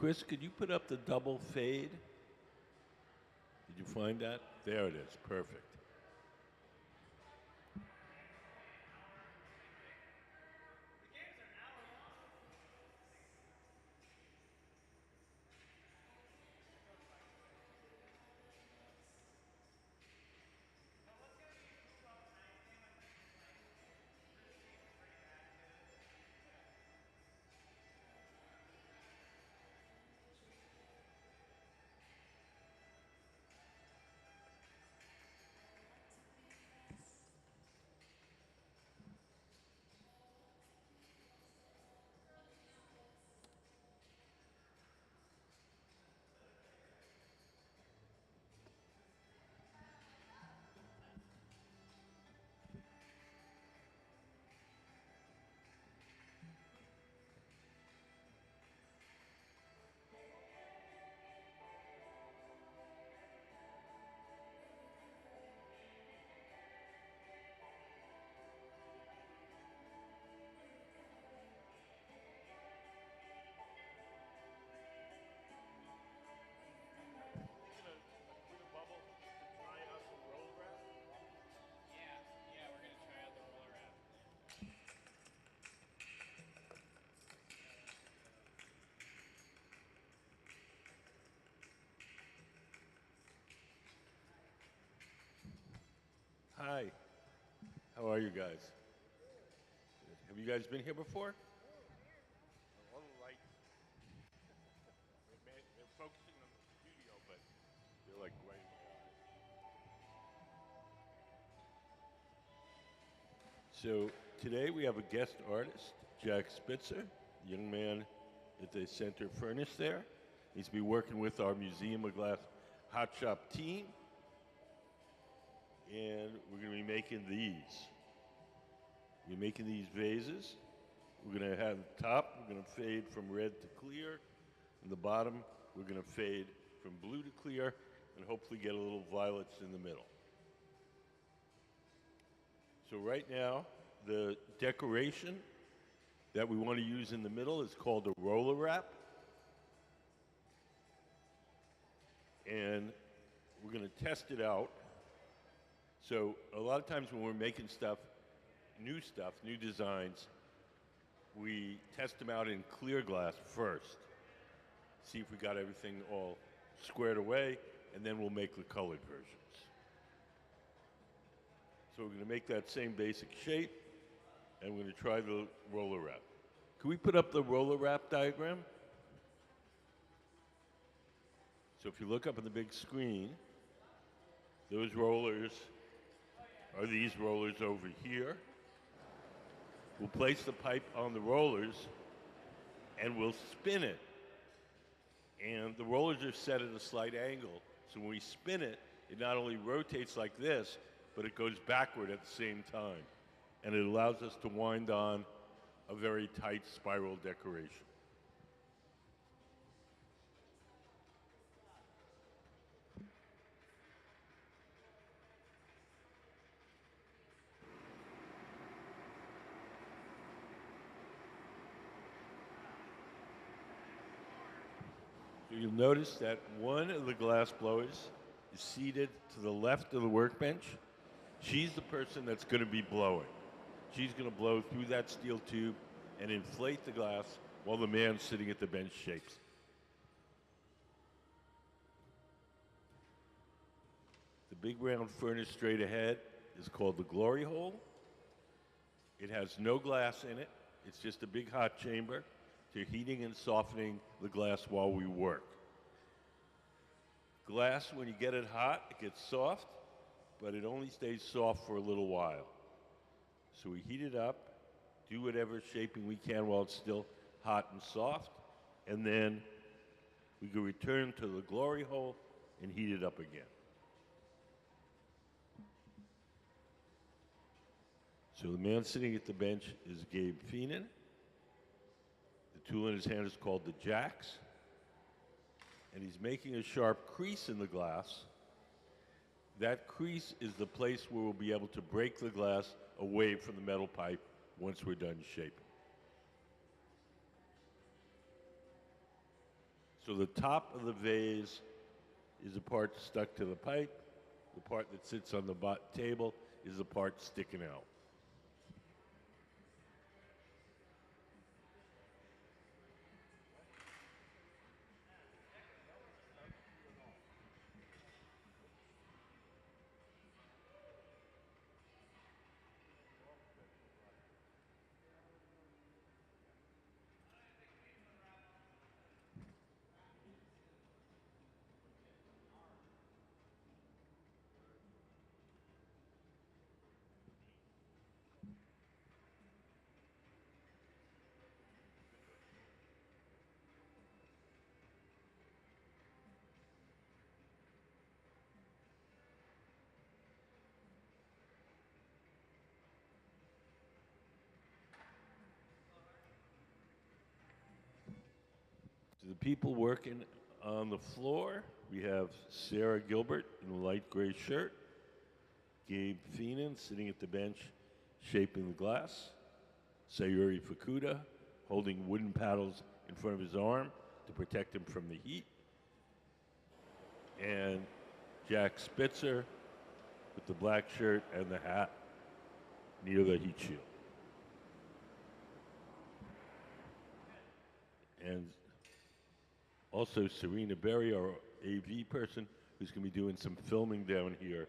Chris, could you put up the double fade? Did you find that? There it is. Perfect. Hi. How are you guys? Have you guys been here before? A little light. They're focusing on the studio, but they're like right in my eyes. So today we have a guest artist, Jack Spitzer, the young man at the Center Furnace there. He's been working with our Museum of Glass Hot Shop team, and we're going to be making these. We're making these vases. We're going to have the top, we're going to fade from red to clear, and the bottom, we're going to fade from blue to clear, and hopefully get a little violets in the middle. So right now, the decoration that we want to use in the middle is called a roller wrap. And we're going to test it out. So a lot of times when we're making stuff, new designs, we test them out in clear glass first. See if we got everything all squared away, and then we'll make the colored versions. So we're going to make that same basic shape, and we're going to try the roller wrap. Can we put up the roller wrap diagram? So if you look up on the big screen, those rollers are these rollers over here. We'll place the pipe on the rollers, and we'll spin it. And the rollers are set at a slight angle, so when we spin it, it not only rotates like this, but it goes backward at the same time. And it allows us to wind on a very tight spiral decoration. So you'll notice that one of the glass blowers is seated to the left of the workbench. She's the person that's going to be blowing. She's going to blow through that steel tube and inflate the glass while the man sitting at the bench shapes. The big round furnace straight ahead is called the glory hole. It has no glass in it. It's just a big hot chamber to heating and softening the glass while we work. Glass, when you get it hot, it gets soft, but it only stays soft for a little while. So we heat it up, do whatever shaping we can while it's still hot and soft, and then we can return to the glory hole and heat it up again. So the man sitting at the bench is Gabe Feenan. The tool in his hand is called the jacks. And he's making a sharp crease in the glass. That crease is the place where we'll be able to break the glass away from the metal pipe once we're done shaping. So the top of the vase is the part stuck to the pipe. The part that sits on the table is the part sticking out. To the people working on the floor, we have Sarah Gilbert in a light gray shirt, Gabe Feenan sitting at the bench shaping the glass, Sayuri Fukuda holding wooden paddles in front of his arm to protect him from the heat, and Jack Spitzer with the black shirt and the hat near the heat shield. And also Serena Berry, our AV person, who's going to be doing some filming down here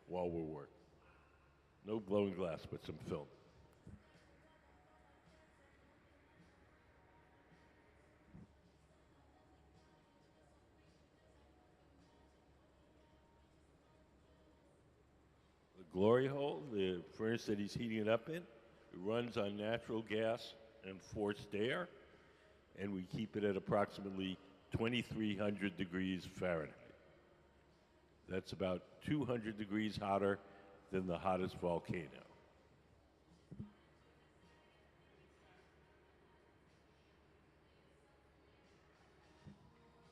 while we're working. No blowing glass, but some film. The glory hole, the furnace that he's heating it up in, it runs on natural gas and forced air, and we keep it at approximately 2,300 degrees Fahrenheit. That's about 200 degrees hotter than the hottest volcano.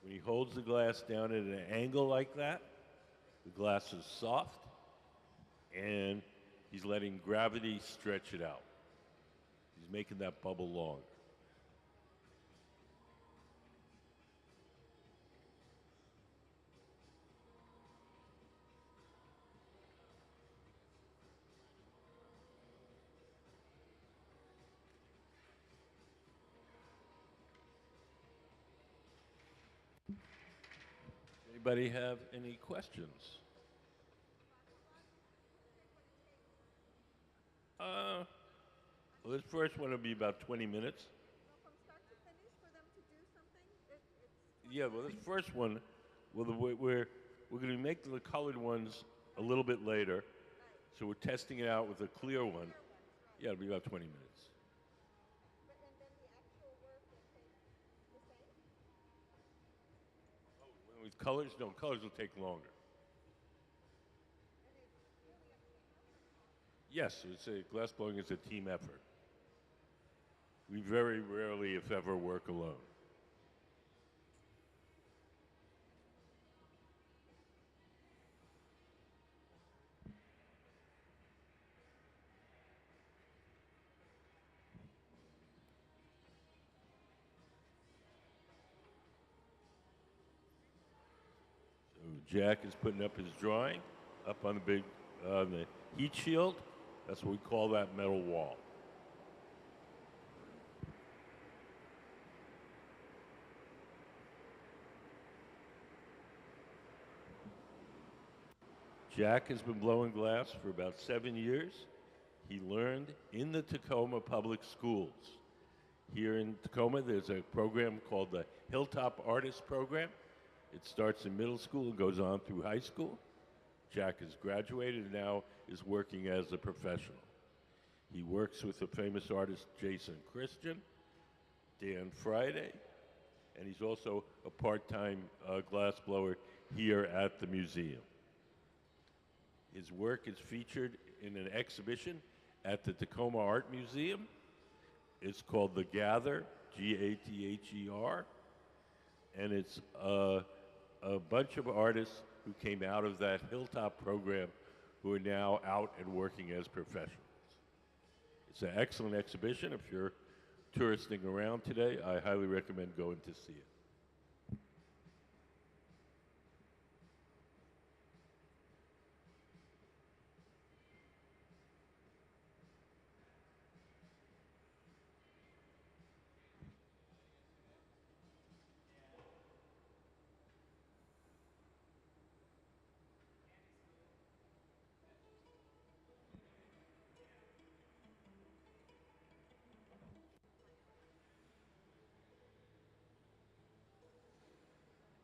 When he holds the glass down at an angle like that, the glass is soft, and he's letting gravity stretch it out. He's making that bubble longer. Anybody have any questions? Well, this first one will be about 20 minutes. From start to finish for them to do something? Yeah, well, this first one, well, we're going to make the colored ones a little bit later. Right. So we're testing it out with a clear one. Clear ones, right. Yeah, it'll be about 20 minutes. But, and then the actual work will take the same? With colors, no, colors will take longer. And it's really a team effort? Yes, it's glass blowing is a team effort. We very rarely, if ever, work alone. So Jack is putting up his drawing up on the heat shield. That's what we call that metal wall. Jack has been blowing glass for about 7 years. He learned in the Tacoma Public Schools. Here in Tacoma, there's a program called the Hilltop Artist Program. It starts in middle school and goes on through high school. Jack has graduated and now is working as a professional. He works with the famous artist Jason Christian, Dan Friday, and he's also a part-time glass blower here at the museum. His work is featured in an exhibition at the Tacoma Art Museum. It's called The Gather, G-A-T-H-E-R, and it's a bunch of artists who came out of that Hilltop program who are now out and working as professionals. It's an excellent exhibition. If you're touristing around today, I highly recommend going to see it.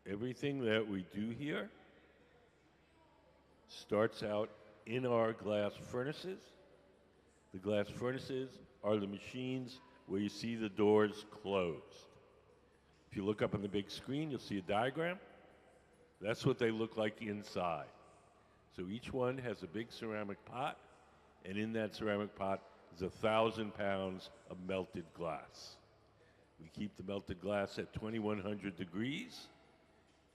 Everything that we do here starts out in our glass furnaces. The glass furnaces are the machines where you see the doors closed. If you look up on the big screen, you'll see a diagram. That's what they look like inside. So each one has a big ceramic pot, and in that ceramic pot is 1,000 pounds of melted glass. We keep the melted glass at 2,100 degrees.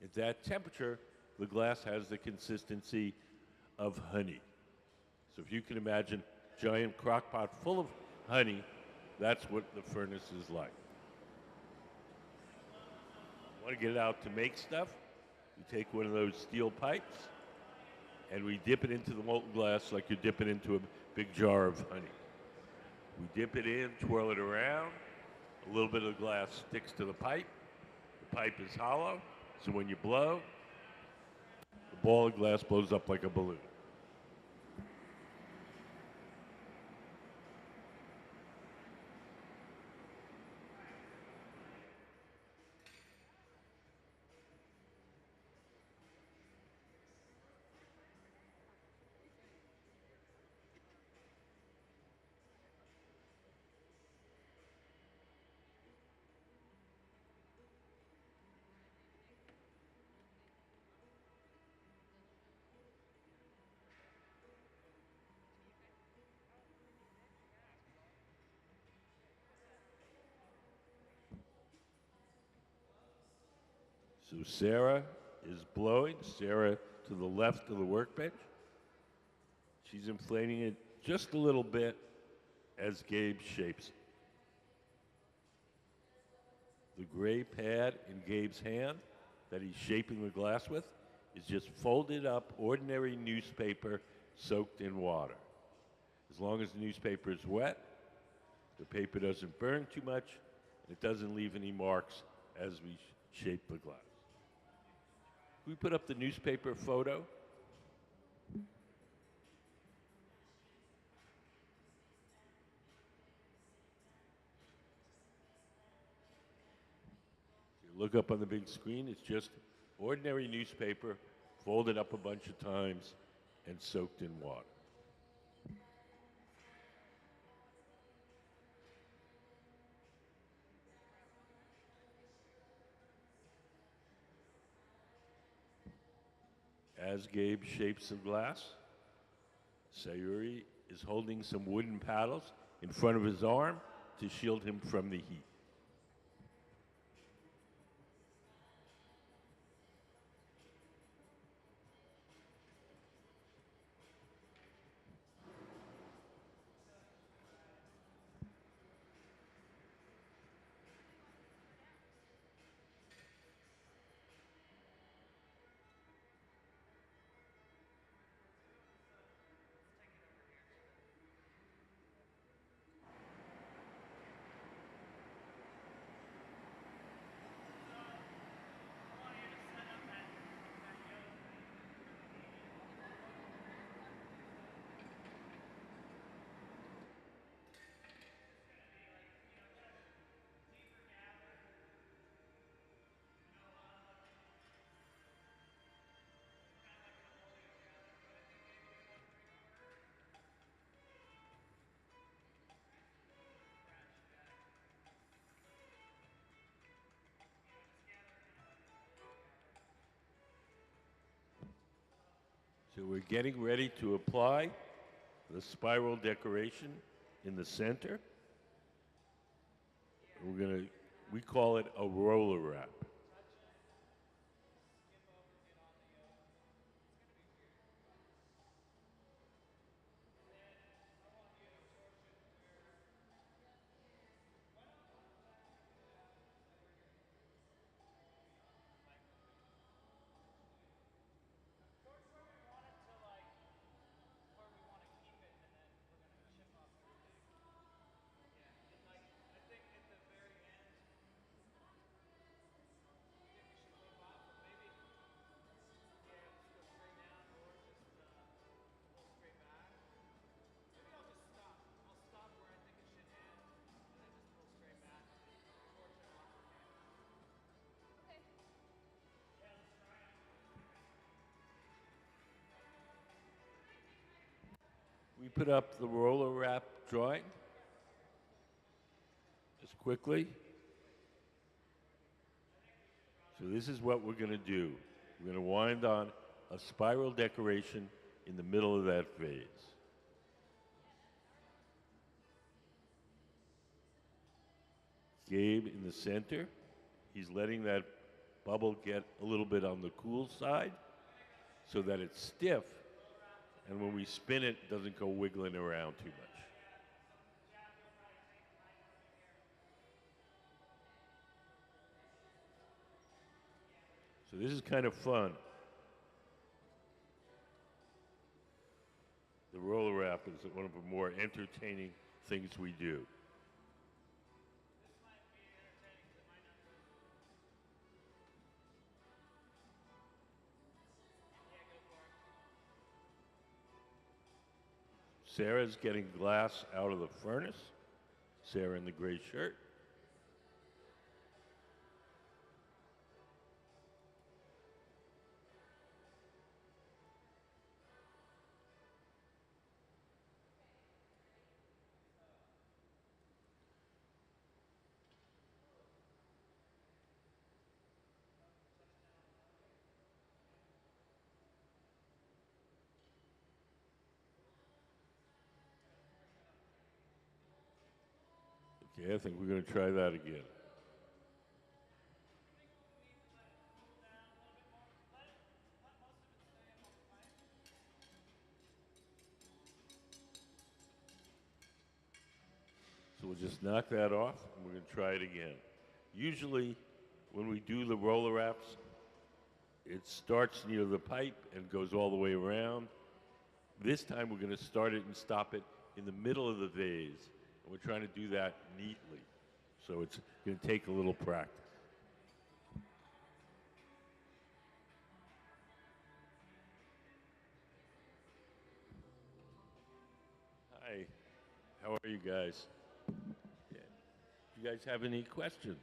At that temperature, the glass has the consistency of honey. So if you can imagine a giant crock pot full of honey, that's what the furnace is like. You want to get it out to make stuff? You take one of those steel pipes, and we dip it into the molten glass like you dip it into a big jar of honey. We dip it in, twirl it around. A little bit of the glass sticks to the pipe. The pipe is hollow, so when you blow, the ball of glass blows up like a balloon. So Sarah is blowing. Sarah to the left of the workbench. She's inflating it just a little bit as Gabe shapes it. The gray pad in Gabe's hand that he's shaping the glass with is just folded up ordinary newspaper soaked in water. As long as the newspaper is wet, the paper doesn't burn too much, and it doesn't leave any marks as we shape the glass. We put up the newspaper photo. You look up on the big screen, it's just ordinary newspaper folded up a bunch of times and soaked in water. As Gabe shapes the glass, Sayuri is holding some wooden paddles in front of his arm to shield him from the heat. So we're getting ready to apply the spiral decoration in the center. We call it a roller wrap. we put up the roller wrap drawing? Just quickly. So this is what we're going to do. We're going to wind on a spiral decoration in the middle of that vase. Gabe in the center. He's letting that bubble get a little bit on the cool side so that it's stiff, and when we spin it, it doesn't go wiggling around too much. So this is kind of fun. The roller wrap is one of the more entertaining things we do. Sarah's getting glass out of the furnace. Sarah in the gray shirt. Okay, I think we're going to try that again. So we'll just knock that off, and we're going to try it again. Usually, when we do the roller wraps, it starts near the pipe and goes all the way around. This time, we're going to start it and stop it in the middle of the vase, and we're trying to do that neatly. So it's going to take a little practice. Hi, how are you guys? Yeah. Do you guys have any questions?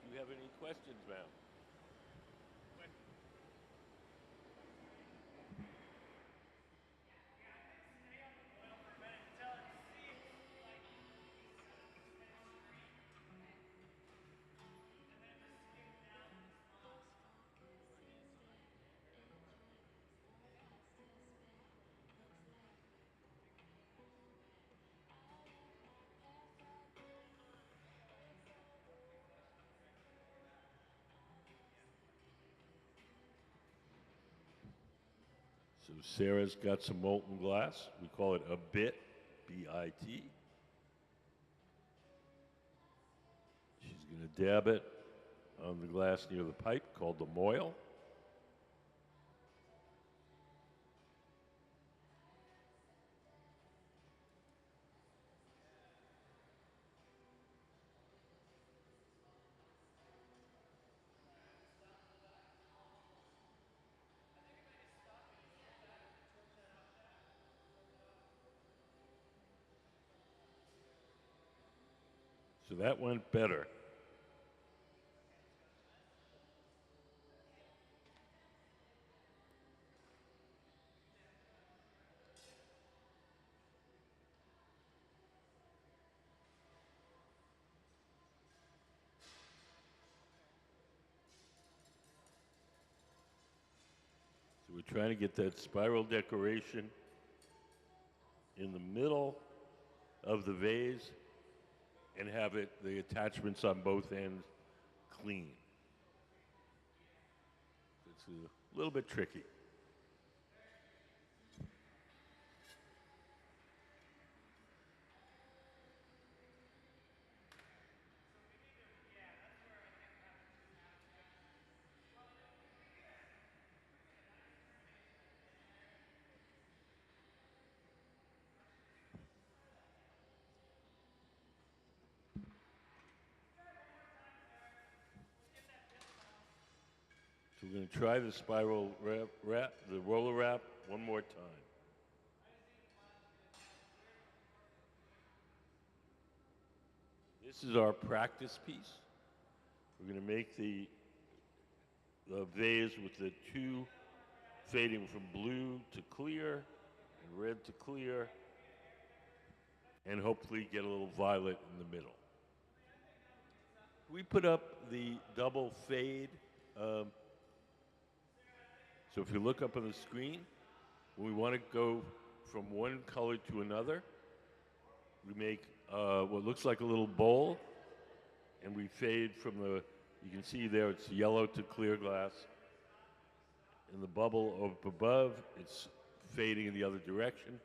Do you have any questions, ma'am? So Sarah's got some molten glass. We call it a bit, B-I-T. She's going to dab it on the glass near the pipe called the moil. So that went better. So we're trying to get that spiral decoration in the middle of the vase and have the attachments on both ends clean. It's a little bit tricky. So we're going to try the spiral wrap, the roller wrap, one more time. This is our practice piece. We're going to make the vase with the two fading from blue to clear and red to clear, and hopefully get a little violet in the middle. We put up the double fade. So if you look up on the screen, when we want to go from one color to another, we make what looks like a little bowl, and we fade from the, you can see there it's yellow to clear glass. In the bubble up above, it's fading in the other direction.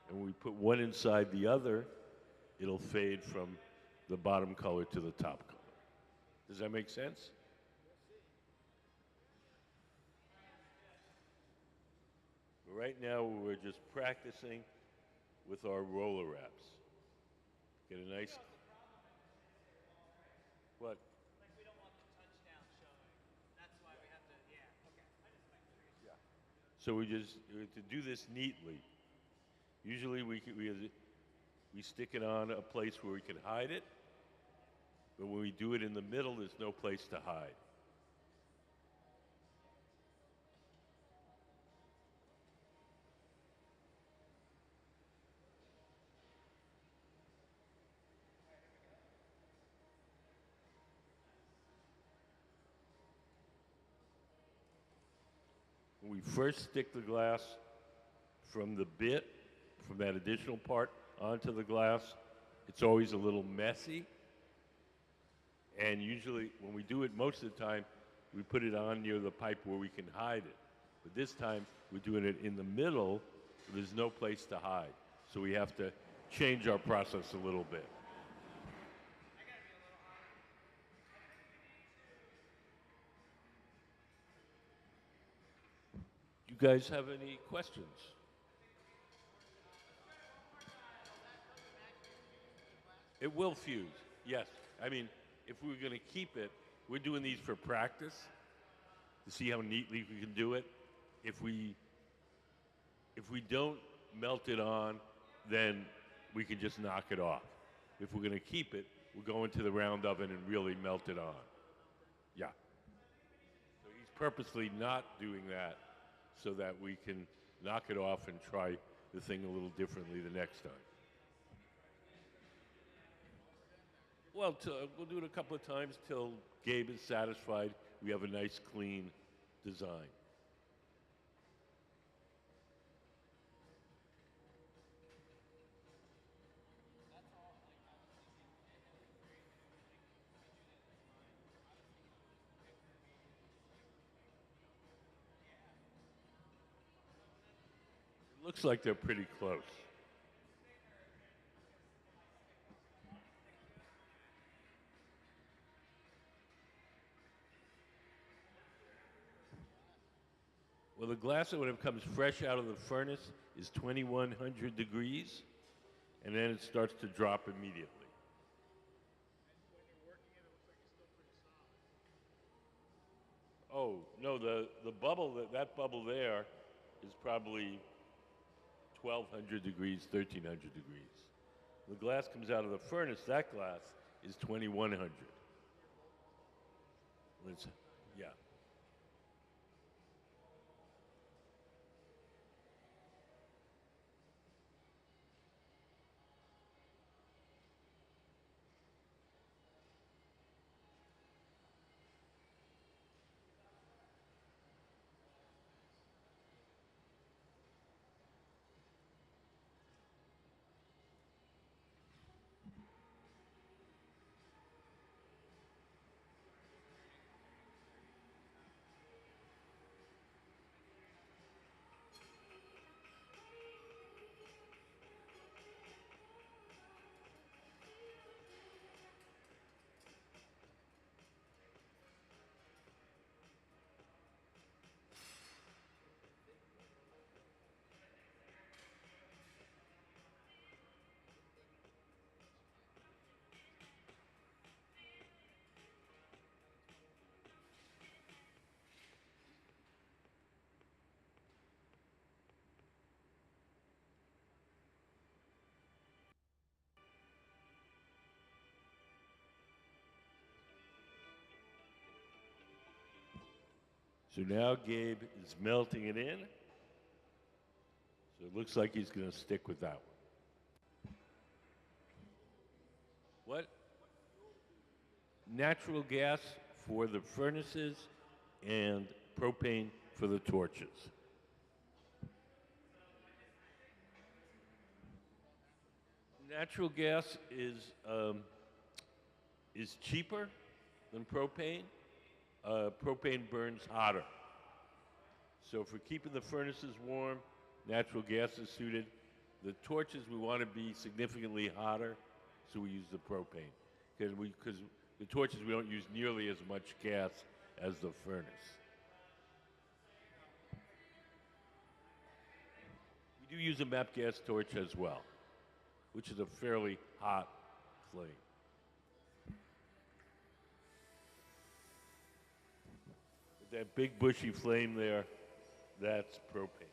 And when we put one inside the other, it'll fade from the bottom color to the top color. Does that make sense? Right now, we're just practicing with our roller wraps. Get a nice. What? Like we don't want the touchdown showing. That's why we have to, yeah, okay. I just make sure. Yeah. So we to do this neatly. Usually we stick it on a place where we can hide it, but when we do it in the middle, there's no place to hide. When we first stick the glass from the bit, from that additional part onto the glass, it's always a little messy. And usually, when we do it most of the time, we put it on near the pipe where we can hide it. But this time, we're doing it in the middle, so there's no place to hide. So we have to change our process a little bit. You guys have any questions? It will fuse, yes. I mean, if we were going to keep it, we're doing these for practice to see how neatly we can do it. If we don't melt it on, then we can just knock it off. If we're going to keep it, we'll go into the round oven and really melt it on. Yeah. So he's purposely not doing that so that we can knock it off and try the thing a little differently the next time. Well, we'll do it a couple of times till Gabe is satisfied. We have a nice, clean design. It looks like they're pretty close. Well, the glass, when it comes fresh out of the furnace, is 2100 degrees, and then it starts to drop immediately. Oh, no, the bubble, that bubble there is probably 1200 degrees, 1300 degrees. The glass comes out of the furnace, that glass is 2100. Yeah. So now Gabe is melting it in. So it looks like he's going to stick with that one. What? Natural gas for the furnaces and propane for the torches. Natural gas is cheaper than propane. Propane burns hotter. So for keeping the furnaces warm, natural gas is suited. The torches we want to be significantly hotter, so we use the propane. Because the torches we don't use nearly as much gas as the furnace. We do use a MAP gas torch as well, which is a fairly hot flame. That big bushy flame there, that's propane.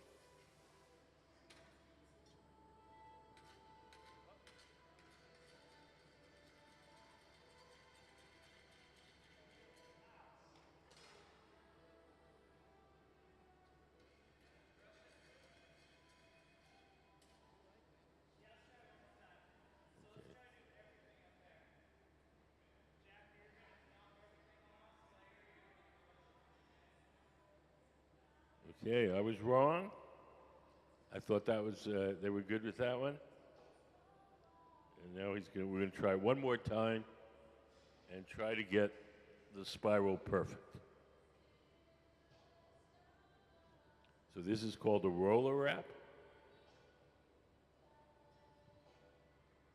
Okay, I was wrong. I thought that was they were good with that one. And now we're gonna try one more time and try to get the spiral perfect. So this is called a roller wrap.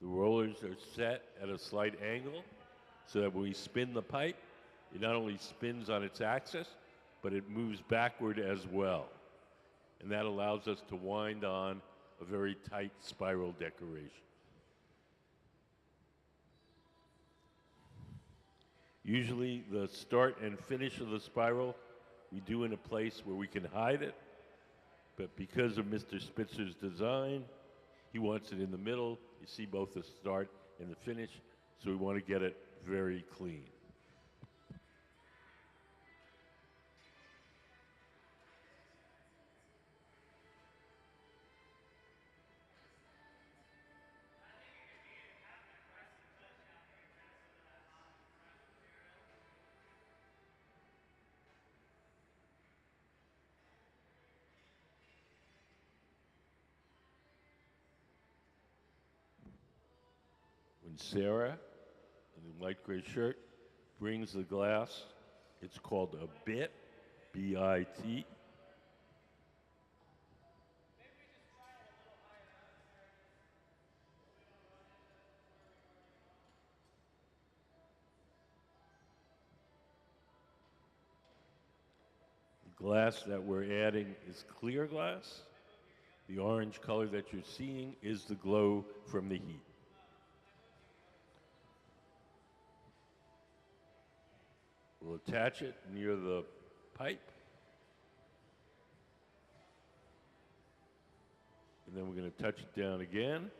The rollers are set at a slight angle so that when we spin the pipe, it not only spins on its axis, but it moves backward as well. And that allows us to wind on a very tight spiral decoration. Usually the start and finish of the spiral we do in a place where we can hide it, but because of Mr. Spitzer's design, he wants it in the middle. You see both the start and the finish, so we want to get it very clean. When Sarah, in the light gray shirt, brings the glass, it's called a bit, B-I-T. The glass that we're adding is clear glass. The orange color that you're seeing is the glow from the heat. We'll attach it near the pipe. And then we're going to touch it down again.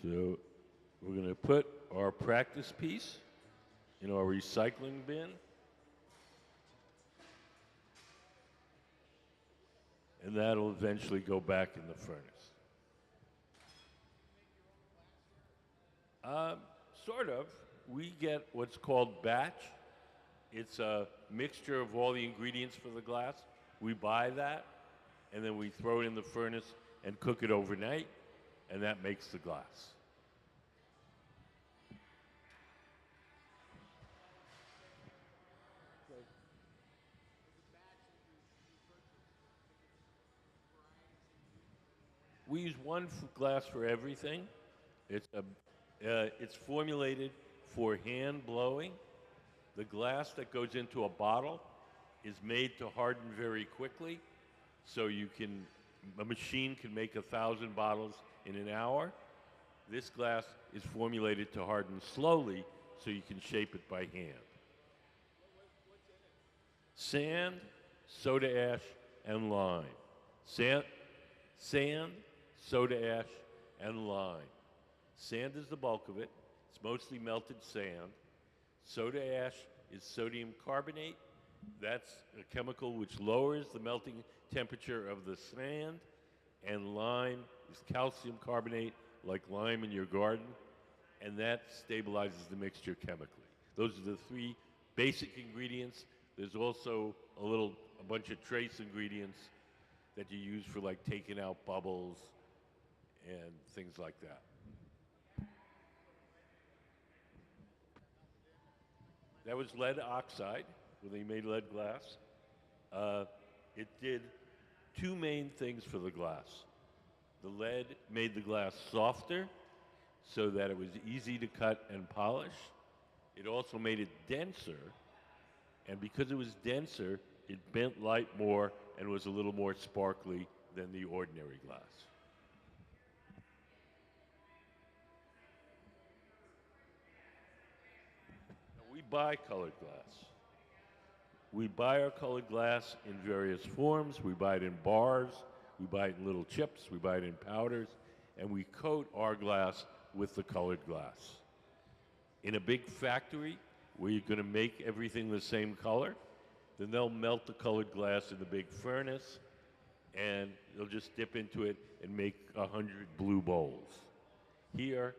So we're going to put our practice piece in our recycling bin, and that'll eventually go back in the furnace. Sort of. We get what's called batch. It's a mixture of all the ingredients for the glass. We buy that, and then we throw it in the furnace and cook it overnight, and that makes the glass. We use one glass for everything. It's formulated for hand blowing. The glass that goes into a bottle is made to harden very quickly, so a machine can make 1,000 bottles in an hour. This glass is formulated to harden slowly, so you can shape it by hand. Sand, soda ash, and lime. Sand, soda ash, and lime. Sand is the bulk of it. It's mostly melted sand. Soda ash is sodium carbonate. That's a chemical which lowers the melting temperature of the sand. And lime is calcium carbonate, like lime in your garden, and that stabilizes the mixture chemically. Those are the three basic ingredients. There's also a bunch of trace ingredients that you use for like taking out bubbles and things like that. That was lead oxide when they made lead glass. It did two main things for the glass. The lead made the glass softer so that it was easy to cut and polish. It also made it denser, and because it was denser, it bent light more and was a little more sparkly than the ordinary glass. Now, we buy colored glass. We buy our colored glass in various forms. We buy it in bars, we buy it in little chips, we buy it in powders, and we coat our glass with the colored glass. In a big factory where you're going to make everything the same color, then they'll melt the colored glass in the big furnace, and they'll just dip into it and make 100 blue bowls. Here,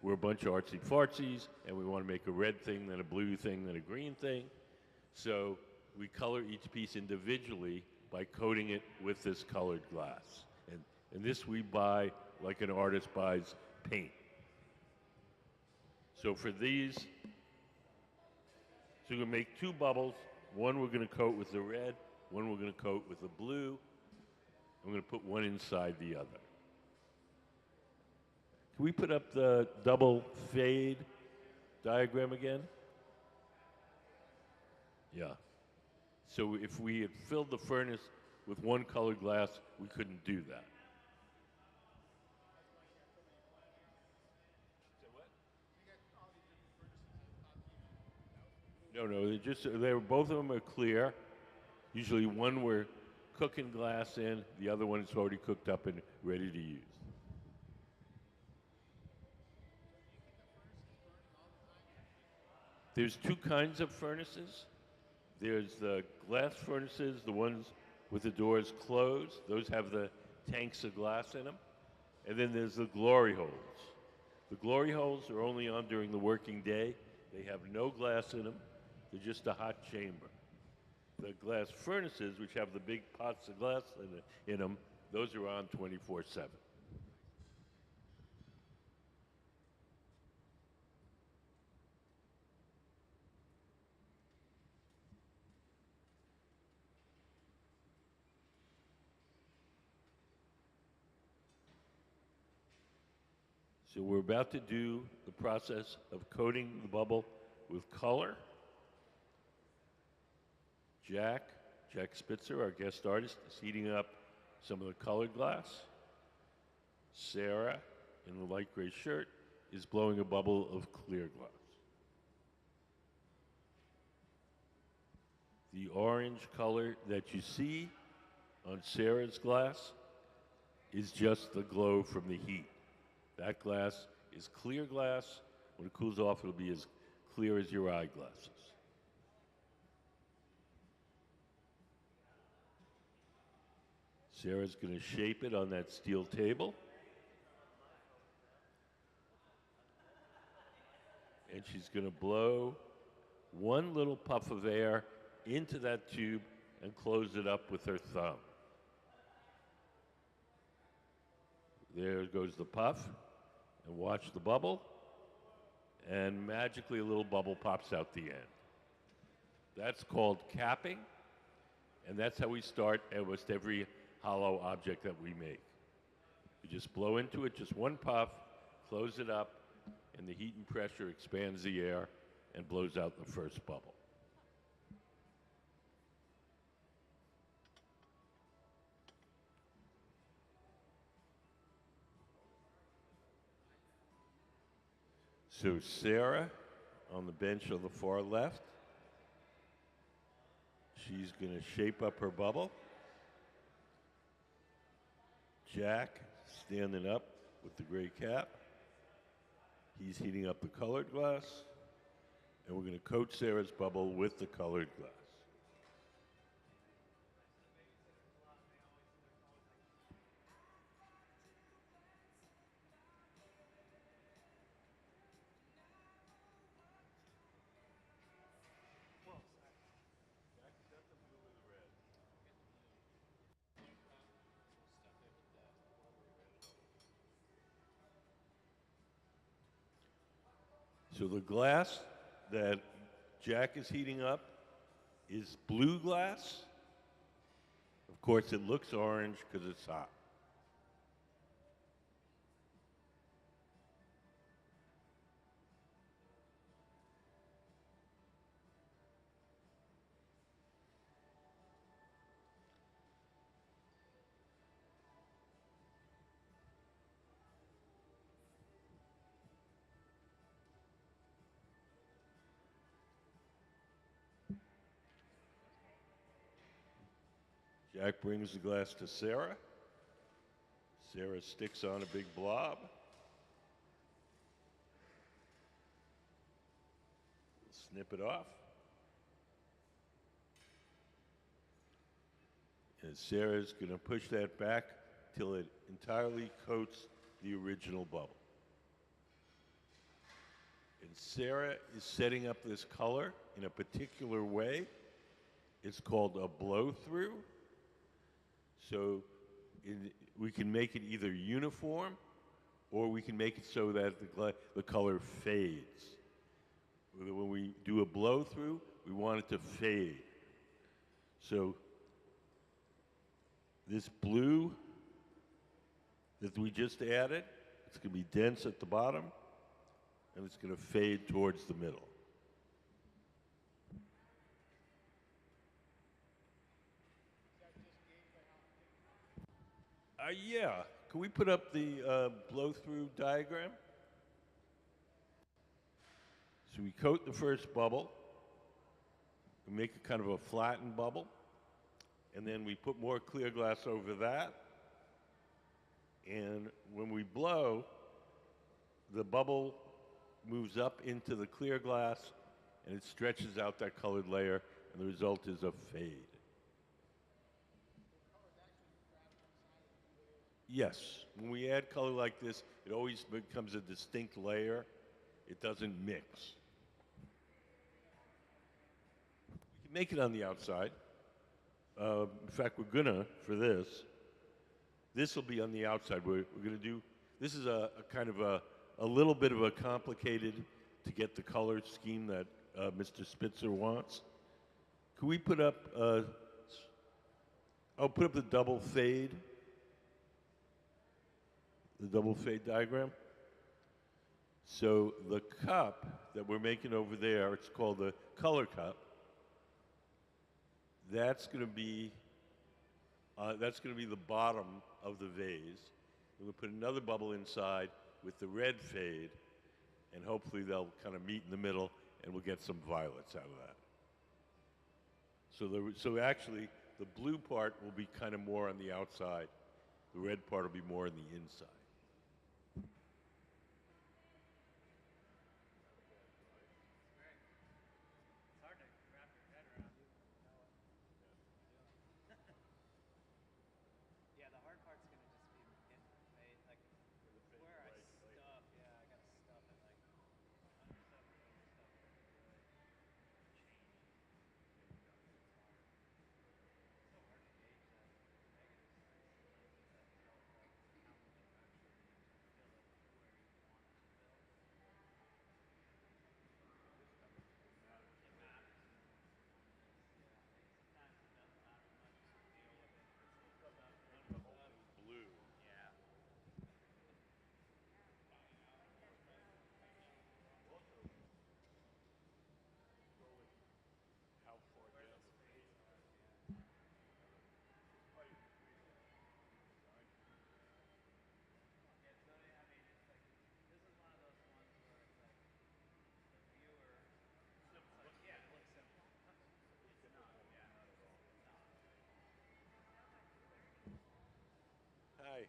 we're a bunch of artsy-fartsies, and we want to make a red thing, then a blue thing, then a green thing. So we color each piece individually by coating it with this colored glass. And this we buy like an artist buys paint. So for these, so we're going to make two bubbles. One we're going to coat with the red, one we're going to coat with the blue. I'm going to put one inside the other. Can we put up the double fade diagram again? Yeah. So if we had filled the furnace with one colored glass, we couldn't do that. No, both of them are clear. Usually one we're cooking glass in, the other one is already cooked up and ready to use. There's two kinds of furnaces. There's the glass furnaces, the ones with the doors closed. Those have the tanks of glass in them. And then there's the glory holes. The glory holes are only on during the working day. They have no glass in them. They're just a hot chamber. The glass furnaces, which have the big pots of glass in them, those are on 24/7. So we're about to do the process of coating the bubble with color. Jack Spitzer, our guest artist, is heating up some of the colored glass. Sarah, in the light gray shirt, is blowing a bubble of clear glass. The orange color that you see on Sarah's glass is just the glow from the heat. That glass is clear glass. When it cools off, it'll be as clear as your eyeglasses. Sarah's going to shape it on that steel table. And she's going to blow one little puff of air into that tube and close it up with her thumb. There goes the puff, and watch the bubble, and magically a little bubble pops out the end. That's called capping, and that's how we start almost every hollow object that we make. You just blow into it, just one puff, close it up, and the heat and pressure expands the air and blows out the first bubble. So Sarah, on the bench on the far left, she's going to shape up her bubble. Jack, standing up with the gray cap. He's heating up the colored glass. And we're going to coat Sarah's bubble with the colored glass. So the glass that Jack is heating up is blue glass. Of course, it looks orange because it's hot. Jack brings the glass to Sarah. Sarah sticks on a big blob. Snip it off. And Sarah's going to push that back till it entirely coats the original bubble. And Sarah is setting up this color in a particular way. It's called a blow-through. So we can make it either uniform or we can make it so that the color fades. When we do a blow-through, we want it to fade. So this blue that we just added, it's going to be dense at the bottom, and it's going to fade towards the middle. Yeah. Can we put up the blow-through diagram? So we coat the first bubble. We make a kind of a flattened bubble. And then we put more clear glass over that. And when we blow, the bubble moves up into the clear glass, and it stretches out that colored layer, and the result is a fade. Yes, when we add color like this, it always becomes a distinct layer. It doesn't mix. We can make it on the outside. In fact, we're gonna, for this. This will be on the outside. We're gonna do, this is a kind of a little bit of a complicated to get the color scheme that Mr. Spitzer wants. Can we put up, I'll put up the double fade. The double fade diagram. So the cup that we're making over there, it's called the color cup. That's going to be the bottom of the vase. We'll put another bubble inside with the red fade, and hopefully they'll kind of meet in the middle, and we'll get some violets out of that. So actually, the blue part will be kind of more on the outside. The red part will be more on the inside.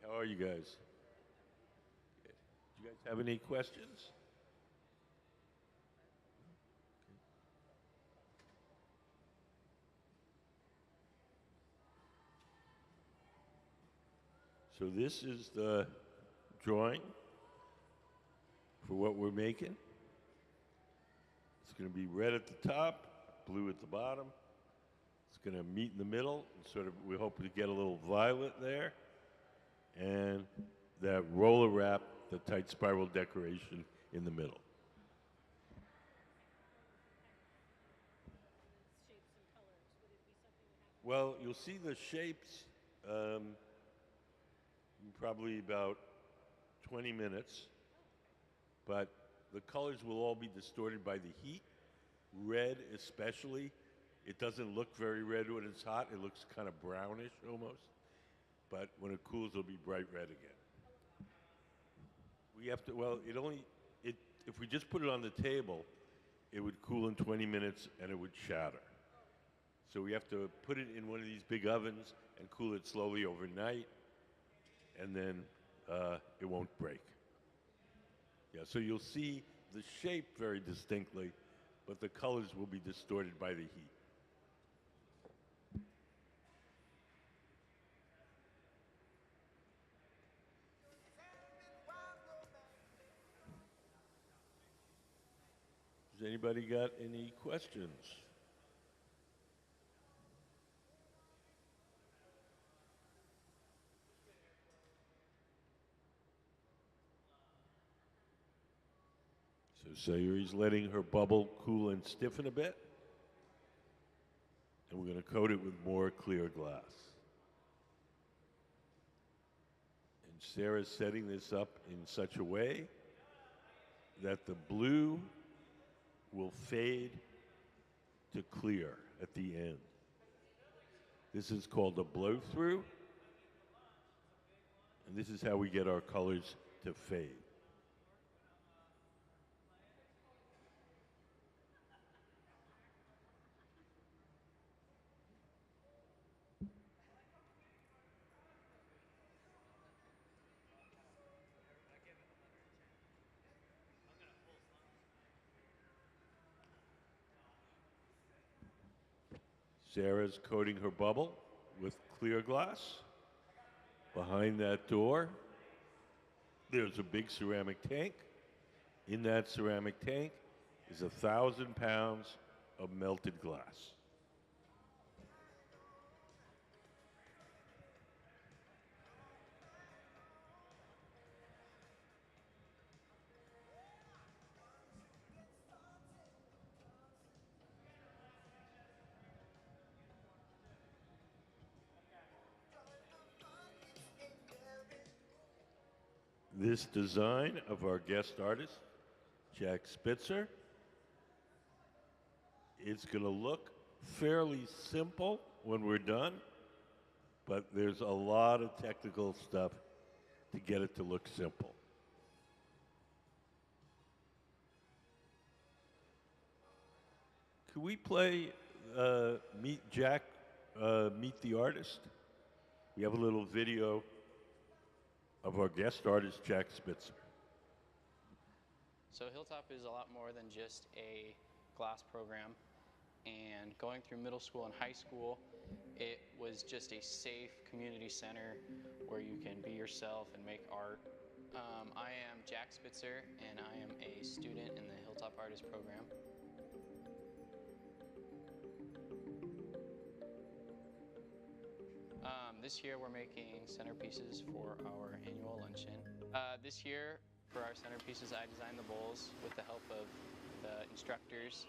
Hi, how are you guys? Good. Do you guys have any questions? So this is the drawing for what we're making. It's going to be red at the top, blue at the bottom. It's going to meet in the middle, and sort of we hope to get a little violet there, and that roller wrap, the tight spiral decoration in the middle. Well, you'll see the shapes in probably about 20 minutes, but the colors will all be distorted by the heat. Red especially, it doesn't look very red when it's hot. It looks kind of brownish almost, but when it cools, it'll be bright red again. We have to, well, if we just put it on the table, it would cool in 20 minutes and it would shatter. So we have to put it in one of these big ovens and cool it slowly overnight, and then it won't break. Yeah, so you'll see the shape very distinctly, but the colors will be distorted by the heat. Has anybody got any questions? So Sayuri's letting her bubble cool and stiffen a bit. And we're going to coat it with more clear glass. And Sarah's setting this up in such a way that the blue will fade to clear at the end. This is called a blow through. And this is how we get our colors to fade. Sarah's coating her bubble with clear glass. Behind that door, there's a big ceramic tank. In that ceramic tank is 1,000 pounds of melted glass. This design of our guest artist, Jack Spitzer, is going to look fairly simple when we're done, but there's a lot of technical stuff to get it to look simple. Could we play Meet Jack, Meet the Artist? We have a little video of our guest artist, Jack Spitzer. So Hilltop is a lot more than just a glass program. And going through middle school and high school, it was just a safe community center where you can be yourself and make art. I am Jack Spitzer, and I am a student in the Hilltop Artist program. This year we're making centerpieces for our annual luncheon. This year for our centerpieces I designed the bowls with the help of the instructors,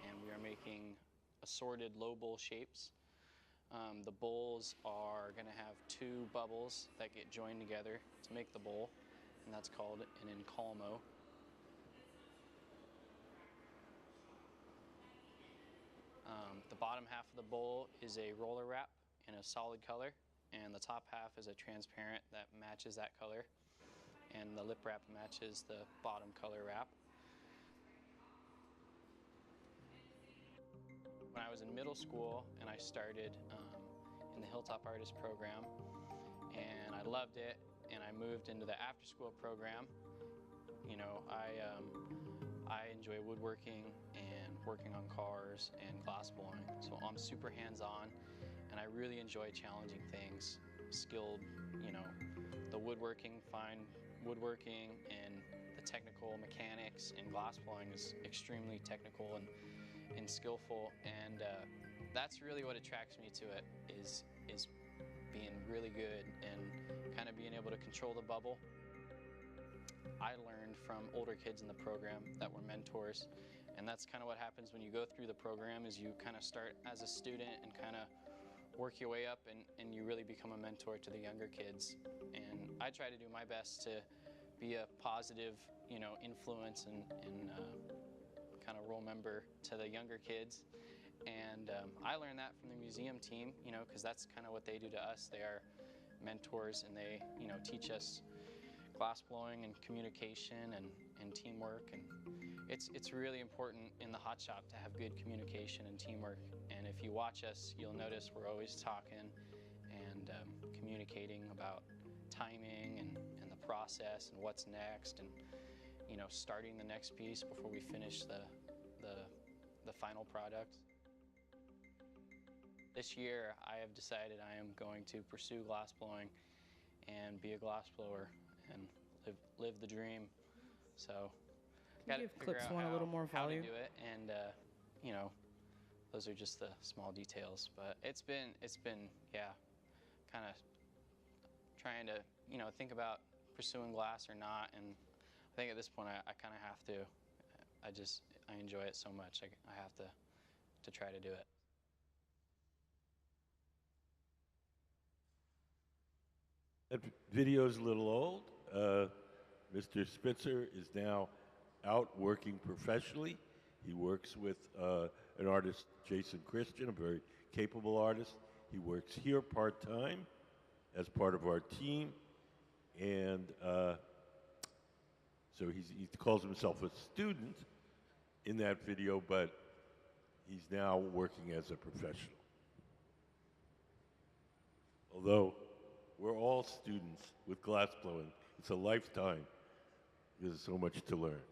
and we are making assorted low bowl shapes. The bowls are going to have two bubbles that get joined together to make the bowl, and that's called an encalmo. The bottom half of the bowl is a roller wrap in a solid color, and the top half is a transparent that matches that color, and the lip wrap matches the bottom color wrap. When I was in middle school and I started in the Hilltop Artist program, and I loved it, and I moved into the after-school program. You know, I enjoy woodworking and working on cars and glass blowing, so I'm super hands-on, and I really enjoy challenging things, skilled, you know, the woodworking, fine woodworking, and the technical mechanics, and glass blowing is extremely technical and skillful, and that's really what attracts me to it, is being really good and kind of being able to control the bubble. I learned from older kids in the program that were mentors, and that's kind of what happens when you go through the program, is you kind of start as a student and kind of work your way up, and you really become a mentor to the younger kids. And I try to do my best to be a positive, you know, influence and kind of role member to the younger kids. And I learned that from the museum team, you know, because that's kind of what they do to us. They are mentors, and they, you know, teach us glass blowing and communication and teamwork. And it's really important in the hot shop to have good communication and teamwork. And if you watch us, you'll notice we're always talking and communicating about timing and the process and what's next, and, you know, starting the next piece before we finish the final product. This year, I have decided I am going to pursue glass blowing and be a glass blower and live the dream. So, got to Give figure clips out one a little more how to volume. do it, and you know, those are just the small details. But it's been yeah, kind of trying to, you know, think about pursuing glass or not, and I think at this point I kind of have to. I enjoy it so much. I have to try to do it. That video's a little old. Mr. Spitzer is now out working professionally. He works with an artist, Jason Christian, a very capable artist. He works here part-time as part of our team. And so he calls himself a student in that video, but he's now working as a professional. Although we're all students with glass blowing, it's a lifetime. There's so much to learn.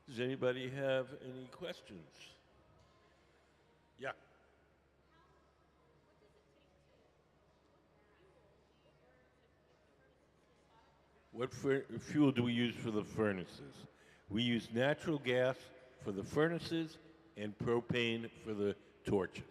Does anybody have any questions? Yeah. What fuel do we use for the furnaces? We use natural gas for the furnaces and propane for the torches.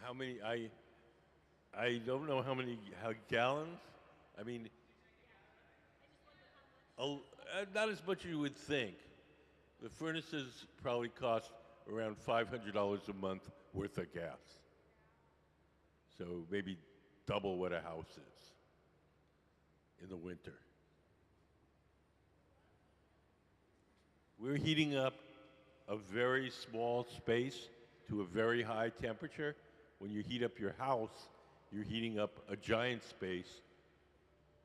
How many? I don't know how gallons. I mean, not as much as you would think. The furnaces probably cost around $500 a month worth of gas. So maybe double what a house is in the winter. We're heating up a very small space to a very high temperature. When you heat up your house, you're heating up a giant space.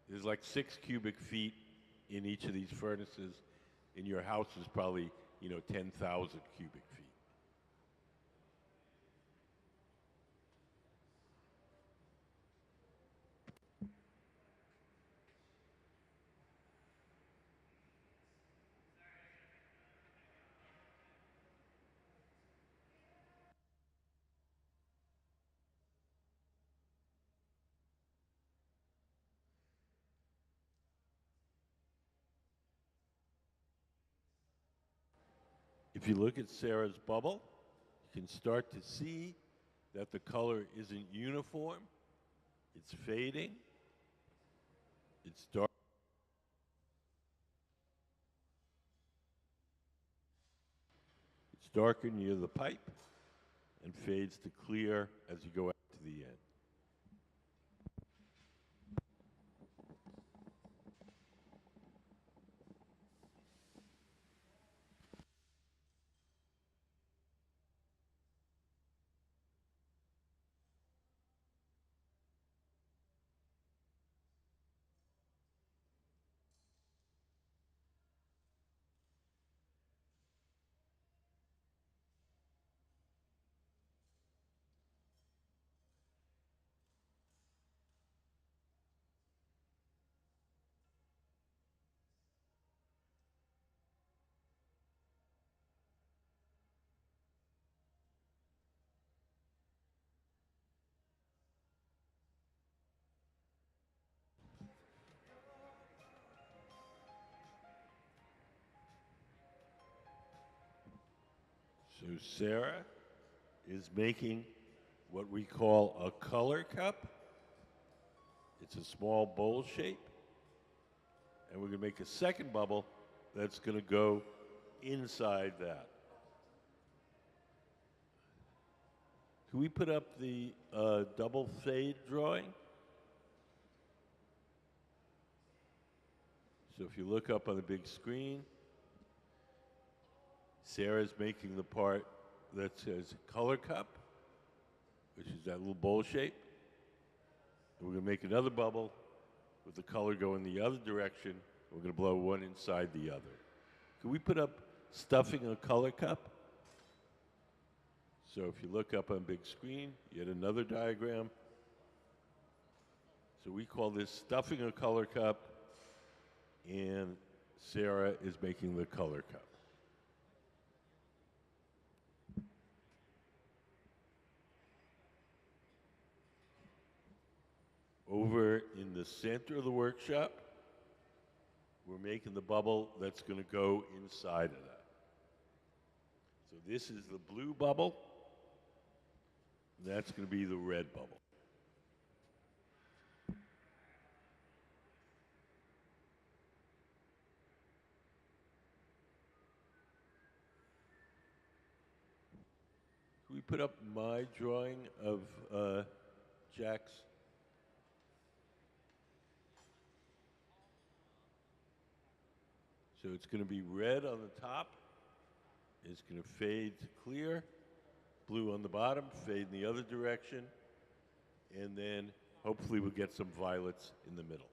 There's like 6 cubic feet in each of these furnaces. In your house is probably, 10,000 cubic feet. If you look at Sarah's bubble, you can start to see that the color isn't uniform. It's fading. It's dark. It's darker near the pipe and fades to clear as you go out to the end. So Sarah is making what we call a color cup. It's a small bowl shape. And we're going to make a second bubble that's going to go inside that. Can we put up the double fade drawing? So if you look up on the big screen, Sarah's making the part that says color cup, which is that little bowl shape. And we're going to make another bubble with the color going the other direction. We're going to blow one inside the other. Can we put up stuffing a color cup? So if you look up on big screen, yet another diagram. So we call this stuffing a color cup, and Sarah is making the color cup. Over in the center of the workshop, we're making the bubble that's going to go inside of that. So this is the blue bubble. That's going to be the red bubble. Can we put up my drawing of Jack's? So it's going to be red on the top. It's going to fade to clear. Blue on the bottom, fade in the other direction. And then hopefully we'll get some violets in the middle.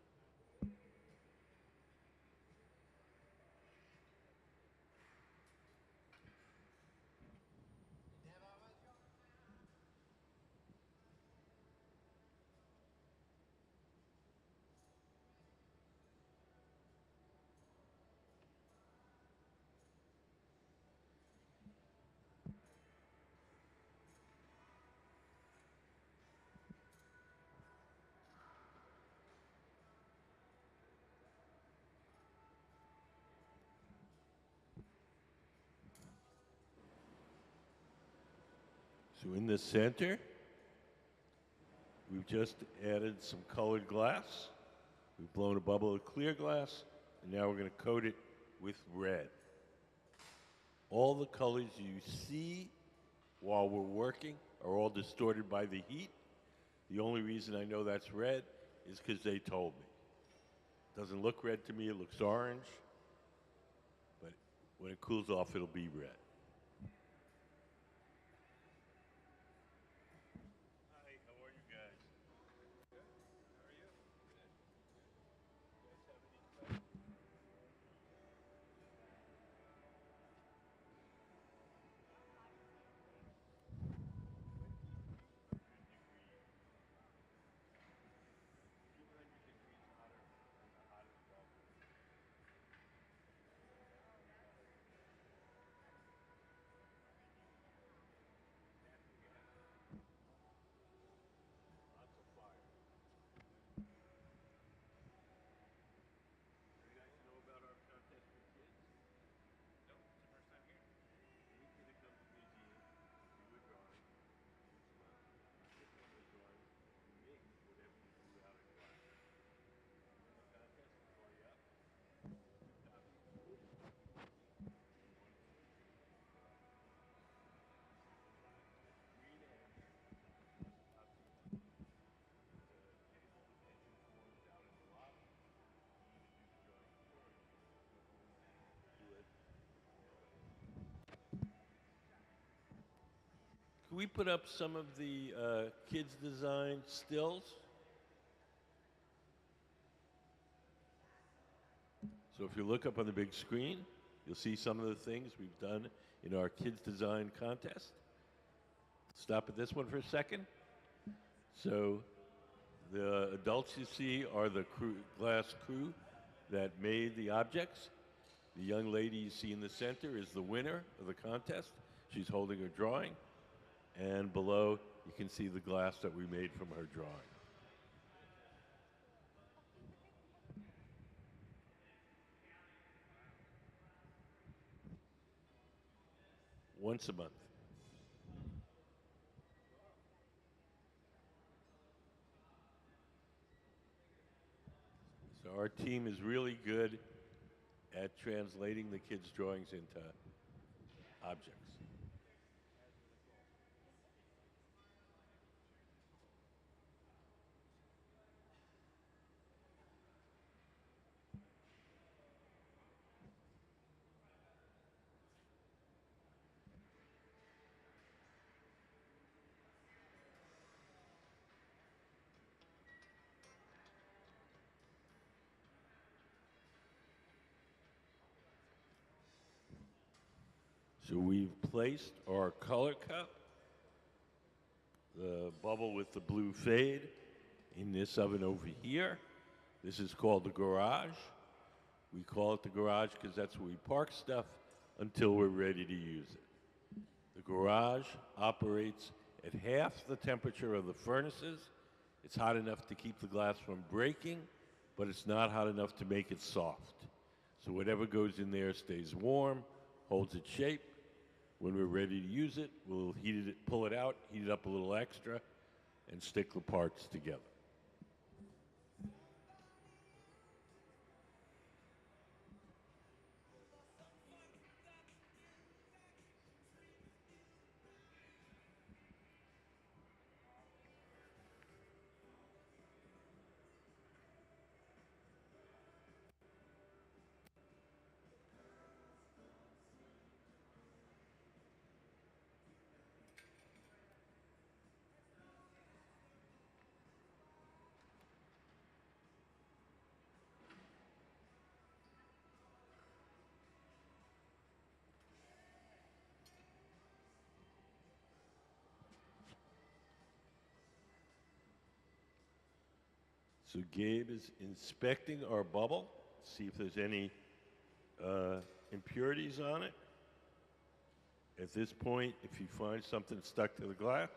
So in the center, we've just added some colored glass. We've blown a bubble of clear glass, and now we're going to coat it with red. All the colors you see while we're working are all distorted by the heat. The only reason I know that's red is because they told me. It doesn't look red to me, it looks orange, but when it cools off, it'll be red. Hi, how are you guys? Good. How are you? Good. You guys have any questions? Can we put up some of the kids' design stills? So if you look up on the big screen, you'll see some of the things we've done in our kids' design contest. Stop at this one for a second. So the adults you see are the glass crew that made the objects. The young lady you see in the center is the winner of the contest. She's holding her drawing. And below, you can see the glass that we made from her drawing. Once a month. So our team is really good at translating the kids' drawings into objects. So we've placed our color cup, the bubble with the blue fade, in this oven over here. This is called the garage. We call it the garage because that's where we park stuff until we're ready to use it. The garage operates at half the temperature of the furnaces. It's hot enough to keep the glass from breaking, but it's not hot enough to make it soft. So whatever goes in there stays warm, holds its shape. When we're ready to use it, we'll pull it out, heat it up a little extra, and stick the parts together. So Gabe is inspecting our bubble, see if there's any impurities on it. At this point, if you find something stuck to the glass,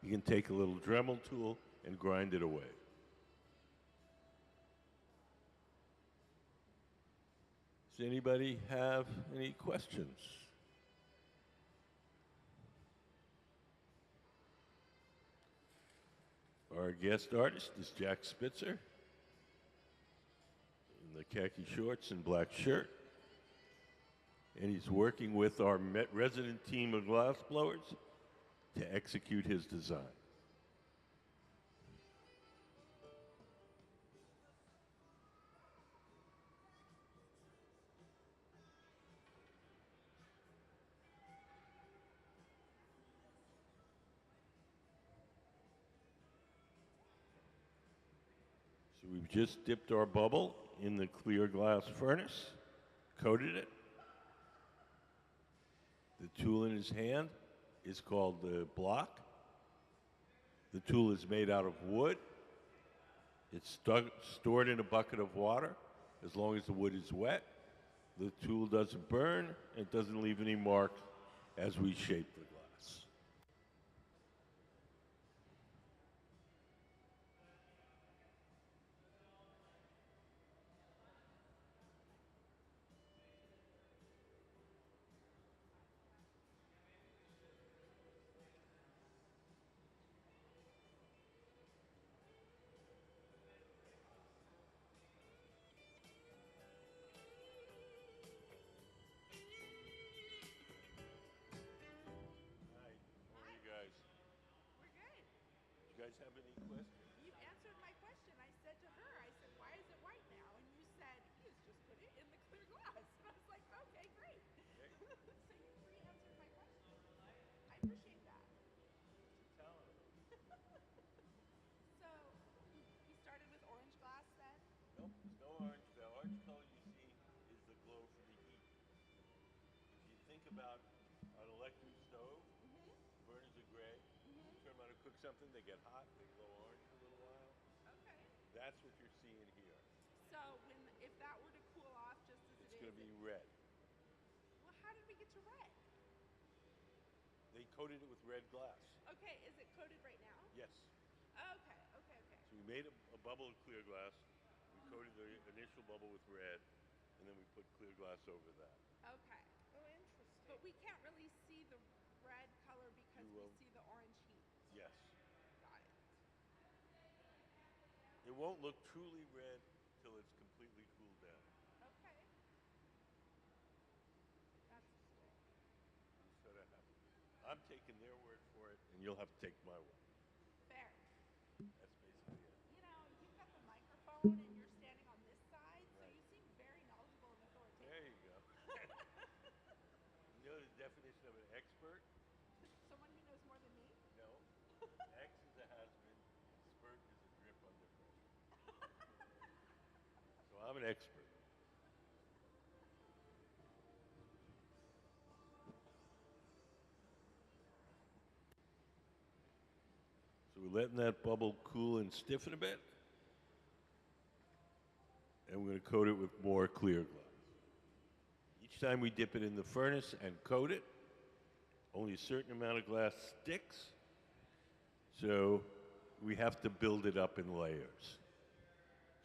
you can take a little Dremel tool and grind it away. Does anybody have any questions? Our guest artist is Jack Spitzer in the khaki shorts and black shirt. And he's working with our resident team of glass blowers to execute his design. So we've just dipped our bubble in the clear glass furnace, coated it. The tool in his hand is called the block. The tool is made out of wood. It's stored in a bucket of water as long as the wood is wet. The tool doesn't burn, and it doesn't leave any marks as we shape the glass. You guys have any questions? You answered my question. I said to her, I said, why is it white now? And you said, he has just put it in the clear glass. And I was like, okay, great. So you pre-answered my question. I appreciate that. think about an electric stove, burners are gray. You turn them on to cook something, they get hot, they glow orange for a little while. Okay. That's what you're seeing here. So if that were to cool off just as It's it going to is, be red. well, how did we get to red? They coated it with red glass. Okay, is it coated right now? Yes. Okay, okay, okay. So we made a bubble of clear glass. We coated the initial bubble with red, and then we put clear glass over that. Okay. Oh, interesting. But we can't really see the red color because You we will. see the orange heat. Yes. Got it. It won't look truly red till it's completely cooled down. Okay. That's cool. You sort of have. I'm taking their word for it, and you'll have to take my word. Fair. That's basically it. You know, you've got the microphone and you're standing on this side, so Right. you seem very knowledgeable and authoritative. There you go. You know the definition of an expert? Someone who knows more than me? No. X is a has-been. Spurt is a drip under pressure. So I'm an expert. So we're letting that bubble cool and stiffen a bit. And we're going to coat it with more clear glass. Each time we dip it in the furnace and coat it, only a certain amount of glass sticks. So we have to build it up in layers.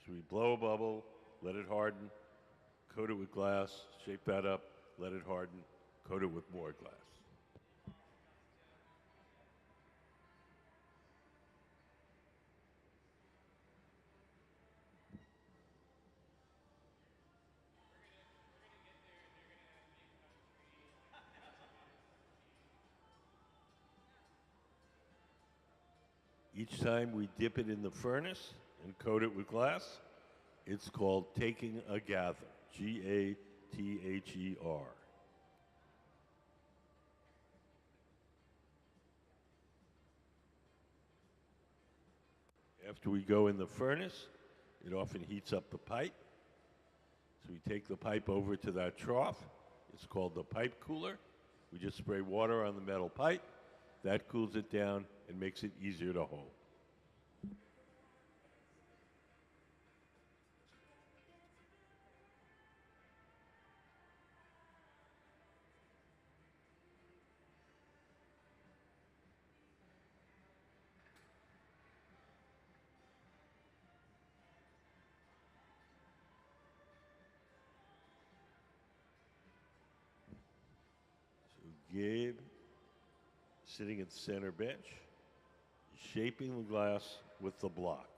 So we blow a bubble, let it harden, coat it with glass, shape that up, let it harden, coat it with more glass. Each time we dip it in the furnace and coat it with glass, it's called taking a gather. Gather. After we go in the furnace, it often heats up the pipe. So we take the pipe over to that trough. It's called the pipe cooler. We just spray water on the metal pipe. That cools it down and makes it easier to hold. So Gabe, sitting at the center bench, shaping the glass with the block.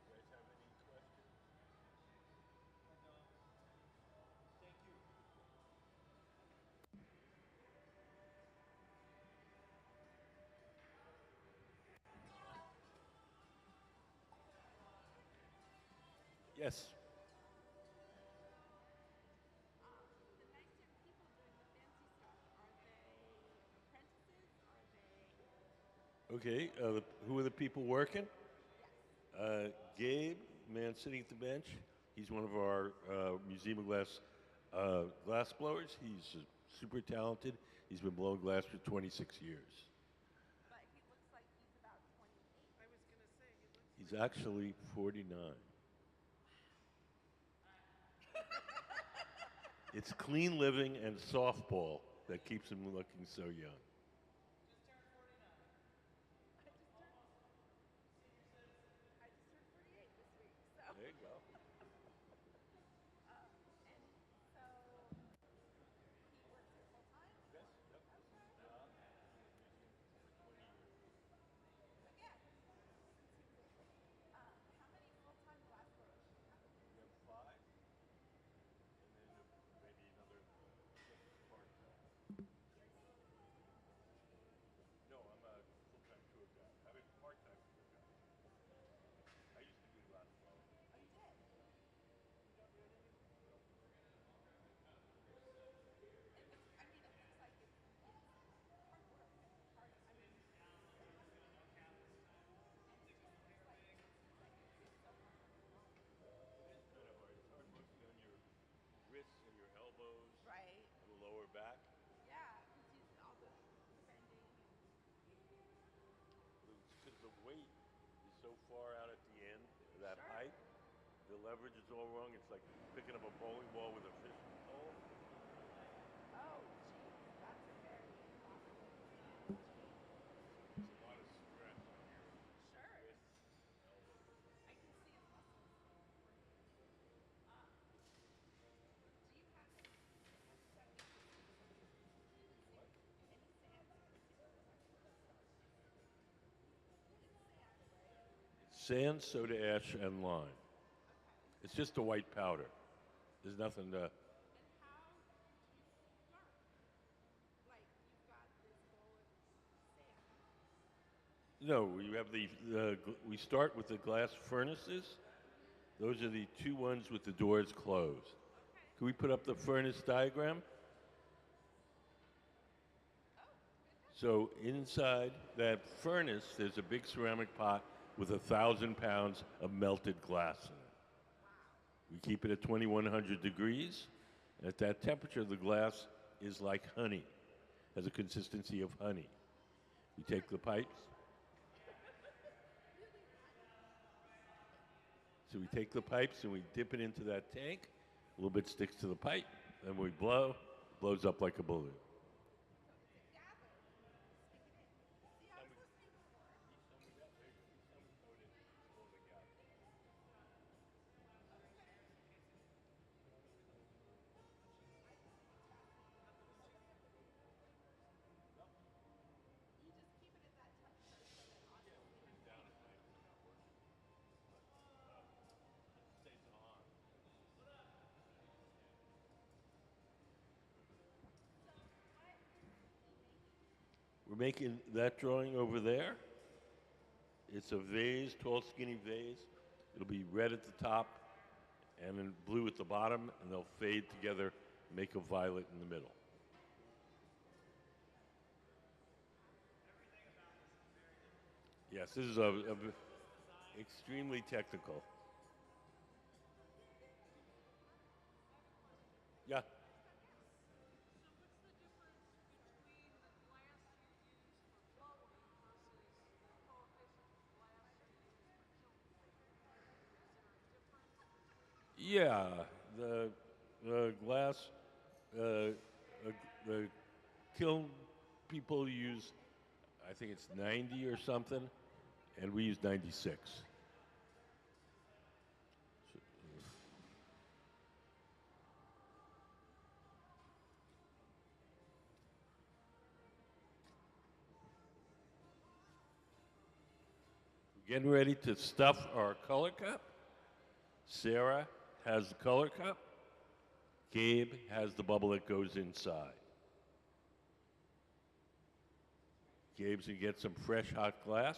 You guys have any questions? Thank you. Yes. The nice young people doing the fancy stuff, are they apprentices? Are they... Okay. Who are the people working? Yes. Gabe, man sitting at the bench. He's one of our Museum of Glass glass blowers. He's super talented. He's been blowing glass for 26 years. But he looks like he's about 28. I was going to say, he looks He's actually 49. It's clean living and softball that keeps him looking so young. just turned 49. I just turned... so far out at the end, that height, the leverage is all wrong. It's like picking up a bowling ball with a fishing pole. Oh, geez, that's a very impossible. There's a lot of stress on your Sure. wrists and elbows. I can see his muscles working. Do you have any sand that makes it any sand that makes it it's sand, right? It's sand, soda ash, and lime. Okay. It's just a white powder. There's nothing to. And how do you start? Like you've got this bowl of sand. No, we have we start with the glass furnaces. Those are the two ones with the doors closed. Okay. Can we put up the furnace diagram? Oh, fantastic. So inside that furnace, there's a big ceramic pot with 1,000 pounds of melted glass in it. We keep it at 2,100 degrees. And at that temperature, the glass is like honey, has a consistency of honey. We take the pipes. So we take the pipes and we dip it into that tank. A little bit sticks to the pipe. Then we blow. It blows up like a balloon. So it's a gather. Stick it in. See, I was listening before. You just keep it at that temperature so that obviously We're making that drawing over there. It's a vase, tall, skinny vase. It'll be red at the top and then blue at the bottom, and they'll fade together, make a violet in the middle. Yes, this is extremely technical. Yeah. Yeah, the glass, the kiln people use, I think it's 90 or something, and we use 96. Getting ready to stuff our color cup. Sarah has the color cup. Gabe has the bubble that goes inside. Gabe's gonna get some fresh hot glass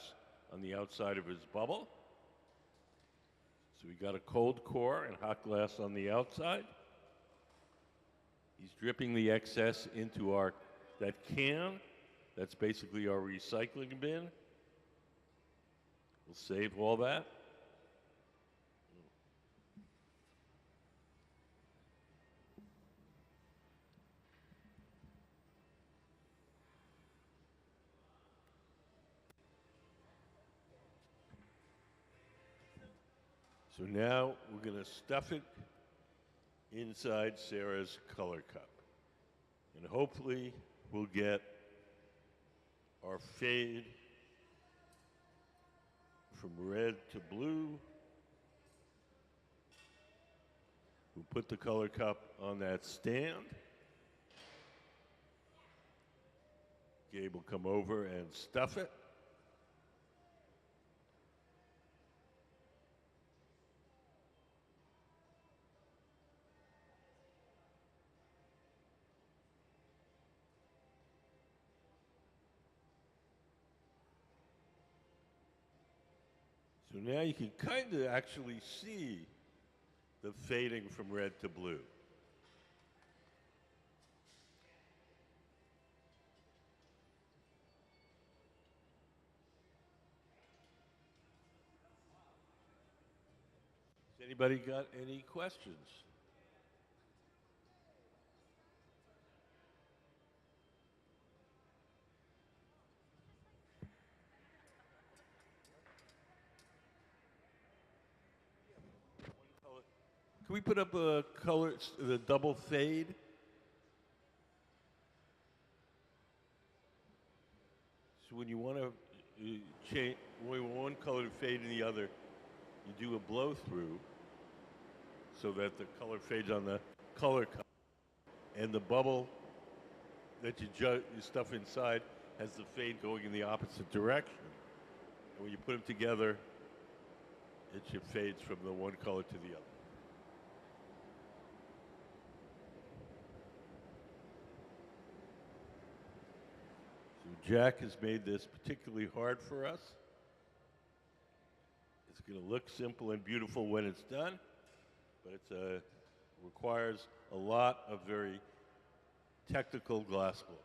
on the outside of his bubble. So we got a cold core and hot glass on the outside. He's dripping the excess into that can. That's basically our recycling bin. We'll save all that. So now we're going to stuff it inside Sarah's color cup. And hopefully we'll get our fade from red to blue. We'll put the color cup on that stand. Gabe will come over and stuff it. So now you can kind of actually see the fading from red to blue. Has anybody got any questions? Can we put up a color, the double fade? So when you want to change, when you want one color to fade in the other, you do a blow through so that the color fades on the color and the bubble that you stuff inside has the fade going in the opposite direction. And when you put them together, it just fades from the one color to the other. So Jack has made this particularly hard for us. It's going to look simple and beautiful when it's done, but it requires a lot of very technical glass blow.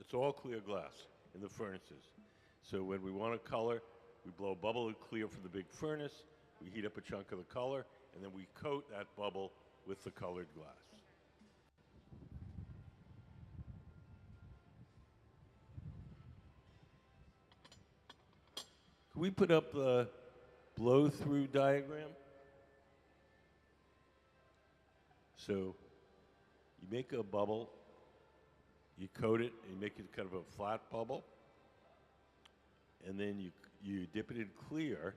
It's all clear glass in the furnaces. So when we want to color, we blow a bubble of clear from the big furnace, we heat up a chunk of the color, and then we coat that bubble with the colored glass. Can we put up the blow-through diagram? So you make a bubble, you coat it, and you make it kind of a flat bubble, and then you dip it in clear,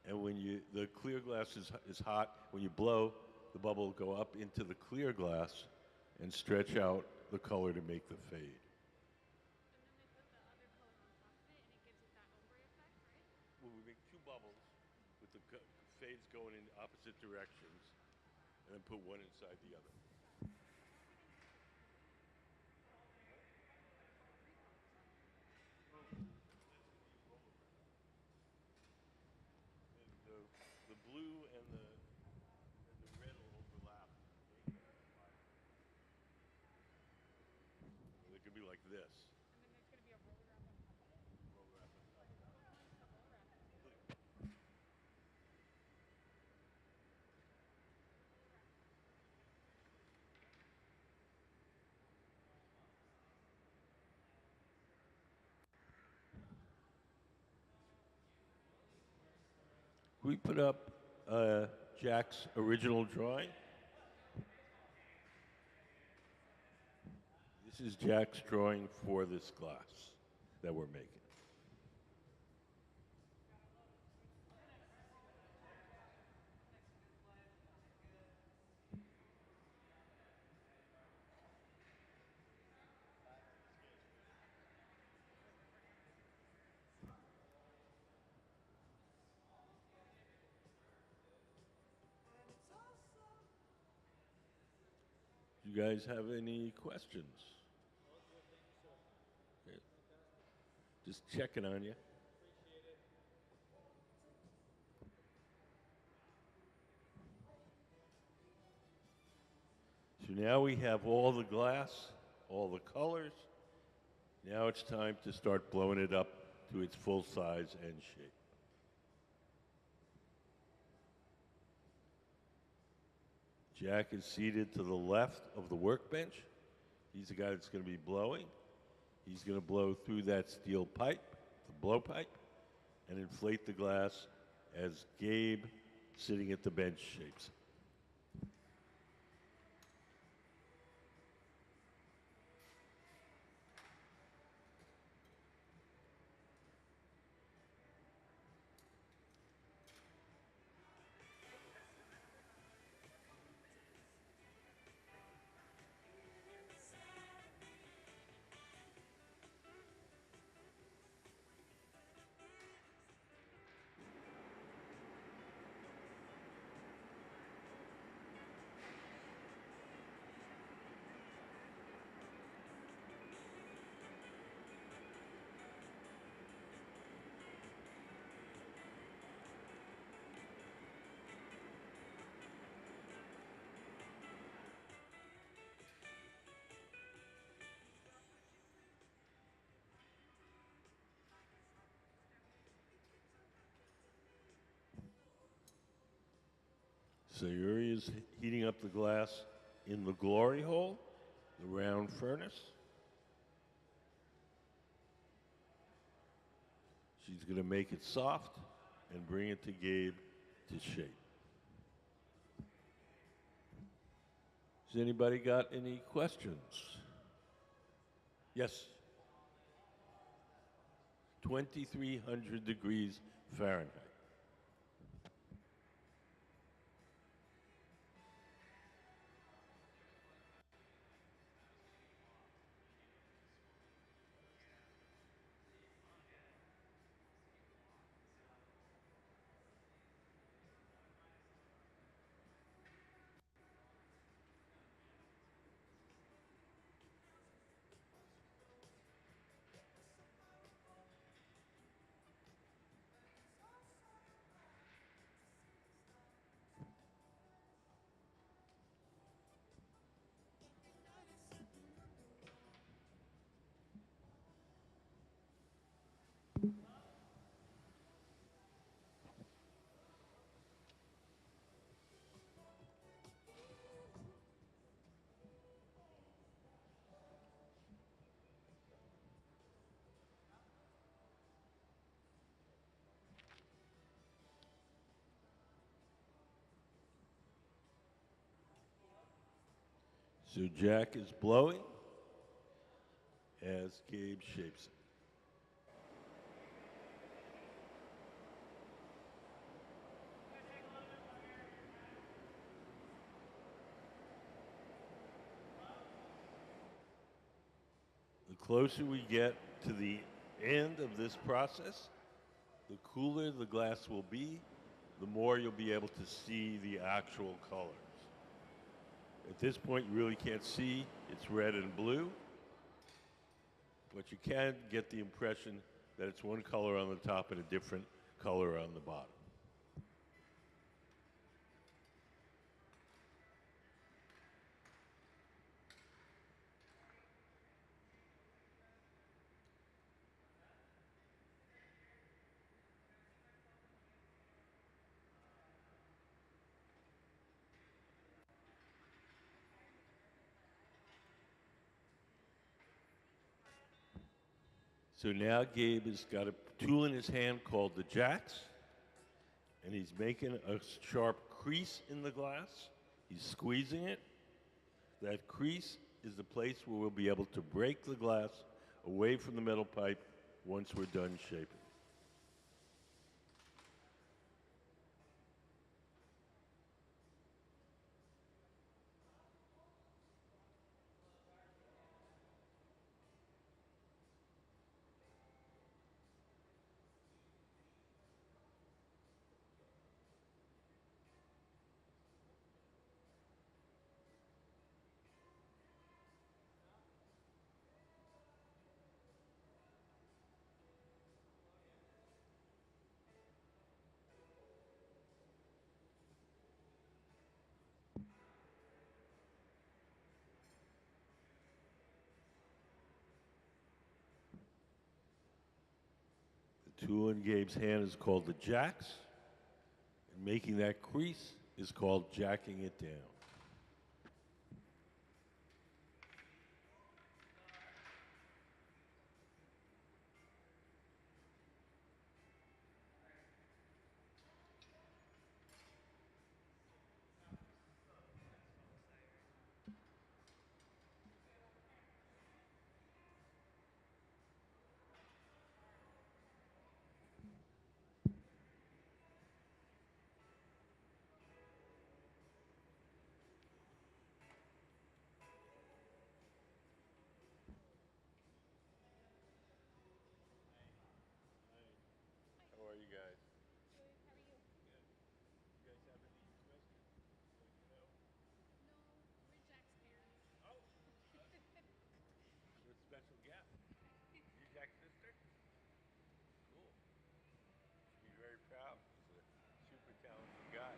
and when the clear glass is hot, when you blow, the bubble will go up into the clear glass and stretch out the color to make the fade. Well, we make two bubbles with the fades going in opposite directions, and then put one inside the other. The blue and the red will overlap. They could be like this. We put up Jack's original drawing. This is Jack's drawing for this glass that we're making. You guys have any questions? Okay. Just checking on you. So now we have all the glass, all the colors. Now it's time to start blowing it up to its full size and shape. Jack is seated to the left of the workbench. He's the guy that's going to be blowing. He's going to blow through that steel pipe, the blow pipe, and inflate the glass as Gabe, sitting at the bench, shapes. So Yuri's heating up the glass in the glory hole, the round furnace. She's going to make it soft and bring it to Gabe to shape. Has anybody got any questions? Yes. 2,300 degrees Fahrenheit. So Jack is blowing as Gabe shapes it. The closer we get to the end of this process, the cooler the glass will be, the more you'll be able to see the actual colors. At this point, you really can't see. It's red and blue. But you can get the impression that it's one color on the top and a different color on the bottom. So now Gabe has got a tool in his hand called the jacks, and he's making a sharp crease in the glass. He's squeezing it. That crease is the place where we'll be able to break the glass away from the metal pipe once we're done shaping. The tool in Gabe's hand is called the jacks, and making that crease is called jacking it down. How are you guys? Good. How are you? You guys have any questions? No, we're Jack's parents. Oh, you're a special guest. You Jack's sister? Cool. Should be very proud. He's a super talented guy.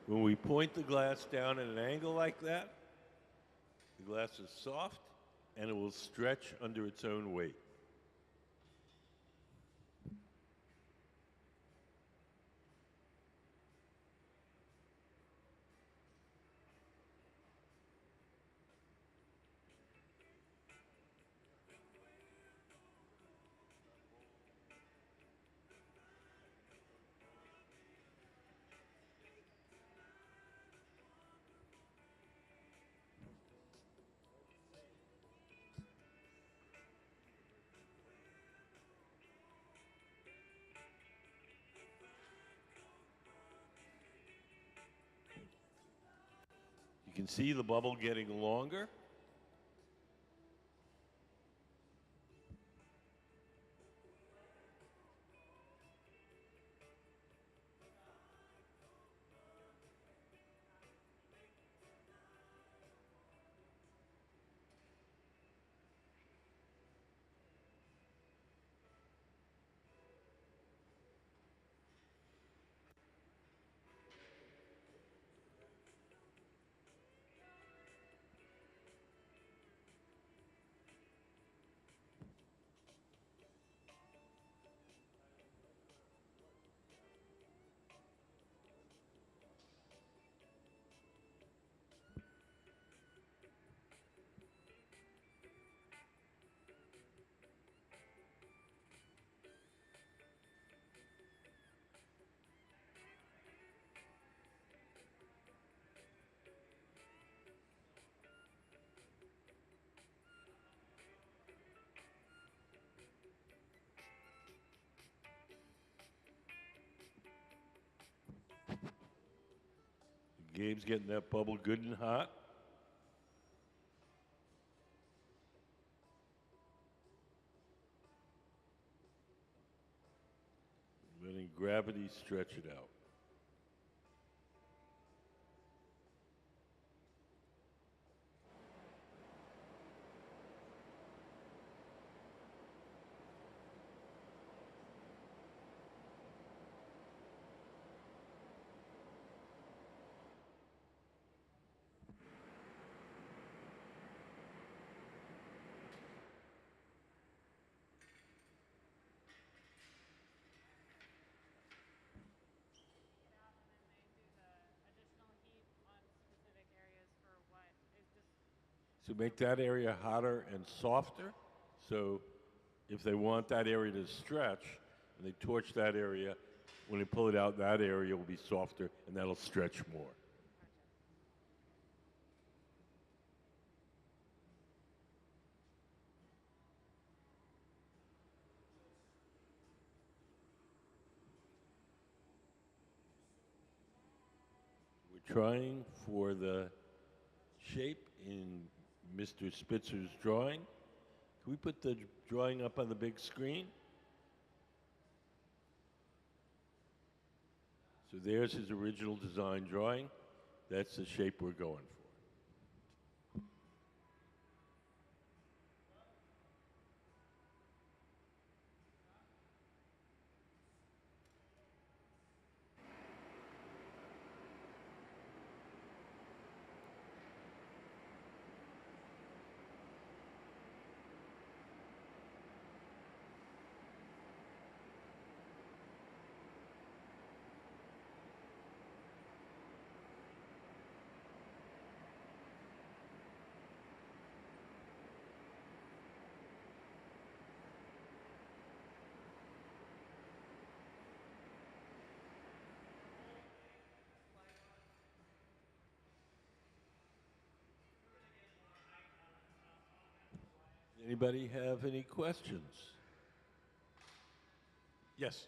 When we point the glass down at an angle like that, The glass is soft and it will stretch under its own weight. You can see the bubble getting longer. Gabe's getting that bubble good and hot. Letting gravity stretch it out. Out and then they do the additional heat on specific areas for what is just So make that area hotter and softer. So if they want that area to stretch and they torch that area, when they pull it out, that area will be softer and that'll stretch more. We're trying for the shape in Mr. Spitzer's drawing. Can we put the drawing up on the big screen? So there's his original design drawing. That's the shape we're going for. Anybody have any questions? Yes.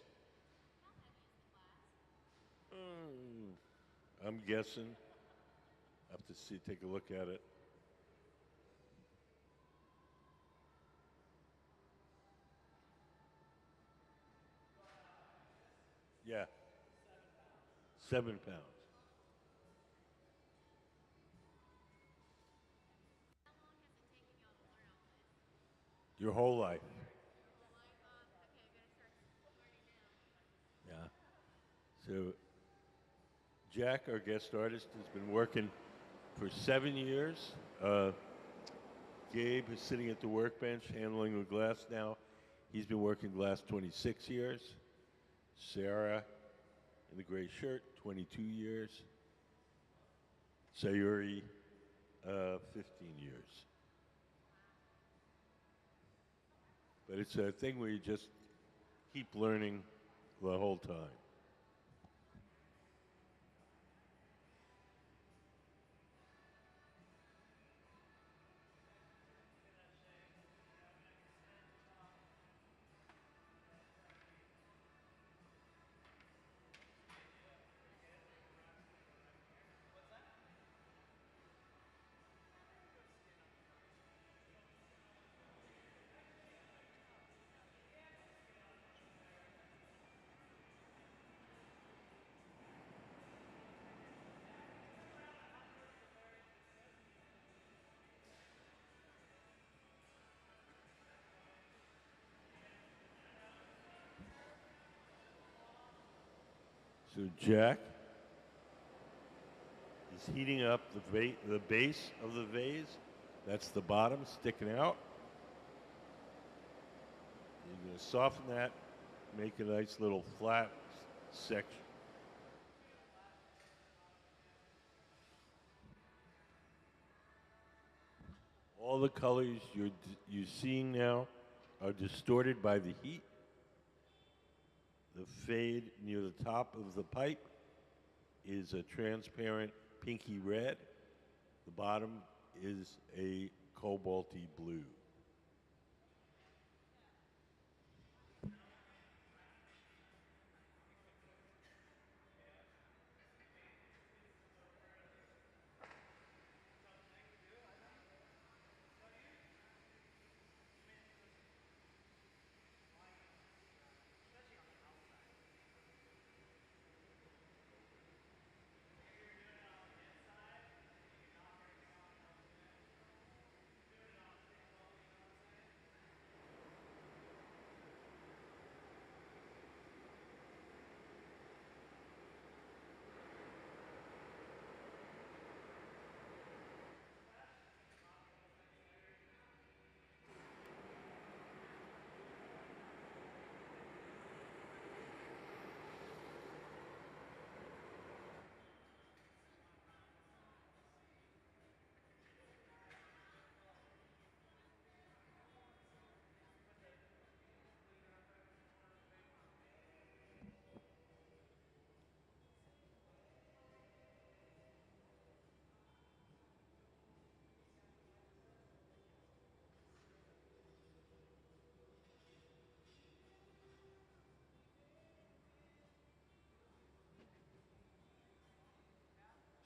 I'm guessing. Have to see, take a look at it. Yeah. 7 pounds. how long has it taken y'all to learn all this? Your whole life. Your whole life? Okay, I gotta start learning now. Yeah. So, Jack, our guest artist, has been working for 7 years. Gabe is sitting at the workbench handling the glass now. He's been working glass 26 years. Sarah, in the gray shirt, 22 years. Sayuri, 15 years. But it's a thing where you just keep learning the whole time. So Jack is heating up the base of the vase. That's the bottom sticking out. You're going to soften that, make a nice little flat section. All the colors you're seeing now are distorted by the heat. The fade near the top of the pipe is a transparent pinky red. The bottom is a cobalty blue.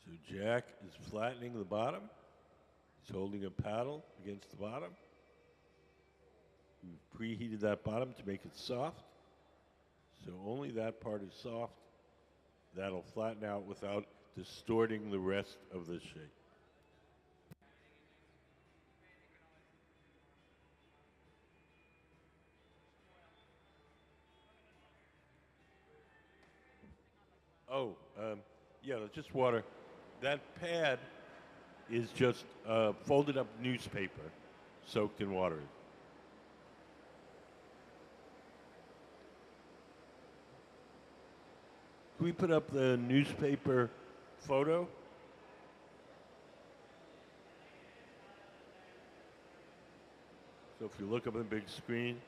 So Jack is flattening the bottom. He's holding a paddle against the bottom. We've preheated that bottom to make it soft. So only that part is soft. That'll flatten out without distorting the rest of the shape. Oh, yeah, just water. That pad is just folded up newspaper soaked in water. Can we put up the newspaper photo? So if you look up on the big screen,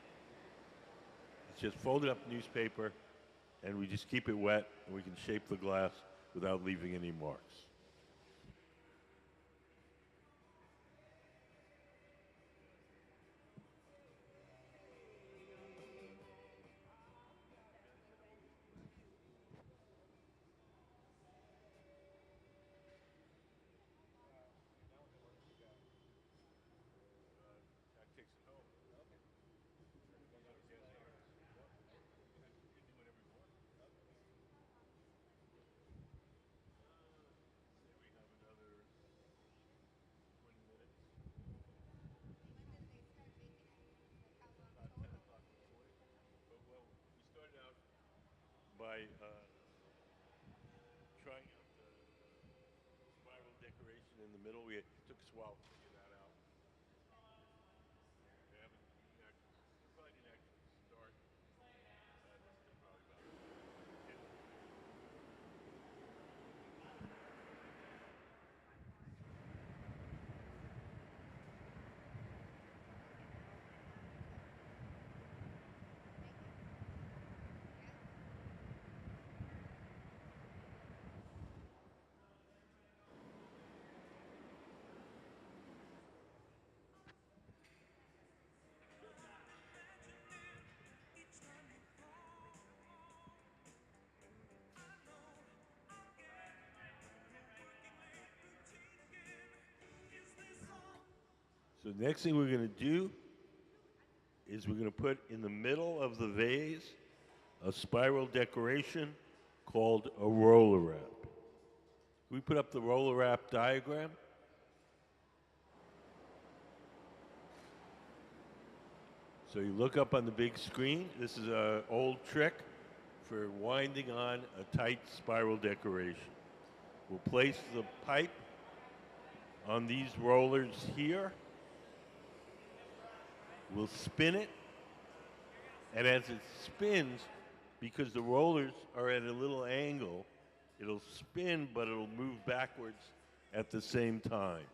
it's just folded up newspaper, and we just keep it wet, and we can shape the glass without leaving any marks. By trying out the spiral decoration in the middle, it took us a while to figure that out. So the next thing we're going to do is we're going to put in the middle of the vase a spiral decoration called a roller wrap. Can we put up the roller wrap diagram? So you look up on the big screen. This is an old trick for winding on a tight spiral decoration. We'll place the pipe on these rollers here. We'll spin it, and as it spins, because the rollers are at a little angle, it'll spin, but it'll move backwards at the same time.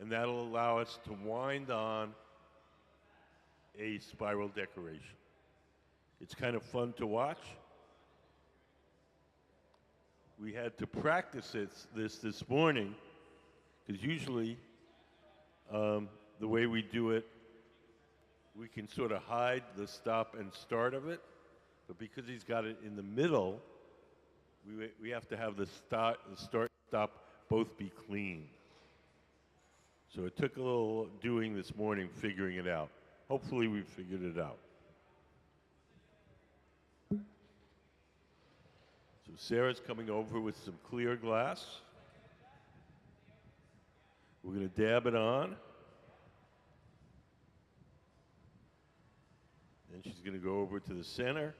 And that'll allow us to wind on a spiral decoration. It's kind of fun to watch. We had to practice this morning, because usually the way we do it, we can sort of hide the stop and start of it, but because he's got it in the middle, we have to have the start and stop both be clean. So it took a little doing this morning, figuring it out. Hopefully we figured it out. So Sarah's coming over with some clear glass. We're going to dab it on. Then she's going to go over to the center.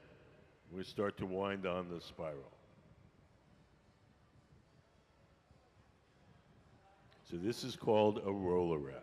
We're going to start to wind on the spiral. So this is called a roller wrap.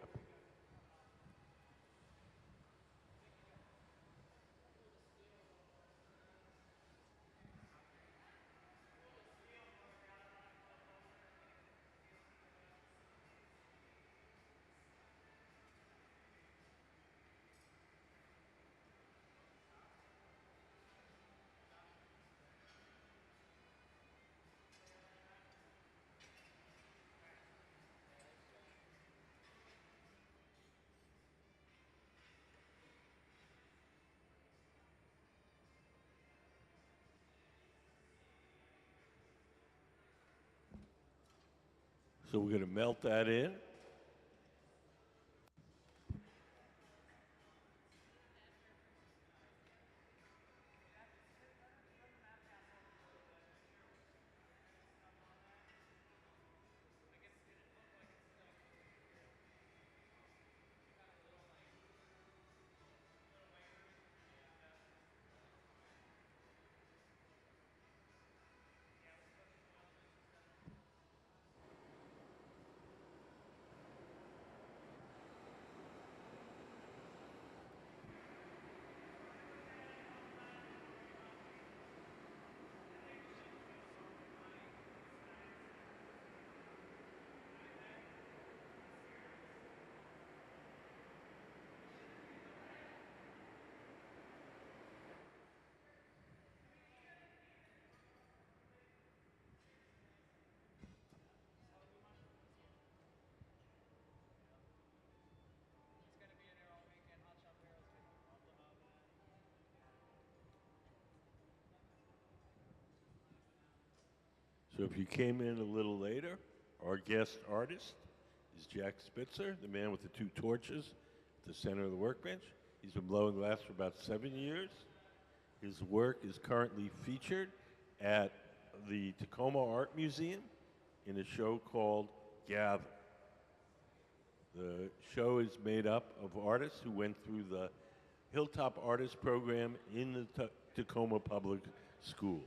So we're going to melt that in. So if you came in a little later, our guest artist is Jack Spitzer, the man with the two torches at the center of the workbench. He's been blowing glass for about 7 years. His work is currently featured at the Tacoma Art Museum in a show called Gather. The show is made up of artists who went through the Hilltop Artist Program in the Tacoma Public Schools.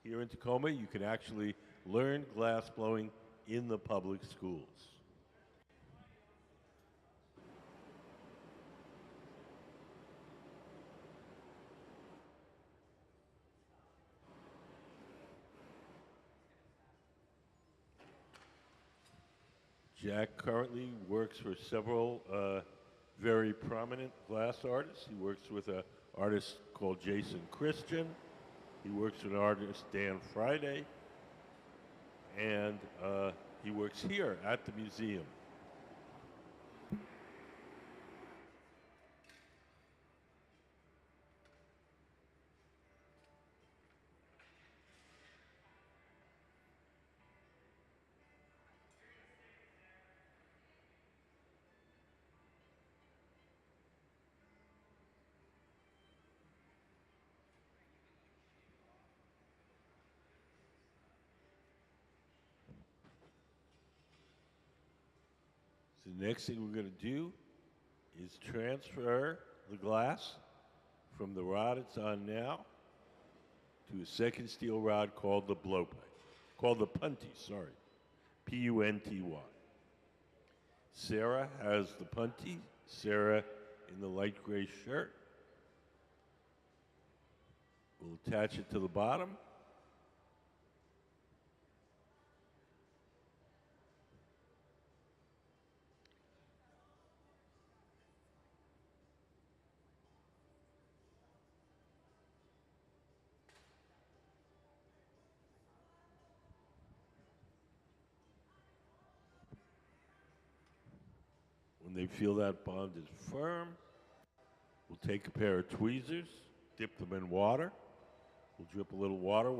Here in Tacoma, you can actually learn glass blowing in the public schools. Jack currently works for several very prominent glass artists. He works with an artist called Jason Christian. He works with artist Dan Friday. And he works here at the museum. So the next thing we're going to do is transfer the glass from the rod it's on now to a second steel rod called the blowpipe, called the punty, sorry, P-U-N-T-Y. Sarah has the punty, Sarah in the light gray shirt. We'll attach it to the bottom. When they feel that bond is firm, we'll take a pair of tweezers, dip them in water. We'll drip a little water,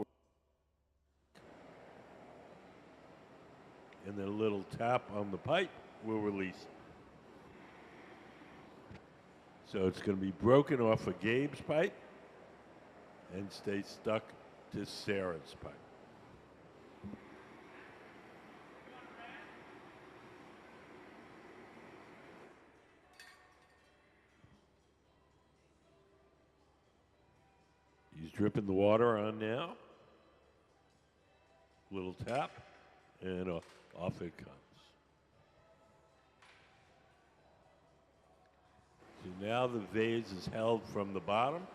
and then a little tap on the pipe will release it. So it's going to be broken off of Gabe's pipe and stay stuck to Sarah's pipe. He's dripping the water on now. Little tap, and off it comes. So now the vase is held from the bottom.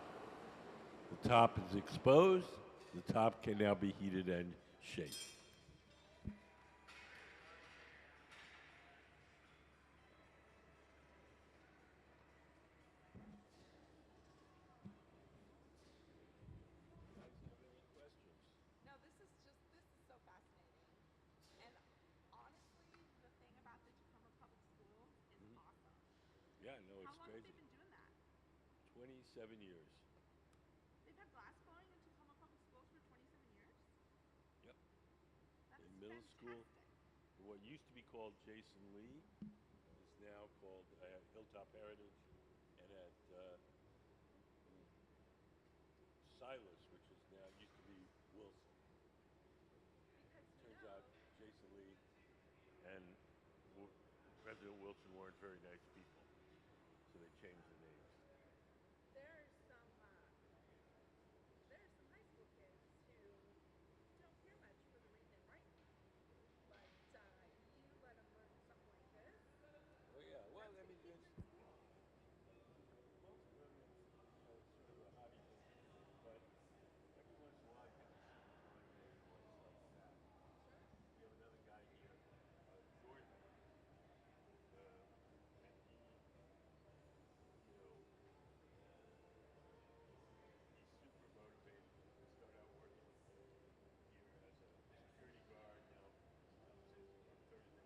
The top is exposed. The top can now be heated and shaped. No, this is so fascinating. And honestly, the thing about the Tacoma Public Schools is awesome. Yeah, no, How it's long have crazy. they been doing that? 27 years. They've had glass blowing in Tacoma Public Schools for 27 years? Yep. That In is middle school, fantastic. what used to be called Jason Lee is now called Hilltop Heritage, and at Silas, which is now used to be Wilson. Because Turns out Jason Lee and President Wilson weren't very nice people, so they changed the names. there's some high school kids who don't care much for the reading and writing, but you let them learn something like this. Oh yeah, well, I mean, Keep there's them school. most of them, it's sort of a hobby thing, but every once in a while you get this Kanye voice like that. We have another guy here, Jordan, and he, you know, he's super motivated to start out working here as a security guard. Now this is his Thursday night.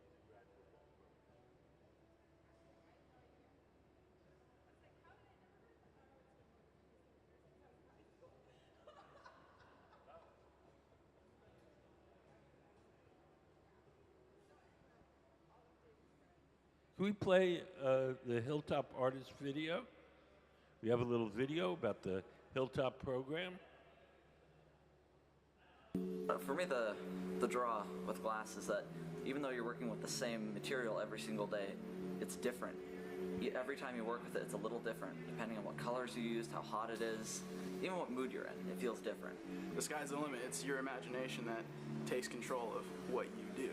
He's a graduate of the program. Can we play the Hilltop Artist video? We have a little video about the Hilltop program. For me, the draw with glass is that even though you're working with the same material every single day, it's different. Every time you work with it, it's a little different, depending on what colors you used, how hot it is, even what mood you're in. It feels different. The sky's the limit. It's your imagination that takes control of what you do.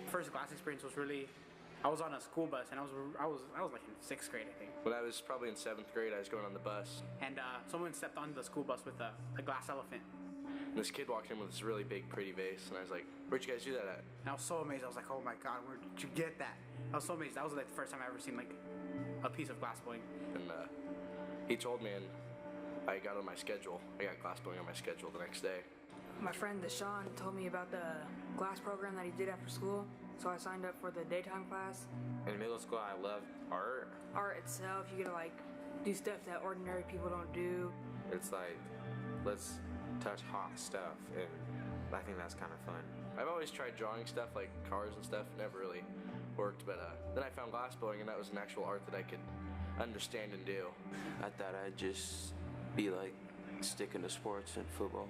First glass experience was really, I was on a school bus and I was like in 6th grade, I think. When I was probably in 7th grade, I was going on the bus. And someone stepped onto the school bus with a glass elephant. And this kid walked in with this really big, pretty vase, and I was like, "Where'd you guys do that at?" And I was so amazed. I was like, oh my God, where did you get that? I was so amazed. That was like the first time I ever seen like a piece of glass blowing. And he told me, and I got on my schedule. I got glass blowing on my schedule the next day. My friend Deshaun told me about the glass program that he did after school, so I signed up for the daytime class. In middle school, I loved art. Art itself, you get to like do stuff that ordinary people don't do. It's like, let's touch hot stuff, and I think that's kind of fun. I've always tried drawing stuff like cars and stuff, never really worked, but then I found glass blowing, and that was an actual art that I could understand and do. I thought I'd just be like sticking to sports and football,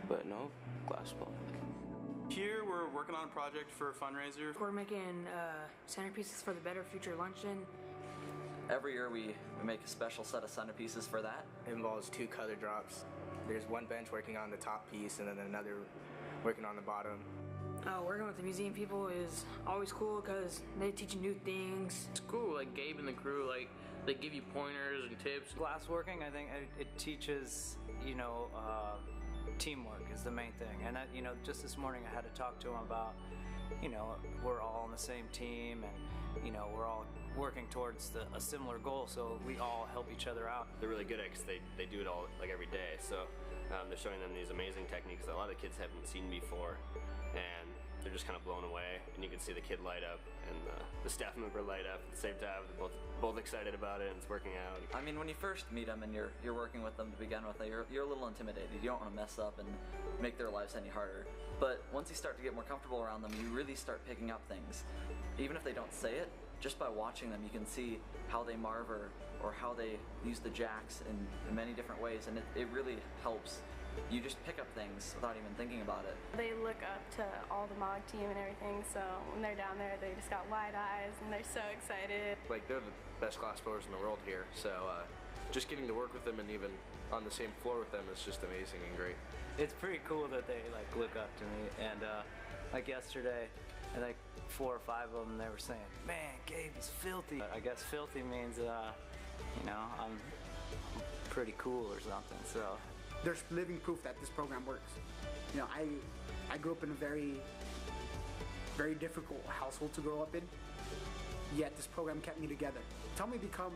but no, glass blowing. Here we're working on a project for a fundraiser. We're making centerpieces for the Better Future Luncheon. Every year we make a special set of centerpieces for that. It involves 2 color drops. There's one bench working on the top piece and then another working on the bottom. Working with the museum people is always cool because they teach you new things. It's cool, like Gabe and the crew, like they give you pointers and tips. Glassworking, I think it teaches, teamwork is the main thing. And just this morning I had to talk to him about, we're all on the same team and, we're all working towards a similar goal, so we all help each other out. They're really good at it because they do it all like every day. So they're showing them these amazing techniques that a lot of the kids haven't seen before. And they're just kind of blown away, and you can see the kid light up and the staff member light up at the same time. They're both excited about it, and it's working out. I mean, when you first meet them and you're working with them to begin with, you're a little intimidated. You don't want to mess up and make their lives any harder. But once you start to get more comfortable around them, you really start picking up things. Even if they don't say it, just by watching them, you can see how they marver or how they use the jacks in many different ways, and it really helps. You just pick up things without even thinking about it. They look up to all the MOG team and everything, so when they're down there, they just got wide eyes and they're so excited. Like, they're the best glass blowers in the world here, so just getting to work with them and even on the same floor with them is just amazing and great. It's pretty cool that they look up to me, and like yesterday, I think 4 or 5 of them, they were saying, "Man, Gabe is filthy." I guess filthy means, I'm pretty cool or something, so. There's living proof that this program works. I grew up in a very, very difficult household to grow up in, yet this program kept me together. It helped me become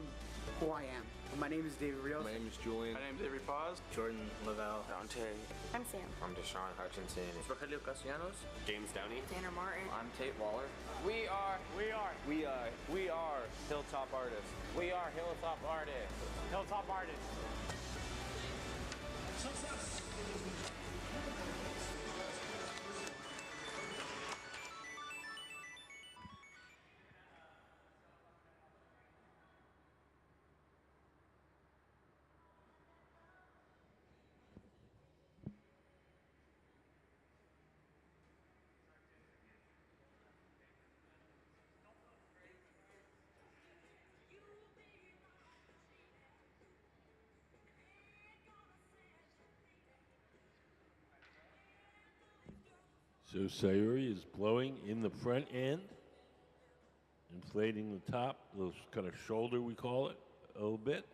who I am. My name is David Rios. My name is Julian. My name is Avery Paz. Jordan Lavelle. Dante. I'm Sam. I'm Deshaun Hutchinson. Rogelio Castellanos. James Downey. Tanner Martin. I'm Tate Waller. We are Hilltop Artists. We are Hilltop Artists. Hilltop Artists. So Sayuri is blowing in the front end, inflating the top, the kind of shoulder we call it, a little bit.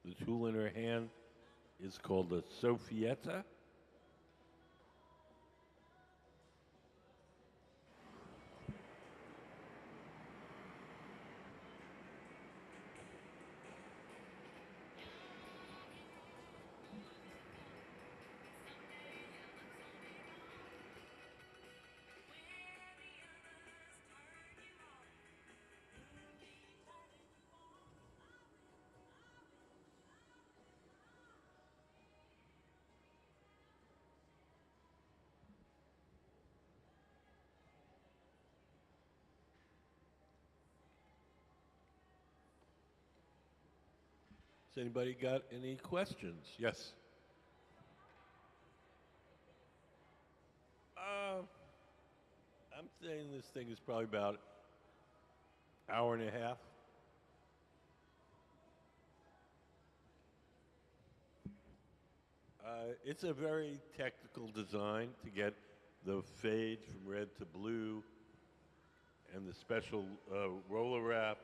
The tool in her hand is called a Soffietta. Has anybody got any questions? Yes. I'm saying this thing is probably about an hour and a half. It's a very technical design to get the fade from red to blue and the special roller wrap.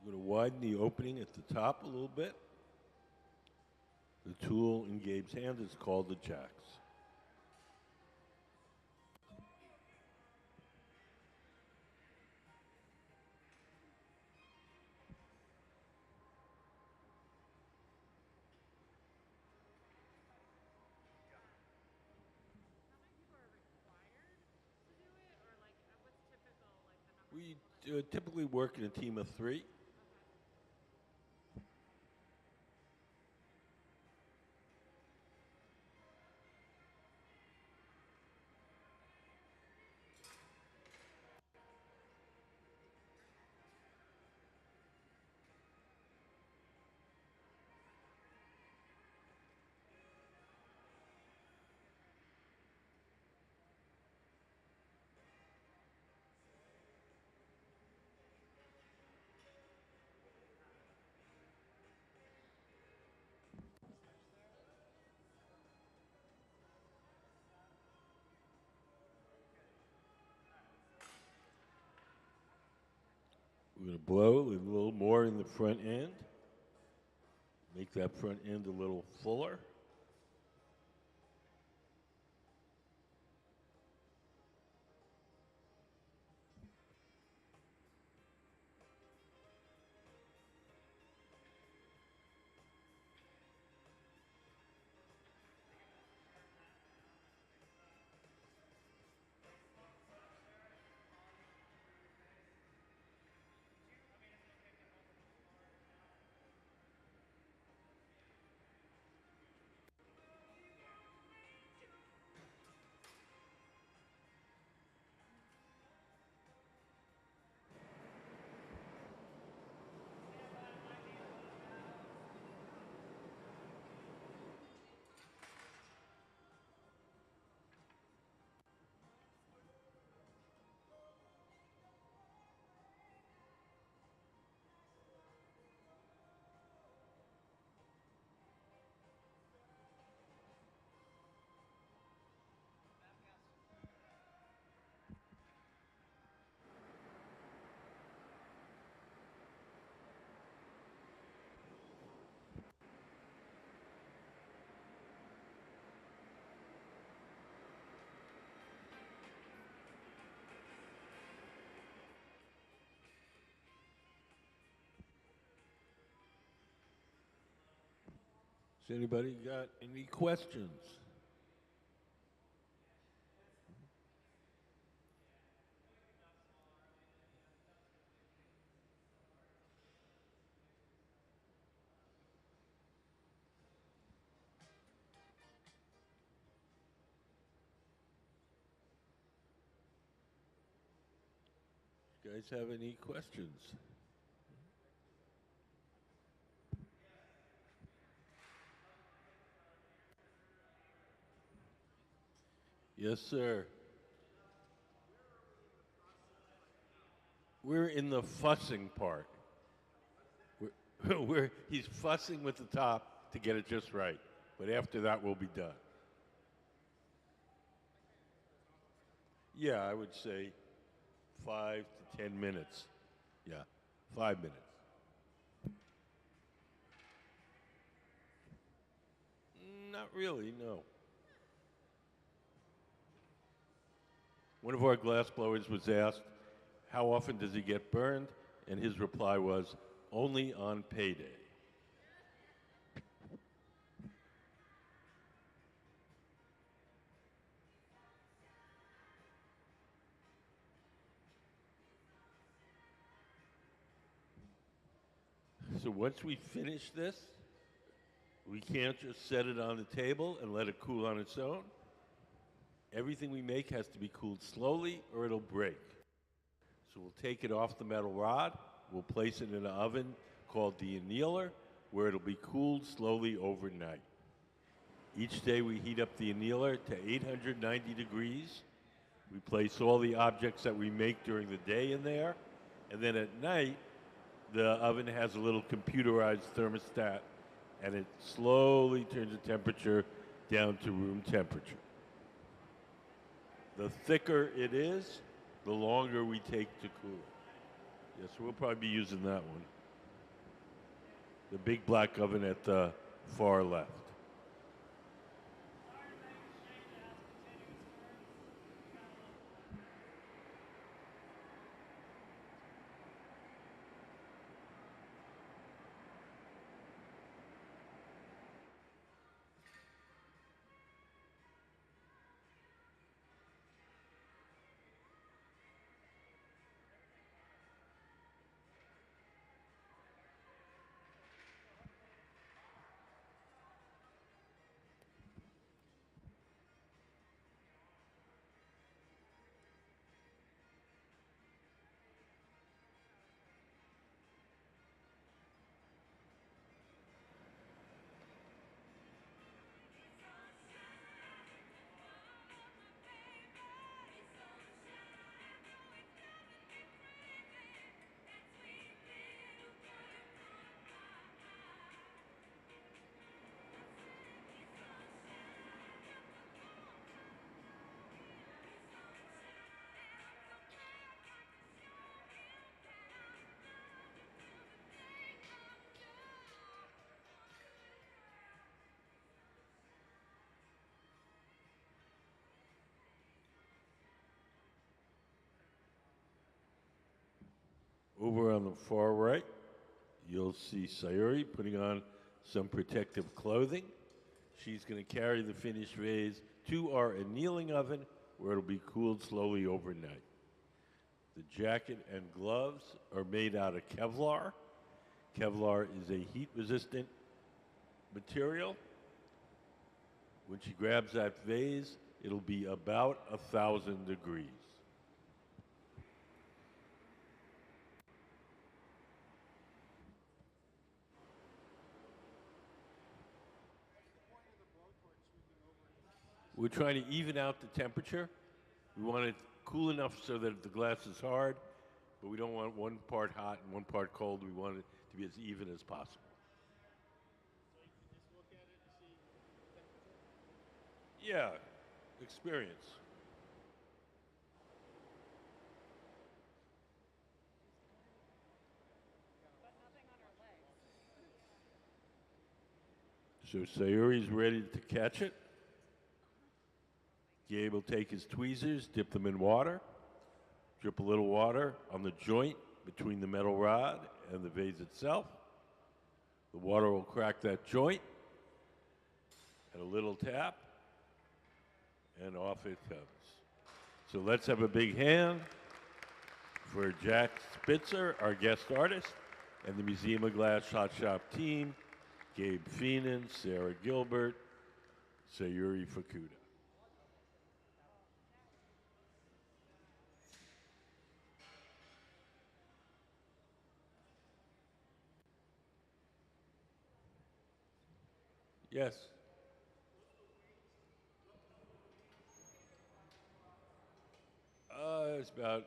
We're going to widen the opening at the top a little bit. The tool in Gabe's hand is called the jacks. We typically work in a team of 3. We're going to blow a little more in the front end. Make that front end a little fuller. Has anybody got any questions? You guys have any questions? Yes, sir. We're in the fussing part. He's fussing with the top to get it just right. But after that, we'll be done. Yeah, I would say 5 to 10 minutes. Yeah, 5 minutes. Not really, no. One of our glass blowers was asked, how often does he get burned? And his reply was, only on payday. So once we finish this, we can't just set it on the table and let it cool on its own. Everything we make has to be cooled slowly or it'll break. So we'll take it off the metal rod, we'll place it in an oven called the annealer, where it'll be cooled slowly overnight. Each day we heat up the annealer to 890 degrees. We place all the objects that we make during the day in there, and then at night, the oven has a little computerized thermostat, and it slowly turns the temperature down to room temperature. The thicker it is, the longer we take to cool it. Yes, we'll probably be using that one. the big black oven at the far left. Over on the far right, you'll see Sayuri putting on some protective clothing. She's going to carry the finished vase to our annealing oven where it'll be cooled slowly overnight. The jacket and gloves are made out of Kevlar. Kevlar is a heat-resistant material. When she grabs that vase, it'll be about 1,000 degrees. We're trying to even out the temperature. We want it cool enough so that the glass is hard, but we don't want one part hot and one part cold. We want it to be as even as possible. Yeah, experience. So Sayuri's ready to catch it. Gabe will take his tweezers, dip them in water, drip a little water on the joint between the metal rod and the vase itself. The water will crack that joint, and a little tap, and off it comes. So let's have a big hand for Jack Spitzer, our guest artist, and the Museum of Glass Shot Shop team, Gabe Feenan, Sarah Gilbert, Sayuri Fukuda. Yes. It's about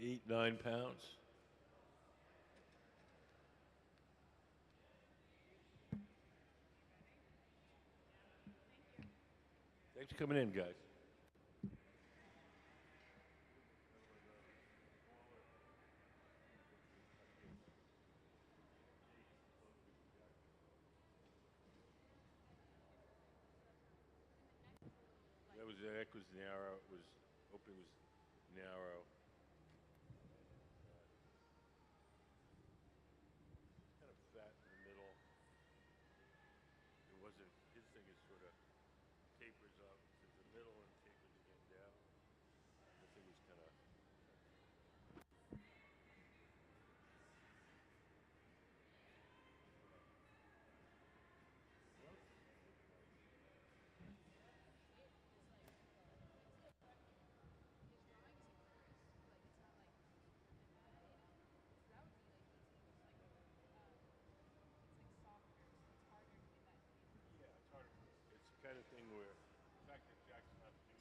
8-9 pounds. Thanks for coming in, guys. The neck was narrow. It was open. Was narrow. Kind of fat in the middle. It wasn't. His thing is sort of tapers up to the middle and tapers again down. The thing was kind of. It's the kind of thing where the fact that Jack's not doing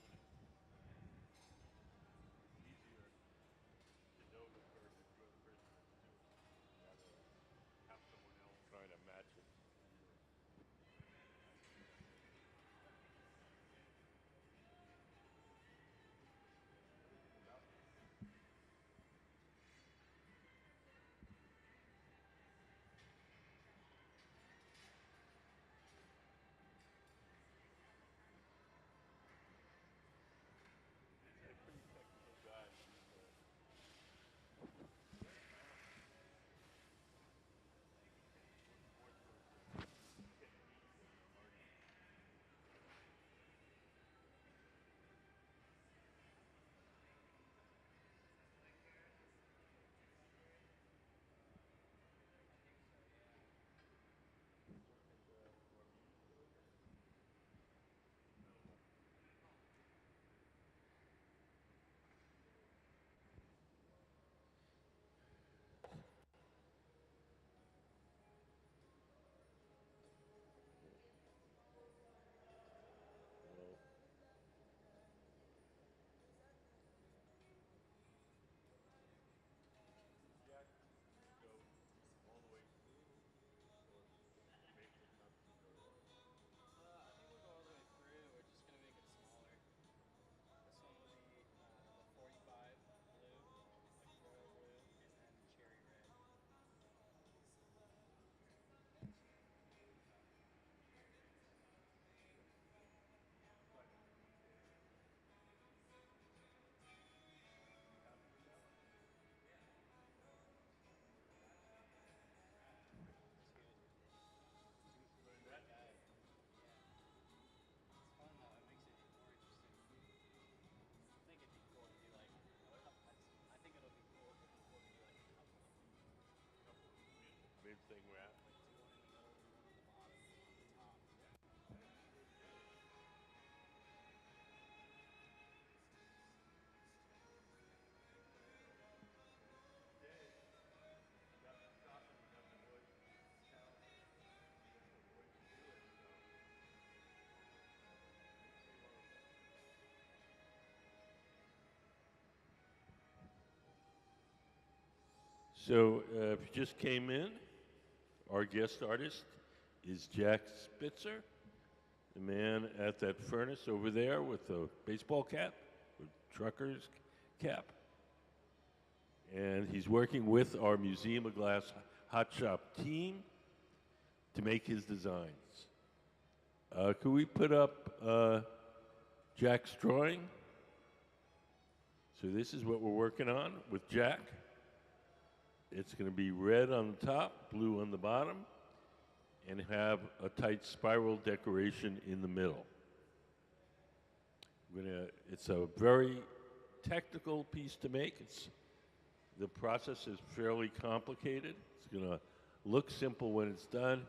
So, if you just came in, our guest artist is Jack Spitzer, the man at that furnace over there with the baseball cap, with trucker's cap. And he's working with our Museum of Glass Hot Shop team to make his designs. Could we put up Jack's drawing? So this is what we're working on with Jack. It's going to be red on the top, blue on the bottom, and have a tight spiral decoration in the middle. It's a very technical piece to make. The process is fairly complicated. It's going to look simple when it's done,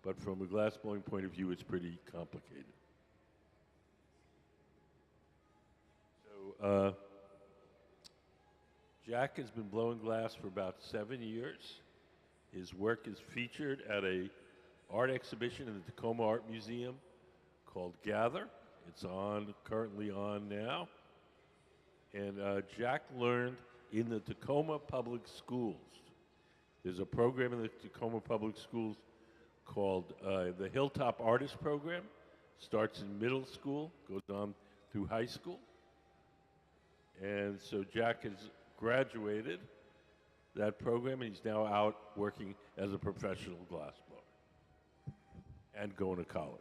but from a glassblowing point of view, it's pretty complicated. So, Jack has been blowing glass for about 7 years. His work is featured at a art exhibition in the Tacoma Art Museum called Gather. It's currently on now. And Jack learned in the Tacoma Public Schools. There's a program in the Tacoma Public Schools called the Hilltop Artist Program. Starts in middle school, goes on through high school. And so Jack has graduated that program, and he's now out working as a professional glassblower and going to college.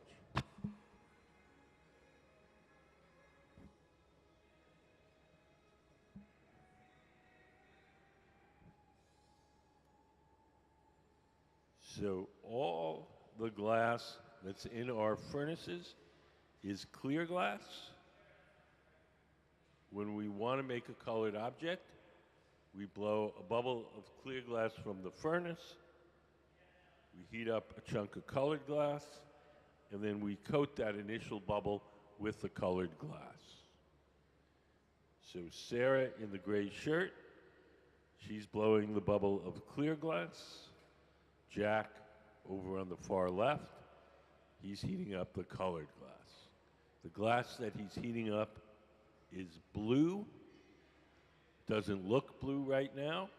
So all the glass that's in our furnaces is clear glass. When we want to make a colored object, we blow a bubble of clear glass from the furnace, we heat up a chunk of colored glass, and then we coat that initial bubble with the colored glass. So Sarah in the gray shirt, she's blowing the bubble of clear glass. Jack, over on the far left, he's heating up the colored glass. The glass that he's heating up is blue. Doesn't look blue right now.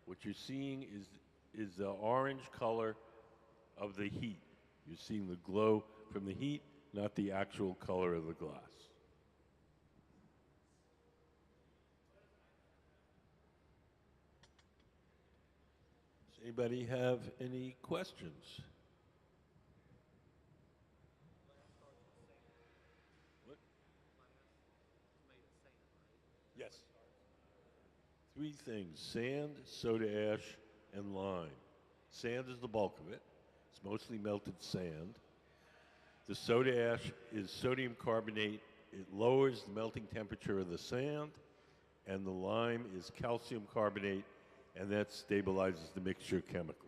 What you're seeing is the orange color of the heat. You're seeing the glow from the heat, not the actual color of the glass. Does anybody have any questions? What? Yes. 3 things: sand, soda ash, and lime. Sand is the bulk of it. It's mostly melted sand. The soda ash is sodium carbonate. It lowers the melting temperature of the sand. And the lime is calcium carbonate, and that stabilizes the mixture chemically.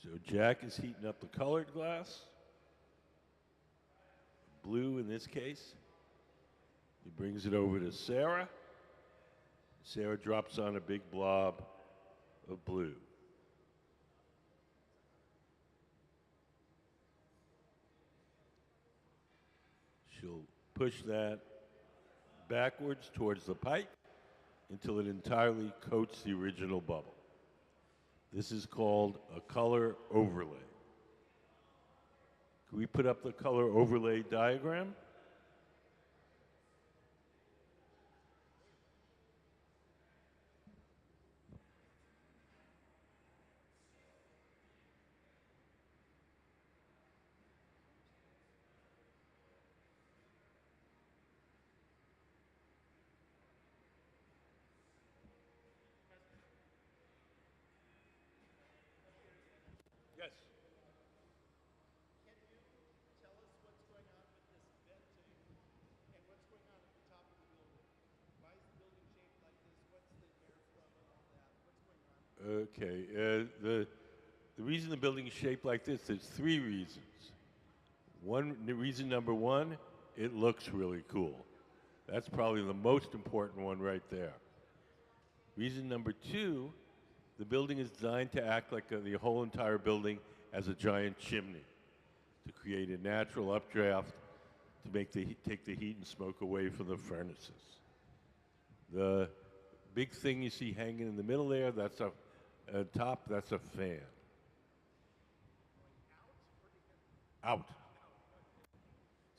So Jack is heating up the colored glass, blue in this case. He brings it over to Sarah. Sarah drops on a big blob of blue. She'll push that backwards towards the pipe until it entirely coats the original bubble. This is called a color overlay. Can we put up the color overlay diagram? Yes. Can you tell us what's going on with this venting and what's going on at the top of the building? Why is the building shaped like this? What's the airflow and all that? What's going on? Okay. The reason the building is shaped like this, there's 3 reasons. Reason number 1, it looks really cool. That's probably the most important one right there. Reason number two, the building is designed to act like the whole entire building as a giant chimney to create a natural updraft to take the heat and smoke away from the furnaces. The big thing you see hanging in the middle there, that's top, that's a fan. Out.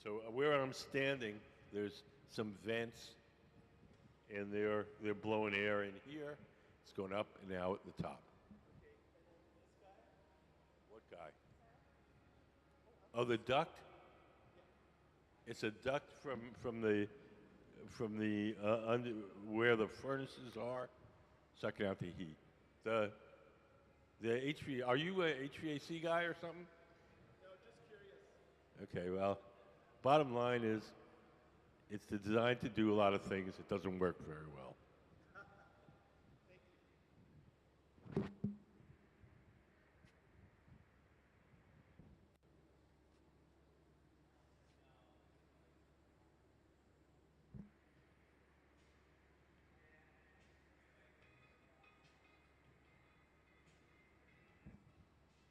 So where I'm standing, there's some vents, and they're blowing air in here. It's going up and out at the top. What guy? Oh, the duct. It's a duct from the under, where the furnaces are, sucking out the heat. The HVAC. Are you a HVAC guy or something? No, just curious. Okay. Well, bottom line is, it's designed to do a lot of things. It doesn't work very well.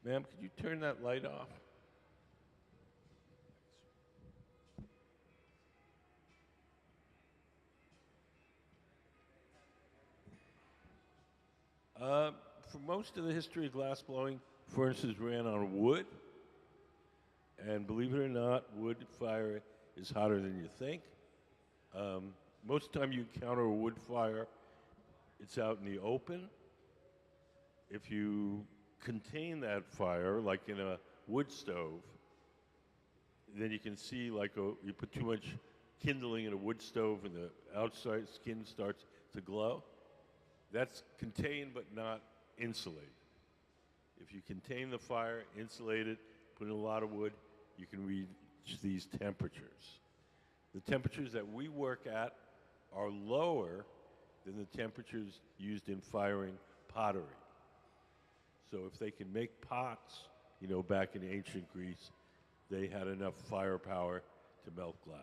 Ma'am, could you turn that light off? For most of the history of glass blowing, furnaces ran on wood. And believe it or not, wood fire is hotter than you think. Most of the time you encounter a wood fire, it's out in the open. If you contain that fire, like in a wood stove, then you can see you put too much kindling in a wood stove and the outside skin starts to glow. That's contained but not insulated. If you contain the fire, insulate it, put in a lot of wood, you can reach these temperatures. The temperatures that we work at are lower than the temperatures used in firing pottery. So if they can make pots, back in ancient Greece, they had enough firepower to melt glass.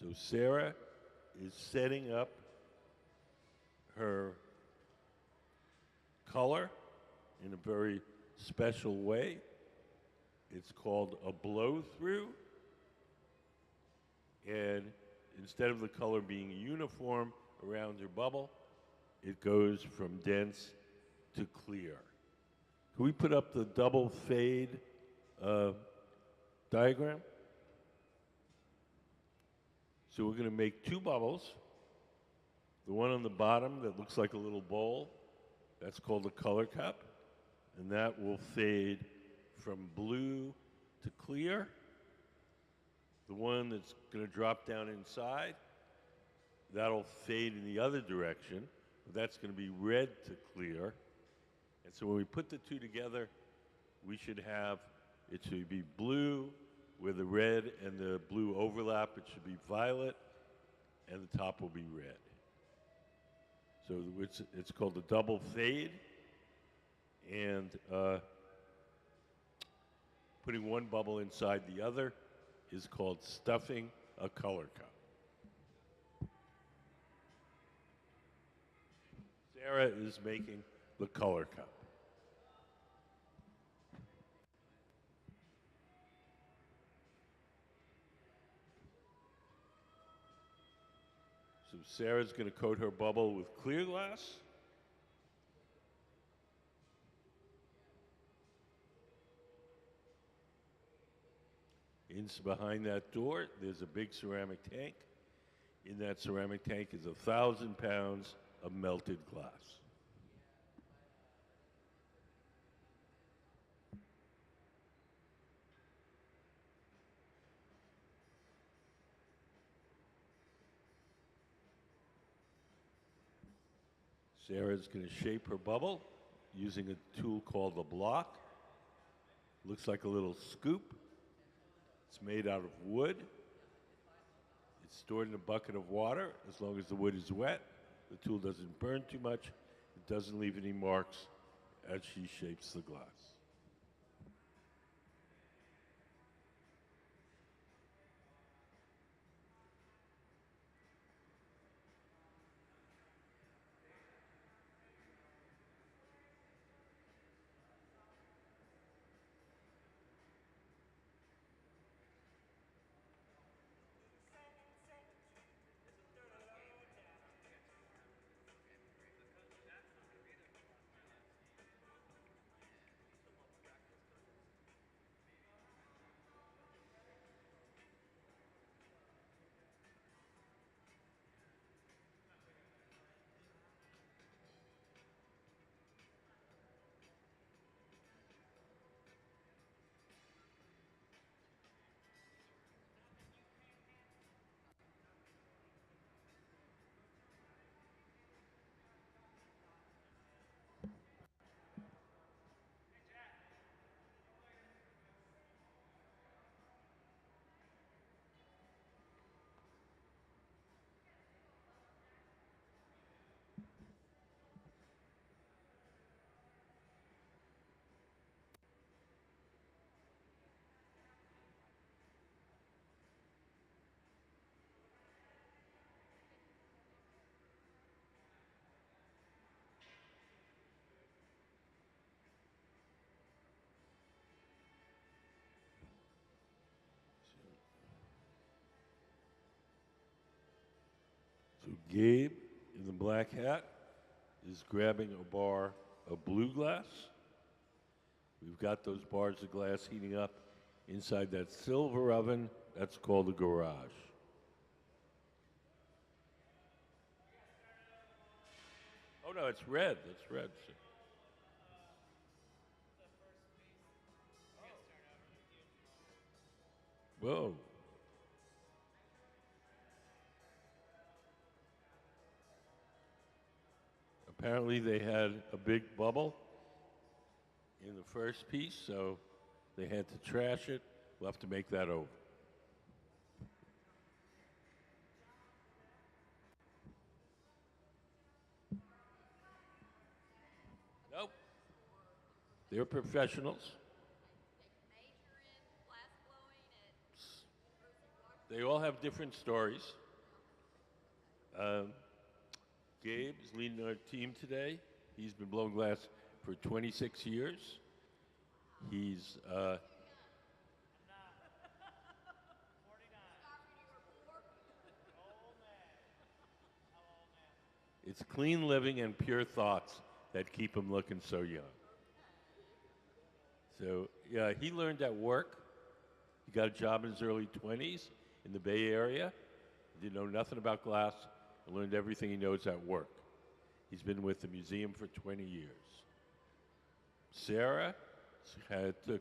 So Sarah is setting up her color in a very special way. It's called a blow-through. And instead of the color being uniform around her bubble, it goes from dense to clear. Can we put up the double fade diagram? So we're going to make two bubbles. The one on the bottom that looks like a little bowl, that's called a color cup. And that will fade from blue to clear. The one that's going to drop down inside, that'll fade in the other direction. That's going to be red to clear. And so when we put the two together, we should have, it should be blue where the red and the blue overlap. It should be violet, and the top will be red. So it's called a double fade. And putting one bubble inside the other is called stuffing a color cup. Sarah is making the color cup. So Sarah's going to coat her bubble with clear glass. Behind that door, there's a big ceramic tank. In that ceramic tank is 1,000 pounds of melted glass. Sarah's going to shape her bubble using a tool called a block. Looks like a little scoop. It's made out of wood. It's stored in a bucket of water. As long as the wood is wet, the tool doesn't burn too much. It doesn't leave any marks as she shapes the glass. So Gabe, in the black hat, is grabbing a bar of blue glass. We've got those bars of glass heating up inside that silver oven. That's called a garage. Oh, no, it's red. That's red. Whoa. Apparently, they had a big bubble in the first piece, so they had to trash it. We'll have to make that over. Nope. They're professionals. They all have different stories. Gabe is leading our team today. He's been blowing glass for 26 years. He's it's clean living and pure thoughts that keep him looking so young. So, yeah, he learned at work. He got a job in his early 20s in the Bay Area. He didn't know nothing about glass and learned everything he knows at work. He's been with the museum for 20 years. Sarah took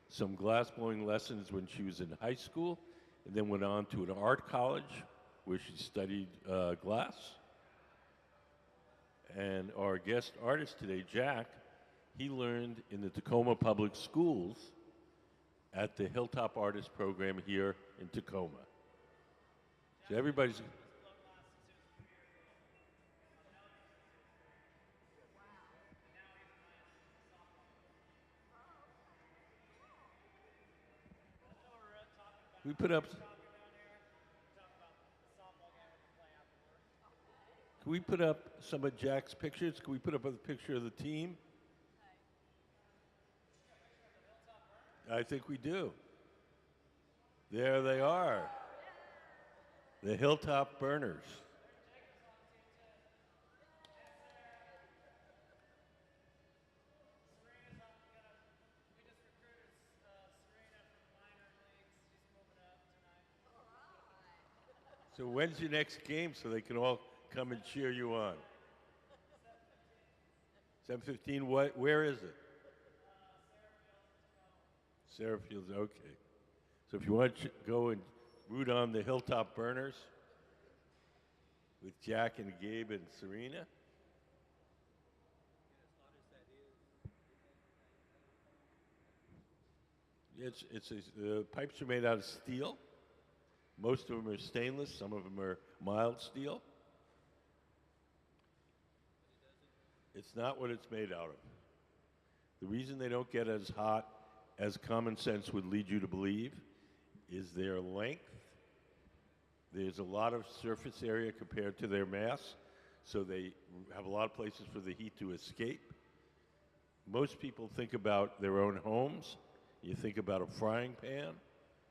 some glass blowing lessons when she was in high school and then went on to an art college where she studied glass. And our guest artist today, Jack, he learned in the Tacoma Public Schools at the Hilltop Artist Program here in Tacoma. So everybody's... We put up... Can we put up some of Jack's pictures? Can we put up a picture of the team? I think we do. There they are. The Hilltop Burners. So when's your next game so they can all come and cheer you on? 7:15. What? Where is it? Sarah Fields. Okay. So if you want to go and root on the Hilltop Burners with Jack and Gabe and Serena. The pipes are made out of steel. Most of them are stainless. Some of them are mild steel. It's not what it's made out of. The reason they don't get as hot as common sense would lead you to believe is their length. There's a lot of surface area compared to their mass, so they have a lot of places for the heat to escape. Most people think about their own homes. You think about a frying pan.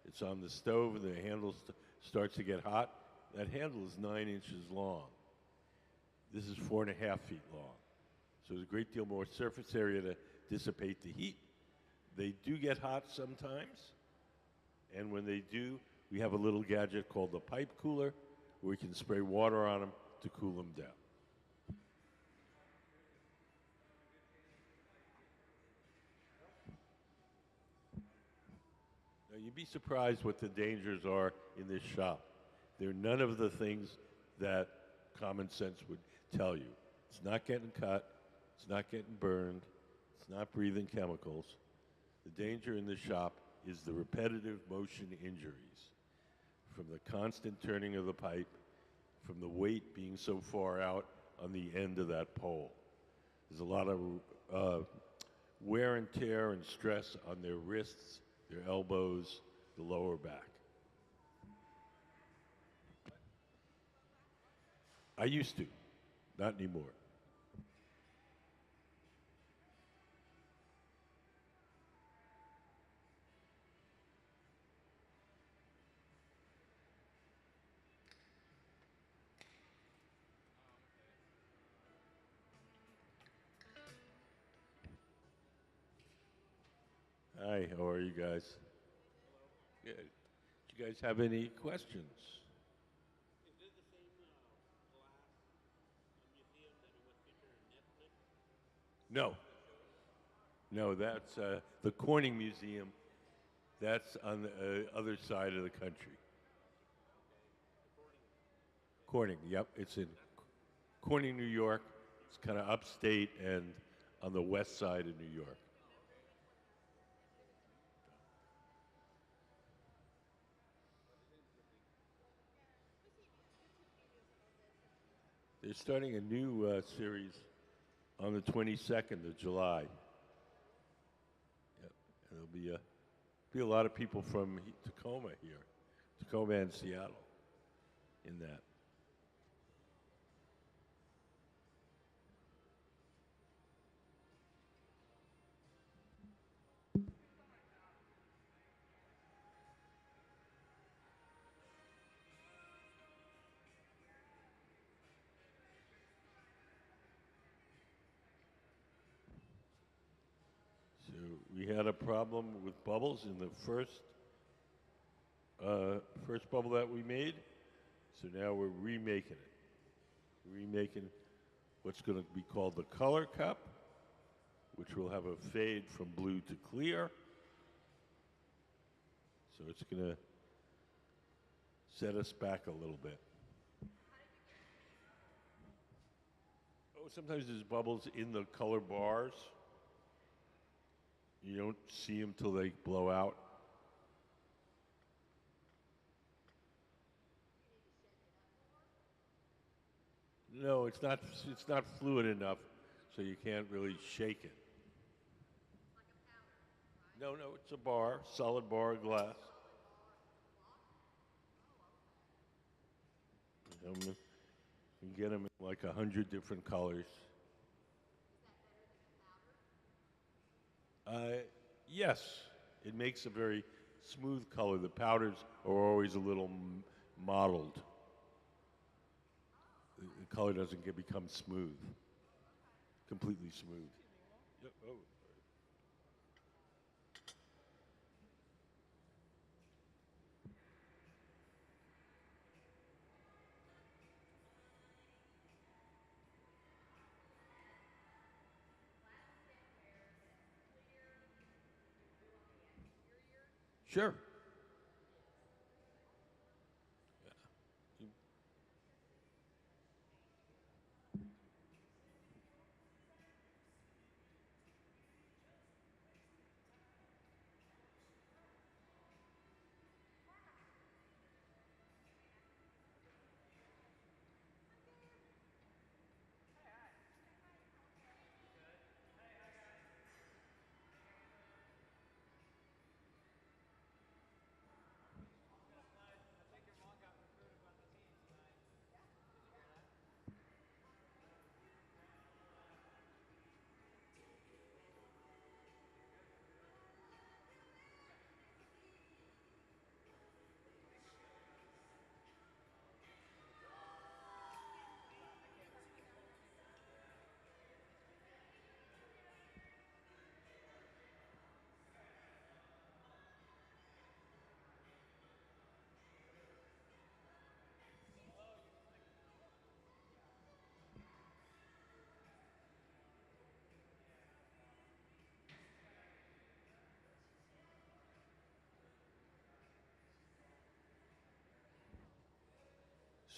It's on the stove, and the handle starts to get hot. That handle is 9 inches long. This is 4.5 feet long. So there's a great deal more surface area to dissipate the heat. They do get hot sometimes, and when they do, we have a little gadget called the pipe cooler, where we can spray water on them to cool them down. Now, you'd be surprised what the dangers are in this shop. They're none of the things that common sense would tell you. It's not getting cut. It's not getting burned. It's not breathing chemicals. The danger in the shop is the repetitive motion injuries from the constant turning of the pipe, from the weight being so far out on the end of that pole. There's a lot of wear and tear and stress on their wrists, their elbows, the lower back. I used to, not anymore. Hi, how are you guys? Good. Do you guys have any questions? No. No, that's the Corning Museum. That's on the other side of the country. Corning, yep. It's in Corning, New York. It's kind of upstate and on the west side of New York. They're starting a new series on the 22nd of July. Yep. And there'll be a lot of people from Tacoma here, Tacoma and Seattle, in that. So we had a problem with bubbles in the first bubble that we made. So now we're remaking it. Remaking what's going to be called the color cup, which will have a fade from blue to clear. So it's going to set us back a little bit. Oh, sometimes there's bubbles in the color bars. You don't see them till they blow out. No, it's not fluid enough, so you can't really shake it. No, it's a bar, solid bar of glass. You can get them in like 100 different colors. Yes, it makes a very smooth color. The powders are always a little mottled. The color doesn't become smooth, completely smooth. Yep. Oh. Sure.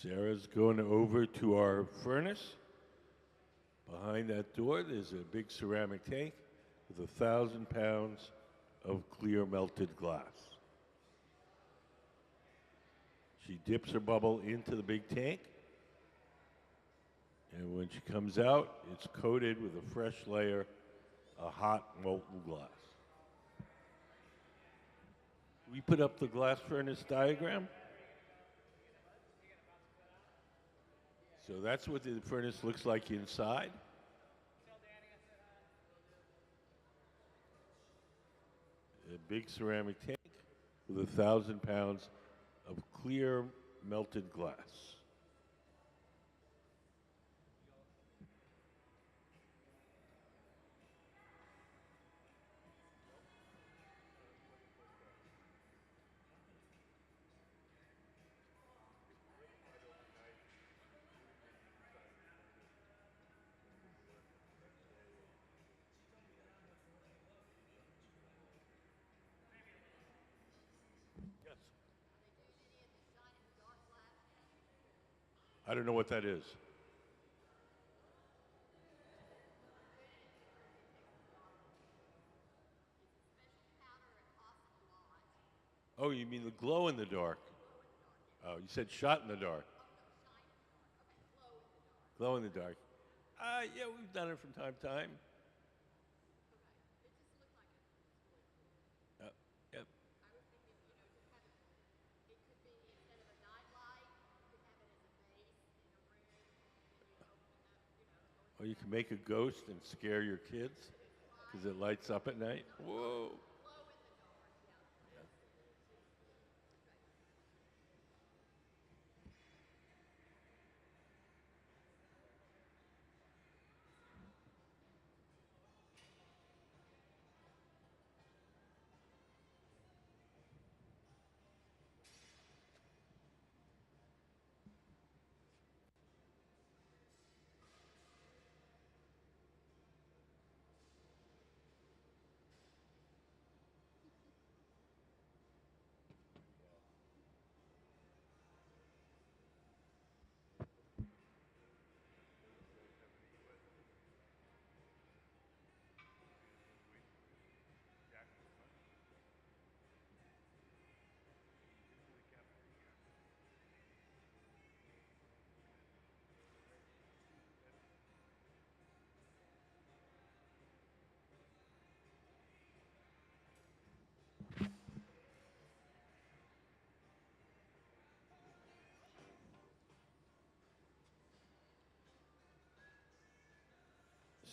Sarah's going over to our furnace. Behind that door, there's a big ceramic tank with 1,000 pounds of clear melted glass. She dips her bubble into the big tank, and when she comes out, it's coated with a fresh layer of hot molten glass. We put up the glass furnace diagram. So that's what the furnace looks like inside. A big ceramic tank with 1,000 pounds of clear melted glass. I don't know what that is. Oh, you mean the glow in the dark? Oh, you said shot in the dark. Glow in the dark. Yeah, we've done it from time to time. Yep. Or you can make a ghost and scare your kids because it lights up at night. Whoa.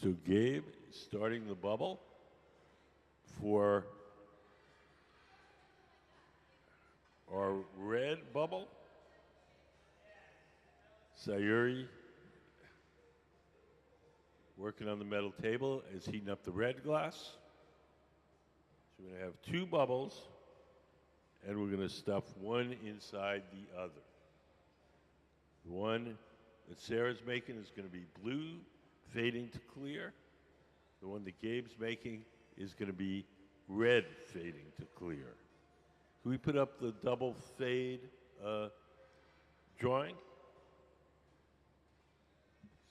So Gabe is starting the bubble for our red bubble. Sayuri working on the metal table is heating up the red glass. So we're going to have two bubbles, and we're going to stuff one inside the other. The one that Sarah's making is going to be blue, fading to clear. The one that Gabe's making is going to be red, fading to clear. Can we put up the double fade drawing?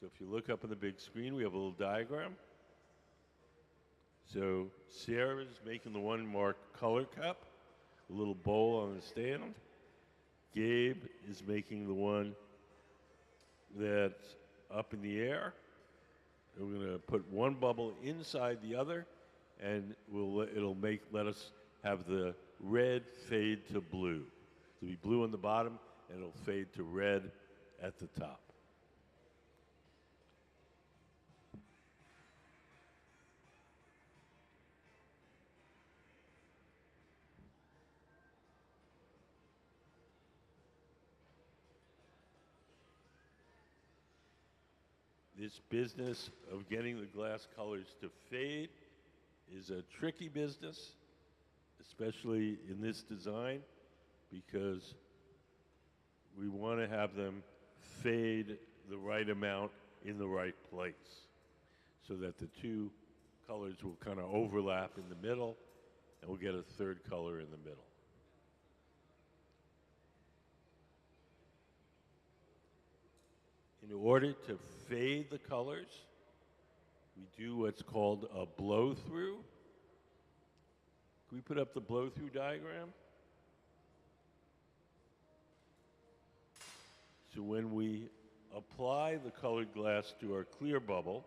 So if you look up on the big screen, we have a little diagram. So Sarah's making the one marked color cup, a little bowl on the stand. Gabe is making the one that's up in the air. And we're going to put one bubble inside the other, and it'll let us have the red fade to blue. It'll be blue on the bottom, and it'll fade to red at the top. This business of getting the glass colors to fade is a tricky business, especially in this design, because we want to have them fade the right amount in the right place so that the two colors will kind of overlap in the middle, and we'll get a third color in the middle. In order to fade the colors, we do what's called a blow through. Can we put up the blow through diagram? So when we apply the colored glass to our clear bubble,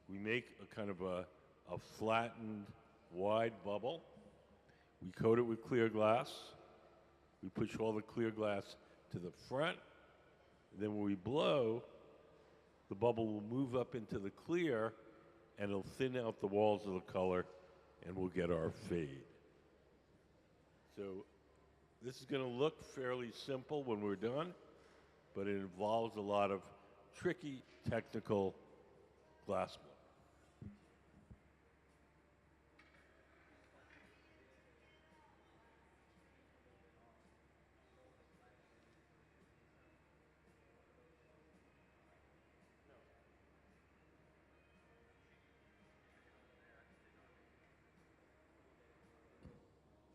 we make a kind of a flattened, wide bubble. We coat it with clear glass. We push all the clear glass to the front. Then when we blow, the bubble will move up into the clear and it'll thin out the walls of the color and we'll get our fade. So this is going to look fairly simple when we're done, but it involves a lot of tricky technical glass blowing.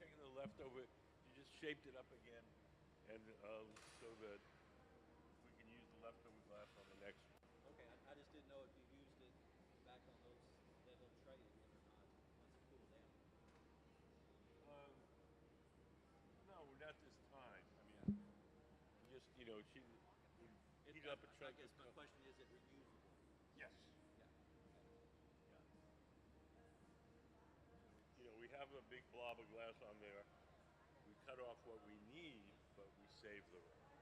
Taking the leftover, you just shaped it up again, and so that we can use the leftover glass on the next one. Okay, I just didn't know if you used it back on those that little tray yet or not once it cooled down. No, not this time. I mean, just, you know, she would heat up a tray. I guess my question is it reusable? Yes. Yeah. You know, we have a big blob of glass on there. We cut off what we need, but we save the rest.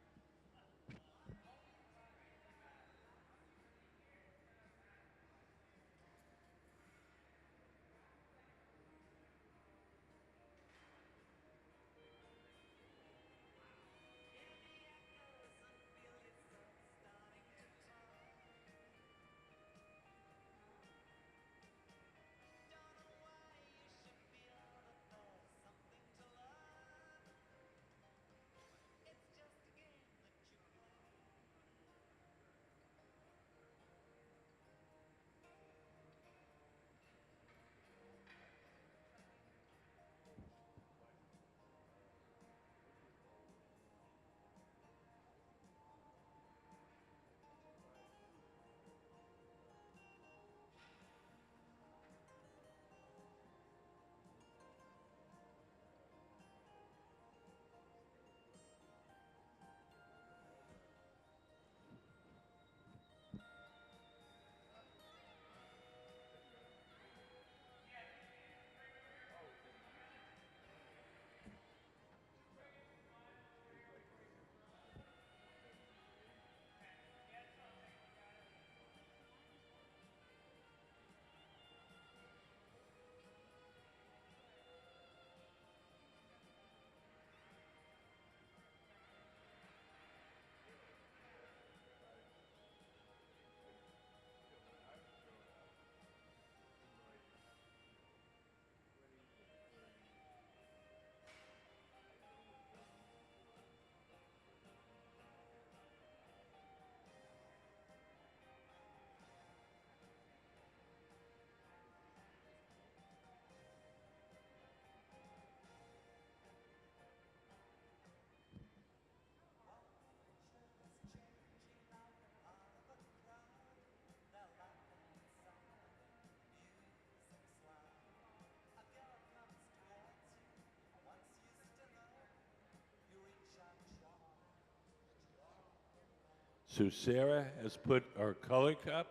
So Sarah has put our color cup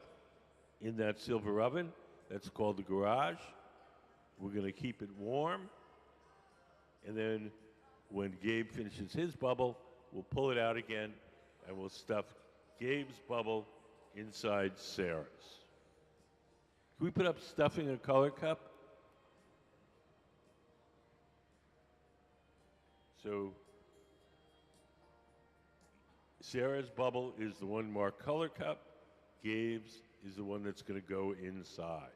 in that silver oven. That's called the garage. We're going to keep it warm. And then when Gabe finishes his bubble, we'll pull it out again and we'll stuff Gabe's bubble inside Sarah's. Can we put up stuffing a color cup? So Sarah's bubble is the one marked color cup. Gabe's is the one that's going to go inside.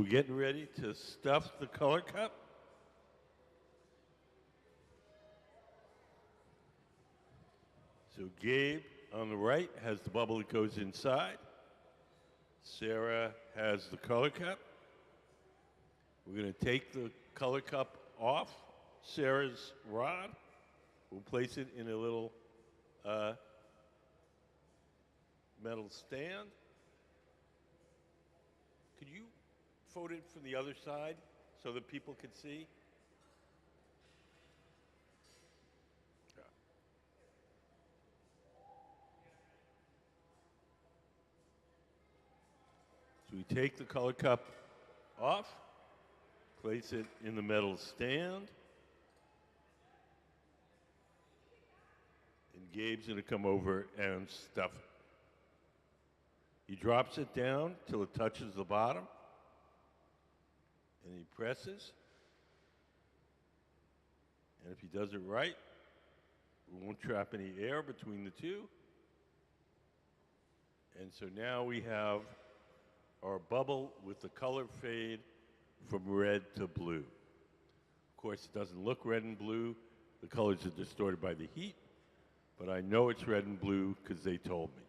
So we're getting ready to stuff the color cup. So Gabe on the right has the bubble that goes inside. Sarah has the color cup. We're going to take the color cup off Sarah's rod. We'll place it in a little metal stand. Could you photo it from the other side so that people can see? So we take the color cup off, place it in the metal stand, and Gabe's going to come over and stuff it. He drops it down till it touches the bottom, and he presses. And if he does it right, we won't trap any air between the two. And so now we have our bubble with the color fade from red to blue. Of course, it doesn't look red and blue. The colors are distorted by the heat, but I know it's red and blue because they told me.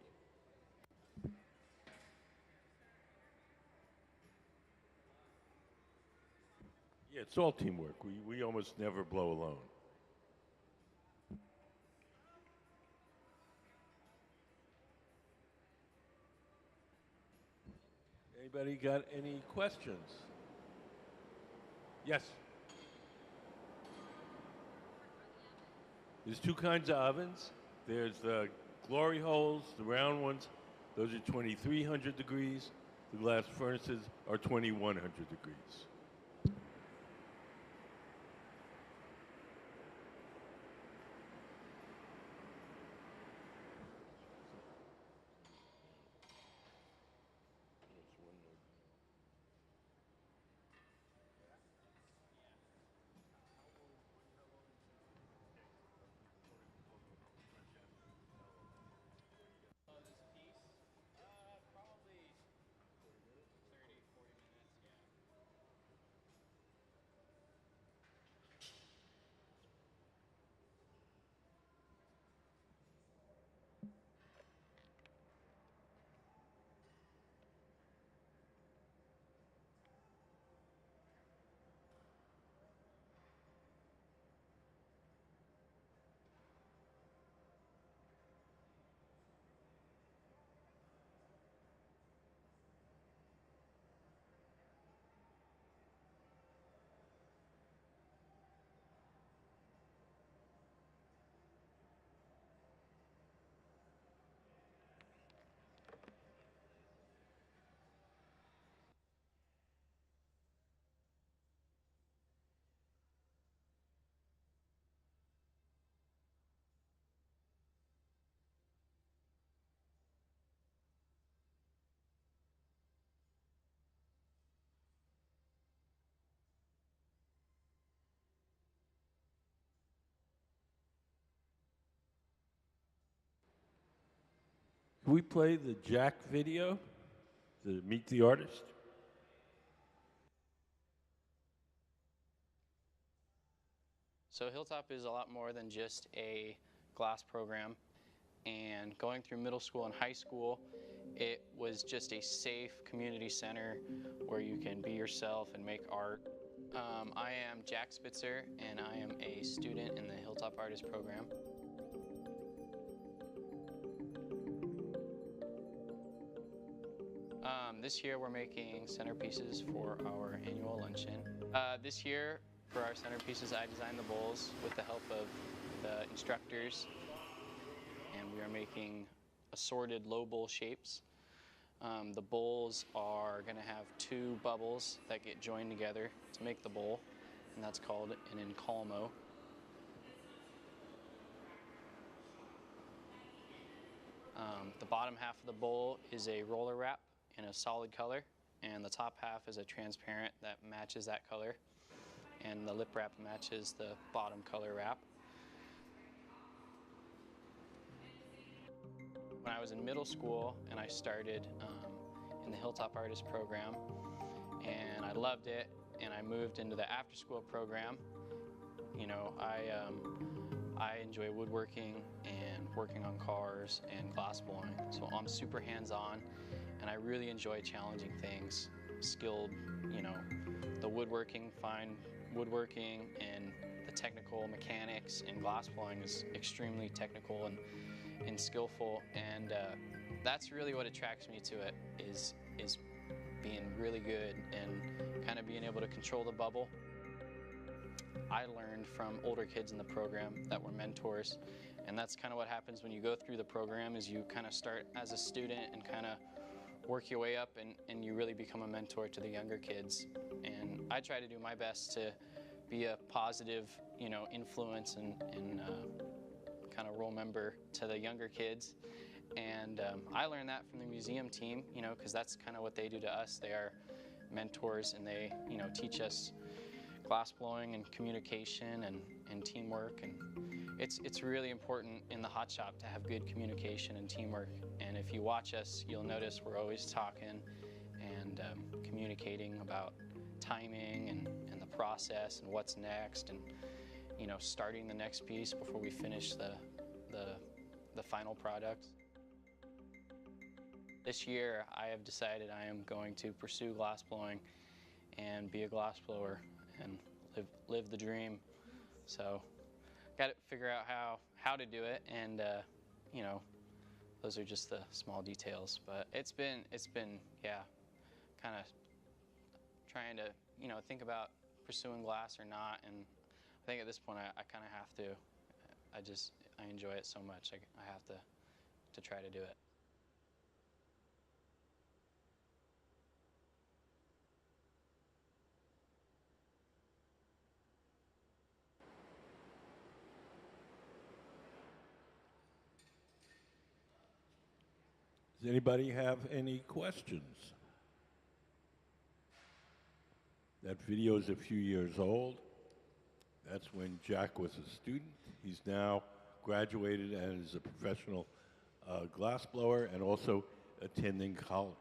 Yeah, it's all teamwork. We almost never blow alone. Anybody got any questions? Yes. There's two kinds of ovens. There's the glory holes, the round ones. Those are 2,300 degrees. The glass furnaces are 2,100 degrees. Can we play the Jack video, the Meet the Artist? So Hilltop is a lot more than just a glass program, and going through middle school and high school, it was just a safe community center where you can be yourself and make art. I am Jack Spitzer, and I am a student in the Hilltop Artist program. This year we're making centerpieces for our annual luncheon. This year for our centerpieces I designed the bowls with the help of the instructors, and we are making assorted low bowl shapes. The bowls are going to have two bubbles that get joined together to make the bowl, and that's called an encalmo. The bottom half of the bowl is a roller wrap in a solid color, and the top half is a transparent that matches that color, and the lip wrap matches the bottom color wrap. When I was in middle school and I started in the Hilltop Artist program, and I loved it, and I moved into the after-school program. You know, I enjoy woodworking and working on cars and glass blowing, so I'm super hands-on, and I really enjoy challenging things, skilled, you know, the woodworking, fine woodworking, and the technical mechanics in glass blowing is extremely technical and skillful, and that's really what attracts me to it, is being really good and kind of being able to control the bubble. I learned from older kids in the program that were mentors, and that's kind of what happens when you go through the program, is you kind of start as a student and kind of work your way up, and you really become a mentor to the younger kids. And I try to do my best to be a positive, you know, influence and kind of role member to the younger kids. And I learned that from the museum team, you know, because that's kind of what they do to us. They are mentors, and they, you know, teach us glass blowing and communication and teamwork. And it's really important in the hot shop to have good communication and teamwork. And if you watch us, you'll notice we're always talking and communicating about timing and the process and what's next, and, you know, starting the next piece before we finish the final product. This year, I have decided I am going to pursue glass blowing and be a glass blower and live the dream. So, got to figure out how to do it, and you know, those are just the small details. But it's been yeah, kind of trying to, you know, think about pursuing glass or not, and I think at this point I kind of have to. I enjoy it so much. I have to try to do it. Does anybody have any questions? That video is a few years old. That's when Jack was a student. He's now graduated and is a professional glass blower and also attending college.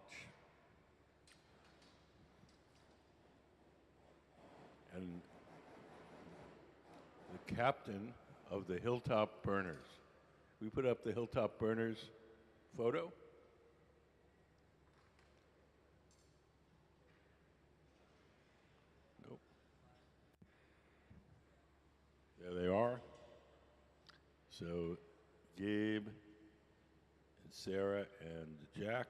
And the captain of the Hilltop Burners. We put up the Hilltop Burners photo. Nope. There they are. So Gabe and Sarah and Jack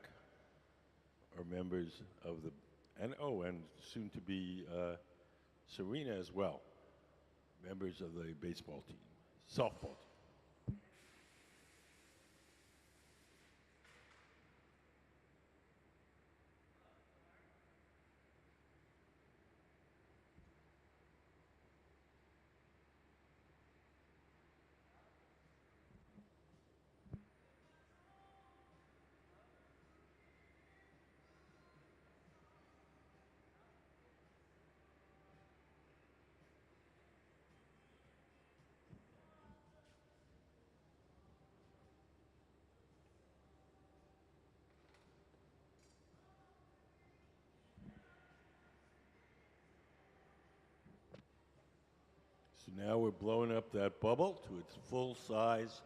are members of the, and soon to be Serena as well, members of the baseball team, softball team. So now we're blowing up that bubble to its full size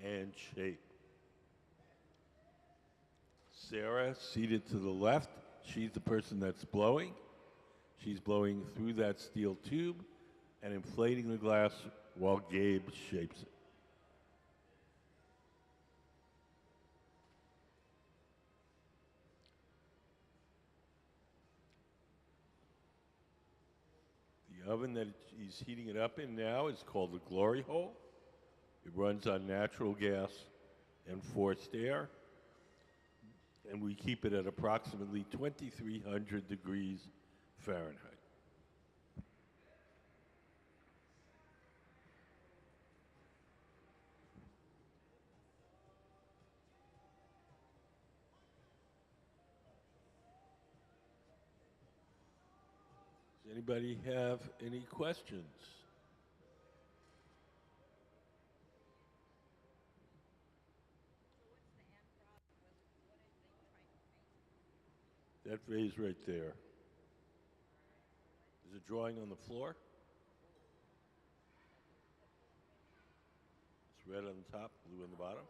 and shape. Sarah, seated to the left, she's the person that's blowing. She's blowing through that steel tube and inflating the glass while Gabe shapes it. The oven that he's heating it up in now is called the Glory Hole. It runs on natural gas and forced air, and we keep it at approximately 2,300 degrees Fahrenheit. Does anybody have any questions? That vase right there. There's a drawing on the floor. It's red on the top, blue on the bottom.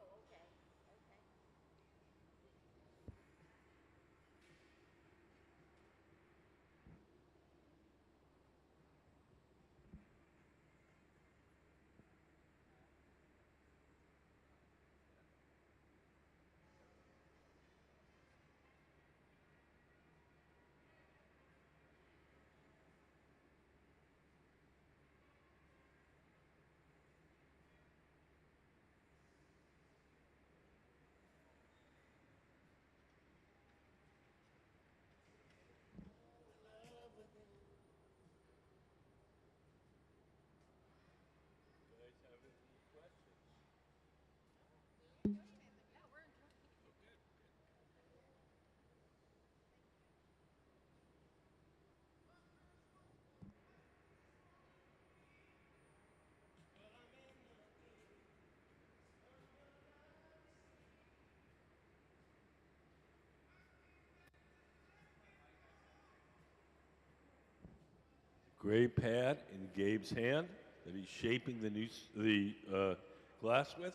Gray pad in Gabe's hand that he's shaping the glass with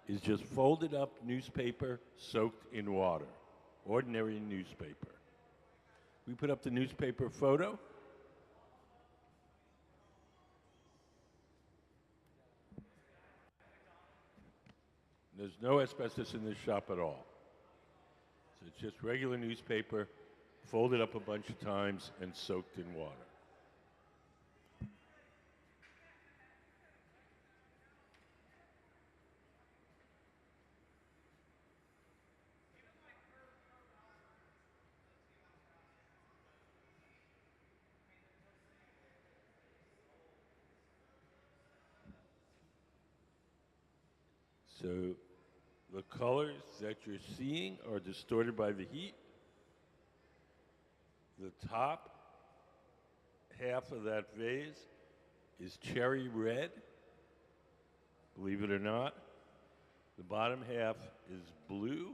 is just folded up newspaper soaked in water, ordinary newspaper. We put up the newspaper photo. There's no asbestos in this shop at all. So it's just regular newspaper, folded up a bunch of times and soaked in water. So the colors that you're seeing are distorted by the heat. The top half of that vase is cherry red, believe it or not. The bottom half is blue.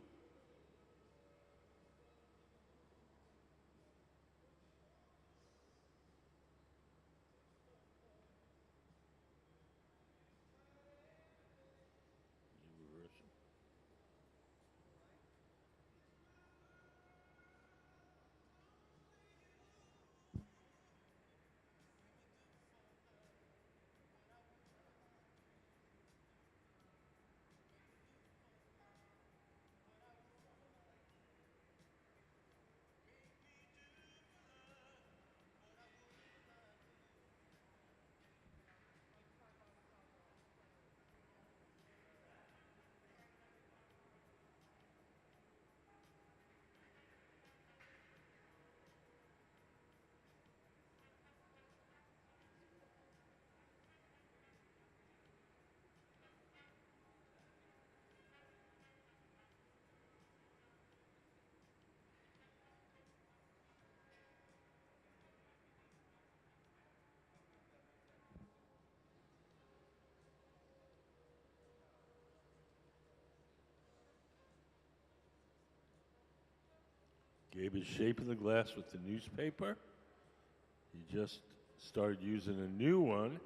Gabe is shaping the glass with the newspaper. He just started using a new one.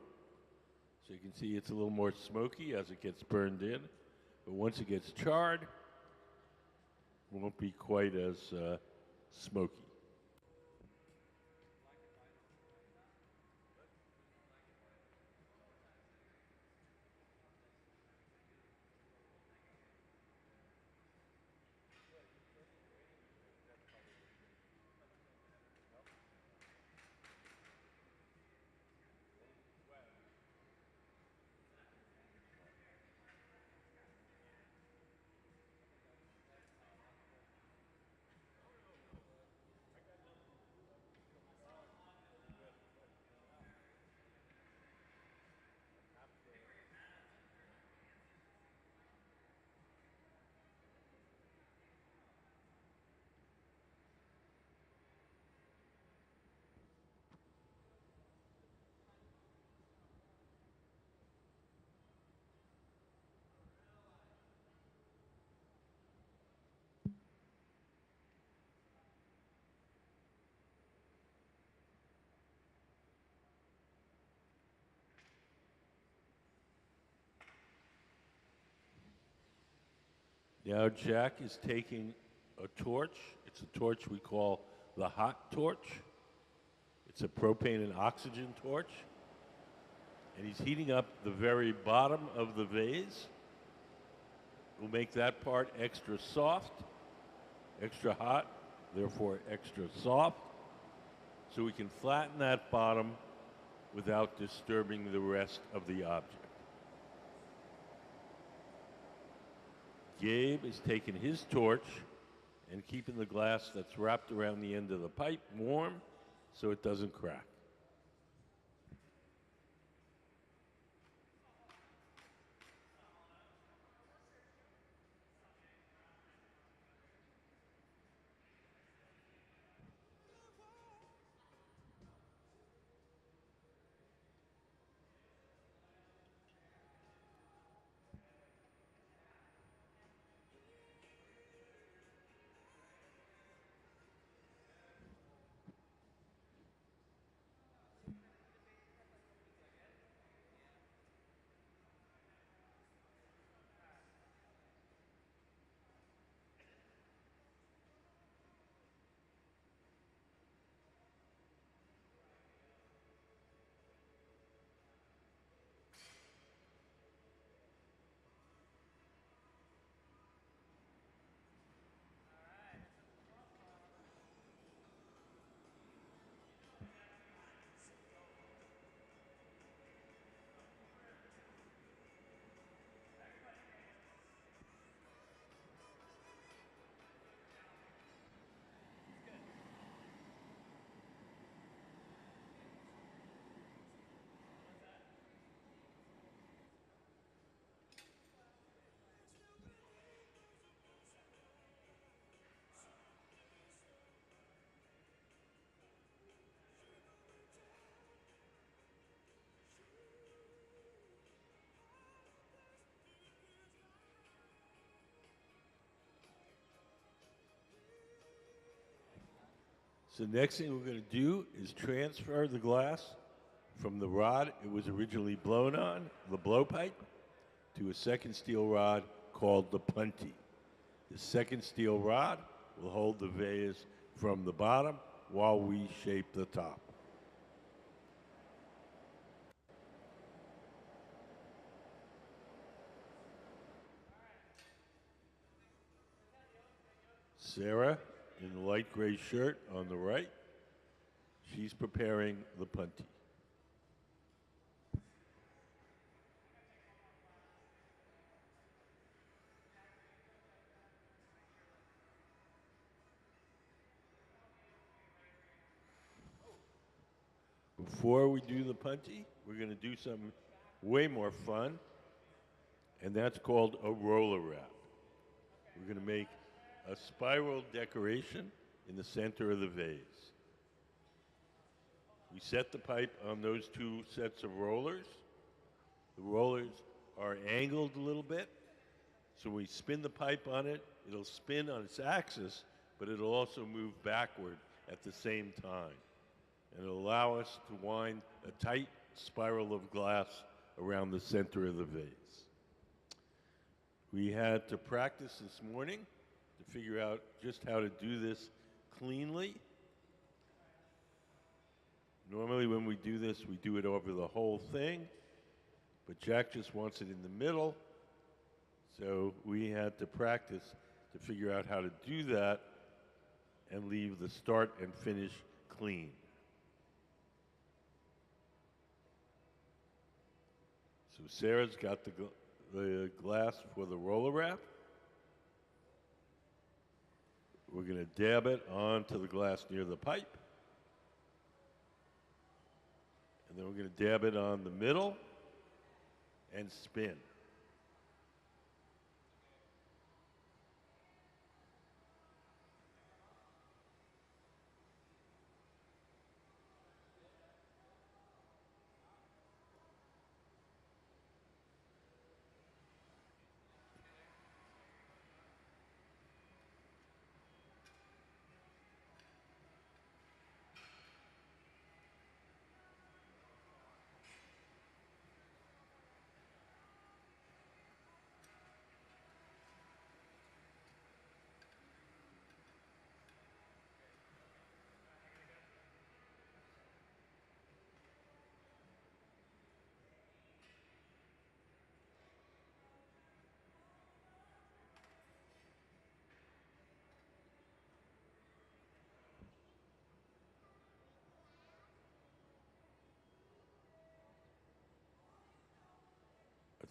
So you can see it's a little more smoky as it gets burned in. But once it gets charred, it won't be quite as smoky. Now Jack is taking a torch. It's a torch we call the hot torch. It's a propane and oxygen torch. And he's heating up the very bottom of the vase. We'll make that part extra soft, extra hot, therefore extra soft, so we can flatten that bottom without disturbing the rest of the object. Gabe is taking his torch and keeping the glass that's wrapped around the end of the pipe warm so it doesn't crack. So the next thing we're going to do is transfer the glass from the rod it was originally blown on, the blowpipe, to a second steel rod called the punty. The second steel rod will hold the vase from the bottom while we shape the top. Sarah, in the light gray shirt on the right, she's preparing the punty. Before we do the punty, we're going to do something way more fun, and that's called a roller wrap. We're going to make a spiral decoration in the center of the vase. We set the pipe on those two sets of rollers. The rollers are angled a little bit, so when we spin the pipe on it, it'll spin on its axis, but it'll also move backward at the same time. And it'll allow us to wind a tight spiral of glass around the center of the vase. We had to practice this morning to figure out just how to do this cleanly. Normally when we do this, we do it over the whole thing, but Jack just wants it in the middle, so we had to practice to figure out how to do that and leave the start and finish clean. So Sarah's got the glass for the roller wrap. We're going to dab it onto the glass near the pipe. And then we're going to dab it on the middle and spin.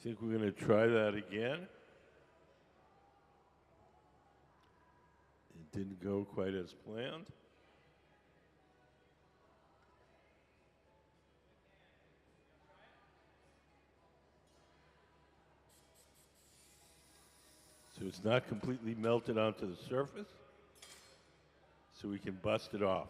think we're going to try that again. It didn't go quite as planned. So it's not completely melted onto the surface, so we can bust it off.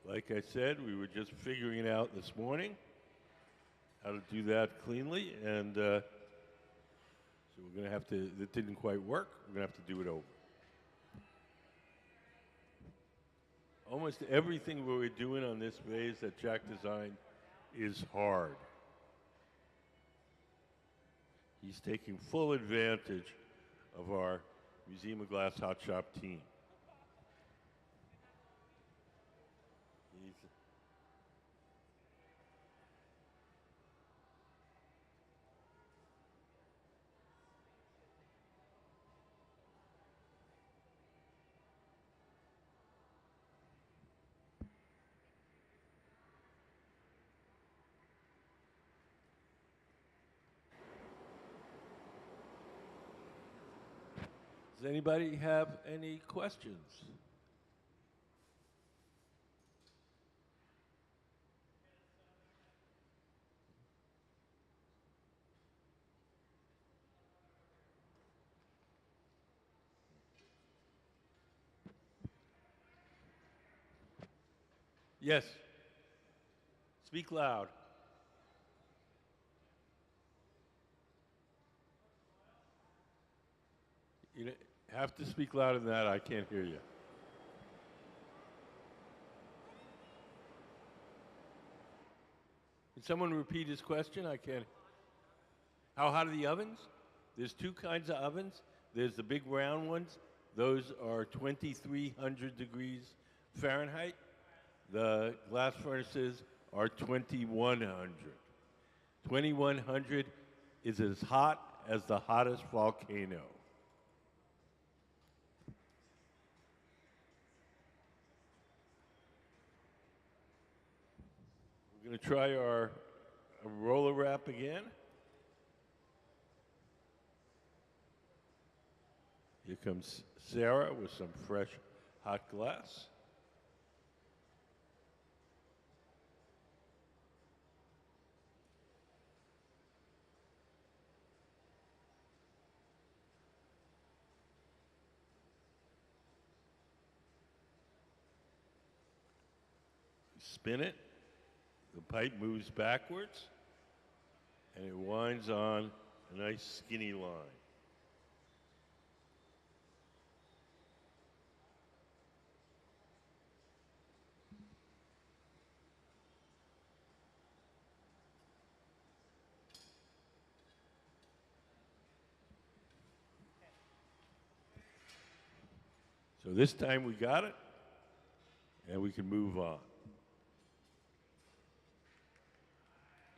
Like I said, we were just figuring it out this morning, how to do that cleanly, and so we're going to have to, that didn't quite work, we're going to have to do it over. Almost everything we're doing on this vase that Jack designed is hard. He's taking full advantage of our Museum of Glass Hot Shop team. Does anybody have any questions? Yes. Speak loud. You have to speak louder than that. I can't hear you. Can someone repeat his question? I can't. How hot are the ovens? There's two kinds of ovens. There's the big round ones. Those are 2,300 degrees Fahrenheit. The glass furnaces are 2,100. 2,100 is as hot as the hottest volcano. We're going to try our roller wrap again. Here comes Sarah with some fresh hot glass. Spin it, the pipe moves backwards, and it winds on a nice skinny line. So this time we got it, and we can move on.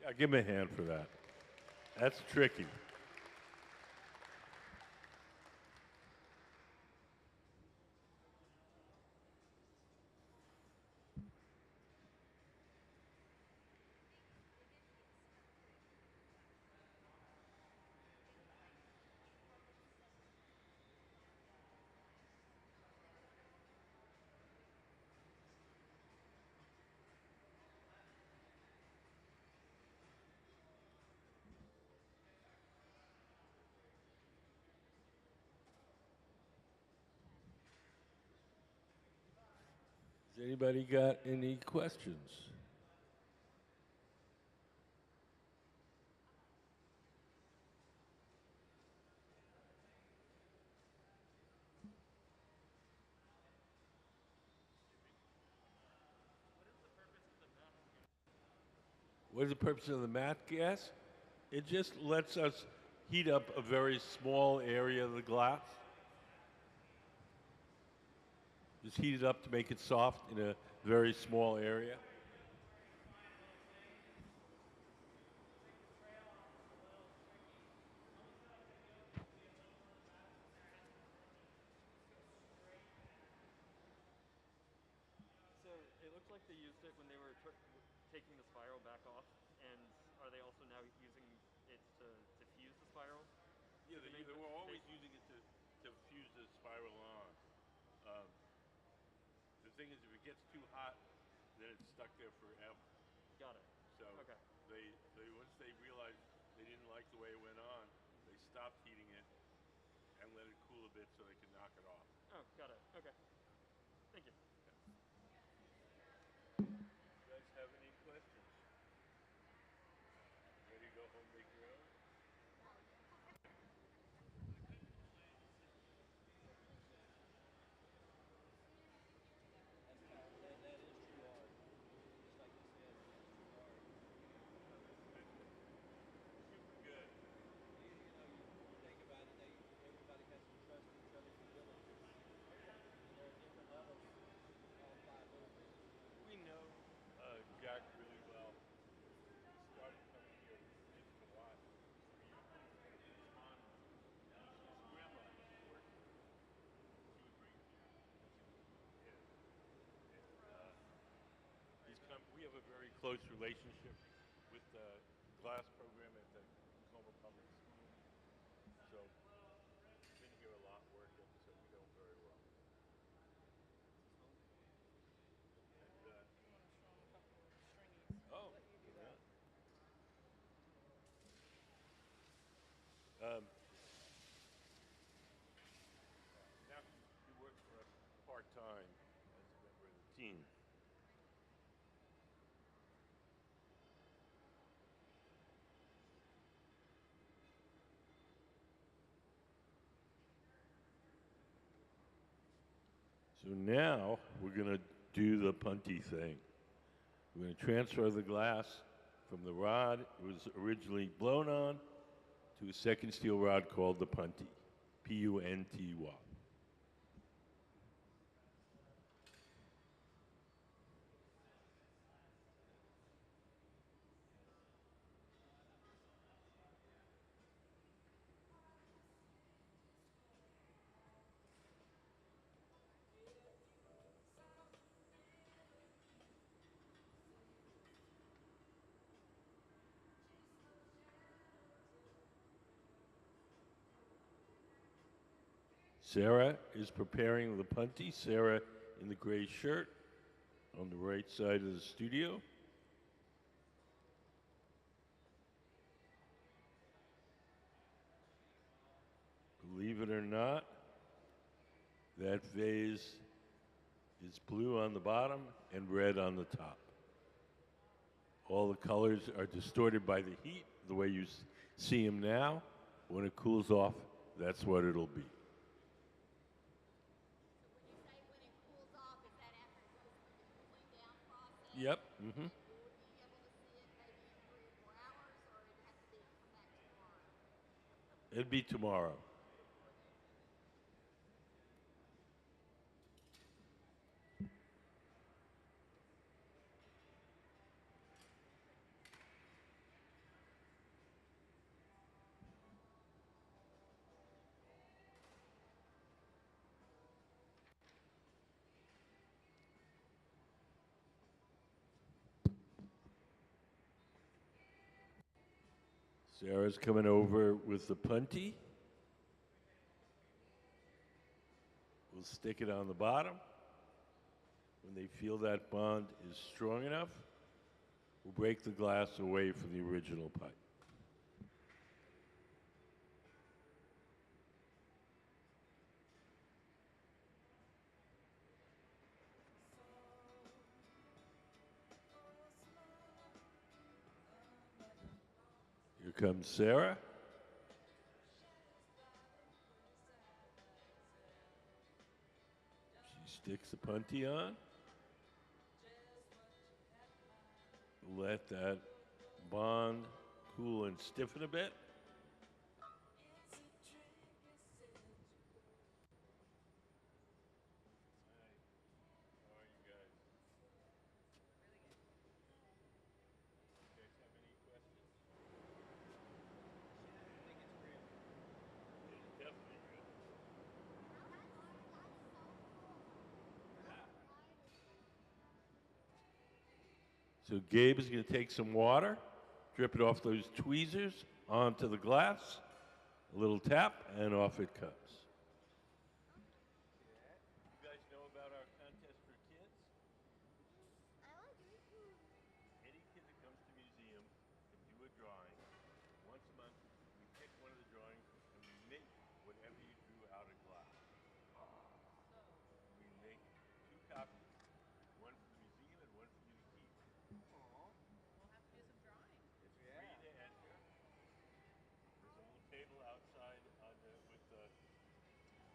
Yeah, give him a hand for that. That's tricky. Has anybody got any questions? What is the purpose of the mat gas? It just lets us heat up a very small area of the glass. Just heat it up to make it soft in a very small area. they used it when they were taking the spiral back off, and are they also now using it to fuse the spiral? Yeah, they were always using it to fuse the spiral on. The thing is, if it gets too hot, then it's stuck there forever. Got it. So Okay. they once they realized they didn't like the way it went on, they stopped heating it and let it cool a bit so they could knock it off. Oh, got it. Okay. Thank you. You guys have any questions? Ready to go home and make your own? That is true art. Just like you said, it is true art. Super good. You think about it, everybody has to trust each other's abilities. And there are different levels in all five movements. We know Jack really well. He started coming here just to watch for you. His mom, his grandma used to work here. She would bring him here as he was a little kid. And he's come. We have a very close relationship with the glass program at the Tacoma Public School. So he's been here a lot working, so we know him very well. Oh, yeah. Now he works for us part-time as a member of the team. So now we're going to do the punty thing. We're going to transfer the glass from the rod it was originally blown on to a second steel rod called the punty, P-U-N-T-Y. Sarah is preparing the punty. Sarah in the gray shirt on the right side of the studio. Believe it or not, that vase is blue on the bottom and red on the top. All the colors are distorted by the heat, the way you see them now. When it cools off, that's what it'll be. Yep. Mm-hmm. It'd be tomorrow. Sarah's coming over with the punty. We'll stick it on the bottom. When they feel that bond is strong enough, we'll break the glass away from the original pipe. Here comes Sarah. She sticks the punty on. Let that bond cool and stiffen a bit. How are you guys? You guys have any questions? I think it's real. It's definitely real. So Gabe is going to take some water, drip it off those tweezers onto the glass, a little tap, and off it comes. You guys know about our contest for kids? Any kid that comes to the museum can do a drawing. Once a month, we pick one of the drawings and we make whatever you drew out of glass. We make 2 copies, one for the museum and one for you to keep. We'll have to do some drawing. It's free to enter. There's a little table outside with the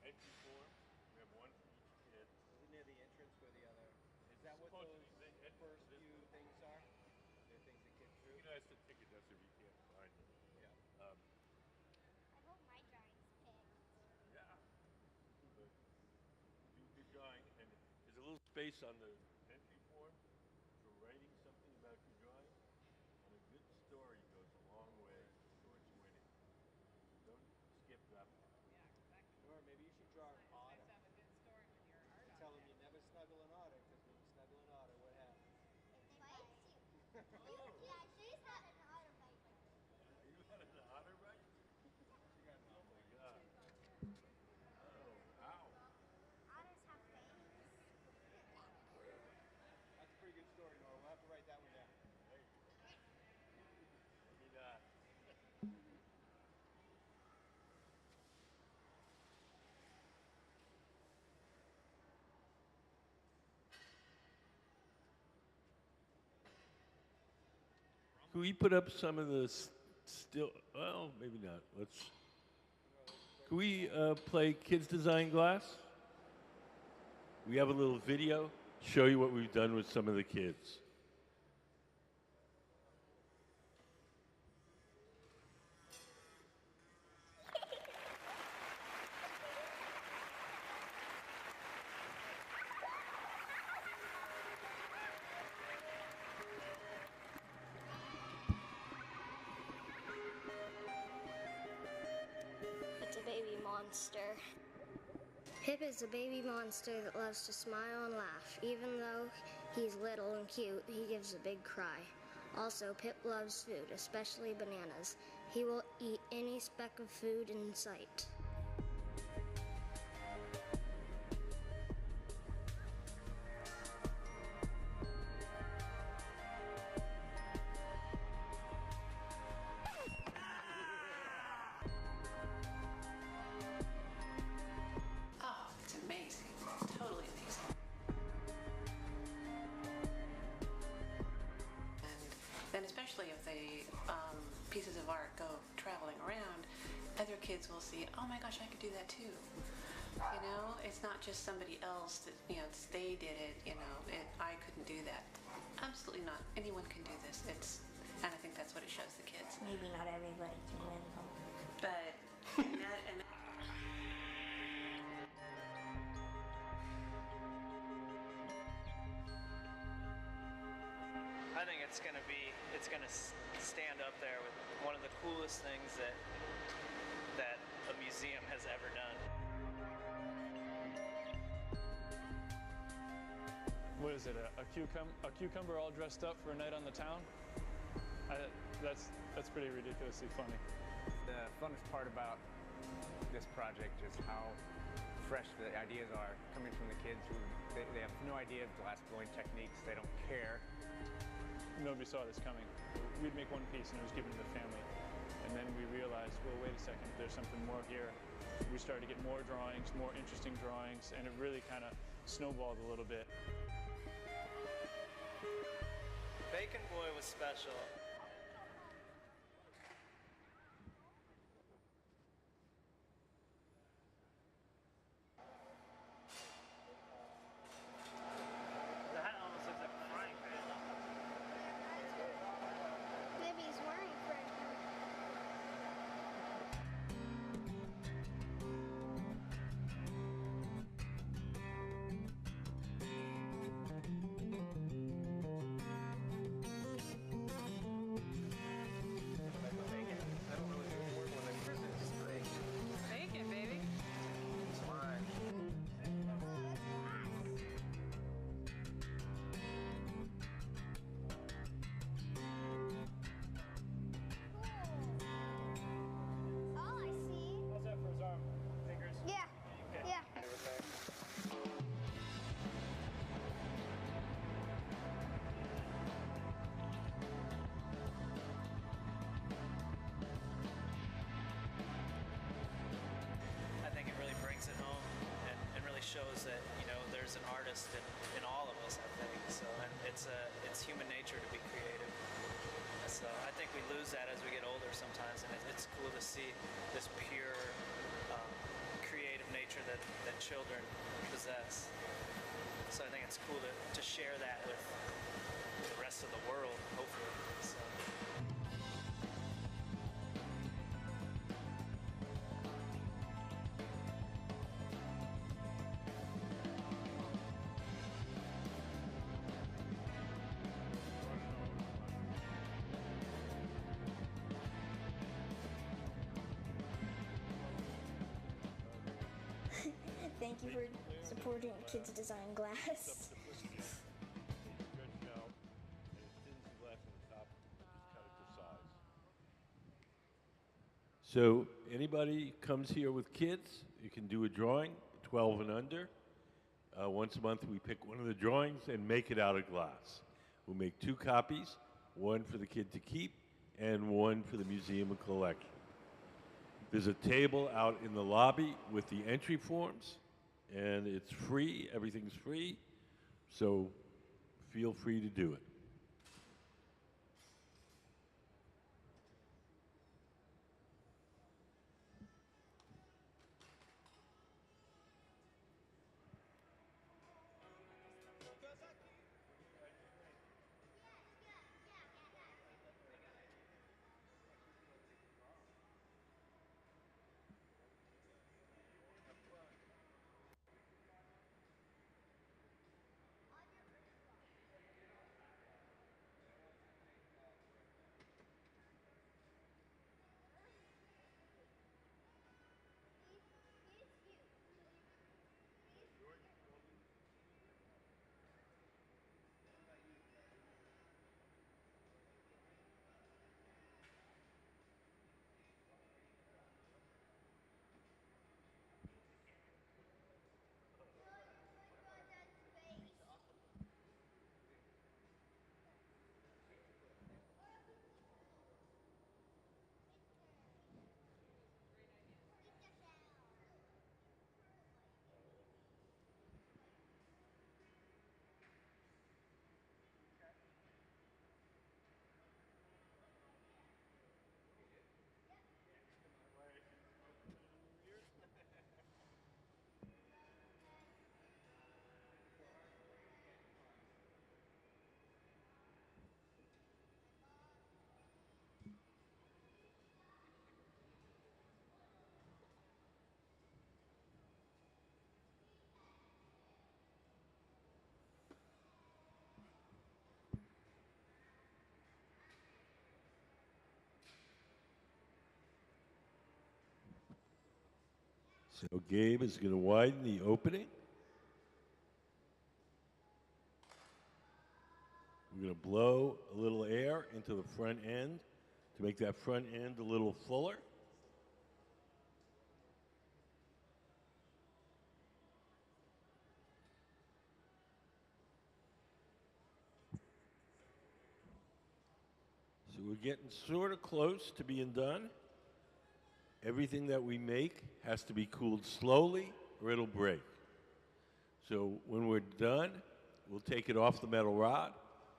entry forms. We have one for each kid. Is it near the entrance where the other? Is that what Supposed those to be the first few things are? They're things that kids drew. You can ask the ticket desk if you can't find them. Yeah. I hope my drawing's picked. Yeah. But do a good drawing, and there's a little space on the entry form for writing something about your drawing, and a good story goes a long way towards winning. So don't skip that part. Yeah, exactly. Or maybe you should draw an otter. Nice to have a good story with your art. And tell them you never snuggle an otter, because when you snuggle an otter, what happens? It bites you. Yeah, she's had an otter bite. You had an otter bite? She got an Oh otter. my God. Oh, ow. Otters have fangs. That's a pretty good story, Nora. We'll have to write that one down. Hey. Maybe not. Can we put up some of the still? Well, maybe not. Let's. Can we play Kids Design Glass? We have a little video. Show you what we've done with some of the kids. It's a baby monster. Pip is a baby monster that loves to smile and laugh. Even though he's little and cute, he gives a big cry. Also, Pip loves food, especially bananas. He will eat any speck of food in sight. Oh, it's amazing. Totally amazing. And then especially if the pieces of art go traveling around, other kids will see, oh my gosh, I could do that too. You know, it's not just somebody else that, you know, they did it, you know, I couldn't do that. Absolutely not. Anyone can do this. And I think that's what it shows the kids. Maybe not everybody can win them. But, and I think it's gonna stand up there with one of the coolest things that a museum has ever done. What is it? A cucumber all dressed up for a night on the town? That's pretty ridiculously funny. The funnest part about this project is how fresh the ideas are coming from the kids who they have no idea of glass blowing techniques. They don't care. Nobody saw this coming. We'd make one piece and it was given to the family. And then we realized, well, wait a second, there's something more here. We started to get more drawings, more interesting drawings, and it really kind of snowballed a little bit. Bacon Boy was special. The hat almost looks like a frying pan. Maybe he's wearing a frying pan. it's human nature to be creative. So I think we lose that as we get older sometimes, and it's cool to see this pure creative nature that children possess. So I think it's cool to share that with the rest of the world, hopefully. So. Thank you for supporting Kids Design Glass. So anybody comes here with kids, you can do a drawing, 12 and under. Once a month we pick one of the drawings and make it out of glass. We'll make 2 copies, one for the kid to keep and one for the museum and collection. There's a table out in the lobby with the entry forms, and it's free, everything's free, so feel free to do it. So Gabe is going to widen the opening. We're going to blow a little air into the front end to make that front end a little fuller. So we're getting sort of close to being done. Everything that we make has to be cooled slowly or it'll break. So when we're done, we'll take it off the metal rod.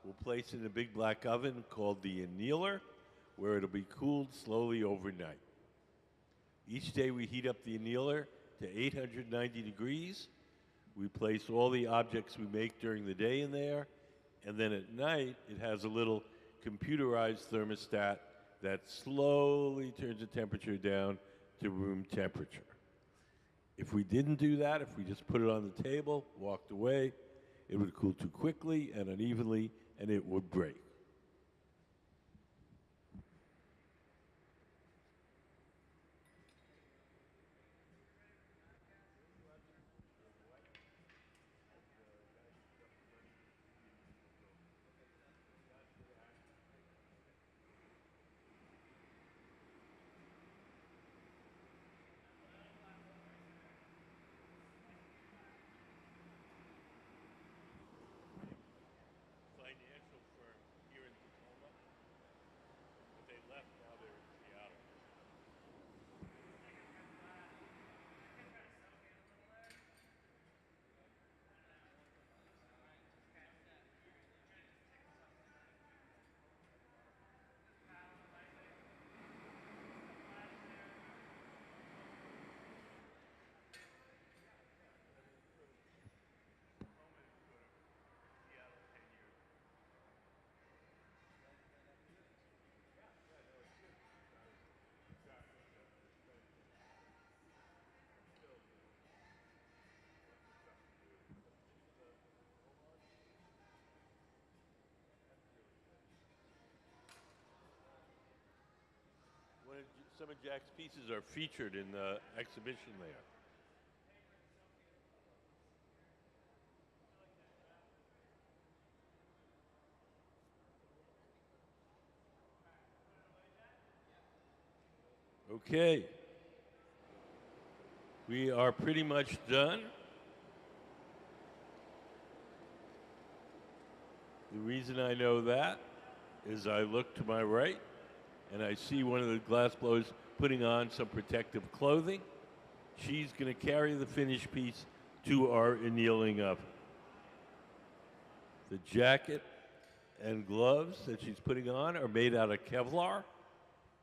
We'll place it in a big black oven called the annealer, where it'll be cooled slowly overnight. Each day we heat up the annealer to 890 degrees. We place all the objects we make during the day in there, and then at night it has a little computerized thermostat that slowly turns the temperature down to room temperature. If we didn't do that, if we just put it on the table, walked away, it would cool too quickly and unevenly, and it would break. Financial firm Some of Jack's pieces are featured in the exhibition there. Okay. We are pretty much done. The reason I know that is I look to my right and I see one of the glass blowers putting on some protective clothing. She's going to carry the finished piece to our annealing oven. The jacket and gloves that she's putting on are made out of Kevlar.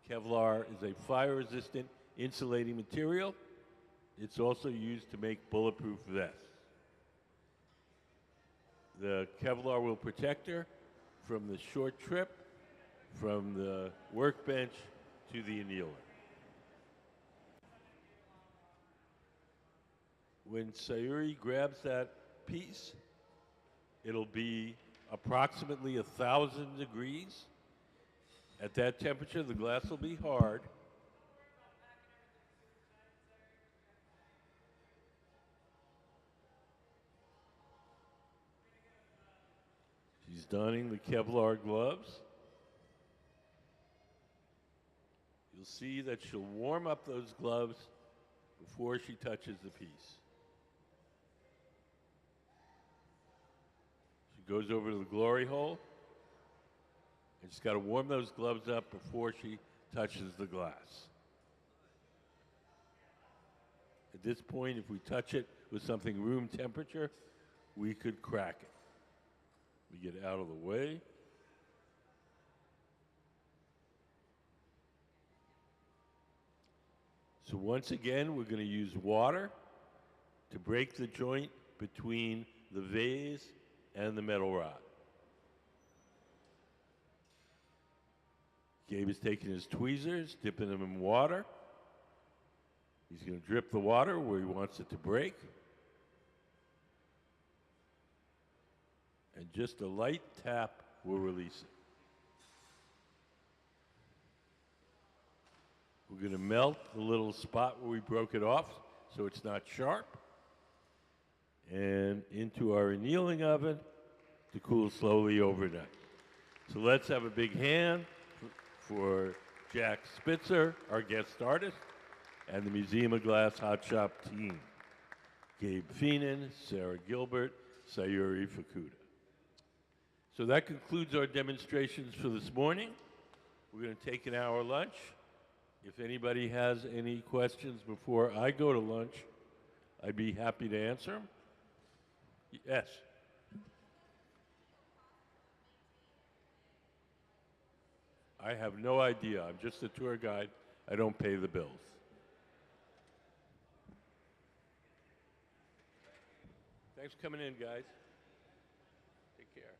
Kevlar is a fire-resistant insulating material. It's also used to make bulletproof vests. The Kevlar will protect her from the short trip from the workbench to the annealer. When Sayuri grabs that piece, it'll be approximately 1,000 degrees. At that temperature, the glass will be hard. She's donning the Kevlar gloves. You'll see that she'll warm up those gloves before she touches the piece. She goes over to the glory hole, and she's got to warm those gloves up before she touches the glass. At this point, if we touch it with something room temperature, we could crack it. We get out of the way. So once again, we're going to use water to break the joint between the vase and the metal rod. Gabe is taking his tweezers, dipping them in water. He's going to drip the water where he wants it to break. And just a light tap will release it. We're going to melt the little spot where we broke it off so it's not sharp. And into our annealing oven to cool slowly overnight. So let's have a big hand for Jack Spitzer, our guest artist, and the Museum of Glass Hot Shop team. Gabe Feenan, Sarah Gilbert, Sayuri Fukuda. So that concludes our demonstrations for this morning. We're going to take an hour lunch. If anybody has any questions before I go to lunch, I'd be happy to answer them. Yes. I have no idea. I'm just a tour guide. I don't pay the bills. Thanks for coming in, guys. Take care.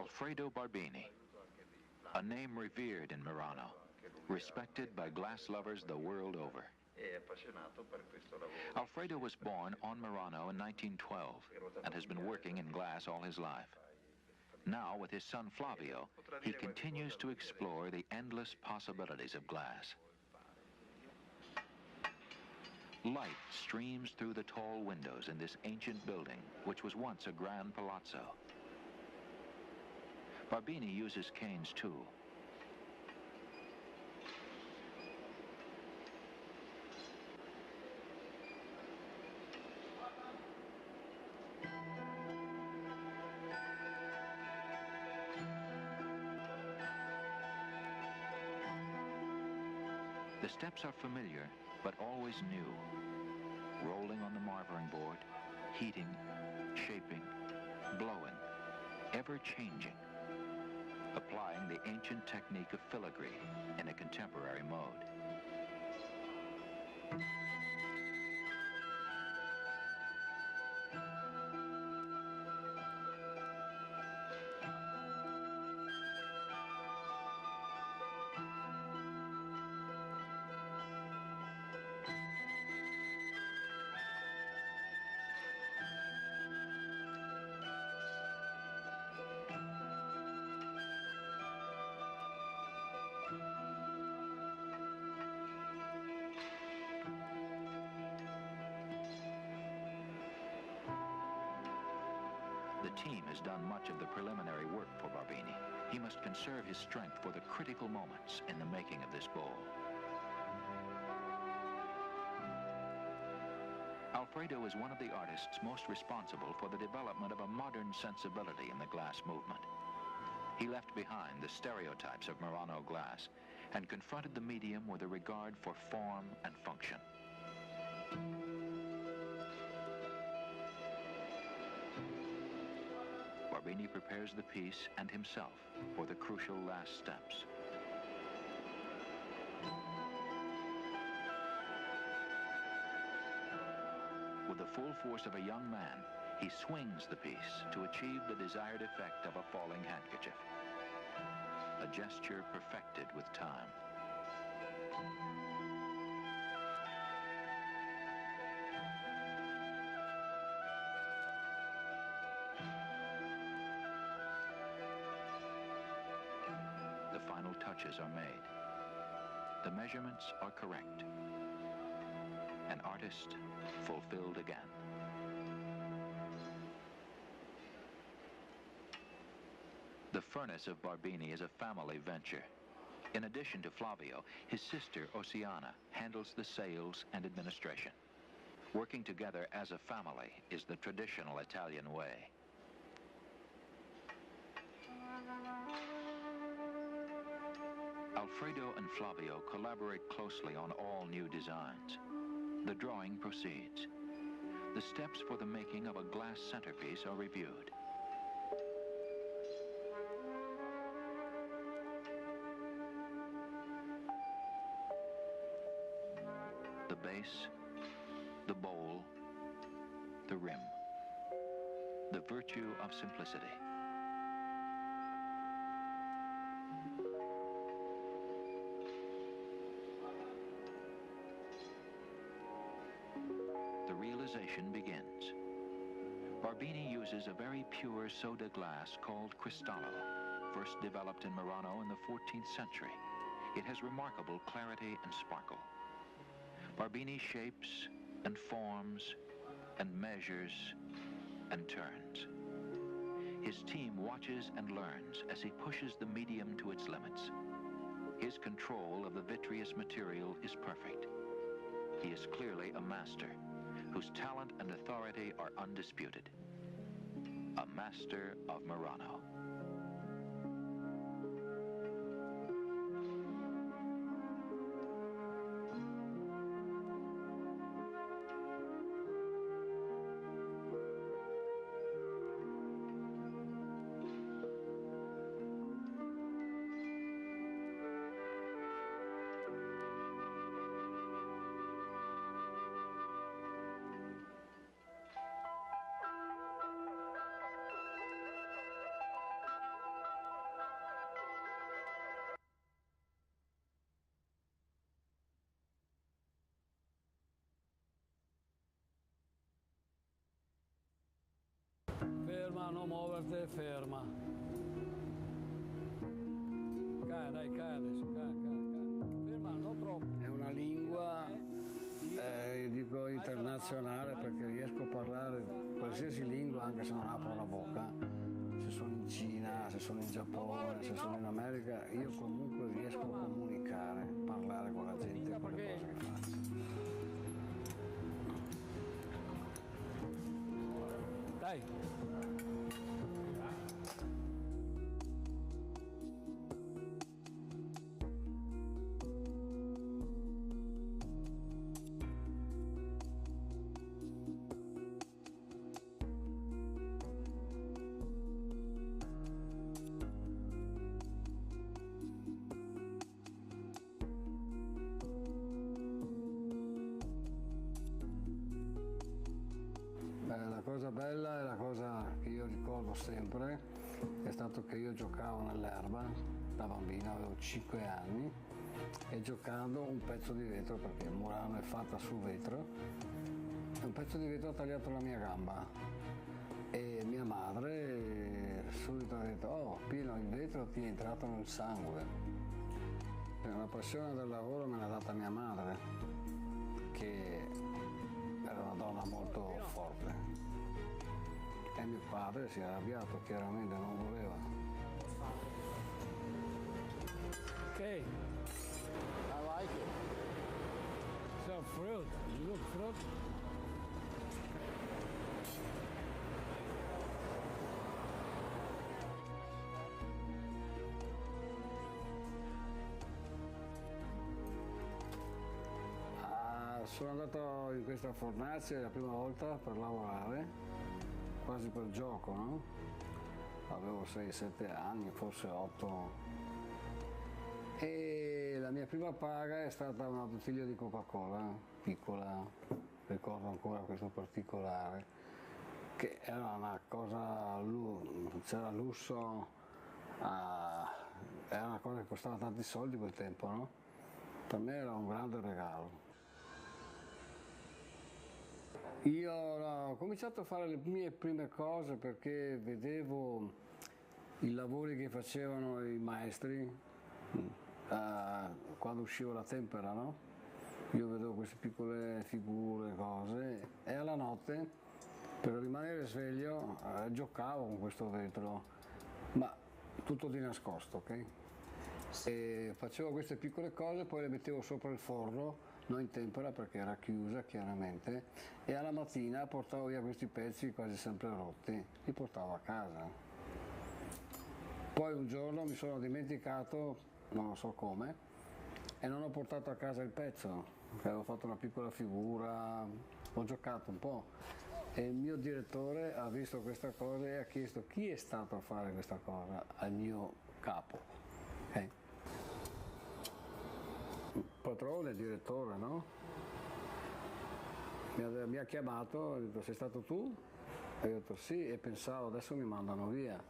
Alfredo Barbini, a name revered in Murano, respected by glass lovers the world over. Alfredo was born on Murano in 1912 and has been working in glass all his life. Now, with his son Flavio, he continues to explore the endless possibilities of glass. Light streams through the tall windows in this ancient building, which was once a grand palazzo. Barbini uses canes too. The steps are familiar, but always new. Rolling on the marvering board, heating, shaping, blowing, ever changing. Applying the ancient technique of filigree in a contemporary mode. The team has done much of the preliminary work for Barbini. He must conserve his strength for the critical moments in the making of this bowl. Alfredo is one of the artists most responsible for the development of a modern sensibility in the glass movement. He left behind the stereotypes of Murano glass and confronted the medium with a regard for form and function. Barbini prepares the piece and himself for the crucial last steps. With the full force of a young man, he swings the piece to achieve the desired effect of a falling handkerchief. A gesture perfected with time. The final touches are made. The measurements are correct. An artist fulfilled again. The furnace of Barbini is a family venture. In addition to Flavio, his sister Oceana handles the sales and administration. Working together as a family is the traditional Italian way. Alfredo and Flavio collaborate closely on all new designs. The drawing proceeds. The steps for the making of a glass centerpiece are reviewed. The base, the bowl, the rim. The virtue of simplicity. The realization begins. Barbini uses a very pure soda glass called Cristallo, first developed in Murano in the 14th century. It has remarkable clarity and sparkle. Barbini shapes and forms and measures and turns. His team watches and learns as he pushes the medium to its limits. His control of the vitreous material is perfect. He is clearly a master, whose talent and authority are undisputed. A master of Murano. Ferma, non muoverti, ferma. Cai, dai, cai adesso, cai. Ferma, non troppo. È una lingua, io dico internazionale, perché riesco a parlare qualsiasi lingua anche se non apro la bocca. Se sono in Cina, se sono in Giappone, se sono in America, io comunque riesco a comunicare, parlare con la gente con le cose che faccio. Dai! La cosa bella e la cosa che io ricordo sempre è stato che io giocavo nell'erba da bambino, avevo 5 anni, e giocando un pezzo di vetro, perché Murano è fatta su vetro, e un pezzo di vetro ha tagliato la mia gamba e mia madre subito ha detto: oh Pino, il vetro ti è entrato nel sangue. E la passione del lavoro me l'ha data mia madre, che era una donna molto forte, e mio padre si è arrabbiato, chiaramente non voleva. Ok, I like it. So fruit, you look fruit. Sono andato in questa fornace la prima volta per lavorare, quasi per gioco, no? Avevo 6-7 anni, forse 8. E la mia prima paga è stata una bottiglia di Coca-Cola, piccola, ricordo ancora questo particolare, che era una cosa, c'era lusso, era una cosa che costava tanti soldi quel tempo, no? Per me era un grande regalo. Io ho cominciato a fare le mie prime cose perché vedevo i lavori che facevano i maestri quando usciva la tempera, no? Io vedevo queste piccole figure, cose, e alla notte, per rimanere sveglio, giocavo con questo vetro, ma tutto di nascosto, ok? E facevo queste piccole cose, poi le mettevo sopra il forno, non in tempera perché era chiusa chiaramente, e alla mattina portavo via questi pezzi quasi sempre rotti, li portavo a casa. Poi un giorno mi sono dimenticato, non so come, e non ho portato a casa il pezzo, perché avevo fatto una piccola figura, ho giocato un po', e il mio direttore ha visto questa cosa e ha chiesto chi è stato a fare questa cosa al mio capo. Okay? Patrone, direttore, no? Mi ha chiamato, ha detto: sei stato tu? E io ho detto sì, e pensavo adesso mi mandano via,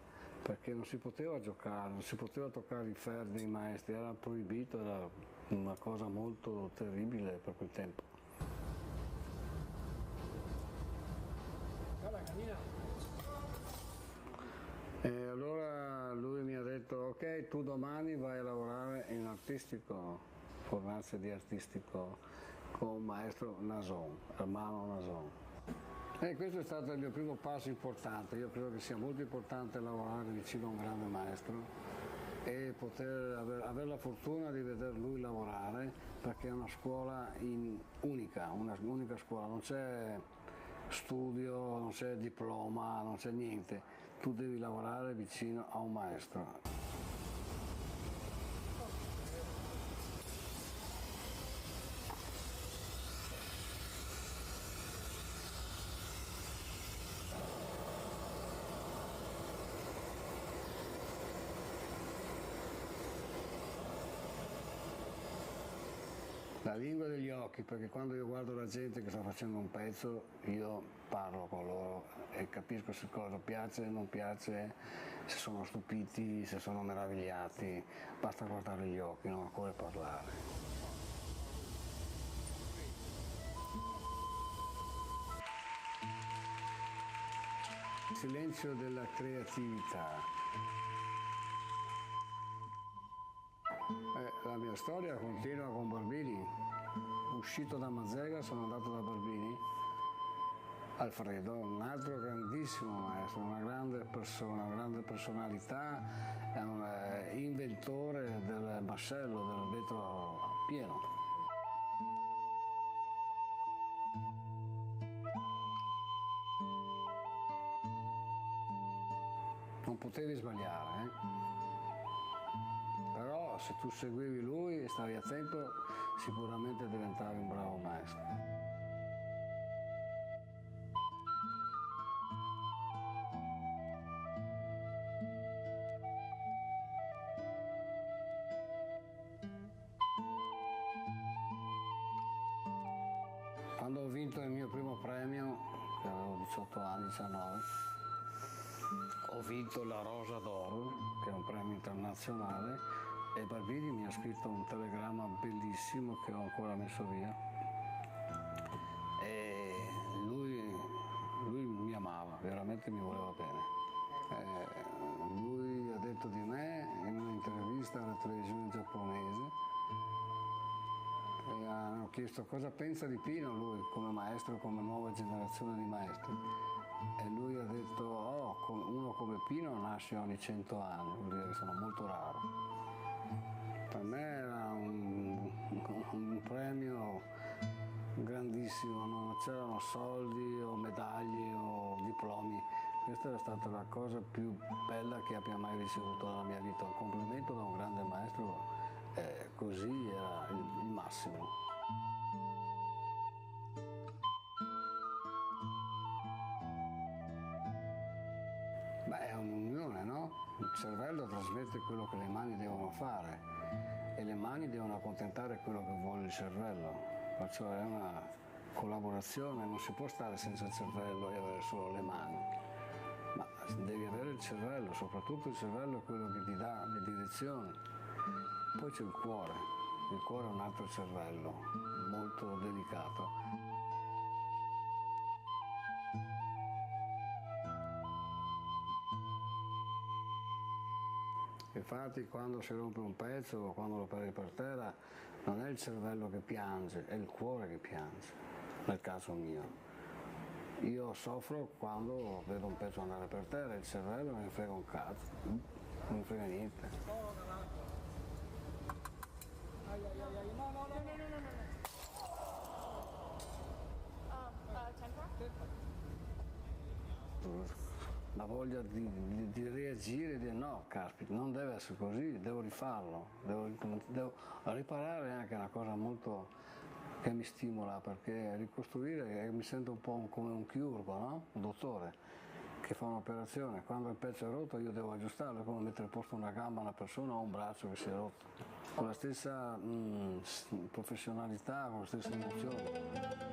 perché non si poteva giocare, non si poteva toccare i ferri dei maestri, era proibito, era una cosa molto terribile per quel tempo. E allora lui mi ha detto: ok, tu domani vai a lavorare in artistico, fornace di artistico con maestro Nason, Hermano Nason. E questo è stato il mio primo passo importante. Io credo che sia molto importante lavorare vicino a un grande maestro e poter avere la fortuna di veder lui lavorare, perché è una scuola unica, un'unica scuola, non c'è studio, non c'è diploma, non c'è niente, tu devi lavorare vicino a un maestro. La lingua degli occhi, perché quando io guardo la gente che sta facendo un pezzo, io parlo con loro e capisco se cosa piace, non piace, se sono stupiti, se sono meravigliati. Basta guardare gli occhi, non occorre parlare. Il silenzio della creatività. La mia storia continua con Barbini. Uscito da Mazzega sono andato da Barbini. Alfredo, un altro grandissimo maestro, una grande persona, una grande personalità, è un inventore del massello, del vetro pieno. Non potevi sbagliare, però se tu seguivi lui e stavi attento sicuramente diventavi un bravo maestro. Quando ho vinto il mio primo premio, che avevo 18 anni, 19, ho vinto la Rosa d'Oro, che è un premio internazionale, e Barbini mi ha scritto un telegramma bellissimo che ho ancora messo via. E lui mi amava, veramente mi voleva bene. Lui ha detto di me in un'intervista alla televisione giapponese, e hanno chiesto cosa pensa di Pino lui come maestro, come nuova generazione di maestri, e lui ha detto uno come Pino nasce ogni 100 anni, vuol dire che sono molto raro. Per me era un premio grandissimo, non c'erano soldi o medaglie o diplomi, questa è stata la cosa più bella che abbia mai ricevuto nella mia vita, un complimento da un grande maestro. Così era il massimo. Beh, è un'unione, no? Il cervello trasmette quello che le mani devono fare e le mani devono accontentare quello che vuole il cervello. Perciò è una collaborazione, non si può stare senza il cervello e avere solo le mani. Ma devi avere il cervello, soprattutto il cervello è quello che ti dà le direzioni. Poi c'è il cuore è un altro cervello, molto delicato. Infatti quando si rompe un pezzo o quando lo perdi per terra non è il cervello che piange, è il cuore che piange, nel caso mio. Io soffro quando vedo un pezzo andare per terra, il cervello non mi frega un cazzo, non mi frega niente. La voglia di reagire e dire no, caspita, non deve essere così, devo rifarlo, devo riparare, è anche una cosa molto che mi stimola, perché ricostruire mi sento un po' come un chirurgo, no? Un dottore che fa un'operazione, quando il pezzo è rotto io devo aggiustarlo, è come mettere a posto una gamba a una persona o un braccio che si è rotto, con la stessa professionalità, con la stessa emozione.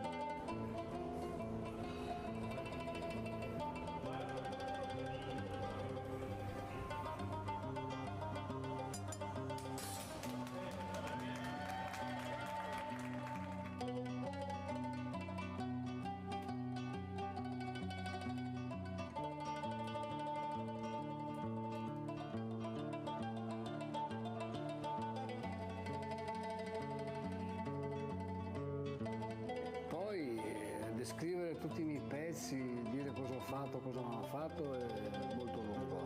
Descrivere tutti i miei pezzi, dire cosa ho fatto, cosa non ho fatto è molto lungo.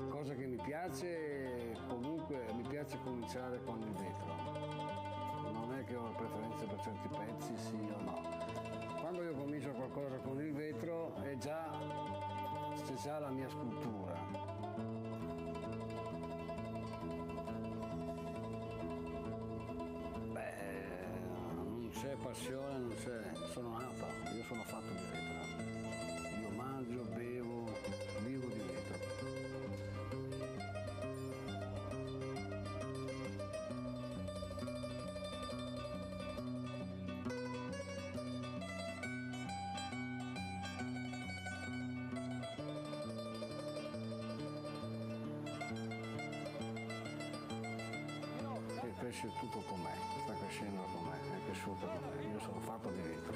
Cosa che mi piace, comunque mi piace cominciare con il vetro. Non è che ho preferenze per certi pezzi, sì o no. Quando io comincio qualcosa con il vetro c'è già la mia scrittura. Non c'è passione, non c'è, sono nato, io sono fatto di vetro. Io mangio, bevo, vivo di vetro. Cresce tutto con me, sta crescendo con me, è cresciuto con me, io sono fatto di vetro.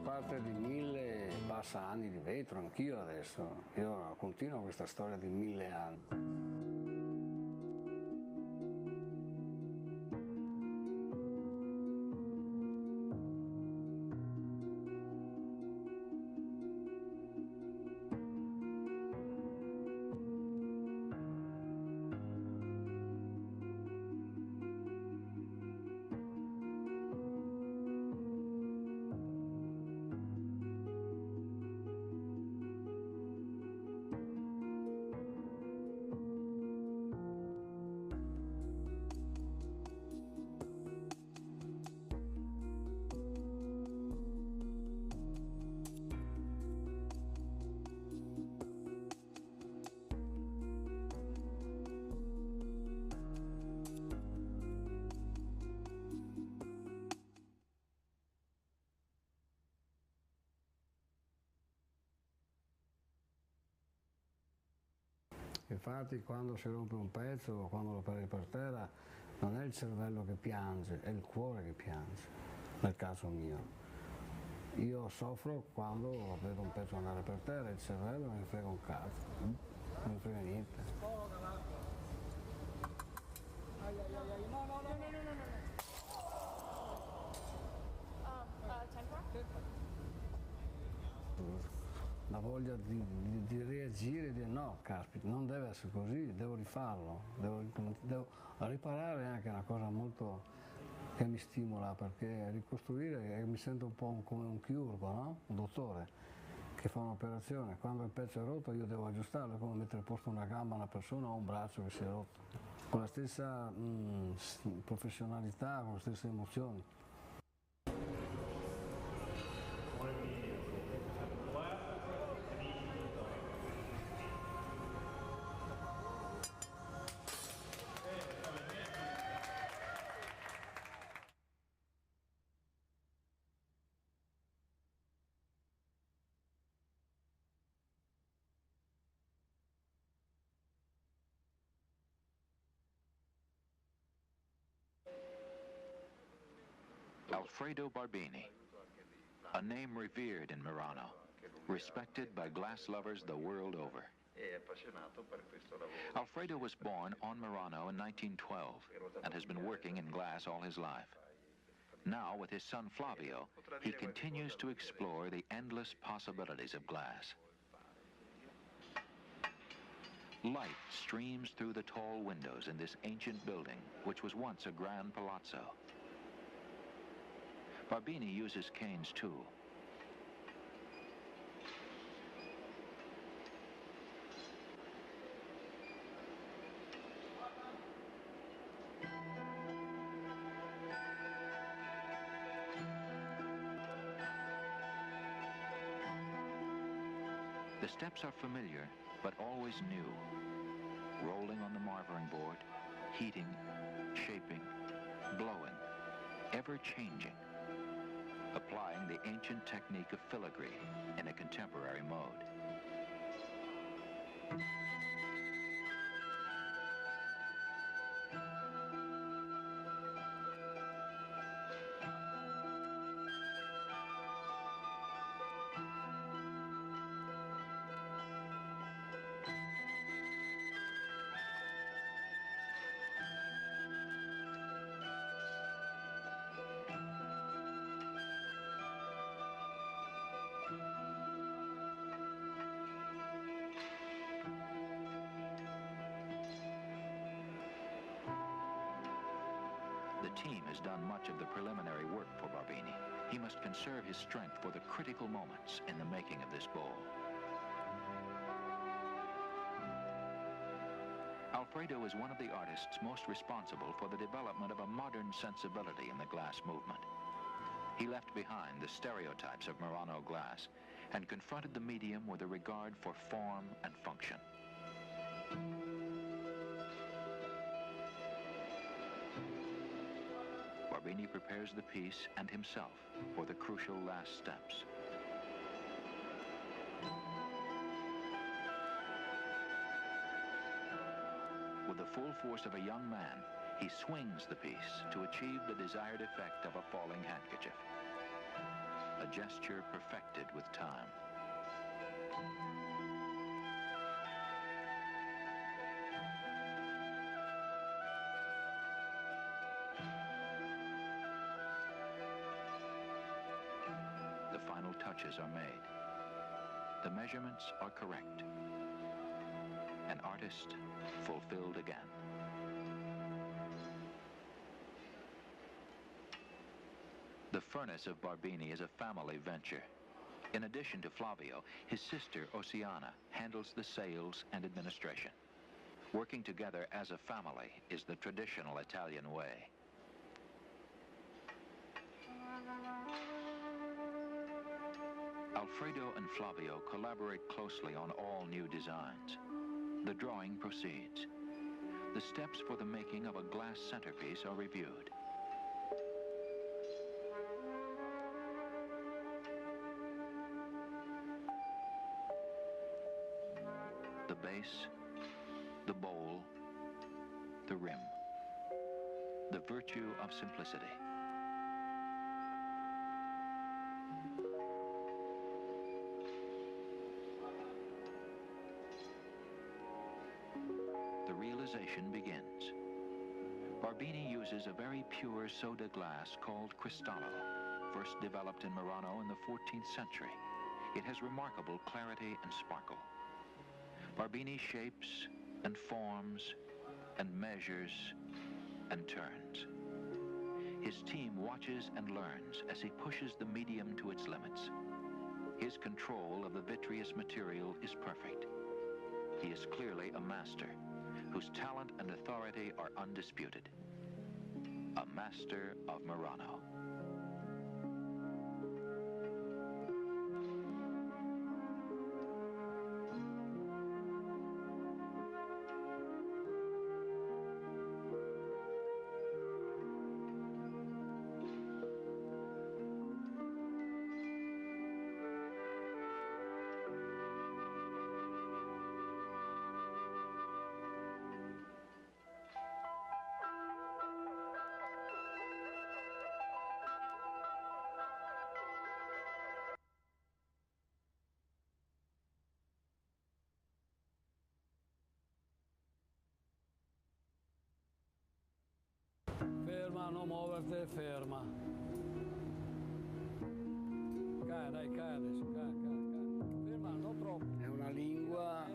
parte di 1000 passa anni di vetro, anch'io adesso. Io continuo questa storia di 1000 anni. Infatti quando si rompe un pezzo o quando lo perdi per terra non è il cervello che piange, è il cuore che piange, nel caso mio. Io soffro quando vedo un pezzo andare per terra, il cervello non mi frega un cazzo, non mi frega niente. La voglia di reagire e dire no, caspita, non deve essere così, devo rifarlo, devo riparare, è anche una cosa molto che mi stimola, perché ricostruire mi sento un po' come un chirurgo, no? Un dottore che fa un'operazione, quando il pezzo è rotto io devo aggiustarlo, è come mettere a posto una gamba a una persona o un braccio che si è rotto, con la stessa professionalità, con le stesse emozioni. Alfredo Barbini, a name revered in Murano, respected by glass lovers the world over. Alfredo was born on Murano in 1912 and has been working in glass all his life. Now, with his son Flavio, he continues to explore the endless possibilities of glass. Light streams through the tall windows in this ancient building, which was once a grand palazzo. Barbini uses canes too. The steps are familiar, but always new. Rolling on the marvering board, heating, shaping, blowing, ever changing. Applying the ancient technique of filigree in a contemporary mode. The team has done much of the preliminary work for Barbini. He must conserve his strength for the critical moments in the making of this bowl. Alfredo is one of the artists most responsible for the development of a modern sensibility in the glass movement. He left behind the stereotypes of Murano glass and confronted the medium with a regard for form and function. Barbini prepares the piece and himself for the crucial last steps. With the full force of a young man, he swings the piece to achieve the desired effect of a falling handkerchief. A gesture perfected with time. The final touches are made. The measurements are correct. An artist fulfilled again. The furnace of Barbini is a family venture. In addition to Flavio, his sister Oceana handles the sales and administration. Working together as a family is the traditional Italian way. Alfredo and Flavio collaborate closely on all new designs. The drawing proceeds. The steps for the making of a glass centerpiece are reviewed. The base, the bowl, the rim. The virtue of simplicity. The realization begins. Barbini uses a very pure soda glass called Cristallo, first developed in Murano in the 14th century. It has remarkable clarity and sparkle. Barbini shapes and forms and measures and turns. His team watches and learns as he pushes the medium to its limits. His control of the vitreous material is perfect. He is clearly a master, whose talent and authority are undisputed. A master of Murano. Ferma, non muoverti, ferma. Cade, dai, cade, su, cade. Ferma, non troppo. È una lingua,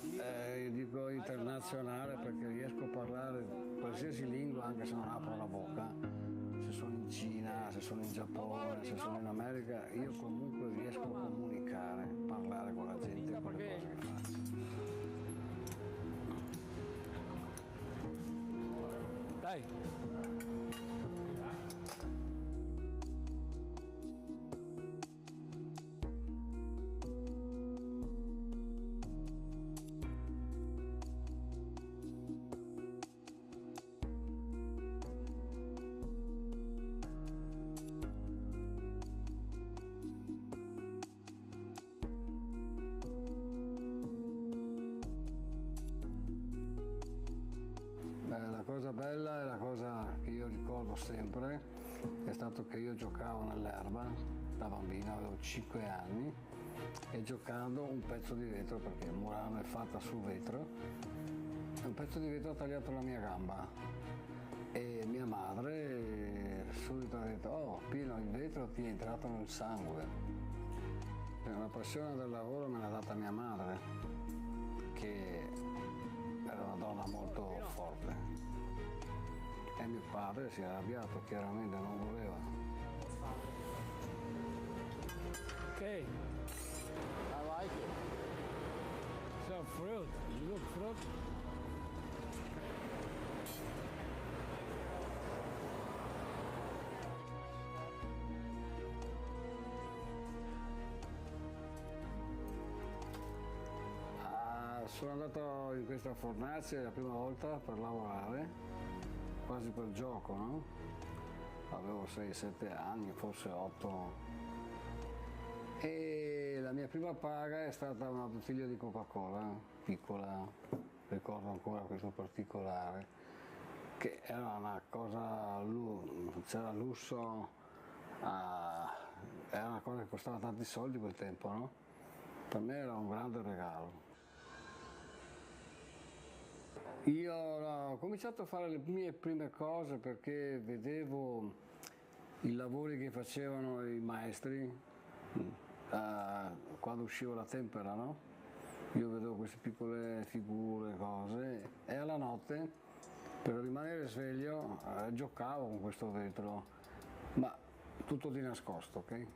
io dico internazionale, perché riesco a parlare qualsiasi lingua anche se non apro la bocca. Se sono in Cina, se sono in Giappone, se sono in America, io comunque riesco a comunicare, parlare con la gente, con le cose che faccio. Dai! La cosa bella e la cosa che io ricordo sempre è stato che io giocavo nell'erba da bambino, avevo 5 anni, e giocando un pezzo di vetro, perché Murano è fatta sul vetro, un pezzo di vetro ha tagliato la mia gamba e mia madre subito ha detto: oh Pino, il vetro ti è entrato nel sangue. E una passione del lavoro me l'ha data mia madre, che era una donna molto forte, e mio padre si è arrabbiato, chiaramente non voleva. Ok, I like it. So fruit, you look fruit. Sono andato in questa fornace la prima volta per lavorare, quasi per gioco, no? Avevo 6-7 anni, forse 8. E la mia prima paga è stata una bottiglia di Coca-Cola, piccola, ricordo ancora questo particolare, che era una cosa, c'era lusso, era una cosa costava tanti soldi quel tempo, no? Per me era un grande regalo. Io ho cominciato a fare le mie prime cose perché vedevo i lavori che facevano i maestri quando usciva la tempera, no? Io vedevo queste piccole figure, cose, e alla notte per rimanere sveglio giocavo con questo vetro, ma tutto di nascosto, ok?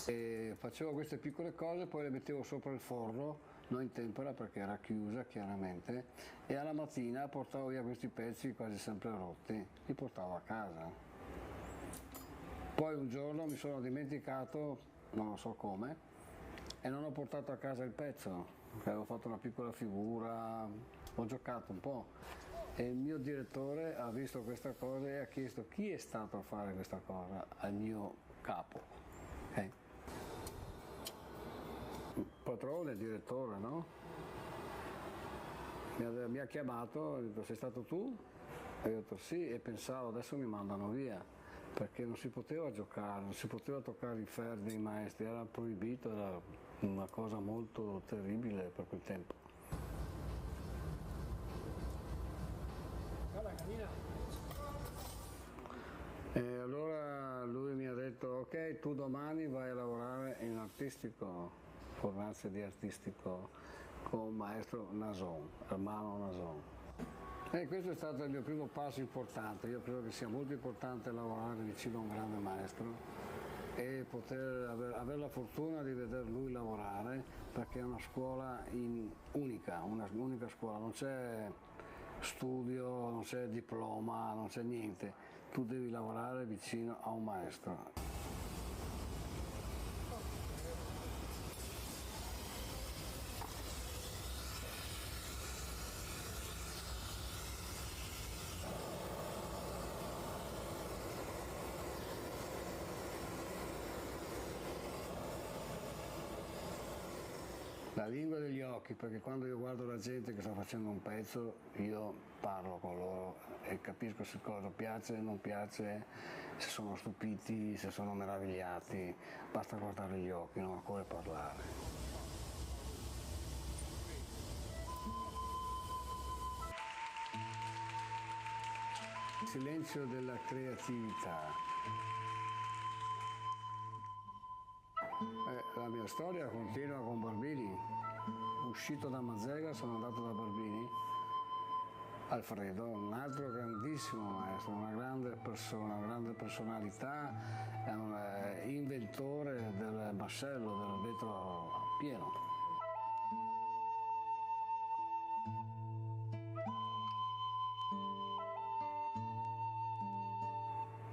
E facevo queste piccole cose, poi le mettevo sopra il forno, non in tempera perché era chiusa chiaramente, e alla mattina portavo via questi pezzi quasi sempre rotti, li portavo a casa. Poi un giorno mi sono dimenticato, non lo so come, e non ho portato a casa il pezzo, avevo fatto una piccola figura, ho giocato un po', e il mio direttore ha visto questa cosa e ha chiesto chi è stato a fare questa cosa al mio capo. Okay. Il padrone, il direttore, no? Mi ha chiamato, ha detto sei stato tu? E io ho detto sì, e pensavo adesso mi mandano via, perché non si poteva giocare, non si poteva toccare i ferri dei maestri, era proibito, era una cosa molto terribile per quel tempo. E allora lui mi ha detto ok, tu domani vai a lavorare in artistico, formarsi di artistico con il maestro Nason, Hermano Nason. E questo è stato il mio primo passo importante. Io credo che sia molto importante lavorare vicino a un grande maestro e poter avere la fortuna di veder lui lavorare, perché è una scuola unica, un'unica scuola, non c'è studio, non c'è diploma, non c'è niente, tu devi lavorare vicino a un maestro. La lingua degli occhi, perché quando io guardo la gente che sta facendo un pezzo, io parlo con loro e capisco se cosa piace, non piace, se sono stupiti, se sono meravigliati. Basta guardare gli occhi, non occorre parlare. Il silenzio della creatività. La mia storia continua con Barbini. Uscito da Mazzega sono andato da Barbini, Alfredo, un altro grandissimo maestro, una grande persona, una grande personalità, è un inventore del mascello, del vetro pieno.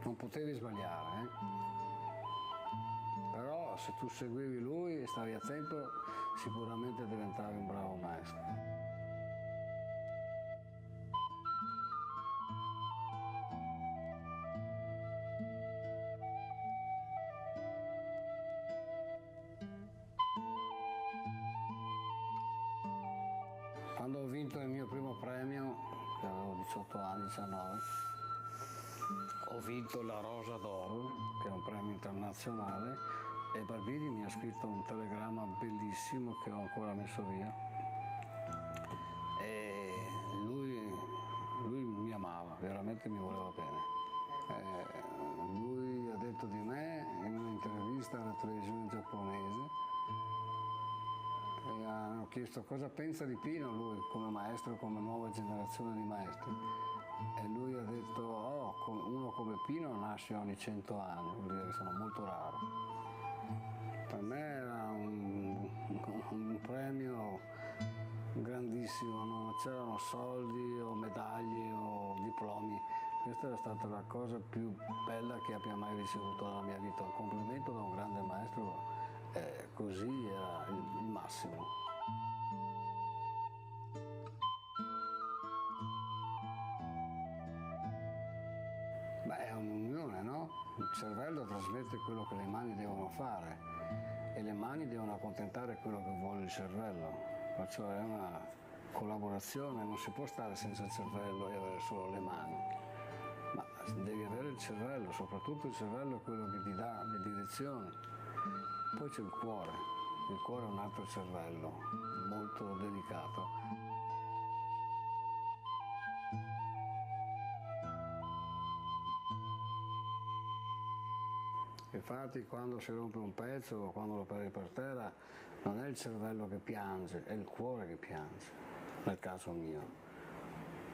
Non potevi sbagliare, però se tu seguivi lui e stavi attento sicuramente diventavi un bravo maestro. Quando ho vinto il mio primo premio, che avevo 18 anni, 19, ho vinto la Rosa d'Oro, che è un premio internazionale, e Barbini mi ha scritto un telegramma bellissimo che ho ancora messo via. E lui mi amava, veramente mi voleva bene. Lui ha detto di me in un'intervista alla televisione giapponese, e hanno chiesto cosa pensa di Pino lui come maestro, come nuova generazione di maestri. E lui ha detto, uno come Pino nasce ogni 100 anni, vuol dire che sono molto raro. Per me era un premio grandissimo, non c'erano soldi o medaglie o diplomi. Questa era stata la cosa più bella che abbia mai ricevuto nella mia vita. Un complimento da un grande maestro, così era il massimo. Beh, è un'unione, no? Il cervello trasmette quello che le mani devono fare e le mani devono accontentare quello che vuole il cervello. Perciò è una collaborazione, non si può stare senza il cervello e avere solo le mani. Ma devi avere il cervello, soprattutto il cervello è quello che ti dà le direzioni. Poi c'è il cuore è un altro cervello, molto delicato. Infatti quando si rompe un pezzo o quando lo perdi per terra non è il cervello che piange, è il cuore che piange, nel caso mio.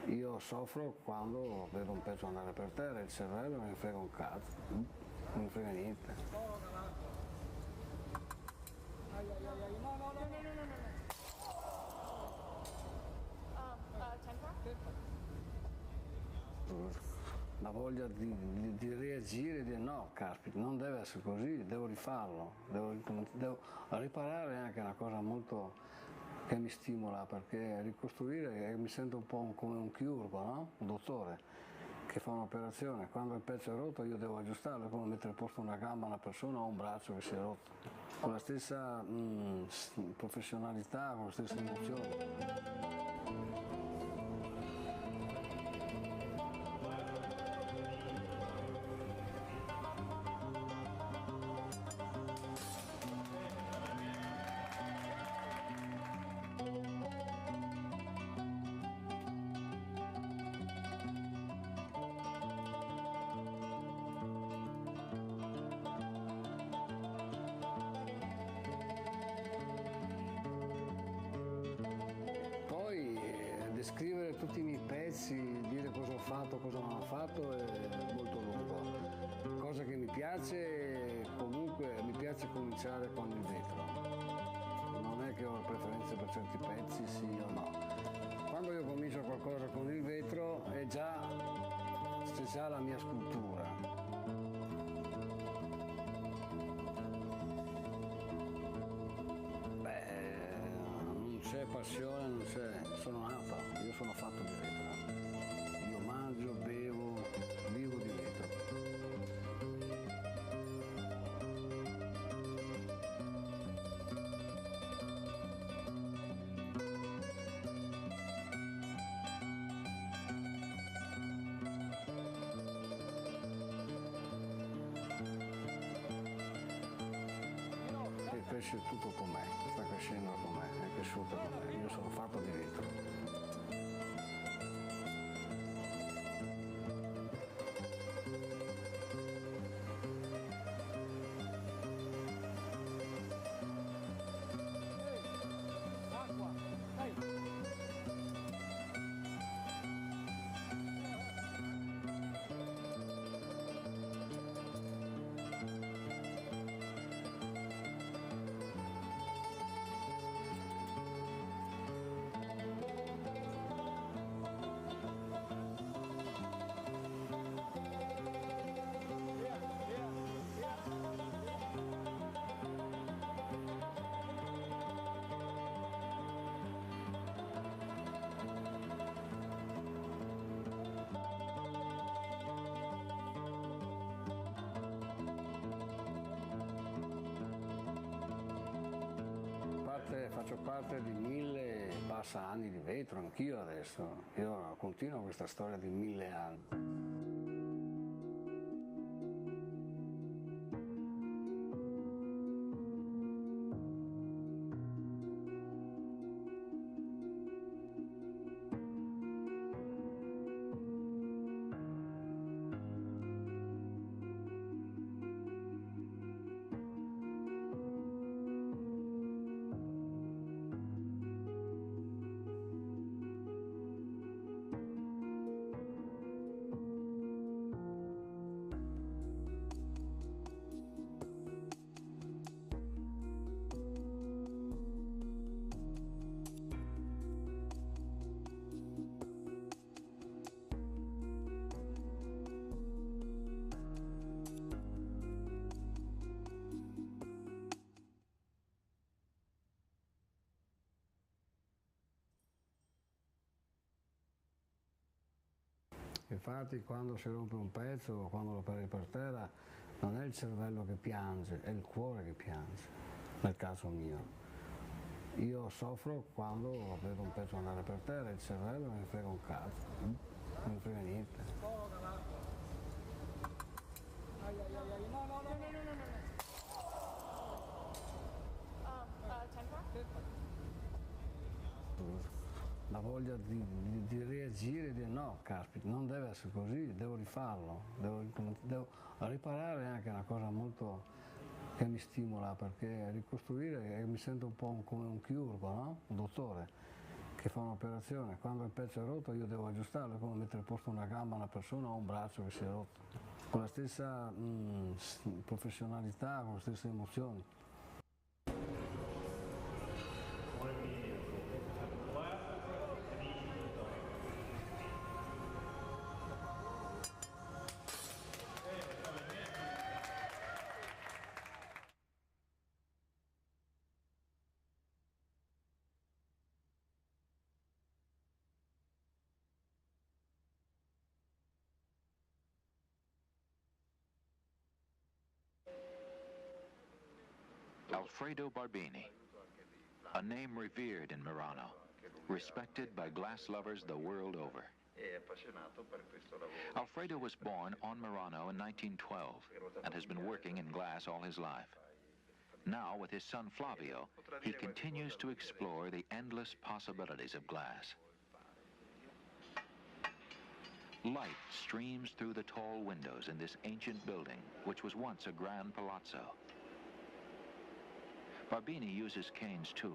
Io soffro quando vedo un pezzo andare per terra, il cervello non mi frega un cazzo, non mi frega niente. La voglia di reagire e dire no, caspita, non deve essere così, devo rifarlo, devo riparare è anche una cosa molto che mi stimola, perché ricostruire mi sento un po' come un chirurgo, no? Un dottore che fa un'operazione, quando il pezzo è rotto io devo aggiustarlo, è come mettere a posto una gamba a una persona o un braccio che si è rotto, con la stessa professionalità, con la stessa emozione. Descrivere tutti i miei pezzi, dire cosa ho fatto, cosa non ho fatto è molto lungo. Cosa che mi piace, comunque mi piace cominciare con il vetro. Non è che ho preferenze per certi pezzi, sì o no. Quando io comincio qualcosa con il vetro c'è già la mia scultura. C'è passione, non c'è, sono nato, io sono fatto di vetro. Io mangio, bevo, vivo di vetro. E cresce tutto con me, sta crescendo con me, è cresciuto con me, io sono fatto di vetro. Faccio parte di 1000 passa anni di vetro, anch'io adesso. Io continuo questa storia di 1000 anni. Infatti quando si rompe un pezzo o quando lo perdi per terra non è il cervello che piange, è il cuore che piange, nel caso mio. Io soffro quando vedo un pezzo andare per terra, il cervello non mi frega un cazzo, non mi frega niente. voglia di reagire e dire no, caspita, non deve essere così, devo rifarlo, devo riparare è anche una cosa molto che mi stimola, perché ricostruire mi sento un po' come un chirurgo, no? Un dottore che fa un'operazione, quando il pezzo è rotto io devo aggiustarlo, è come mettere a posto una gamba a una persona o un braccio che si è rotto, con la stessa professionalità, con le stesse emozioni. Alfredo Barbini, a name revered in Murano, respected by glass lovers the world over. Alfredo was born on Murano in 1912 and has been working in glass all his life. Now, with his son Flavio, he continues to explore the endless possibilities of glass. Light streams through the tall windows in this ancient building, which was once a grand palazzo. Barbini uses canes too.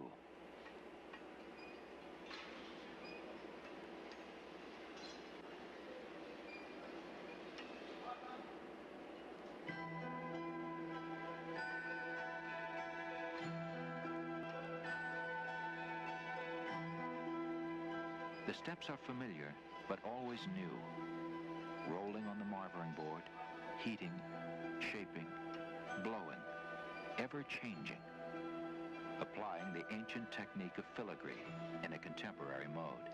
The steps are familiar, but always new. Rolling on the marvering board, heating, shaping, blowing, ever changing. Applying the ancient technique of filigree in a contemporary mode.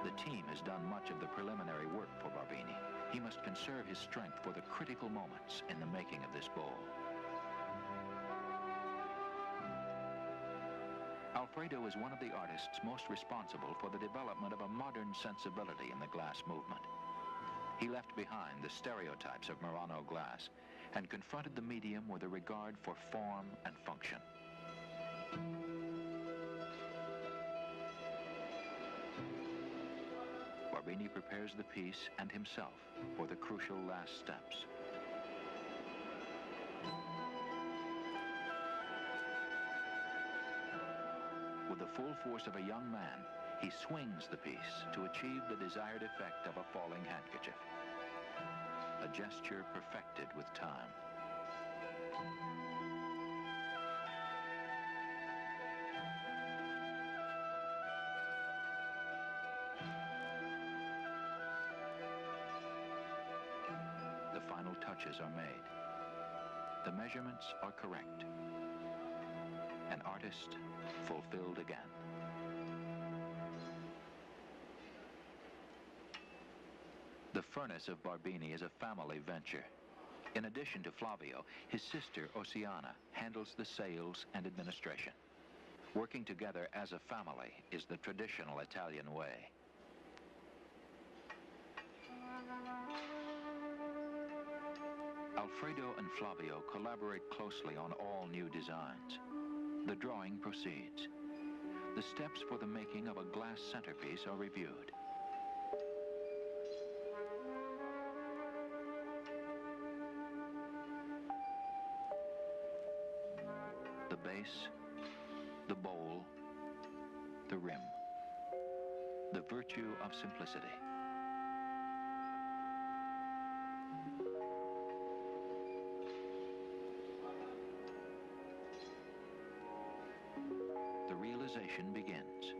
The team has done much of the preliminary work for Barbini. He must conserve his strength for the critical moments in the making of this bowl. Alfredo is one of the artists most responsible for the development of a modern sensibility in the glass movement. He left behind the stereotypes of Murano glass and confronted the medium with a regard for form and function. Barbini prepares the piece and himself for the crucial last steps. With the full force of a young man, he swings the piece to achieve the desired effect of a falling handkerchief. A gesture perfected with time. The final touches are made. The measurements are correct. An artist fulfilled again. The furnace of Barbini is a family venture. In addition to Flavio, his sister Oceana handles the sales and administration. Working together as a family is the traditional Italian way. Alfredo and Flavio collaborate closely on all new designs. The drawing proceeds. The steps for the making of a glass centerpiece are reviewed. The base, the bowl, the rim. The virtue of simplicity. The realization begins.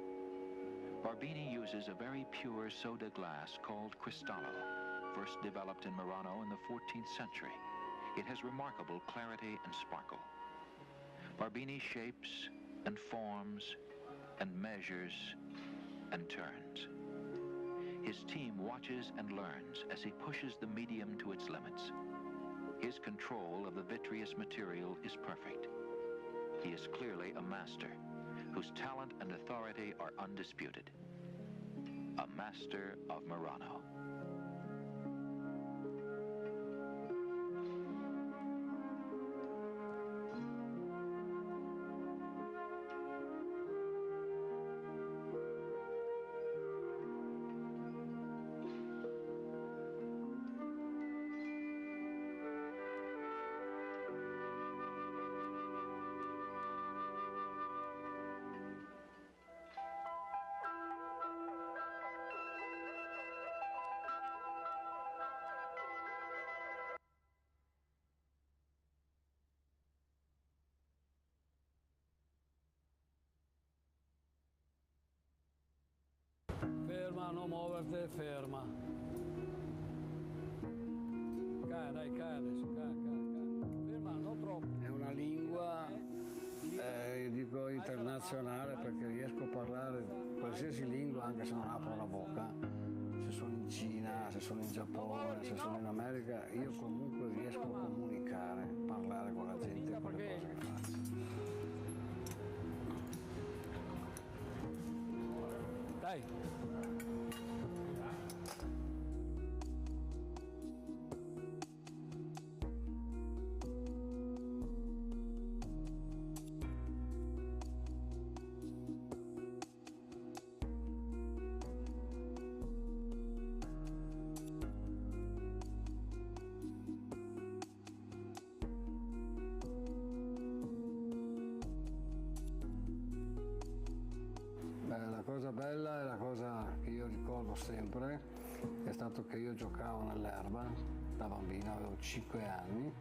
Barbini uses a very pure soda glass called Cristallo, first developed in Murano in the 14th century. It has remarkable clarity and sparkle. Barbini shapes and forms and measures and turns. His team watches and learns as he pushes the medium to its limits. His control of the vitreous material is perfect. He is clearly a master, whose talent and authority are undisputed. A master of Murano. Ferma, non muoverti, ferma. Dai, adesso, ferma, non troppo. È una lingua, dico internazionale, perché riesco a parlare qualsiasi lingua anche se non apro la bocca. Se sono in Cina, se sono in Giappone, se sono in America, io comunque riesco a comunicare, parlare con la gente con le cose che faccio. Dai! La cosa bella e la cosa che io ricordo sempre è stato che io giocavo nell'erba da bambino, avevo 5 anni,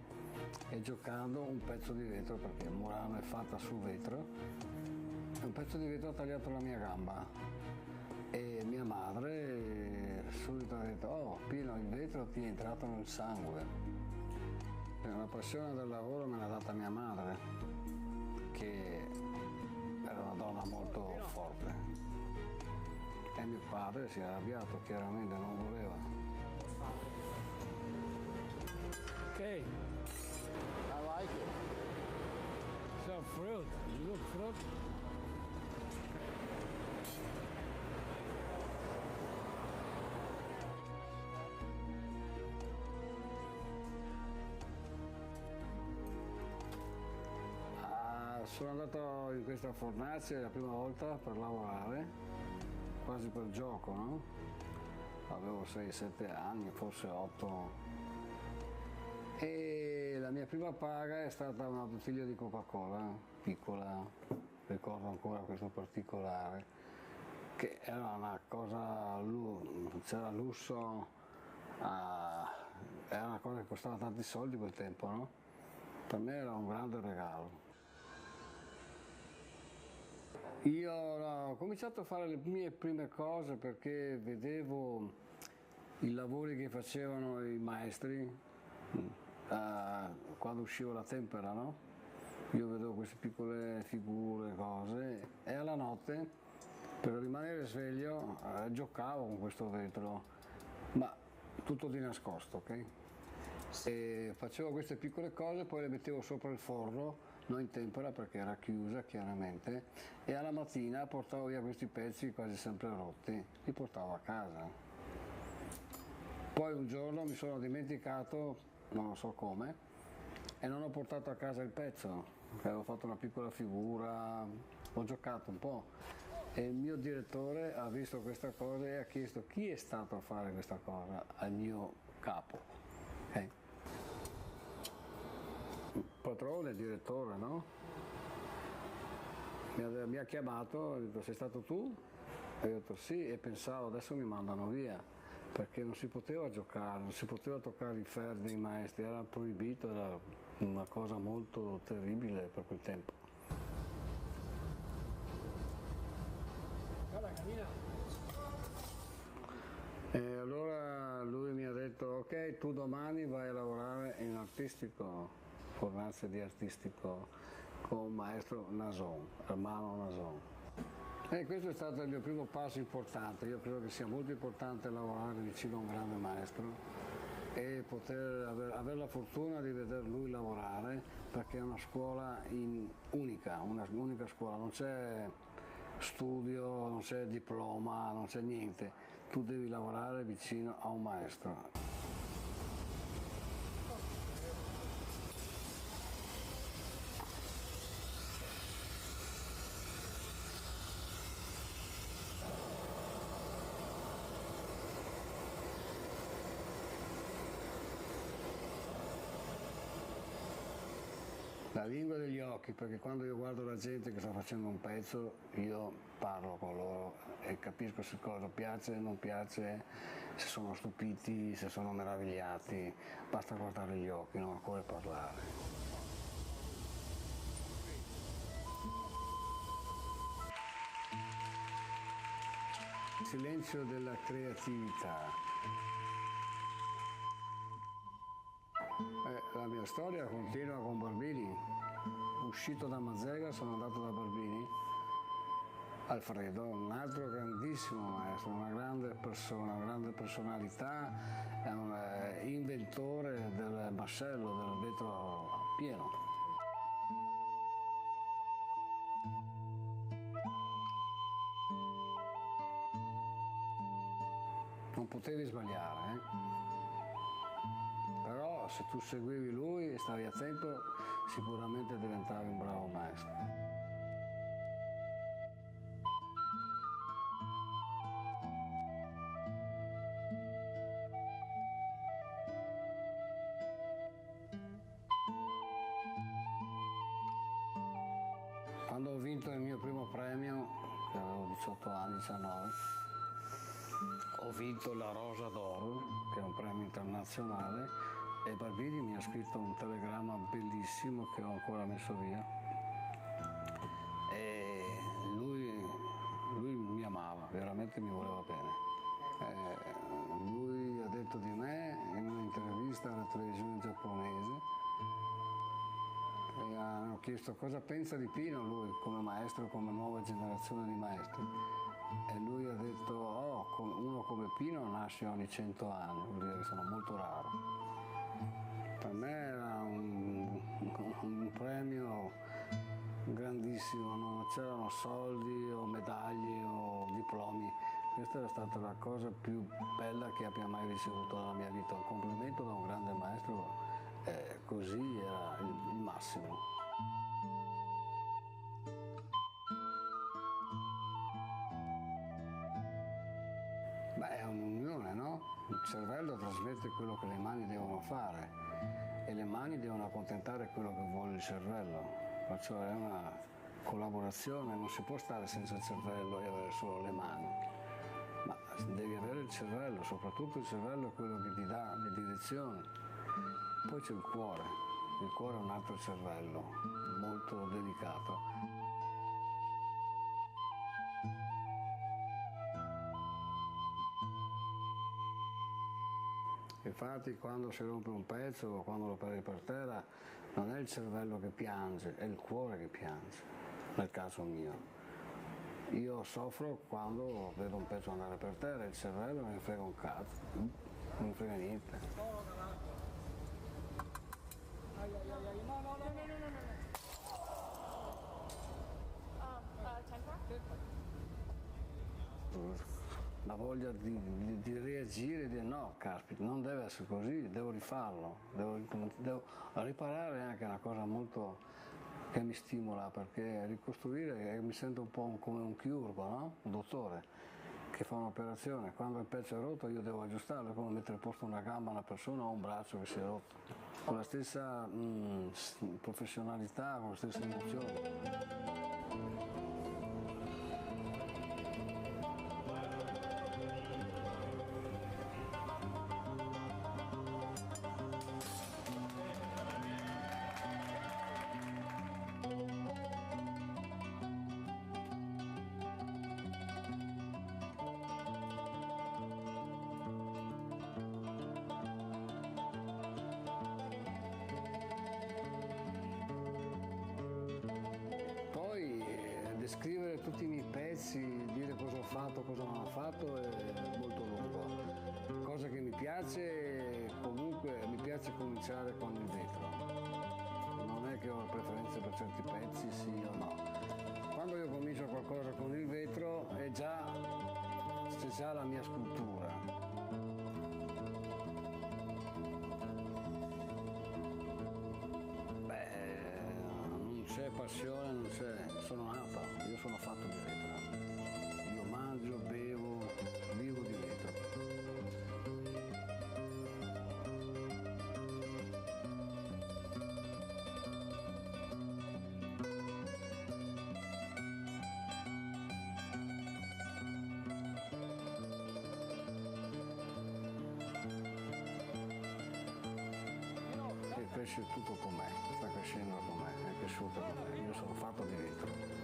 e giocando un pezzo di vetro, perché Murano è fatta su vetro, e un pezzo di vetro ha tagliato la mia gamba e mia madre subito ha detto: oh Pino, il vetro ti è entrato nel sangue. La passione del lavoro me l'ha data mia madre, che era una donna molto forte, e mio padre si è arrabbiato, chiaramente non voleva. Ok, I like it. So fruit, you look fruit. Sono andato in questa fornace la prima volta per lavorare, quasi per gioco, no? Avevo 6-7 anni, forse 8. E la mia prima paga è stata una bottiglia di Coca-Cola, piccola, ricordo ancora questo particolare, che era una cosa, c'era lusso, era una cosa che costava tanti soldi quel tempo, no? Per me era un grande regalo. Io ho cominciato a fare le mie prime cose perché vedevo i lavori che facevano i maestri quando usciva la tempera, no? Io vedevo queste piccole figure, cose, e alla notte per rimanere sveglio giocavo con questo vetro, ma tutto di nascosto, ok? E facevo queste piccole cose, poi le mettevo sopra il forno, non in tempera perché era chiusa chiaramente, e alla mattina portavo via questi pezzi quasi sempre rotti, li portavo a casa. Poi un giorno mi sono dimenticato, non so come, e non ho portato a casa il pezzo, avevo fatto una piccola figura, ho giocato un po', e il mio direttore ha visto questa cosa e ha chiesto chi è stato a fare questa cosa al mio capo. Okay? Il padrone, il direttore, no? Mi ha chiamato, ha detto: sei stato tu? E io ho detto sì, e pensavo adesso mi mandano via, perché non si poteva giocare, non si poteva toccare i ferri dei maestri, era proibito, era una cosa molto terribile per quel tempo. E allora lui mi ha detto: ok, tu domani vai a lavorare in artistico, formarsi di artistico con un maestro Nason, Hermano Nason. E questo è stato il mio primo passo importante. Io credo che sia molto importante lavorare vicino a un grande maestro e poter avere la fortuna di veder lui lavorare, perché è una scuola unica, un'unica scuola, non c'è studio, non c'è diploma, non c'è niente, tu devi lavorare vicino a un maestro. La lingua degli occhi, perché quando io guardo la gente che sta facendo un pezzo, io parlo con loro e capisco se cosa piace, non piace, se sono stupiti, se sono meravigliati. Basta guardare gli occhi, non occorre parlare. Il silenzio della creatività. La mia storia continua con Barbini. Uscito da Mazzega sono andato da Barbini. Alfredo, un altro grandissimo maestro, una grande persona, una grande personalità, è un inventore del massello, del vetro pieno. Non potevi sbagliare, Però se tu seguivi lui e stavi attento, sicuramente diventavi un bravo maestro. Quando ho vinto il mio primo premio, che avevo 18 anni, 19, ho vinto la Rosa d'Oro, che è un premio internazionale, e Barbini mi ha scritto un telegramma bellissimo che ho ancora messo via. E lui mi amava, veramente mi voleva bene. Lui ha detto di me in un'intervista alla televisione giapponese, e hanno chiesto cosa pensa di Pino lui come maestro, come nuova generazione di maestri. E lui ha detto, uno come Pino nasce ogni 100 anni, vuol dire che sono molto raro. Per me era un premio grandissimo, non c'erano soldi o medaglie o diplomi. Questa è stata la cosa più bella che abbia mai ricevuto nella mia vita. Un complimento da un grande maestro, così era il massimo. Beh, è un'unione, no? Il cervello trasmette quello che le mani devono fare e le mani devono accontentare quello che vuole il cervello. Perciò è una collaborazione, non si può stare senza il cervello e avere solo le mani. Ma devi avere il cervello, soprattutto il cervello è quello che ti dà le direzioni. Poi c'è il cuore è un altro cervello, molto delicato. Infatti quando si rompe un pezzo o quando lo perdi per terra non è il cervello che piange, è il cuore che piange, nel caso mio. Io soffro quando vedo un pezzo andare per terra, il cervello non mi frega un cazzo, non mi frega niente. La voglia di reagire e dire no, caspita, non deve essere così, devo rifarlo, devo riparare, è anche una cosa molto che mi stimola, perché ricostruire mi sento un po' come un chirurgo, no? Un dottore che fa un'operazione, quando il pezzo è rotto io devo aggiustarlo, è come mettere a posto una gamba a una persona o un braccio che si è rotto, con la stessa professionalità, con la stessa emozione. descrivere tutti i miei pezzi, dire cosa ho fatto, cosa non ho fatto è molto lungo. Cosa che mi piace, comunque mi piace cominciare con il vetro. Non è che ho preferenze per certi pezzi, sì o no. Quando io comincio qualcosa con il vetro c'è già la mia scultura. Non c'è passione, non c'è, sono nato, io sono fatto di vetro. Io mangio, bevo, vivo di vetro. E cresce tutto con me, sta crescendo con me, è cresciuta con me, io sono fatto di vetro.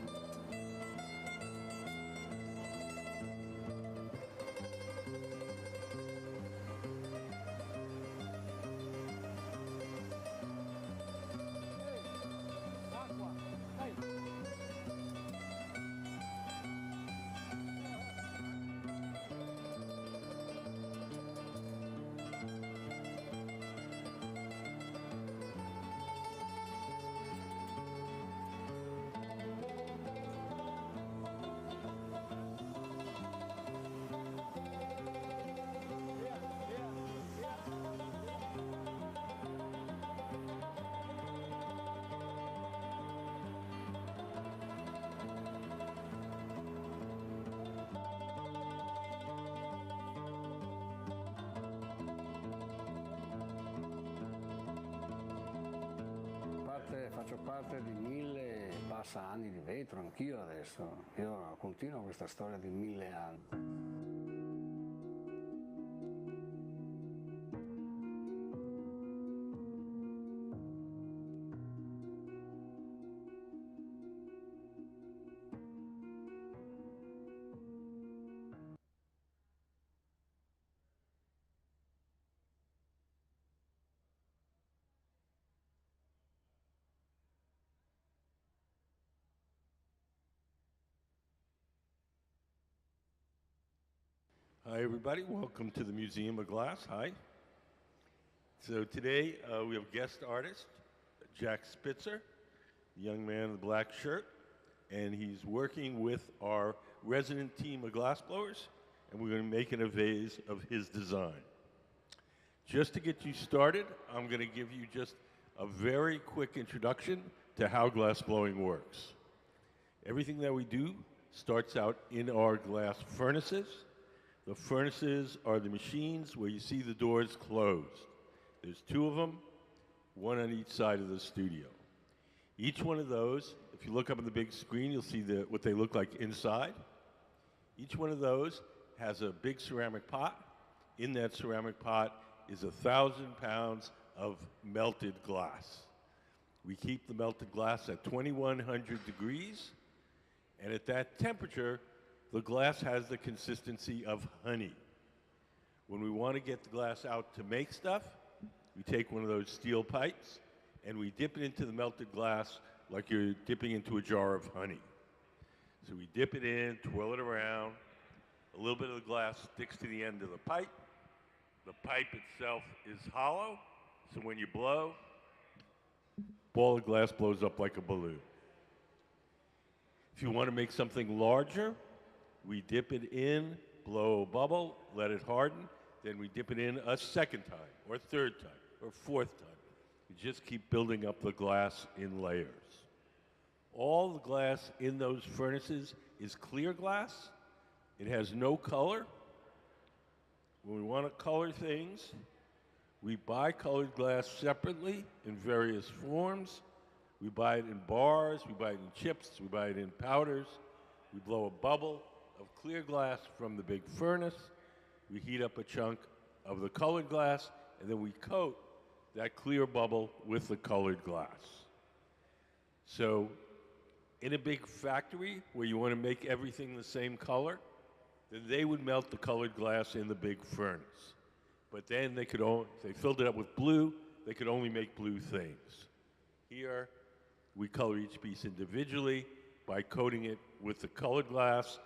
Faccio parte di 1000 passa anni di vetro, anch'io adesso. Io continuo questa storia di 1000 anni. Hi, everybody. Welcome to the Museum of Glass. Hi. So today we have guest artist Jack Spitzer, the young man in the black shirt, and he's working with our resident team of glassblowers, and we're going to make a vase of his design. Just to get you started, I'm going to give you just a very quick introduction to how glassblowing works. Everything that we do starts out in our glass furnaces. The furnaces are the machines where you see the doors closed. There's 2 of them, one on each side of the studio. Each one of those, if you look up on the big screen, you'll see what they look like inside. Each one of those has a big ceramic pot. In that ceramic pot is 1,000 pounds of melted glass. We keep the melted glass at 2,100 degrees, and at that temperature, the glass has the consistency of honey. When we want to get the glass out to make stuff, we take one of those steel pipes and we dip it into the melted glass like you're dipping into a jar of honey. So we dip it in, twirl it around. A little bit of the glass sticks to the end of the pipe. The pipe itself is hollow, so when you blow, ball of glass blows up like a balloon. If you want to make something larger, we dip it in, blow a bubble, let it harden, then we dip it in a second time, or third time, or fourth time. We just keep building up the glass in layers. All the glass in those furnaces is clear glass. It has no color. When we want to color things, we buy colored glass separately in various forms. We buy it in bars, we buy it in chips, we buy it in powders. We blow a bubble of clear glass from the big furnace. We heat up a chunk of the colored glass, and then we coat that clear bubble with the colored glass. So in a big factory where you want to make everything the same color, then they would melt the colored glass in the big furnace. But then they could only, if they filled it up with blue, they could only make blue things. Here, we color each piece individually, by coating it with the colored glass,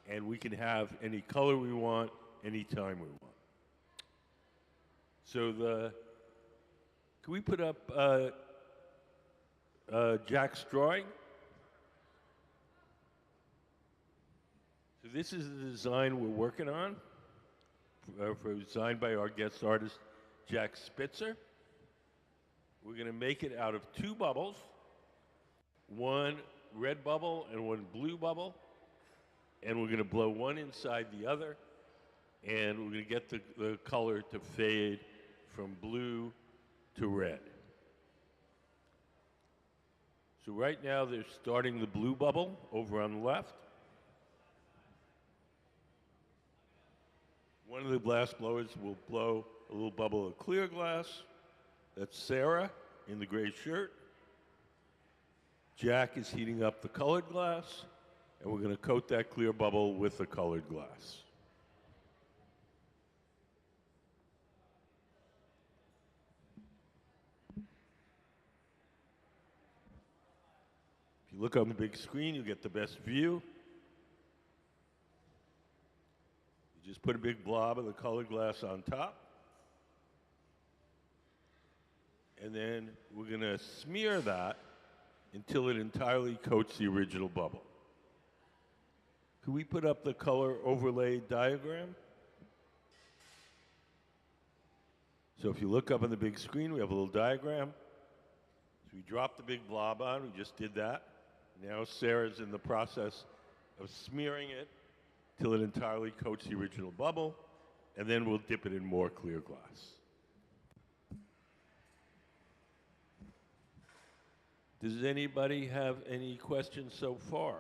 and we can have any color we want, anytime we want. So can we put up Jack's drawing? So this is the design we're working on, designed by our guest artist, Jack Spitzer. We're going to make it out of 2 bubbles, one red bubble and one blue bubble, and we're going to blow one inside the other, and we're going to get the color to fade from blue to red. So right now they're starting the blue bubble over on the left. One of the glass blowers will blow a little bubble of clear glass. That's Sarah in the gray shirt. Jack is heating up the colored glass, and we're going to coat that clear bubble with the colored glass. If you look on the big screen, you get the best view. You just put a big blob of the colored glass on top. And then we're going to smear that until it entirely coats the original bubble. Could we put up the color overlay diagram? So if you look up on the big screen, we have a little diagram. So we drop the big blob on, we just did that. Now Sarah's in the process of smearing it till it entirely coats the original bubble, and then we'll dip it in more clear glass. Does anybody have any questions so far?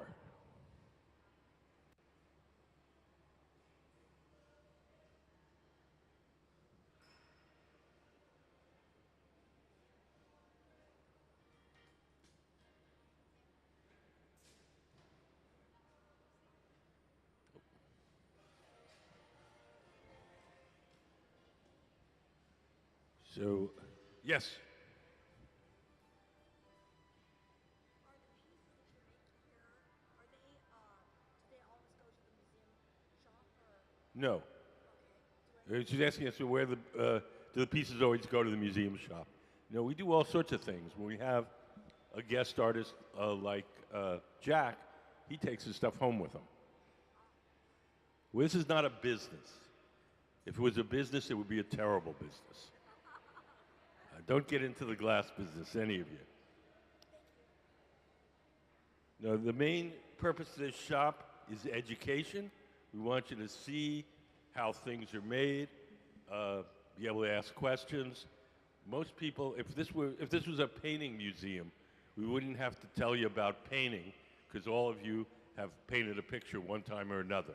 So, yes. No. She's asking us where do the pieces always go to the museum shop? No, we do all sorts of things. When we have a guest artist like Jack, he takes his stuff home with him. Well, this is not a business. If it was a business, it would be a terrible business. Don't get into the glass business, any of you. No, the main purpose of this shop is education. We want you to see how things are made, be able to ask questions. Most people, if this was a painting museum, we wouldn't have to tell you about painting because all of you have painted a picture one time or another.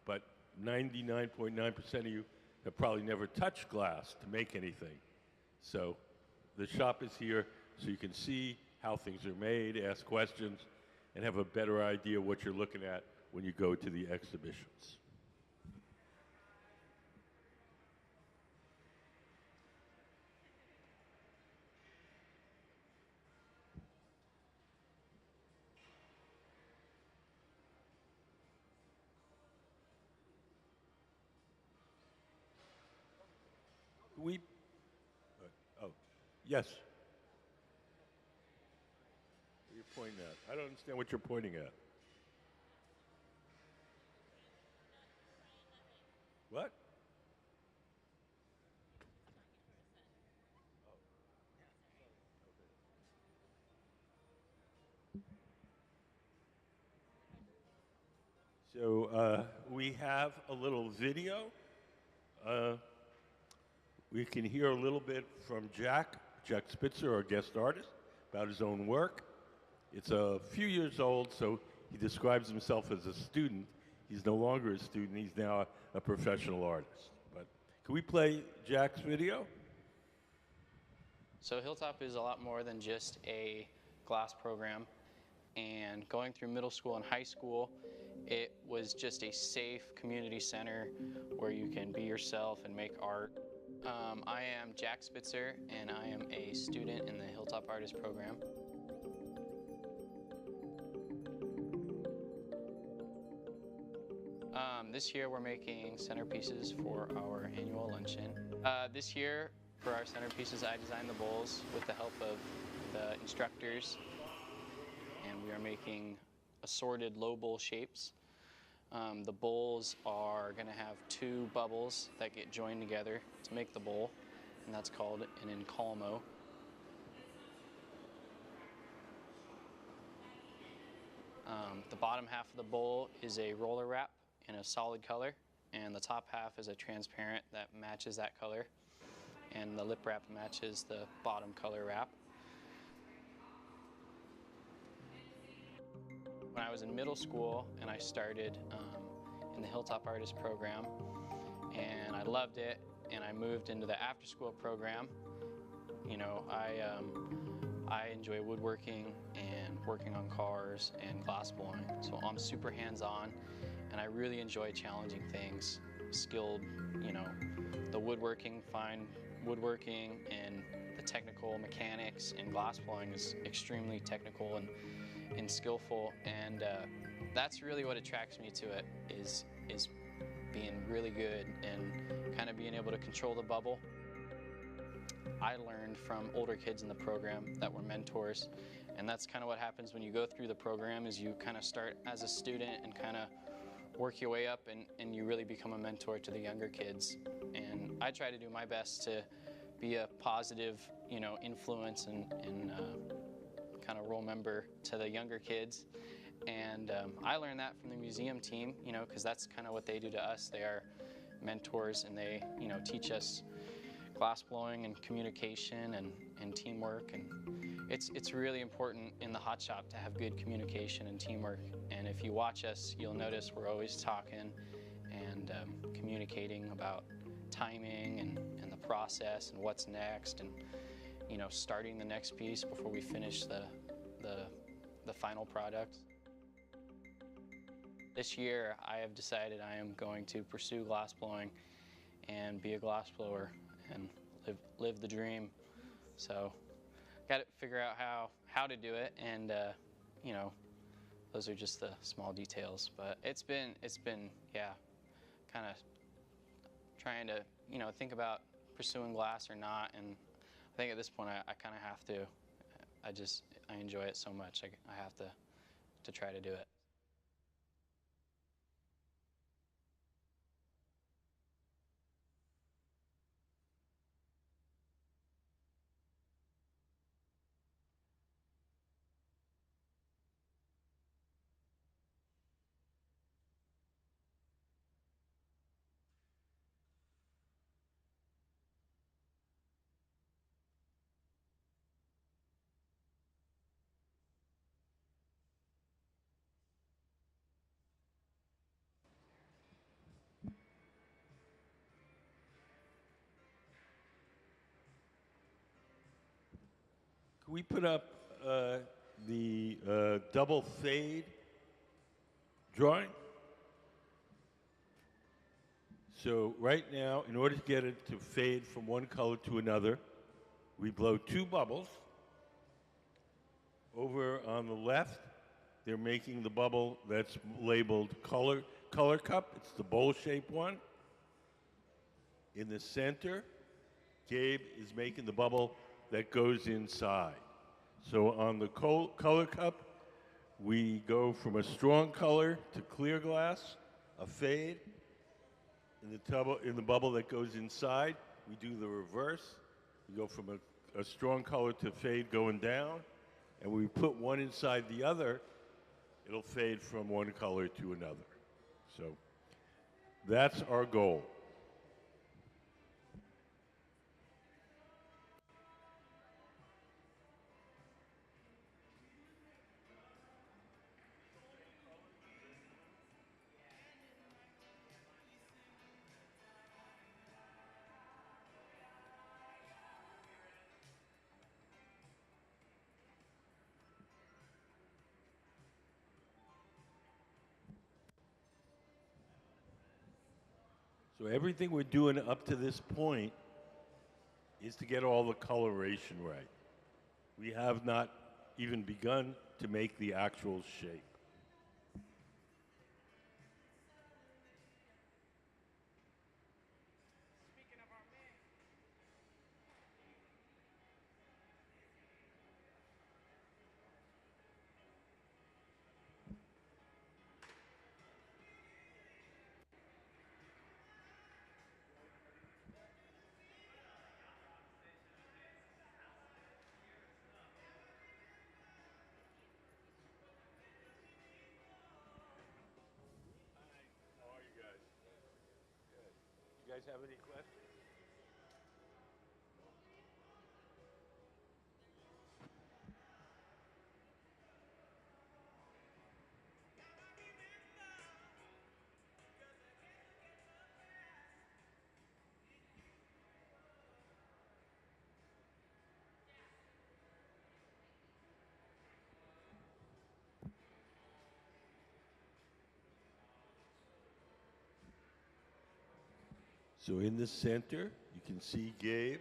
But 99.9% of you have probably never touched glass to make anything. So the shop is here so you can see how things are made, ask questions, and have a better idea what you're looking at when you go to the exhibitions. Yes. What are you pointing at? I don't understand what you're pointing at. What? So we have a little video. We can hear a little bit from Jack Spitzer, our guest artist, about his own work. It's a few years old, so he describes himself as a student. He's no longer a student, he's now a professional artist. But can we play Jack's video? So Hilltop is a lot more than just a glass program. And going through middle school and high school, it was just a safe community center where you can be yourself and make art. I am Jack Spitzer, and I am a student in the Hilltop Artist program. This year we're making centerpieces for our annual luncheon. This year for our centerpieces I designed the bowls with the help of the instructors, and we are making assorted low bowl shapes. The bowls are going to have two bubbles that get joined together to make the bowl, and that's called an encalmo. The bottom half of the bowl is a roller wrap in a solid color, and the top half is a transparent that matches that color, and the lip wrap matches the bottom color wrap. When I was in middle school and I started in the Hilltop Artist program, and I loved it, and I moved into the after-school program. You know, I enjoy woodworking and working on cars and glass blowing, so I'm super hands-on, and I really enjoy challenging things, skilled, you know, the woodworking, fine woodworking, and the technical mechanics, and glass blowing is extremely technical and skillful, and that's really what attracts me to it, is being really good and kind of being able to control the bubble. I learned from older kids in the program that were mentors, and that's kind of what happens when you go through the program, is you kind of start as a student and kind of work your way up, and you really become a mentor to the younger kids. And I try to do my best to be a positive, you know, influence and kind of role member to the younger kids. And I learned that from the museum team, you know, because that's kind of what they do to us. They are mentors, and they, you know, teach us glass blowing and communication and teamwork, and it's really important in the hot shop to have good communication and teamwork. And if you watch us, you'll notice we're always talking and communicating about timing and the process and what's next, and, you know, starting the next piece before we finish the final product. This year I have decided I am going to pursue glass blowing and be a glass blower and live the dream. So got to figure out how to do it, and you know, those are just the small details. But it's been yeah, kind of trying to, you know, think about pursuing glass or not, and I think at this point I kind of have to. I enjoy it so much. I have to try to do it. Can we put up the double fade drawing? So right now, in order to get it to fade from one color to another, we blow two bubbles. Over on the left, they're making the bubble that's labeled color cup. It's the bowl-shaped one. In the center, Gabe is making the bubble that goes inside. So on the color cup, we go from a strong color to clear glass, a fade. In the bubble that goes inside, we do the reverse. We go from a strong color to fade going down, and we put one inside the other, it'll fade from one color to another. So that's our goal. So everything we're doing up to this point is to get all the coloration right. We have not even begun to make the actual shape. guys have any questions? So in the center, you can see Gabe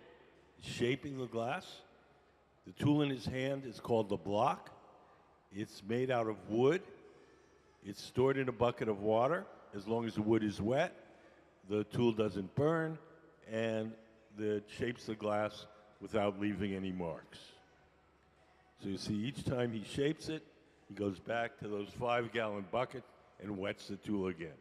shaping the glass. The tool in his hand is called the block. It's made out of wood. It's stored in a bucket of water. As long as the wood is wet, the tool doesn't burn, and it shapes the glass without leaving any marks. So you see, each time he shapes it, he goes back to those 5-gallon buckets and wets the tool again.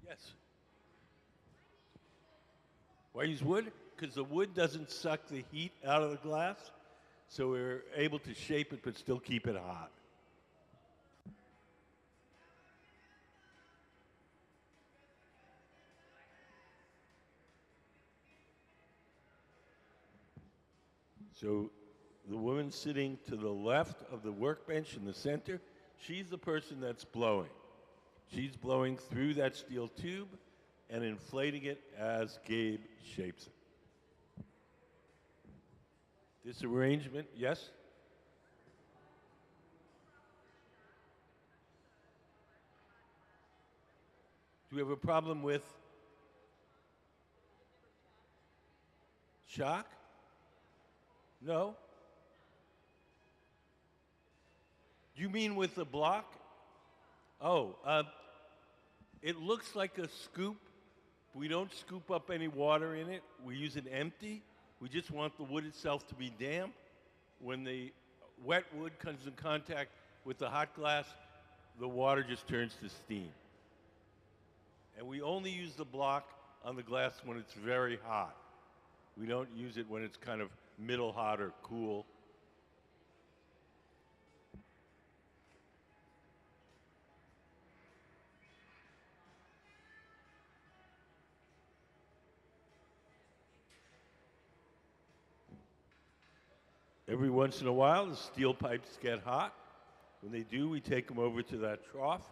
Yes. Why use wood? Because the wood doesn't suck the heat out of the glass, so we're able to shape it but still keep it hot. So the woman sitting to the left of the workbench in the center, she's the person that's blowing. She's blowing through that steel tube and inflating it as Gabe shapes it. This arrangement, yes? Do we have a problem with shock? No? You mean with the block? Oh, it looks like a scoop. We don't scoop up any water in it. We use it empty. We just want the wood itself to be damp. When the wet wood comes in contact with the hot glass, the water just turns to steam. And we only use the block on the glass when it's very hot. We don't use it when it's kind of middle hot or cool. Every once in a while, the steel pipes get hot. When they do, we take them over to that trough.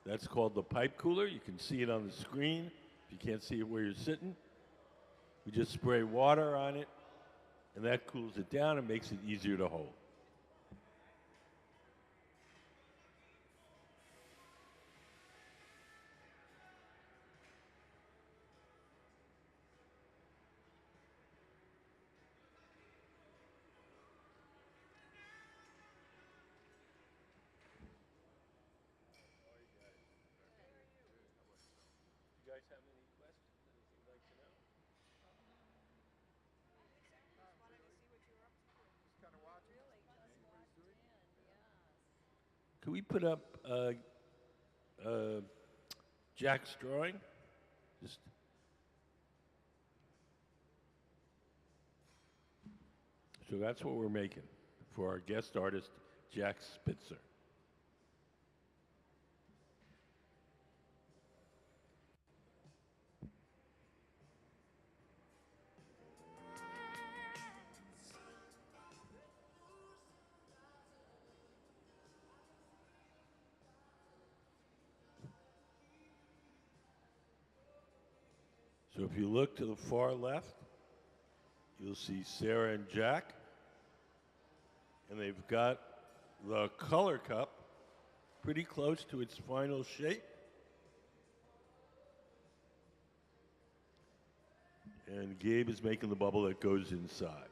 That's called the pipe cooler. You can see it on the screen if you can't see it where you're sitting. We just spray water on it, and that cools it down and makes it easier to hold. You guys have any questions? Anything you'd like to know? Can we put up Jack's drawing? Just so that's what we're making for our guest artist, Jack Spitzer. So if you look to the far left, you'll see Sarah and Jack, and they've got the color cup pretty close to its final shape. And Gabe is making the bubble that goes inside.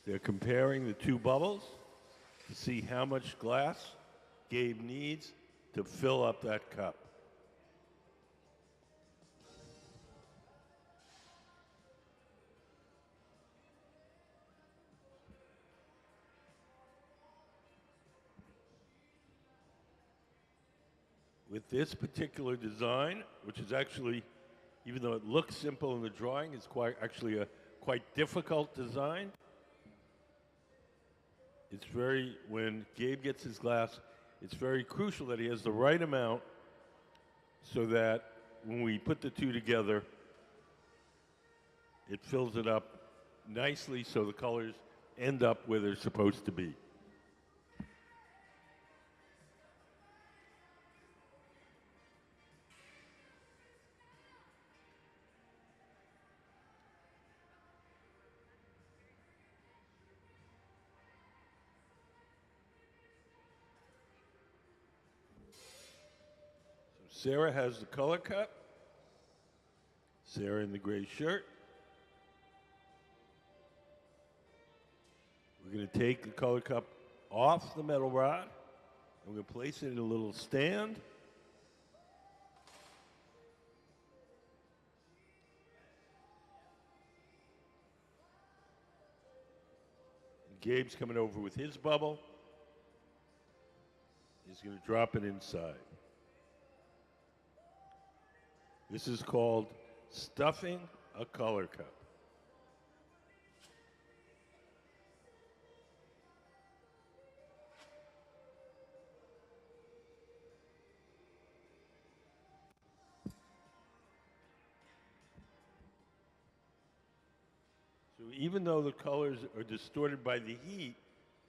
They're comparing the two bubbles to see how much glass Gabe needs to fill up that cup. with this particular design, which is actually, even though it looks simple in the drawing, it's actually a quite difficult design. It's very, when Gabe gets his glass, it's very crucial that he has the right amount so that when we put the two together, it fills it up nicely so the colors end up where they're supposed to be. So Sarah has the color cup. Sarah in the gray shirt. We're going to take the color cup off the metal rod, and we're going to place it in a little stand. And Gabe's coming over with his bubble. He's going to drop it inside. This is called stuffing a color cup. So even though the colors are distorted by the heat,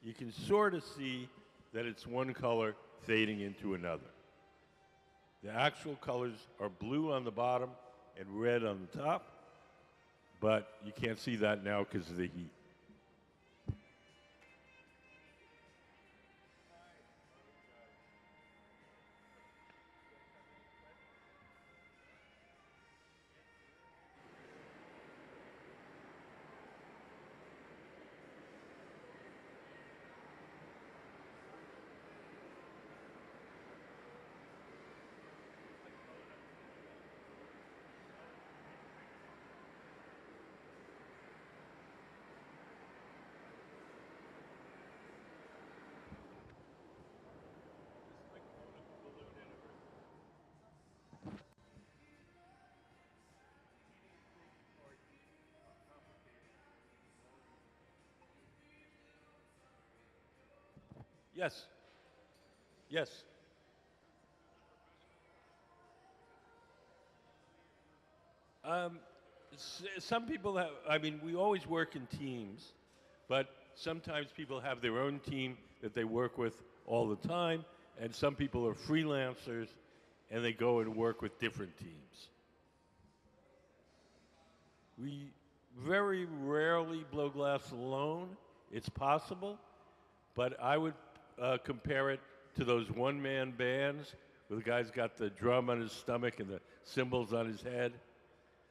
you can sort of see that it's one color fading into another. The actual colors are blue on the bottom and red on the top, but you can't see that now because of the heat. Yes. Yes. Some people have, I mean, we always work in teams, but sometimes people have their own team that they work with all the time, and some people are freelancers and they go and work with different teams. We very rarely blow glass alone. It's possible, but I would compare it to those one-man bands where the guy's got the drum on his stomach and the cymbals on his head.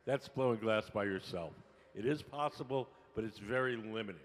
That's blowing glass by yourself. It is possible, but it's very limited.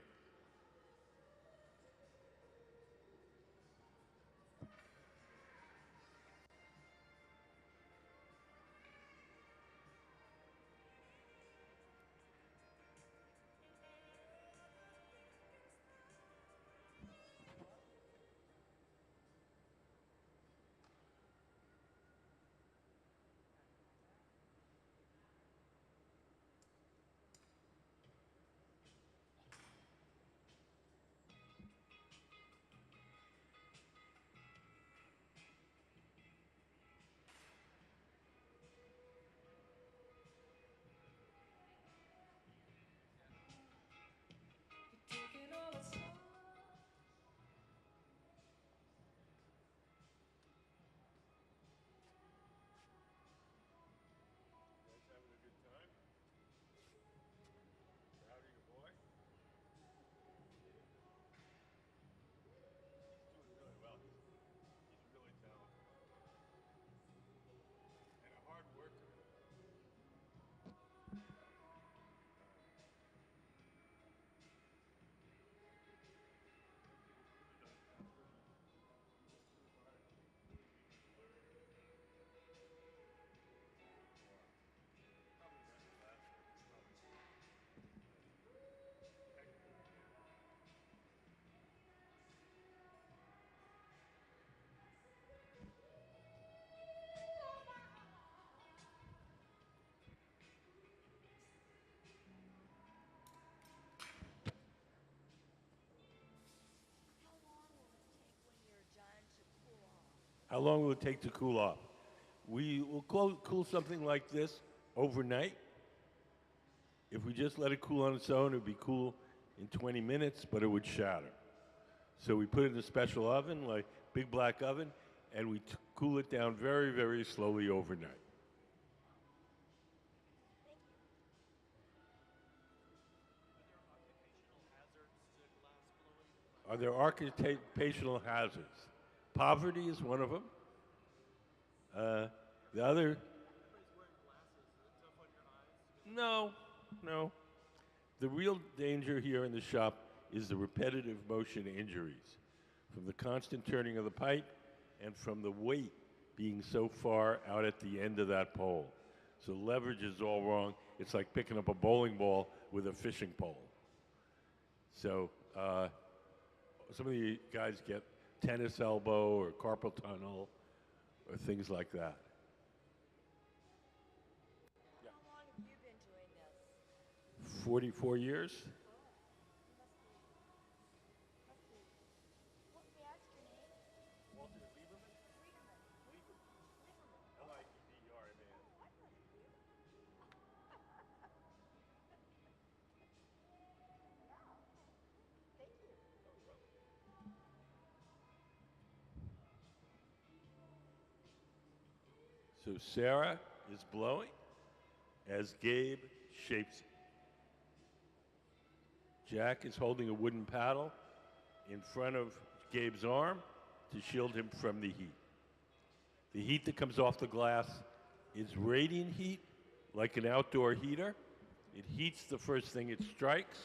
How long will it take to cool off? We will cool something like this overnight. If we just let it cool on its own, it would be cool in 20 minutes, but it would shatter. So we put it in a special oven, like big black oven, and we cool it down very, very slowly overnight. Are there occupational hazards? Poverty is one of them. The other. No, no. The real danger here in the shop is the repetitive motion injuries from the constant turning of the pipe and from the weight being so far out at the end of that pole. So leverage is all wrong. It's like picking up a bowling ball with a fishing pole. So some of the guys get tennis elbow or carpal tunnel or things like that. How long have you been doing this? 44 years? What may I ask your name? Walter Lieberman? Lieberman. L-I-E-B-E-R-M-A-N. Oh, I know you. Thank you. So Sarah is blowing as Gabe shapes it. Jack is holding a wooden paddle in front of Gabe's arm to shield him from the heat. The heat that comes off the glass is radiant heat, like an outdoor heater. It heats the first thing it strikes.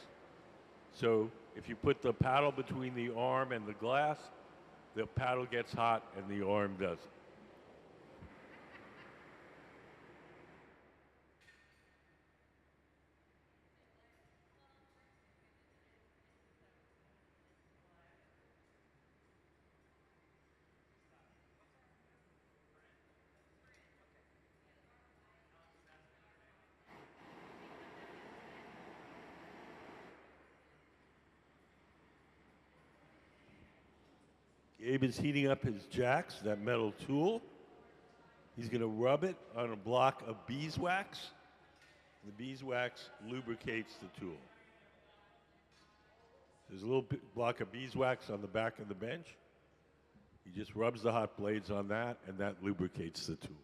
So if you put the paddle between the arm and the glass, the paddle gets hot and the arm doesn't. Gabe is heating up his jacks, that metal tool. He's going to rub it on a block of beeswax. The beeswax lubricates the tool. There's a little block of beeswax on the back of the bench. He just rubs the hot blades on that, and that lubricates the tool.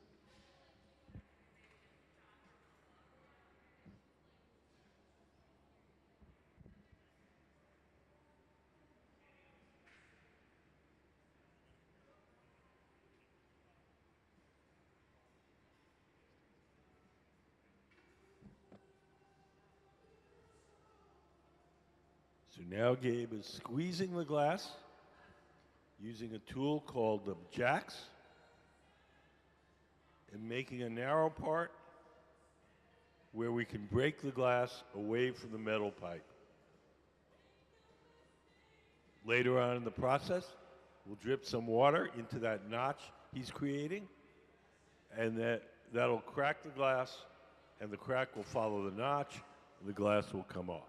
So now Gabe is squeezing the glass using a tool called the jacks and making a narrow part where we can break the glass away from the metal pipe. Later on in the process, we'll drip some water into that notch he's creating, and that'll crack the glass, and the crack will follow the notch, and the glass will come off.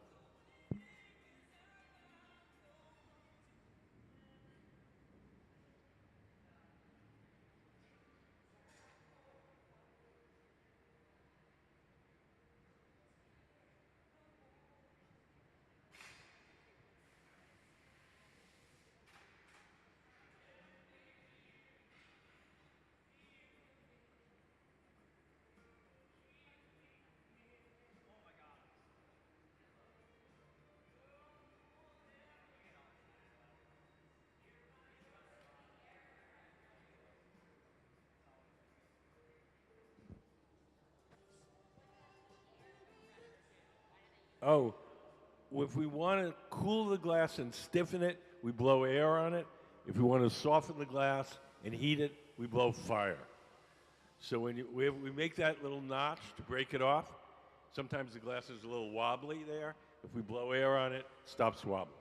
Oh, if we want to cool the glass and stiffen it, we blow air on it. If we want to soften the glass and heat it, we blow fire. So when we make that little notch to break it off, sometimes the glass is a little wobbly there. If we blow air on it, it stops wobbling.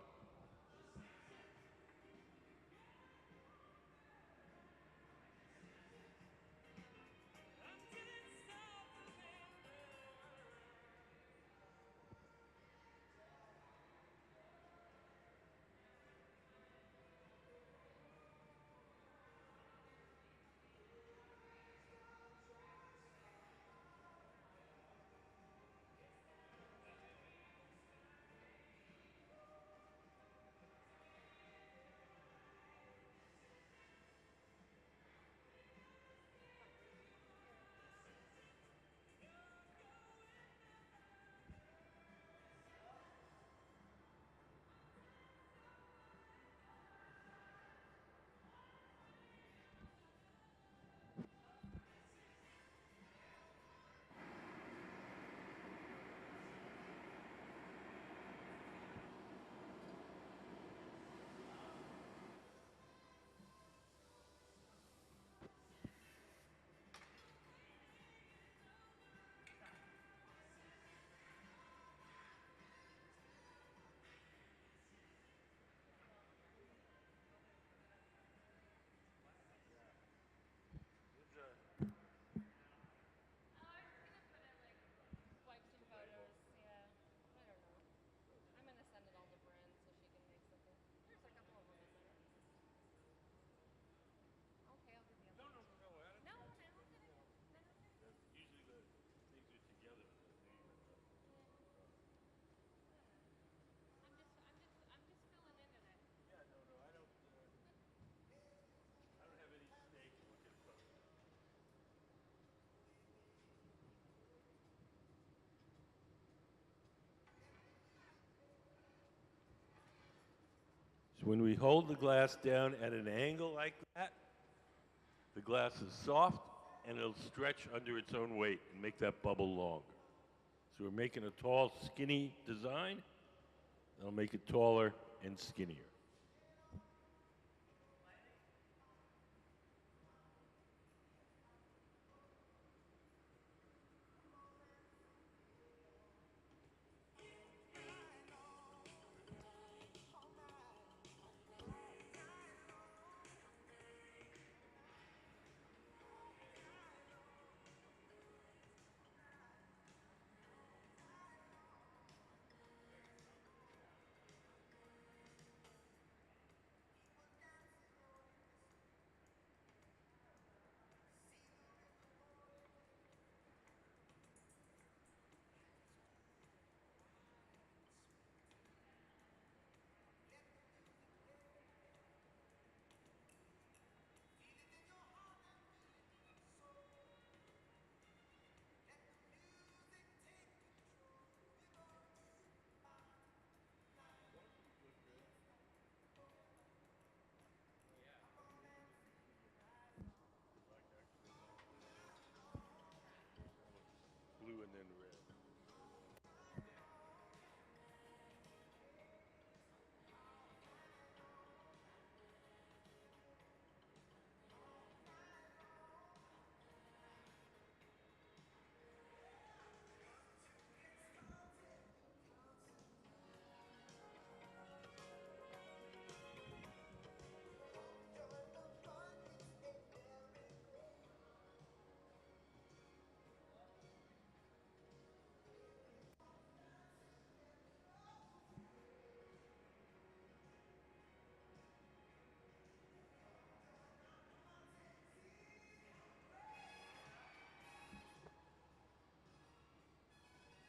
So when we hold the glass down at an angle like that, the glass is soft and it'll stretch under its own weight and make that bubble longer. So we're making a tall, skinny design. That'll make it taller and skinnier. Blue and then red.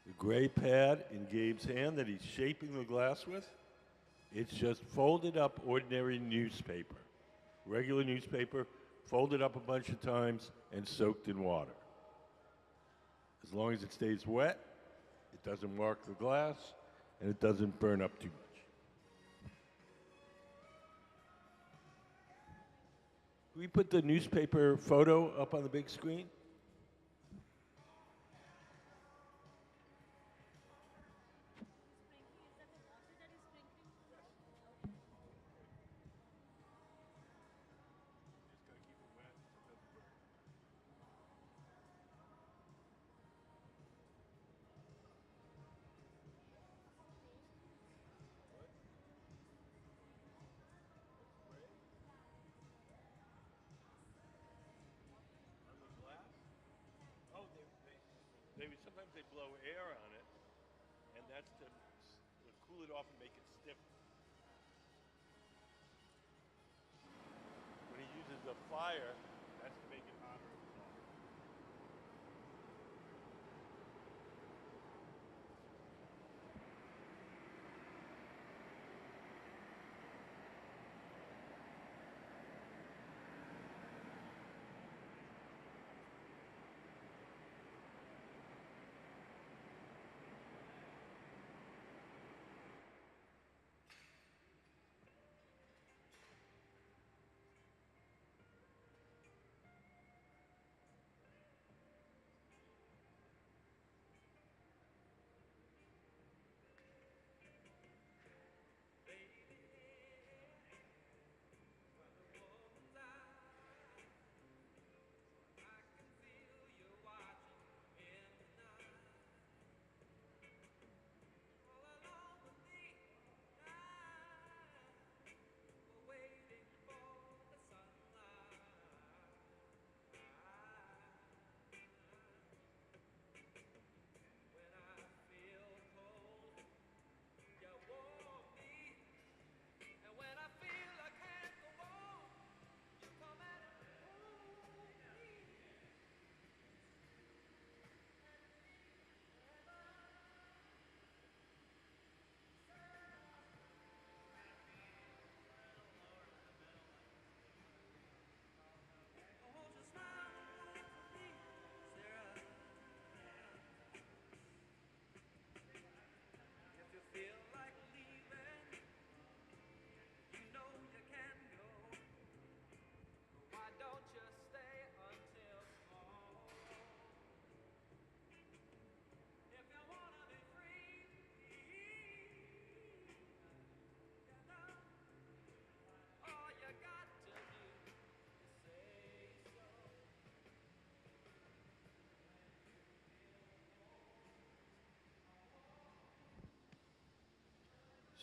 The gray pad in Gabe's hand that he's shaping the glass with, it's just folded up ordinary newspaper. Regular newspaper, folded up a bunch of times and soaked in water. As long as it stays wet, it doesn't mark the glass, and it doesn't burn up too much. Can we put the newspaper photo up on the big screen? Sometimes they blow air on it, and that's to cool it off and make it stiff. When he uses the fire, that's to make it hotter and softer.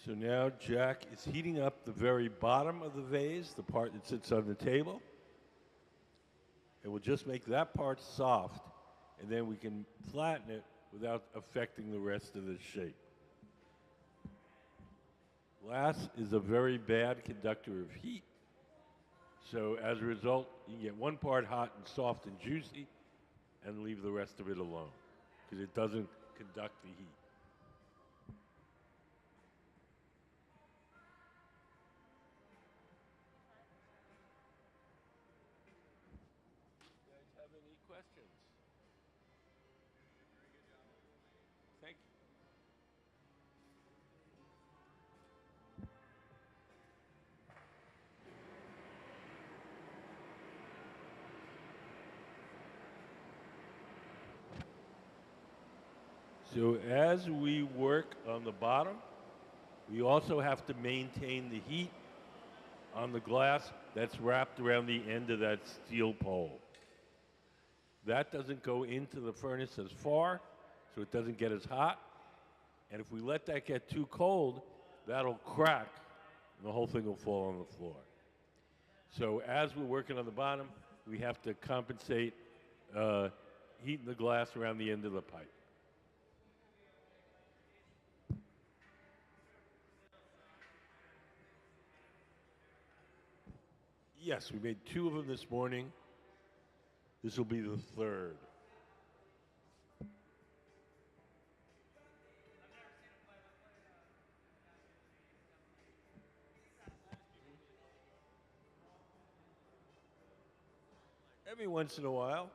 So now Jack is heating up the very bottom of the vase, the part that sits on the table. And we'll just make that part soft, and then we can flatten it without affecting the rest of the shape. Glass is a very bad conductor of heat. So as a result, you can get one part hot and soft and juicy and leave the rest of it alone because it doesn't conduct the heat. You guys have any questions? Thank you. So as we work on the bottom, we also have to maintain the heat on the glass that's wrapped around the end of that steel pole. That doesn't go into the furnace as far, so it doesn't get as hot. And if we let that get too cold, that'll crack, and the whole thing will fall on the floor. So as we're working on the bottom, we have to compensate heating the glass around the end of the pipe. Yes, we made 2 of them this morning. This will be the 3rd. Every once in a while.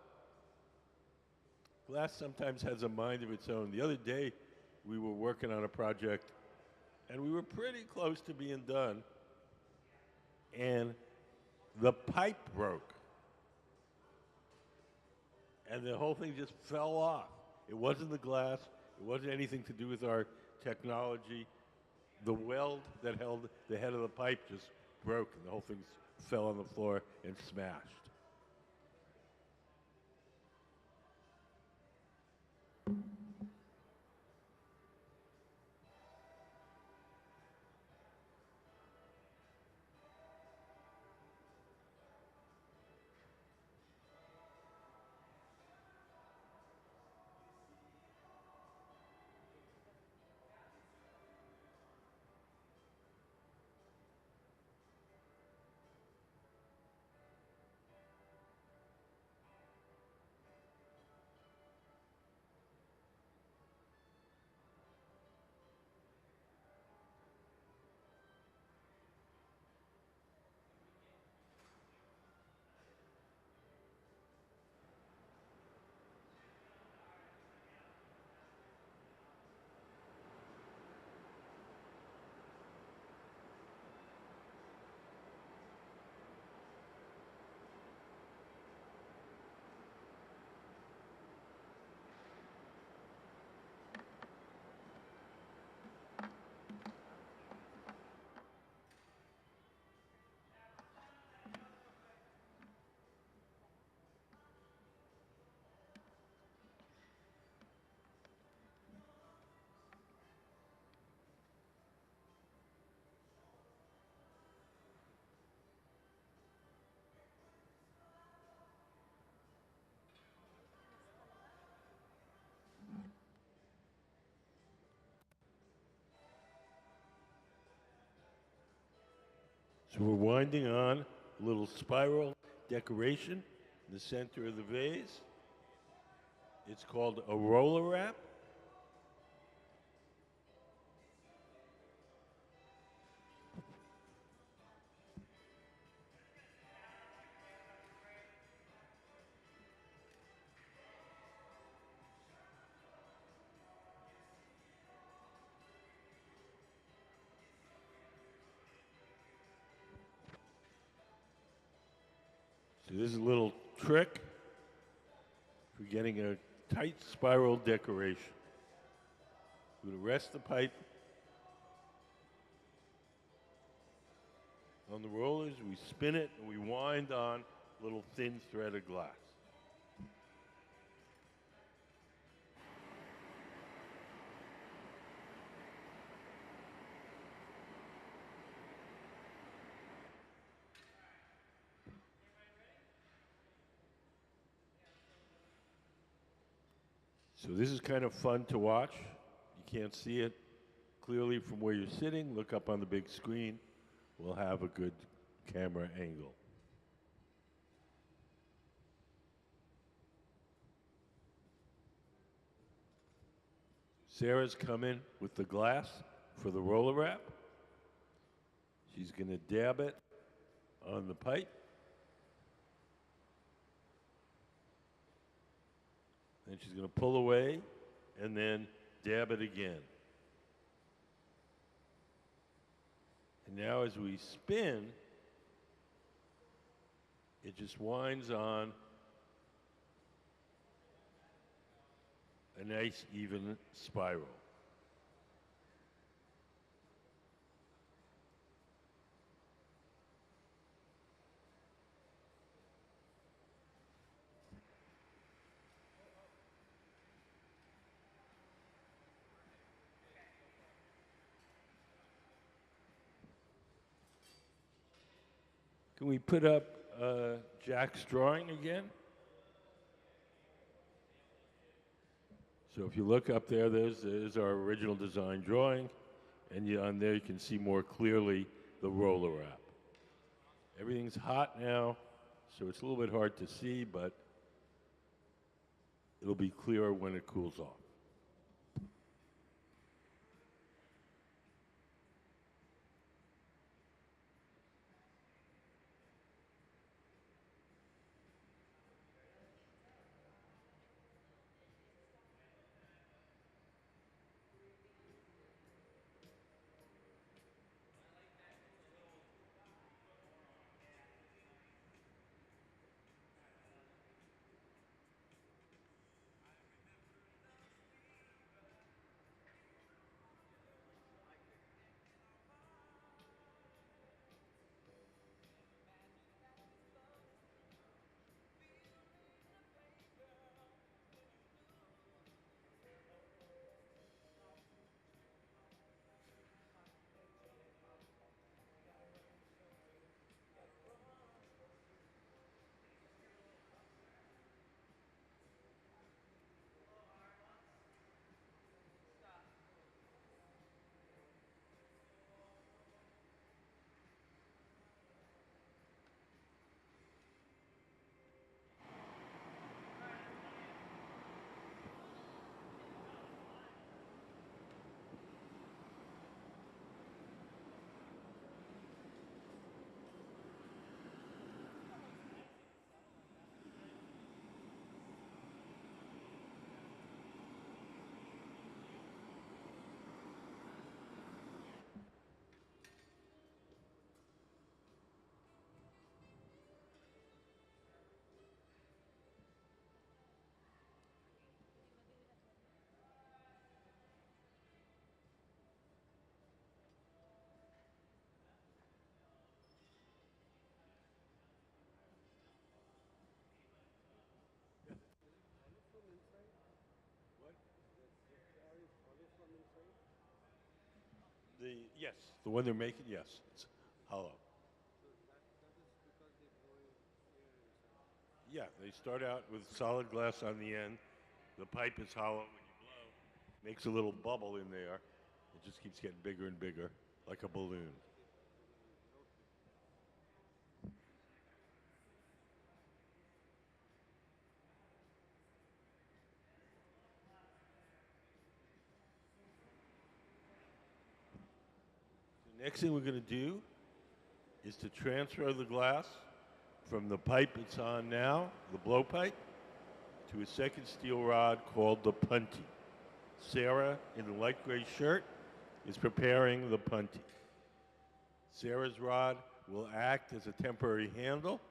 Glass sometimes has a mind of its own. The other day, we were working on a project, and we were pretty close to being done, and the pipe broke. And the whole thing just fell off. It wasn't the glass. It wasn't anything to do with our technology. The weld that held the head of the pipe just broke, and the whole thing fell on the floor and smashed. So we're winding on a little spiral decoration in the center of the vase. It's called a roller wrap. So this is a little trick for getting a tight spiral decoration. We're going to rest the pipe on the rollers, we spin it, and we wind on a little thin thread of glass. So this is kind of fun to watch. You can't see it clearly from where you're sitting. Look up on the big screen. We'll have a good camera angle. Sarah's coming with the glass for the roller wrap. She's going to dab it on the pipe. Then she's going to pull away and then dab it again. And now as we spin, it just winds on a nice even spiral. Can we put up Jack's drawing again? So if you look up there, there's our original design drawing, and on there you can see more clearly the roller wrap. Everything's hot now, so it's a little bit hard to see, but it'll be clearer when it cools off. Yes, the one they're making, yes, it's hollow. Yeah, they start out with solid glass on the end. The pipe is hollow. When you blow, makes a little bubble in there. It just keeps getting bigger and bigger, like a balloon. The next thing we're going to do is to transfer the glass from the pipe it's on now, the blow pipe, to a second steel rod called the punty. Sarah, in the light gray shirt, is preparing the punty. Sarah's rod will act as a temporary handle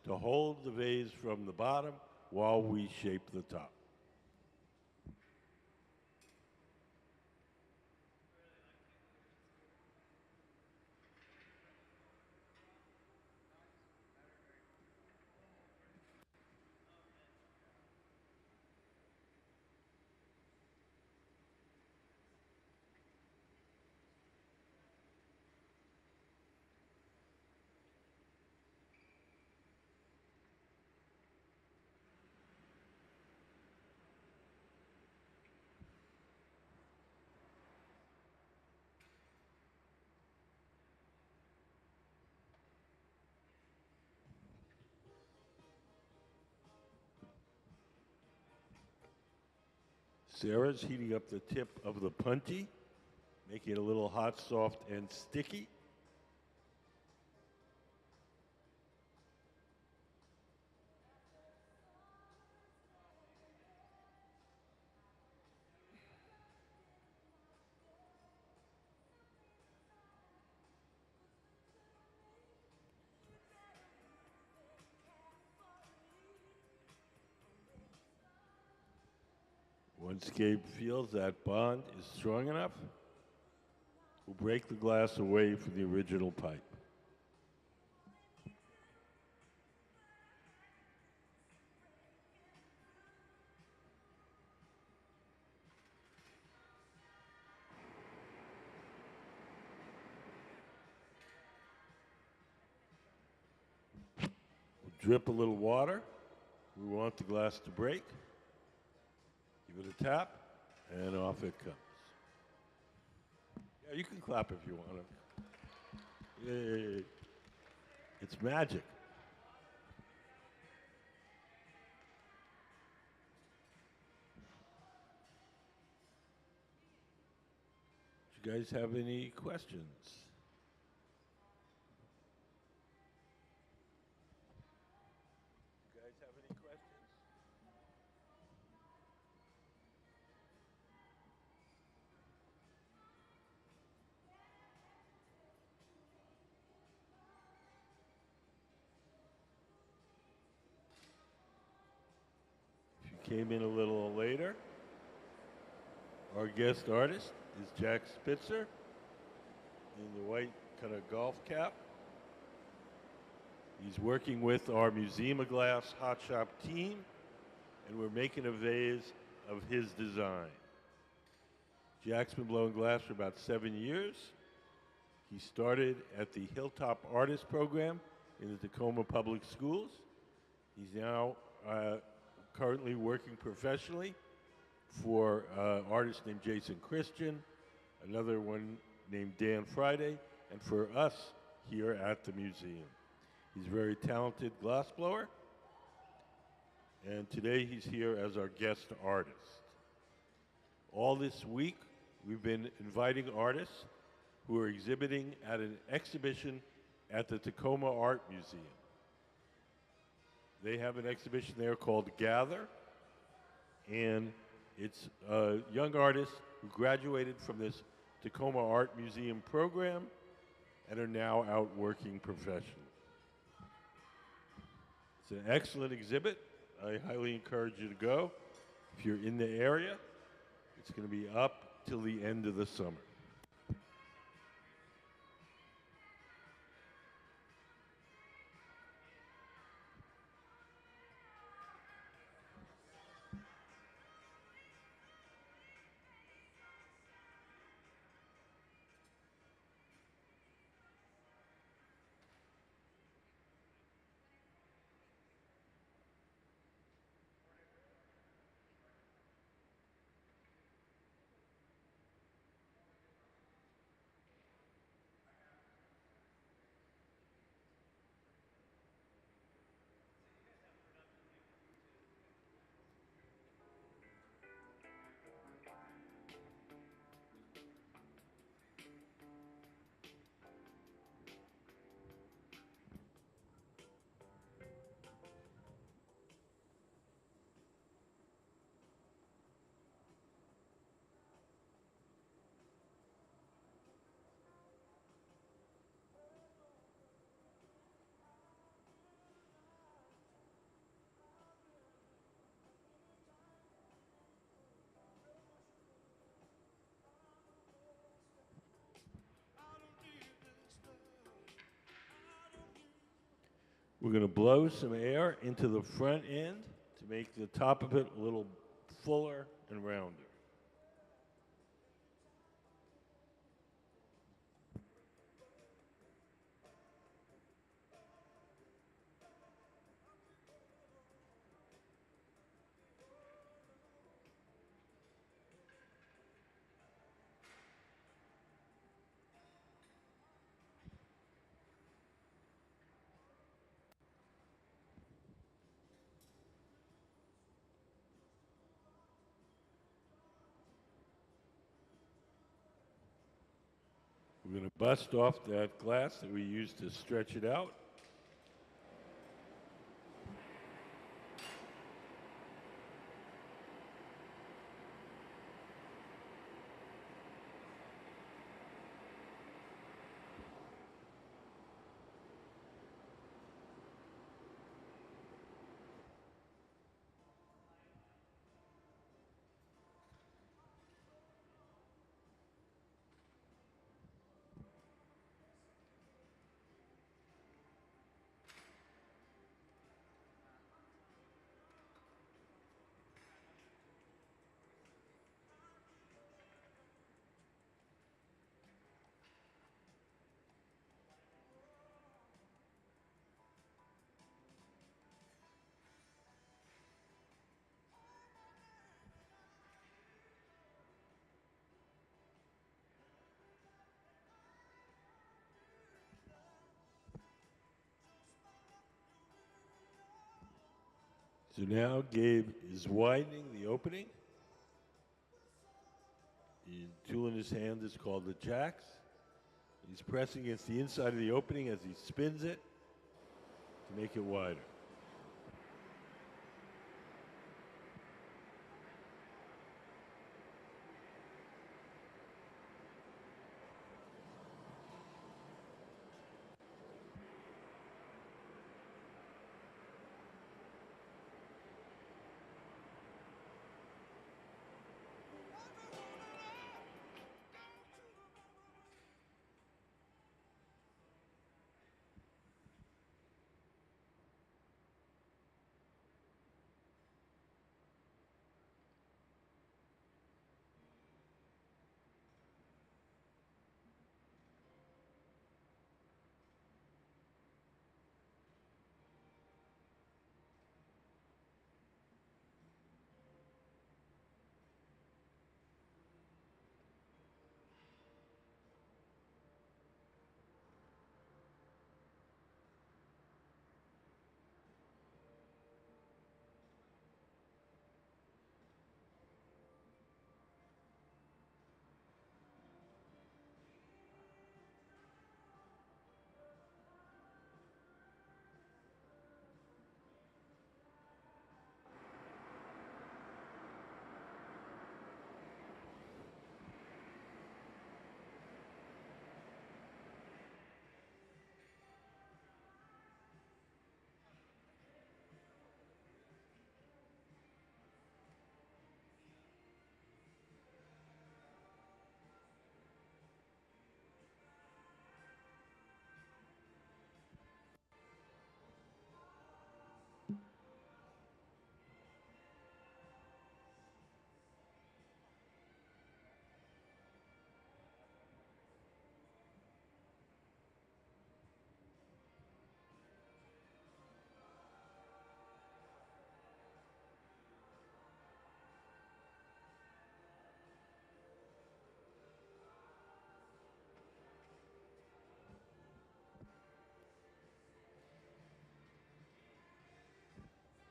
to hold the vase from the bottom while we shape the top. Sarah's heating up the tip of the punty, making it a little hot, soft, and sticky. Once Gabe feels that bond is strong enough, we'll break the glass away from the original pipe. We'll drip a little water. We want the glass to break. Give it a tap, and off it comes. Yeah, you can clap if you want to. Yay. It's magic. Do you guys have any questions? You guys have any questions? If you came in a little later, our guest artist is Jack Spitzer in the white kind of golf cap. He's working with our Museum of Glass Hot Shop team, and we're making a vase of his design. Jack's been blowing glass for about 7 years. He started at the Hilltop Artist Program in the Tacoma Public Schools. He's now currently working professionally for artists named Jason Christian, another one named Dan Friday, and for us here at the museum. He's a very talented glassblower, and today he's here as our guest artist. All this week, we've been inviting artists who are exhibiting at an exhibition at the Tacoma Art Museum. They have an exhibition there called Gather, and it's young artists who graduated from this Tacoma Art Museum program and are now out working professionally. It's an excellent exhibit. I highly encourage you to go. If you're in the area, it's going to be up till the end of the summer. We're going to blow some air into the front end to make the top of it a little fuller and rounder. We're going to bust off that glass that we used to stretch it out. So now Gabe is widening the opening. The tool in his hand is called the jacks. He's pressing against the inside of the opening as he spins it to make it wider.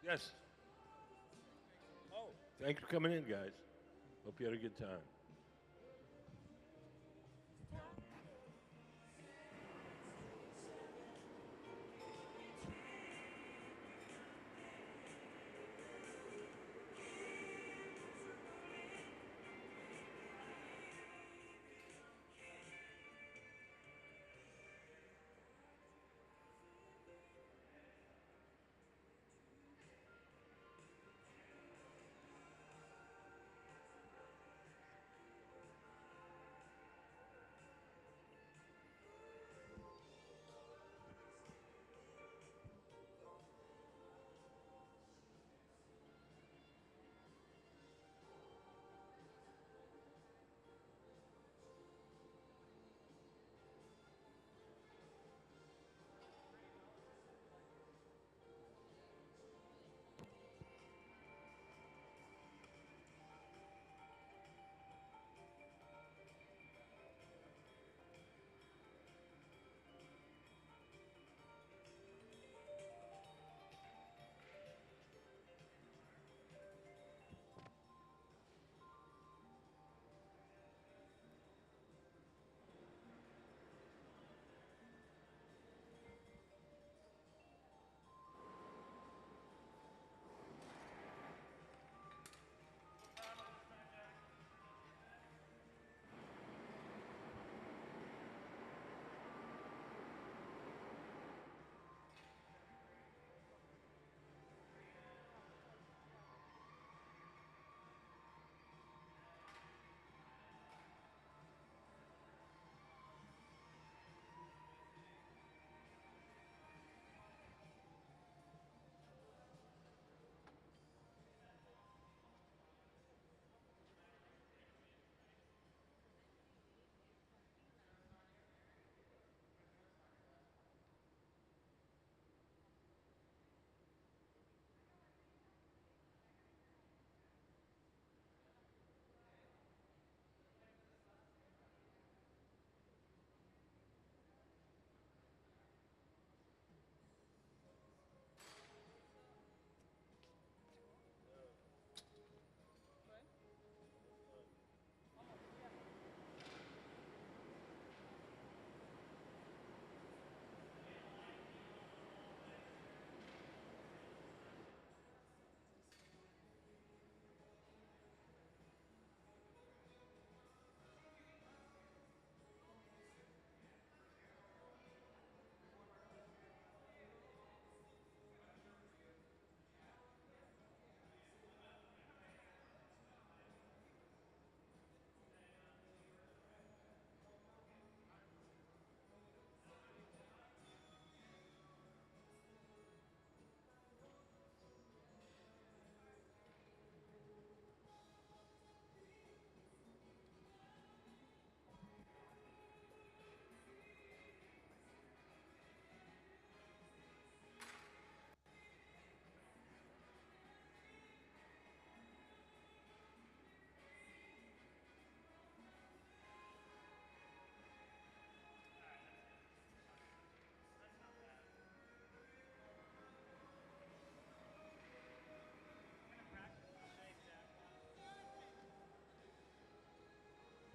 Yes. Oh. Thanks for coming in, guys. Hope you had a good time.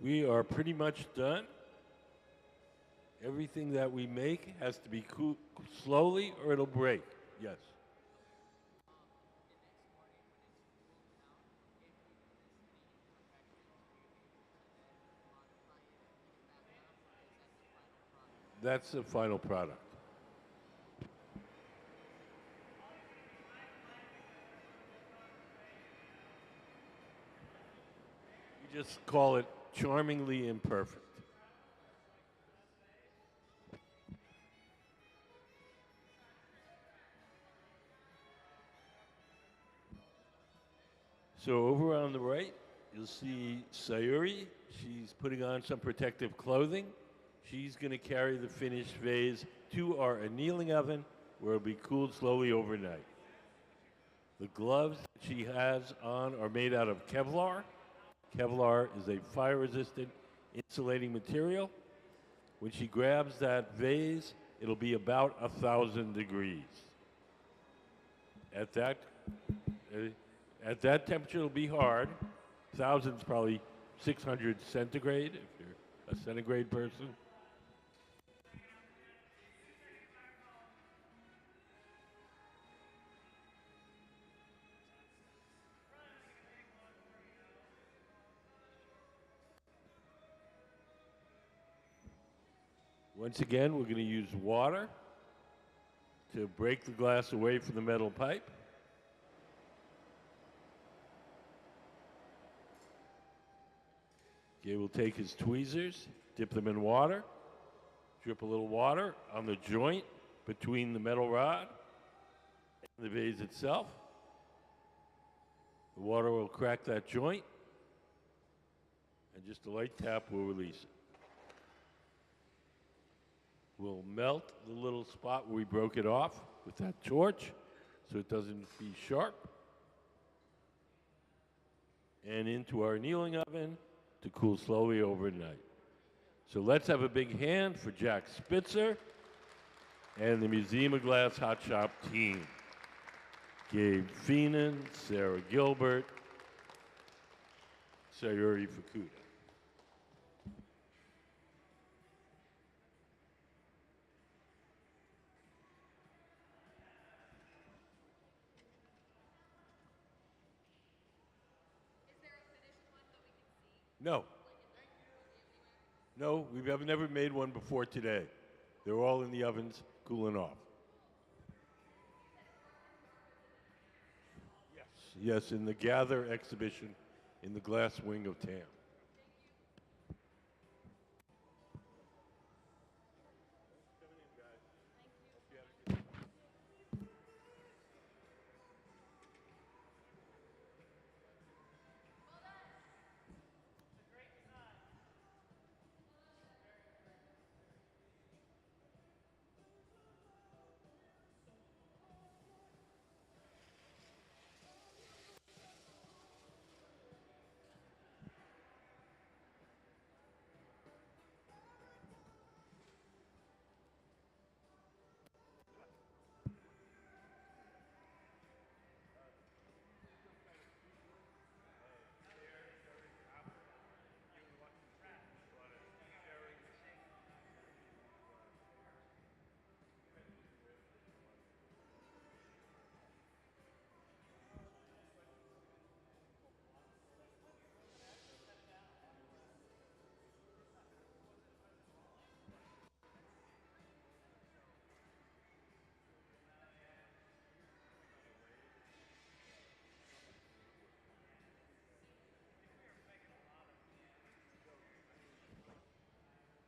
We are pretty much done. Everything that we make has to be cooled slowly or it'll break. Yes. That's the final product. We just call it charmingly imperfect. So over on the right, you'll see Sayuri. She's putting on some protective clothing. She's going to carry the finished vase to our annealing oven where it'll be cooled slowly overnight. The gloves that she has on are made out of Kevlar. Kevlar is a fire-resistant insulating material. When she grabs that vase, it'll be about 1,000 degrees. At that, at that temperature, it'll be hard. 1,000's probably 600 centigrade if you're a centigrade person. Once again, we're going to use water to break the glass away from the metal pipe. Okay, we'll take his tweezers, dip them in water, drip a little water on the joint between the metal rod and the vase itself. The water will crack that joint, and just a light tap will release it. We'll melt the little spot where we broke it off with that torch so it doesn't be sharp. And into our annealing oven to cool slowly overnight. So let's have a big hand for Jack Spitzer and the Museum of Glass Hot Shop team. Gabe Feenan, Sarah Gilbert, Sayuri Fukuda. No. No, we've never made one before today. They're all in the ovens cooling off. Yes, in the Gather exhibition in the glass wing of TAM.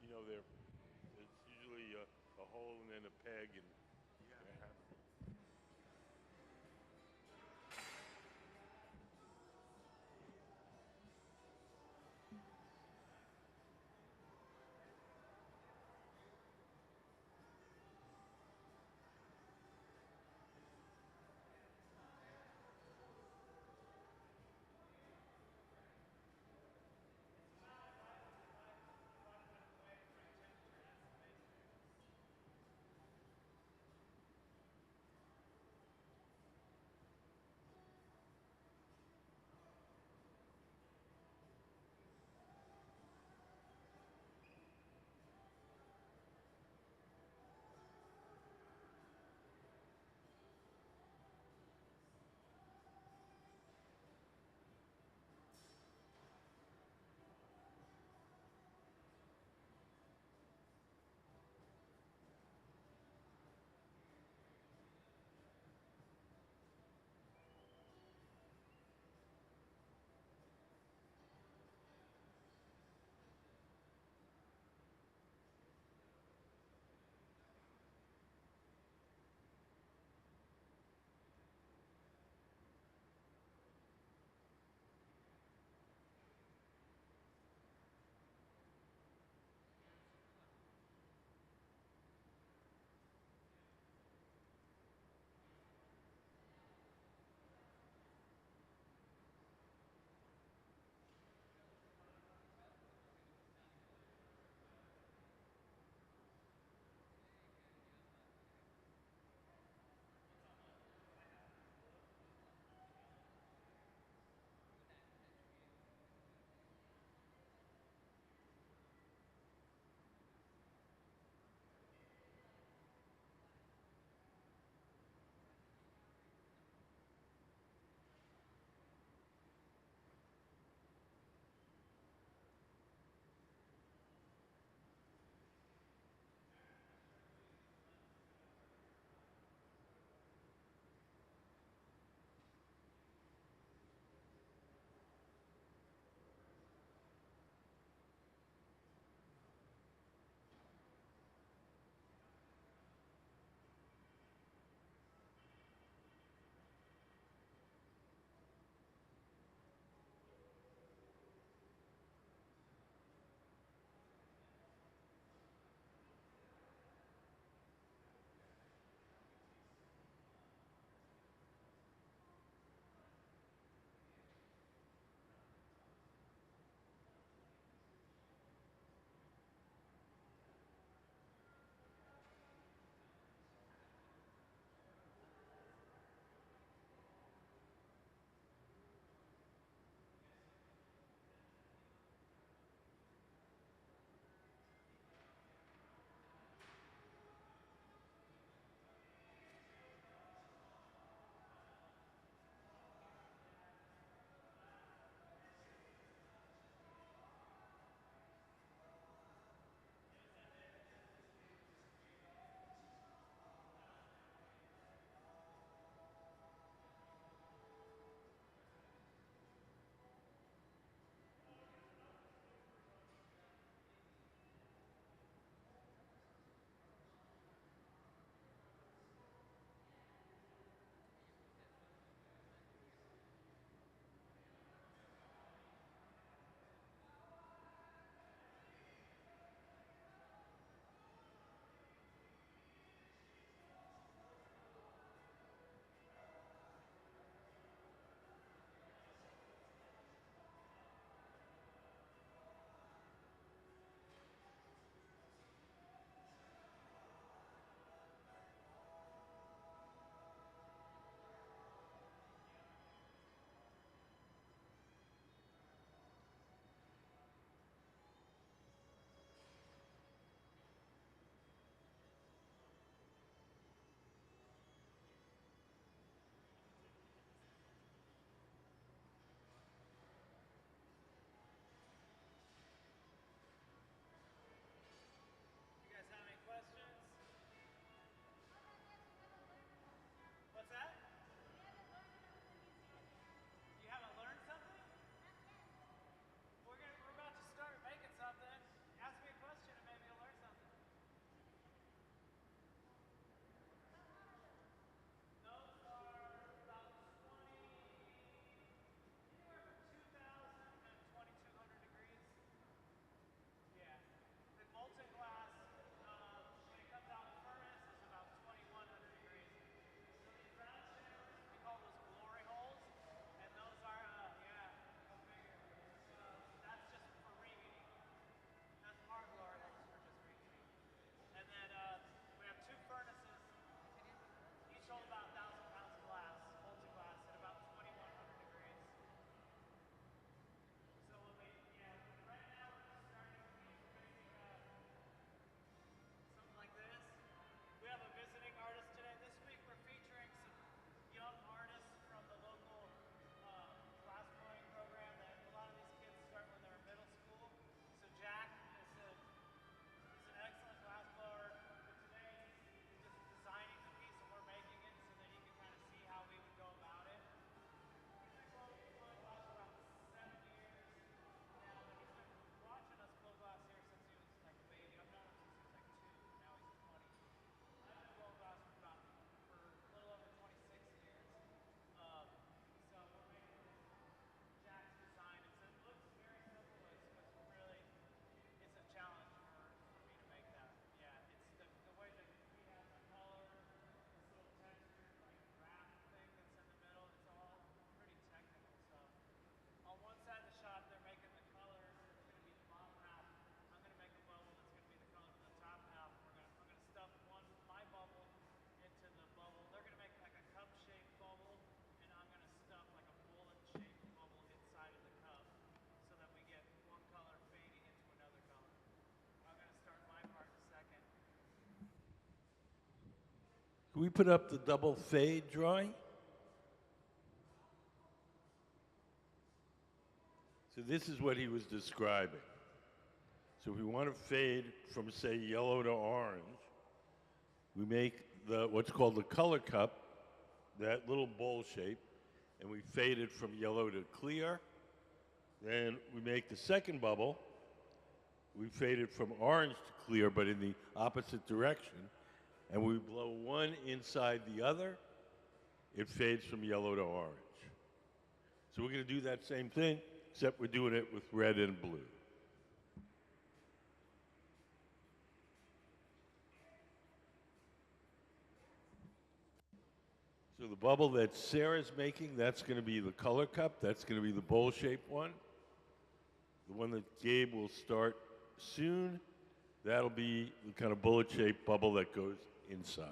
You know, it's usually a hole and then a peg, and Can we put up the double fade drawing? So this is what he was describing. So if we want to fade from, say, yellow to orange, we make what's called the color cup, that little bowl shape, and we fade it from yellow to clear. Then we make the second bubble. We fade it from orange to clear, but in the opposite direction. And we blow one inside the other. It fades from yellow to orange. So we're going to do that same thing, except we're doing it with red and blue. So the bubble that Sarah's making, that's going to be the color cup. That's going to be the bowl-shaped one. The one that Gabe will start soon, that'll be the kind of bullet-shaped bubble that goes inside.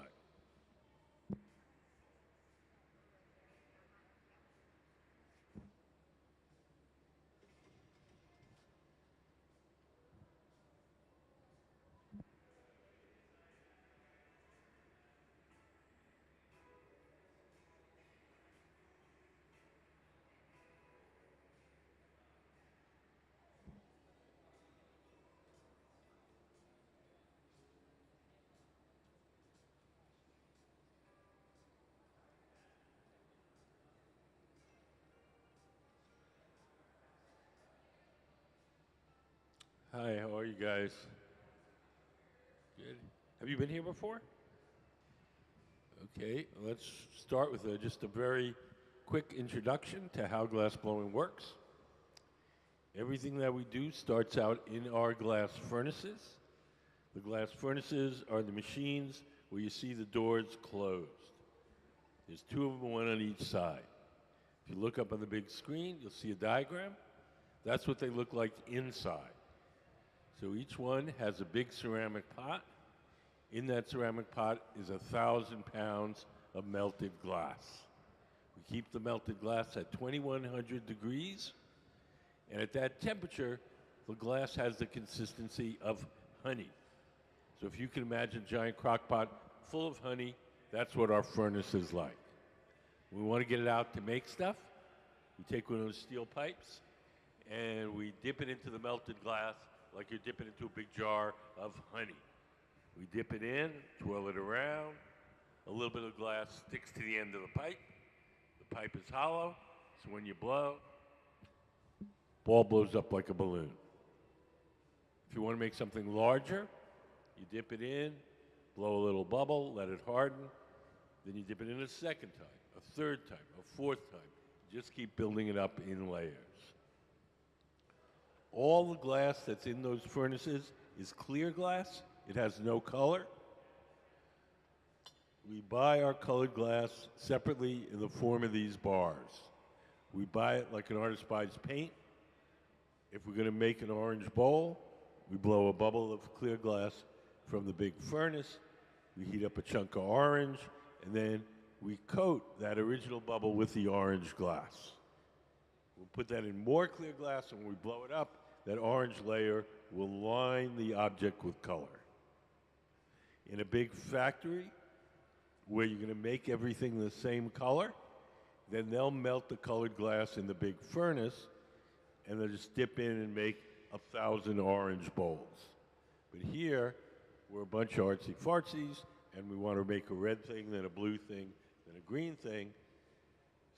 Hi, how are you guys? Good. Have you been here before? Okay, let's start with just a very quick introduction to how glass blowing works. Everything that we do starts out in our glass furnaces. The glass furnaces are the machines where you see the doors closed. There's two of them, one on each side. If you look up on the big screen, you'll see a diagram. That's what they look like inside. So each one has a big ceramic pot. In that ceramic pot is 1,000 pounds of melted glass. We keep the melted glass at 2,100 degrees, and at that temperature, the glass has the consistency of honey. So if you can imagine a giant crock pot full of honey, that's what our furnace is like. We want to get it out to make stuff. We take one of those steel pipes, and we dip it into the melted glass like you're dipping into a big jar of honey. We dip it in, twirl it around. A little bit of glass sticks to the end of the pipe. The pipe is hollow, so when you blow, ball blows up like a balloon. If you want to make something larger, you dip it in, blow a little bubble, let it harden. Then you dip it in a second time, a third time, a fourth time. Just keep building it up in layers. All the glass that's in those furnaces is clear glass. It has no color. We buy our colored glass separately in the form of these bars. We buy it like an artist buys paint. If we're going to make an orange bowl, we blow a bubble of clear glass from the big furnace. We heat up a chunk of orange, and then we coat that original bubble with the orange glass. We'll put that in more clear glass, and when we blow it up, that orange layer will line the object with color. In a big factory, where you're going to make everything the same color, then they'll melt the colored glass in the big furnace, and they'll just dip in and make 1,000 orange bowls. But here, we're a bunch of artsy-fartsies, and we want to make a red thing, then a blue thing, then a green thing.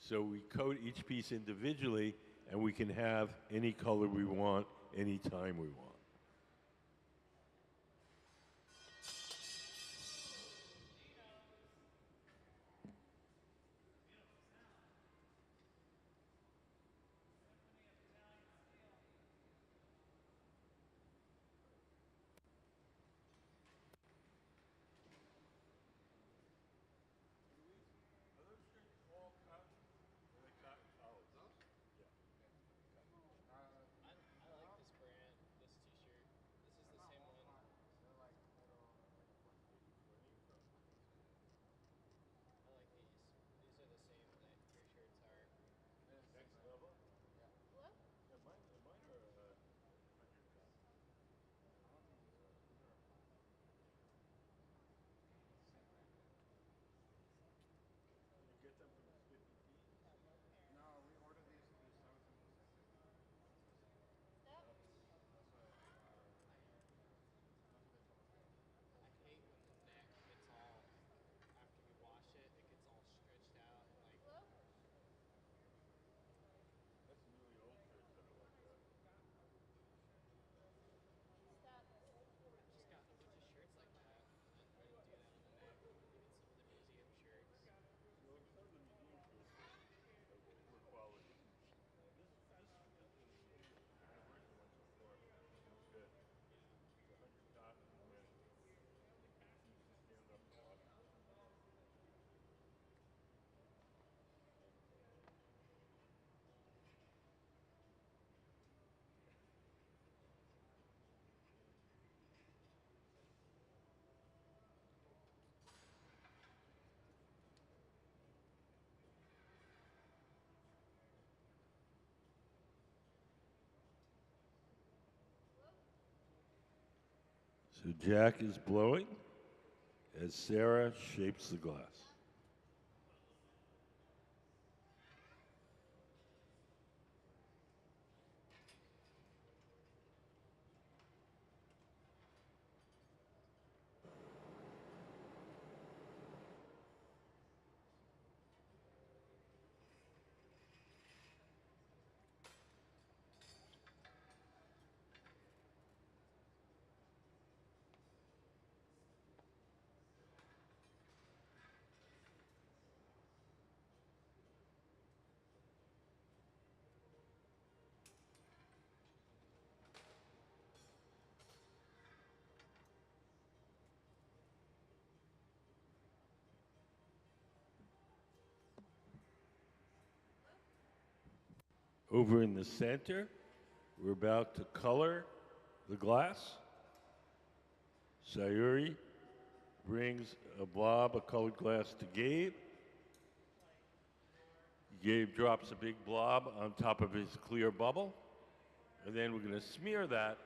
So we coat each piece individually, and we can have any color we want, anytime we want. So Jack is blowing as Sarah shapes the glass. Over in the center, we're about to color the glass. Sayuri brings a blob of colored glass to Gabe. Gabe drops a big blob on top of his clear bubble. And then we're going to smear that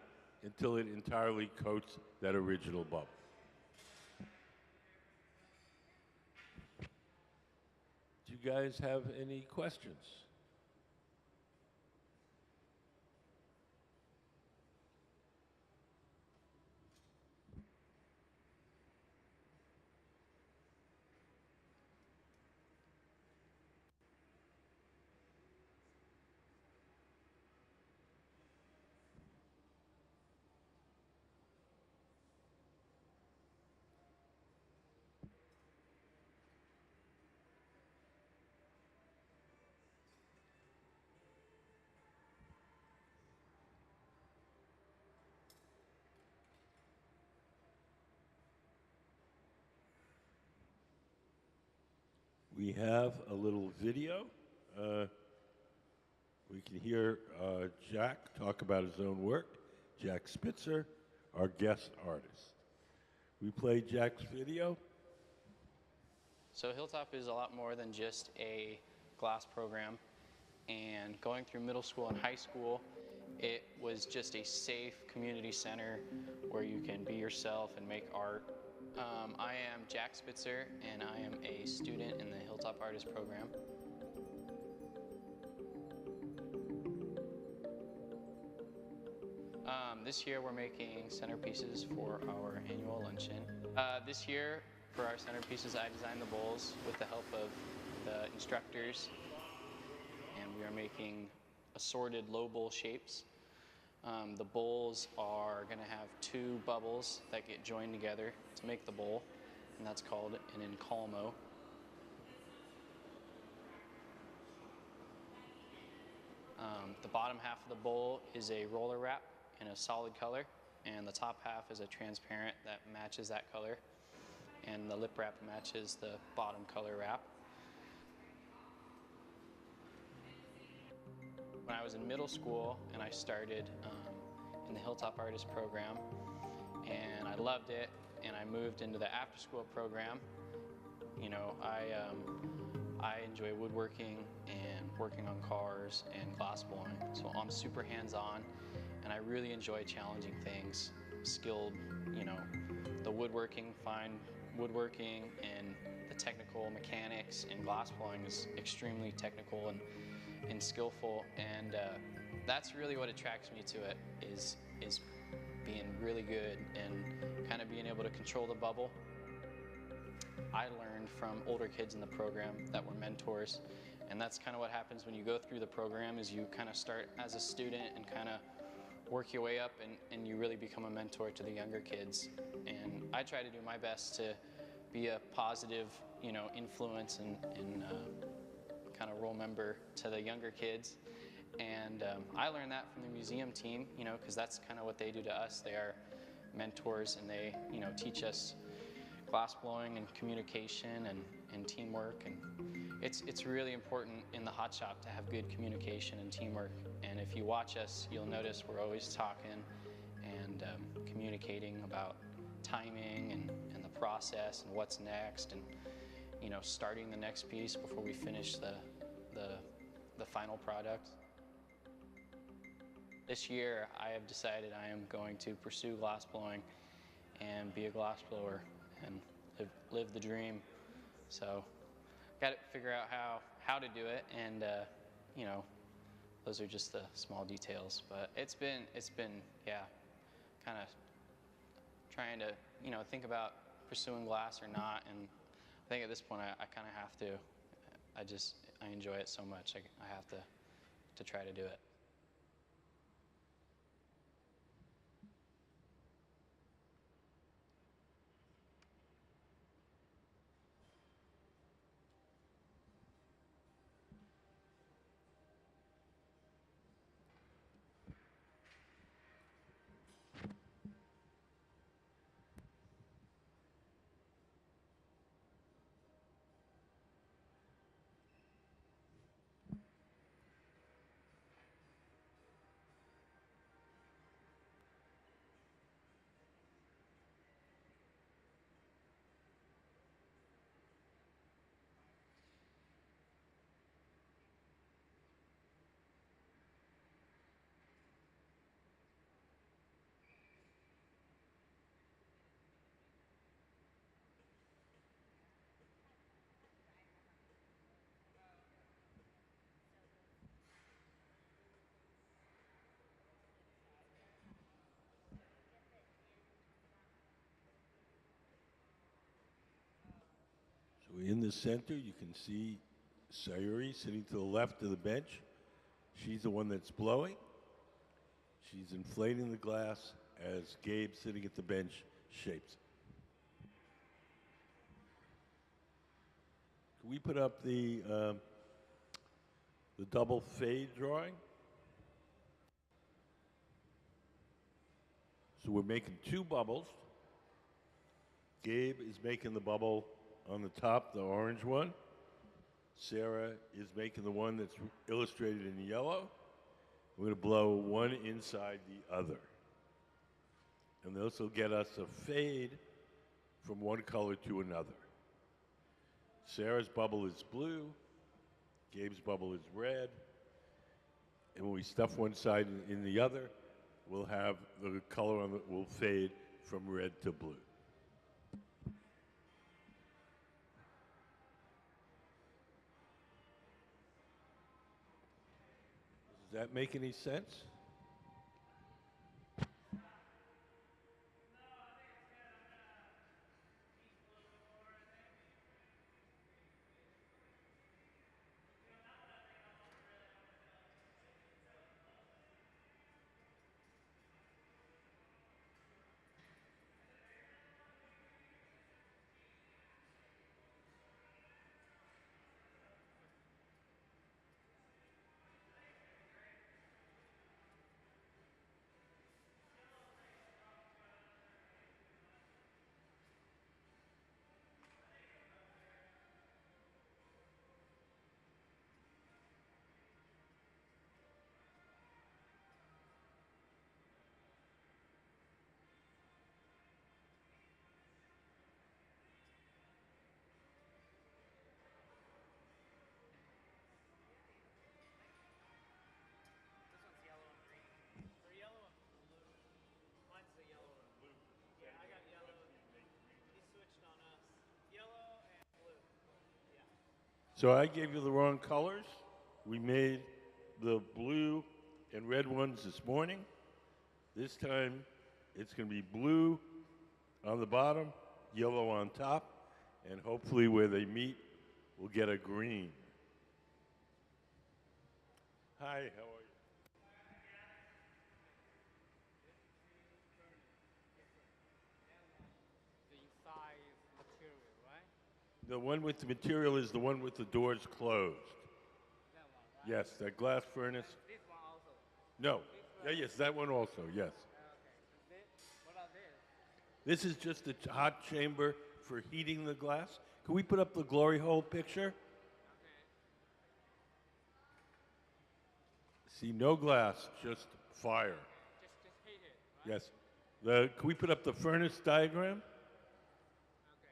until it entirely coats that original bubble. Do you guys have any questions? We have a little video. We can hear Jack talk about his own work. Jack Spitzer, our guest artist. We play Jack's video. So Hilltop is a lot more than just a glass program. And going through middle school and high school, it was just a safe community center where you can be yourself and make art. I am Jack Spitzer, and I am a student in the Hilltop Artist Program. This year we're making centerpieces for our annual luncheon. This year for our centerpieces I designed the bowls with the help of the instructors, and we are making assorted low bowl shapes. The bowls are going to have two bubbles that get joined together to make the bowl, and that's called an encalmo. The bottom half of the bowl is a roller wrap in a solid color, and the top half is a transparent that matches that color, and the lip wrap matches the bottom color wrap. When I was in middle school and I started in the Hilltop Artist Program, and I loved it, and I moved into the after-school program. You know, I enjoy woodworking and working on cars and glass blowing, so I'm super hands-on, and I really enjoy challenging things, skilled, you know, the woodworking, fine woodworking, and the technical mechanics in glass blowing is extremely technical and skillful, and that's really what attracts me to it, is being really good and kind of being able to control the bubble. I learned from older kids in the program that were mentors, and that's kind of what happens when you go through the program, is you kind of start as a student and kind of work your way up, and you really become a mentor to the younger kids. And I try to do my best to be a positive, you know, influence and kind of role member to the younger kids. And I learned that from the museum team, you know, because that's kind of what they do to us. They are mentors, and they, you know, teach us glass blowing and communication and teamwork. And it's really important in the hot shop to have good communication and teamwork. And if you watch us, you'll notice we're always talking and communicating about timing and the process and what's next, and, you know, starting the next piece before we finish the final product. This year, I have decided I am going to pursue glass blowing and be a glass blower and live the dream. So got to figure out how to do it, and you know, those are just the small details. But it's been yeah, kind of trying to think about pursuing glass or not, and I think at this point I kind of have to. I enjoy it so much. I have to try to do it. So in the center, you can see Sayuri sitting to the left of the bench. She's the one that's blowing. She's inflating the glass as Gabe, sitting at the bench, shapes it. Can we put up the double fade drawing? So we're making two bubbles. Gabe is making the bubble on the top, the orange one. Sarah is making the one that's illustrated in yellow. We're going to blow one inside the other. And this will get us a fade from one color to another. Sarah's bubble is blue. Gabe's bubble is red. And when we stuff one side in the other, we'll have the color on it will fade from red to blue. Does that make any sense? So I gave you the wrong colors. We made the blue and red ones this morning. This time it's going to be blue on the bottom, yellow on top, and hopefully where they meet, we'll get a green. Hi, how are you? The inside is material, right? The one with the material is the one with the doors closed. That one, right? Yes, that glass furnace. This one also. No. Yeah, yes, that one also, yes. Okay. What are these? This is just a hot chamber for heating the glass. Can we put up the glory hole picture? See, no glass, just fire. Just heat it, right? Yes. Can we put up the furnace diagram?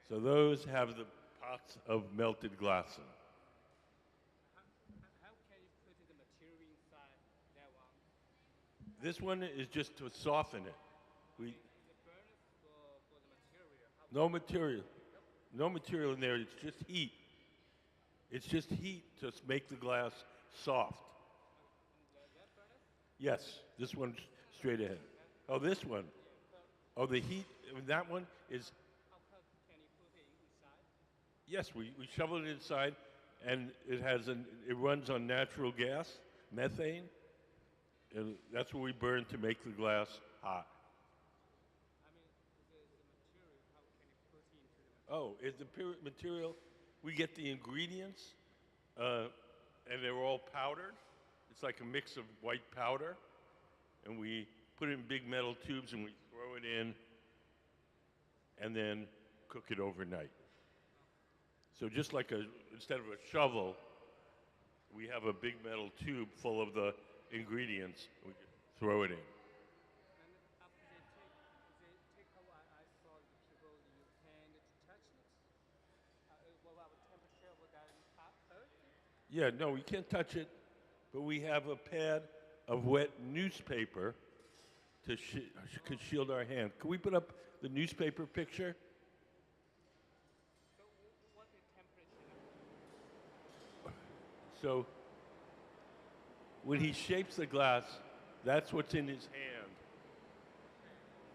So those have the pots of melted glass in them. How can you put the material inside that one? This one is just to soften it. We, The furnace for No material. No material in there. It's just heat. It's just heat to make the glass soft. Yes, this one's straight ahead. Oh, this one. Oh, the heat. That one is. Yes, we shovel it inside, and it runs on natural gas, methane, and that's what we burn to make the glass hot. Oh, is the material? We get the ingredients, and they're all powdered. It's like a mix of white powder, and we put it in big metal tubes, and we throw it in, and then cook it overnight. So just like instead of a shovel, we have a big metal tube full of the ingredients. We throw it in. Yeah, no, we can't touch it, but we have a pad of wet newspaper to could shield our hand. Can we put up the newspaper picture? So when he shapes the glass, that's what's in his hand.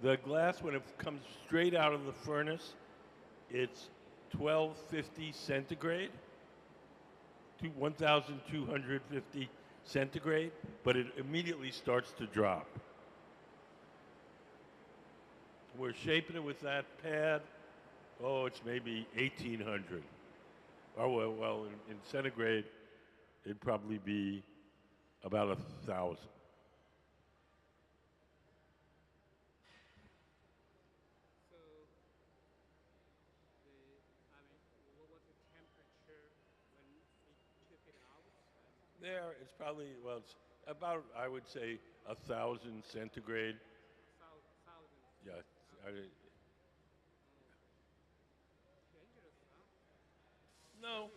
The glass, when it comes straight out of the furnace, it's 1250 centigrade, to 1250 centigrade, but it immediately starts to drop. We're shaping it with that pad. Oh, it's maybe 1800. Oh, well in centigrade, it'd probably be about 1,000. There, it's probably, well, it's about, I would say, 1,000 centigrade. Yeah. No.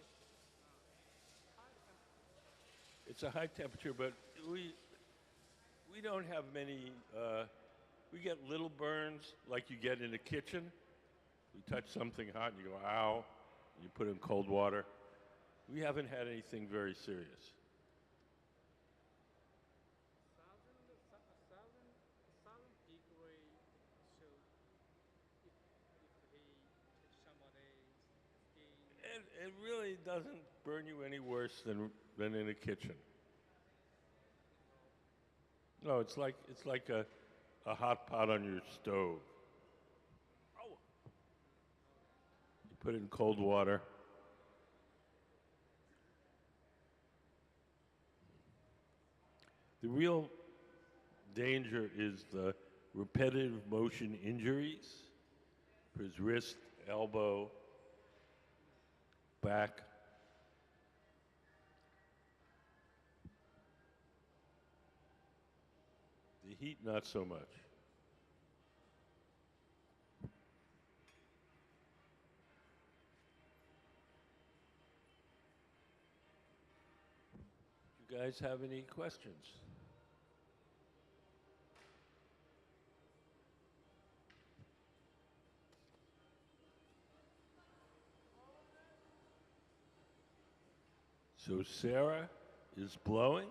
It's a high temperature, but we don't have many. We get little burns like you get in the kitchen. We touch something hot and you go, ow. You put it in cold water. We haven't had anything very serious. It really doesn't burn you any worse than in a kitchen. No, it's like a hot pot on your stove. Oh. You put it in cold water. The real danger is the repetitive motion injuries for his wrist, elbow, back. The heat, not so much. You guys have any questions? So Sarah is blowing.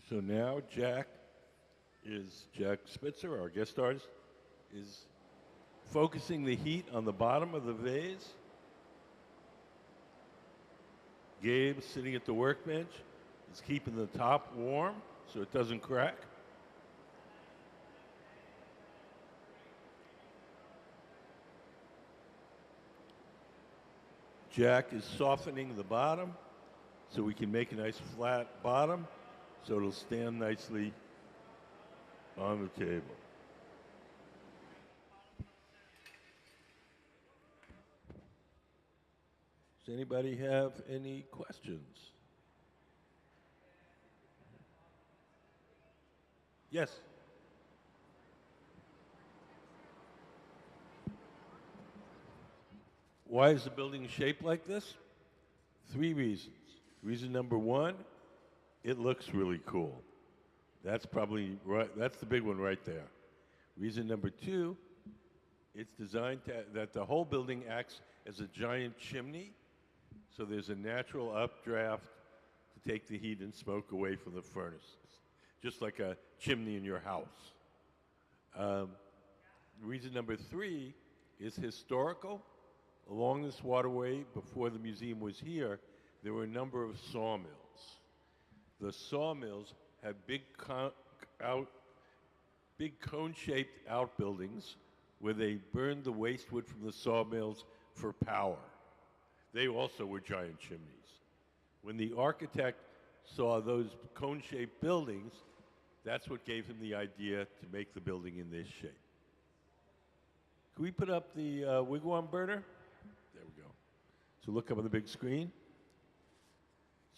So now Jack Spitzer, our guest artist, is focusing the heat on the bottom of the vase. Gabe, sitting at the workbench, is keeping the top warm so it doesn't crack. Jack is softening the bottom so we can make a nice flat bottom so it'll stand nicely on the table. Does anybody have any questions? Yes. Why is the building shaped like this? 3 reasons. Reason number 1, it looks really cool. That's probably right. That's the big one right there. Reason number 2, it's designed that the whole building acts as a giant chimney, so there's a natural updraft to take the heat and smoke away from the furnace, just like a chimney in your house. Reason number 3 is historical. Along this waterway, before the museum was here, there were a number of sawmills. The sawmills had big cone-shaped outbuildings where they burned the waste wood from the sawmills for power. They also were giant chimneys. When the architect saw those cone-shaped buildings, that's what gave him the idea to make the building in this shape. Can we put up the wigwam burner? There we go. So look up on the big screen.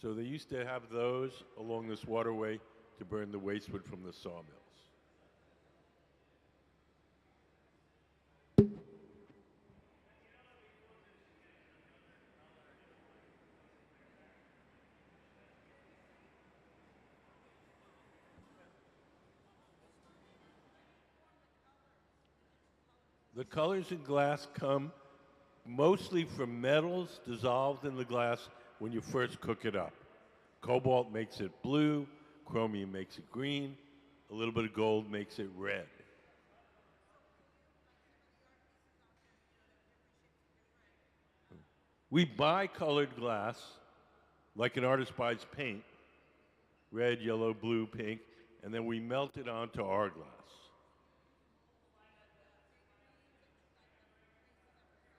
So they used to have those along this waterway to burn the waste wood from the sawmills. The colors in glass come mostly from metals dissolved in the glass when you first cook it up. Cobalt makes it blue, chromium makes it green, a little bit of gold makes it red. We buy colored glass like an artist buys paint, red, yellow, blue, pink, and then we melt it onto our glass.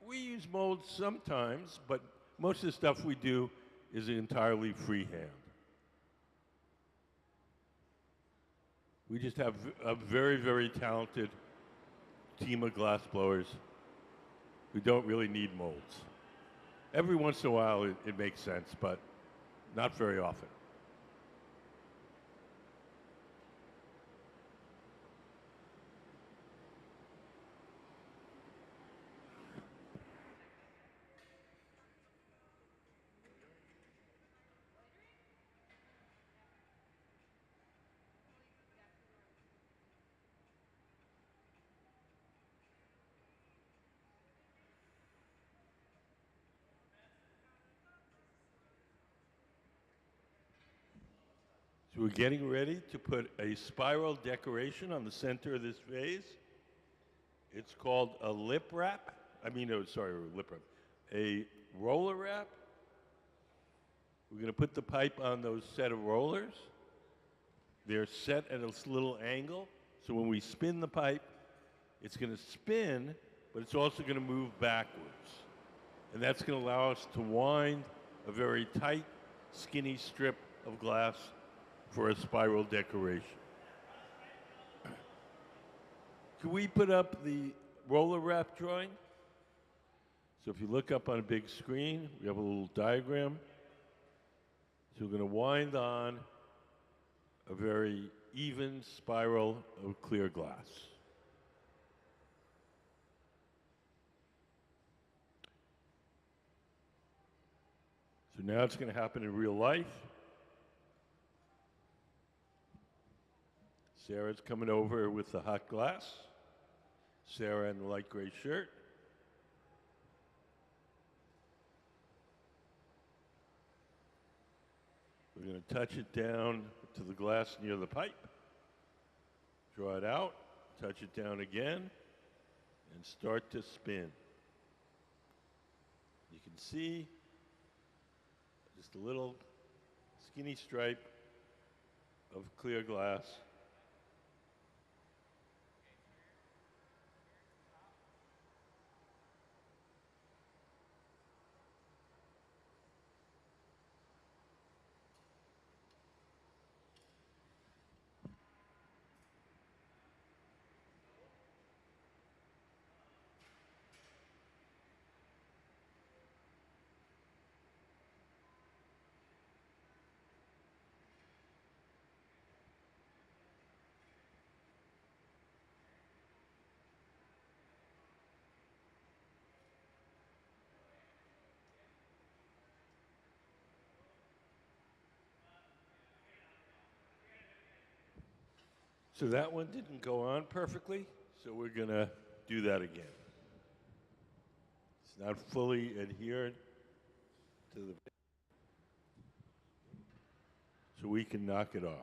We use molds sometimes, but most of the stuff we do is entirely freehand. We just have a very, very talented team of glass blowers who don't really need molds. Every once in a while it makes sense, but not very often. So we're getting ready to put a spiral decoration on the center of this vase. It's called a lip wrap. A roller wrap. We're going to put the pipe on those set of rollers. They're set at a little angle, so when we spin the pipe, it's going to spin, but it's also going to move backwards. And that's going to allow us to wind a very tight, skinny strip of glass for a spiral decoration. Can we put up the roller wrap drawing? So if you look up on a big screen, we have a little diagram. So we're going to wind on a very even spiral of clear glass. So now it's going to happen in real life. Sarah's coming over with the hot glass. Sarah in the light gray shirt. We're We're going to touch it down to the glass near the pipe. Draw it out, touch it down again, and start to spin. You can see just a little skinny stripe of clear glass. So that one didn't go on perfectly, so we're going to do that again. It's not fully adhered to the... So we can knock it off.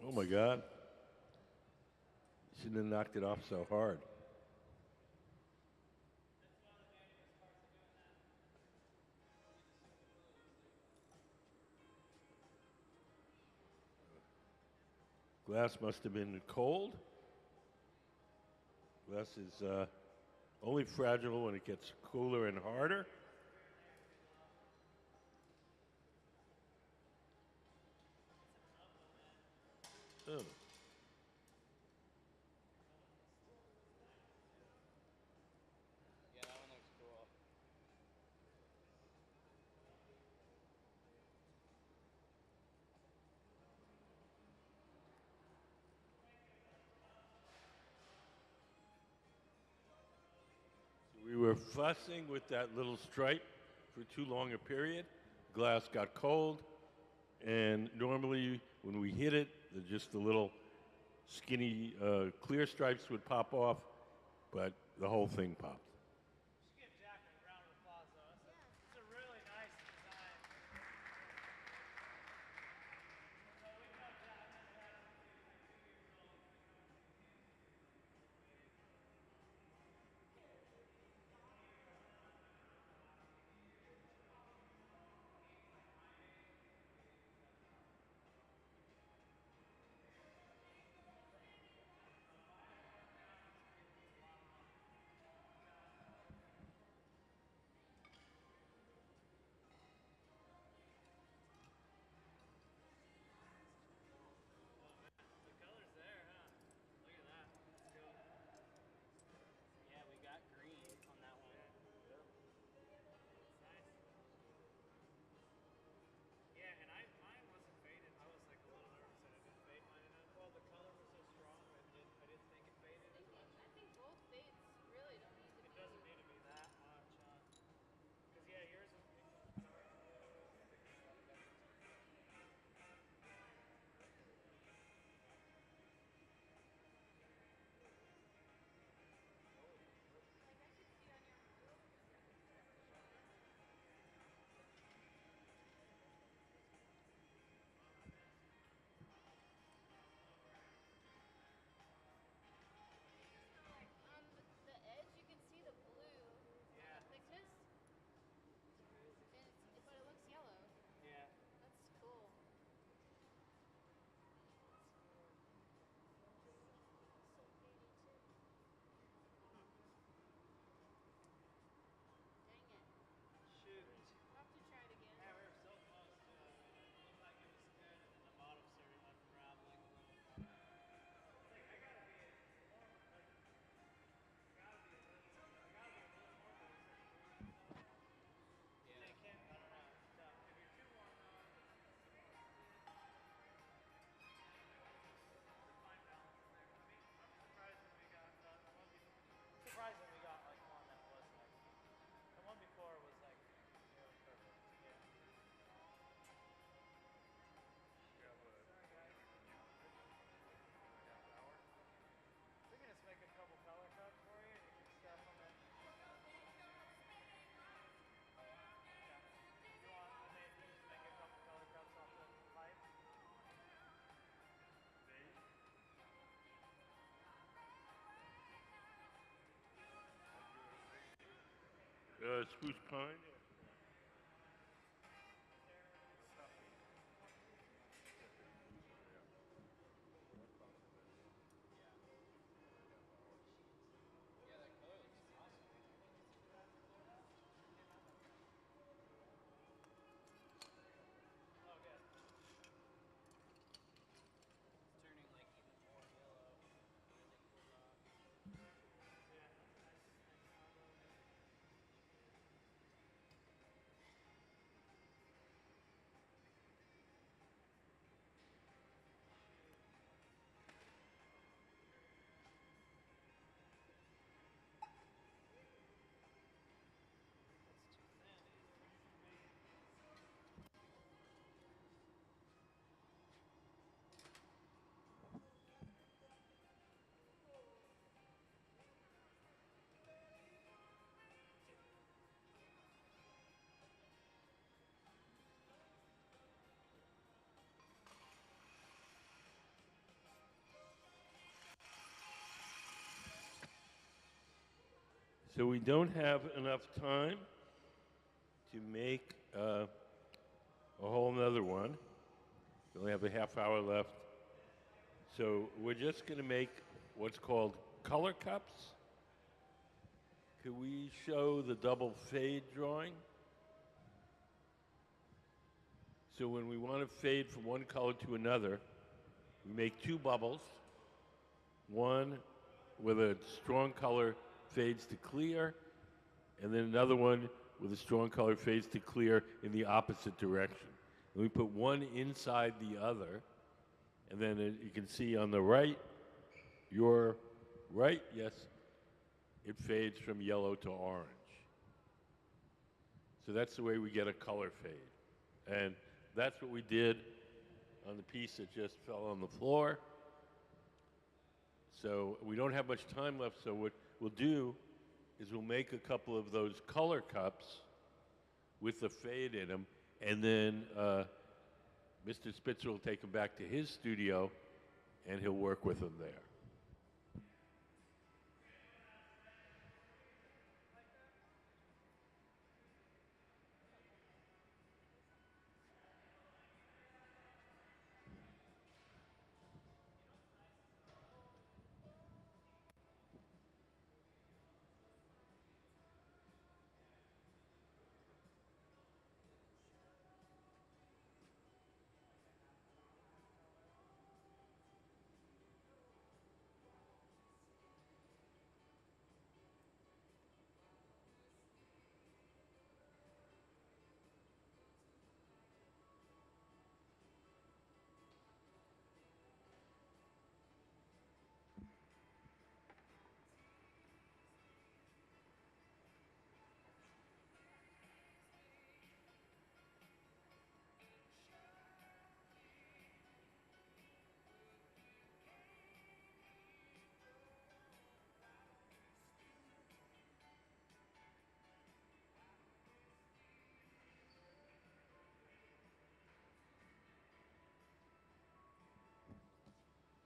Oh my God. Shouldn't have knocked it off so hard. Glass must have been cold. Glass is only fragile when it gets cooler and harder. Oh. Yeah, that one looks cool. We were fussing with that little stripe for too long a period. Glass got cold, and normally when we hit it, just the little skinny clear stripes would pop off, but the whole thing popped. Give Jack a round of applause, though. It's a really nice design. spruce pine. So we don't have enough time to make a whole nother one. We only have a half hour left. So we're just going to make what's called color cups. Could we show the double fade drawing? So when we want to fade from one color to another, we make two bubbles. One with a strong color fades to clear, and then another one with a strong color fades to clear in the opposite direction. And we put one inside the other, and then you can see on the right, your right, yes, it fades from yellow to orange. So that's the way we get a color fade. And that's what we did on the piece that just fell on the floor. So we don't have much time left, so what we'll do is we'll make a couple of those color cups with the fade in them, and then Mr. Spitzer will take them back to his studio, and he'll work with them there.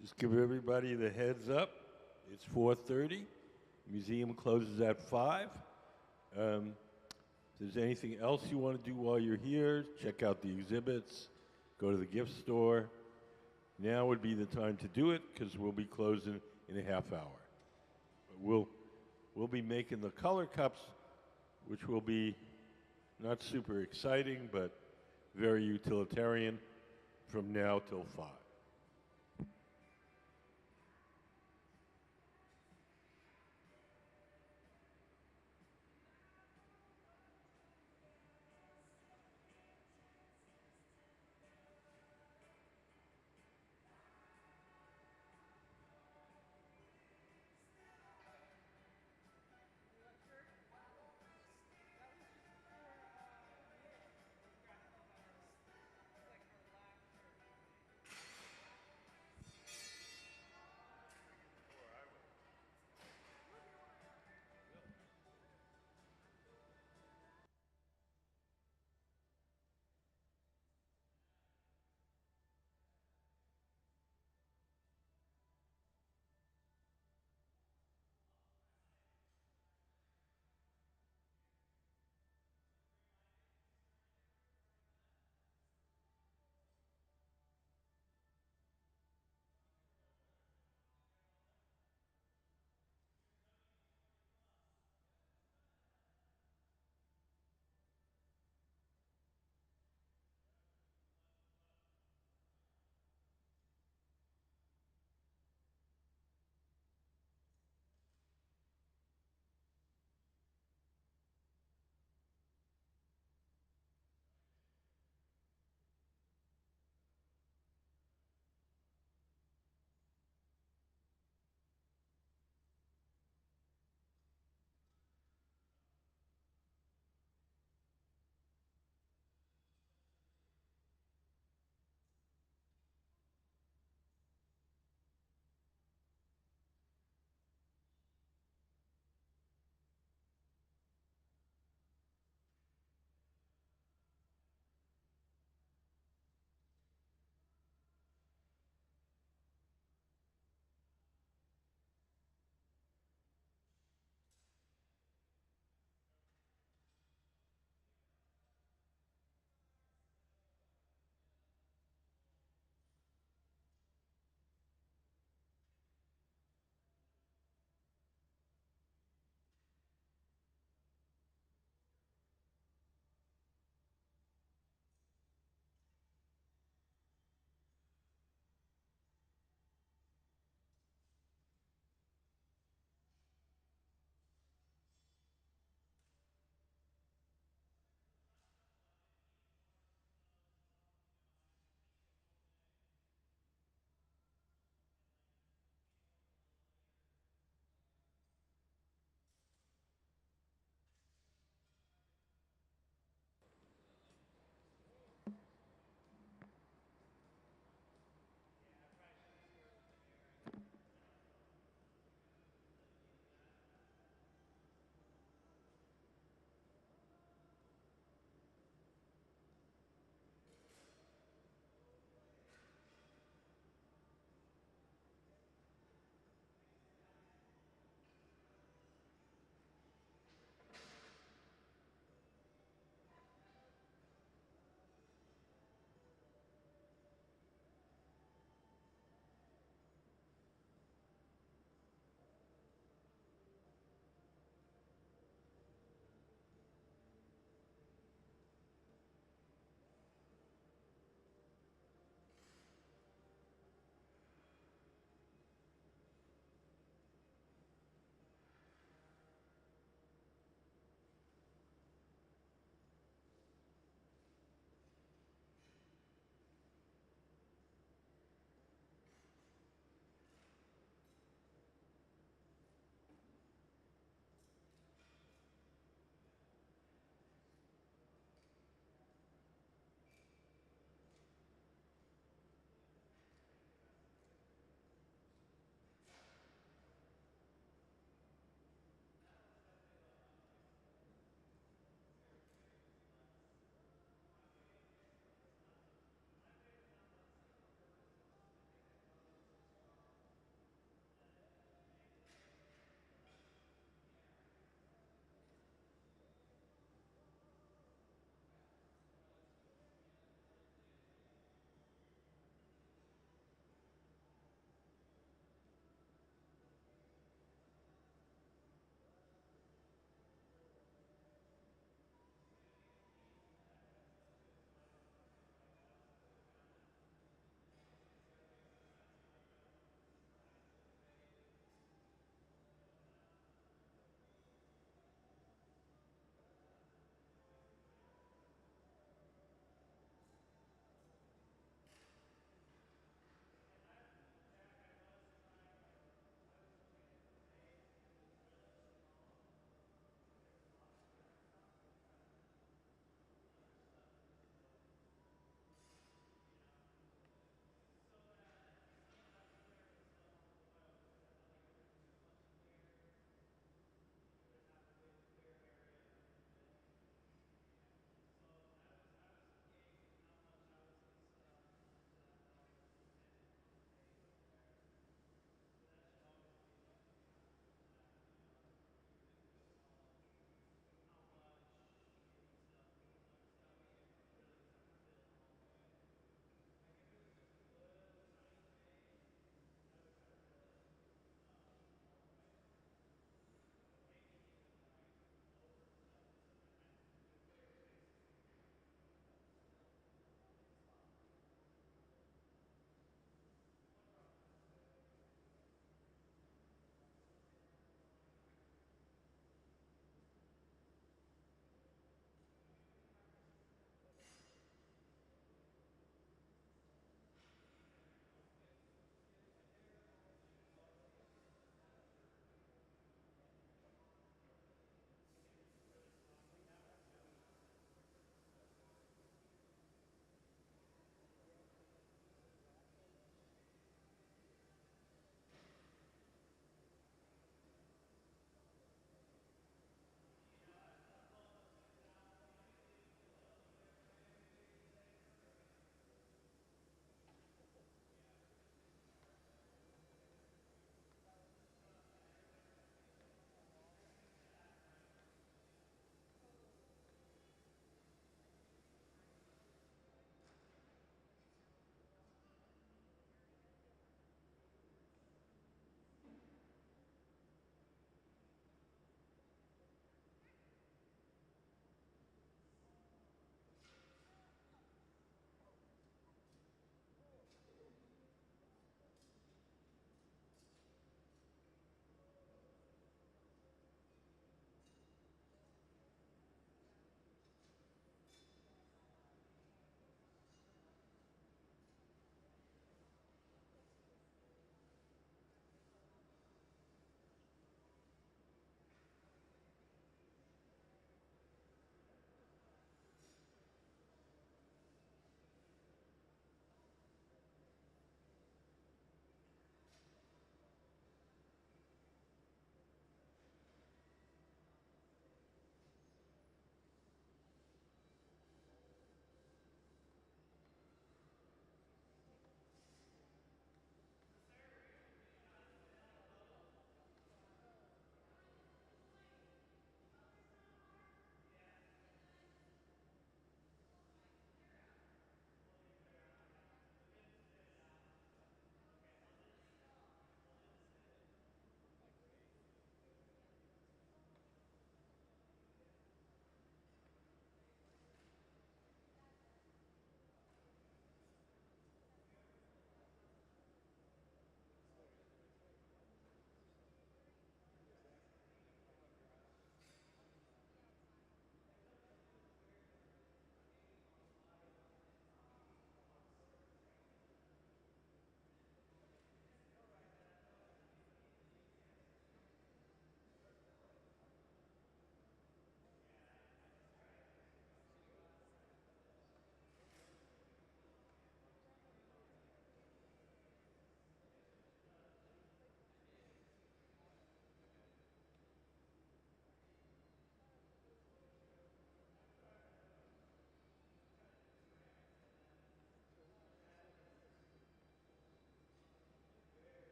Just give everybody the heads up. It's 4:30. Museum closes at 5. If there's anything else you want to do while you're here, check out the exhibits, go to the gift store. Now would be the time to do it because we'll be closing in a half hour. We'll be making the color cups, which will be not super exciting, but very utilitarian from now till 5.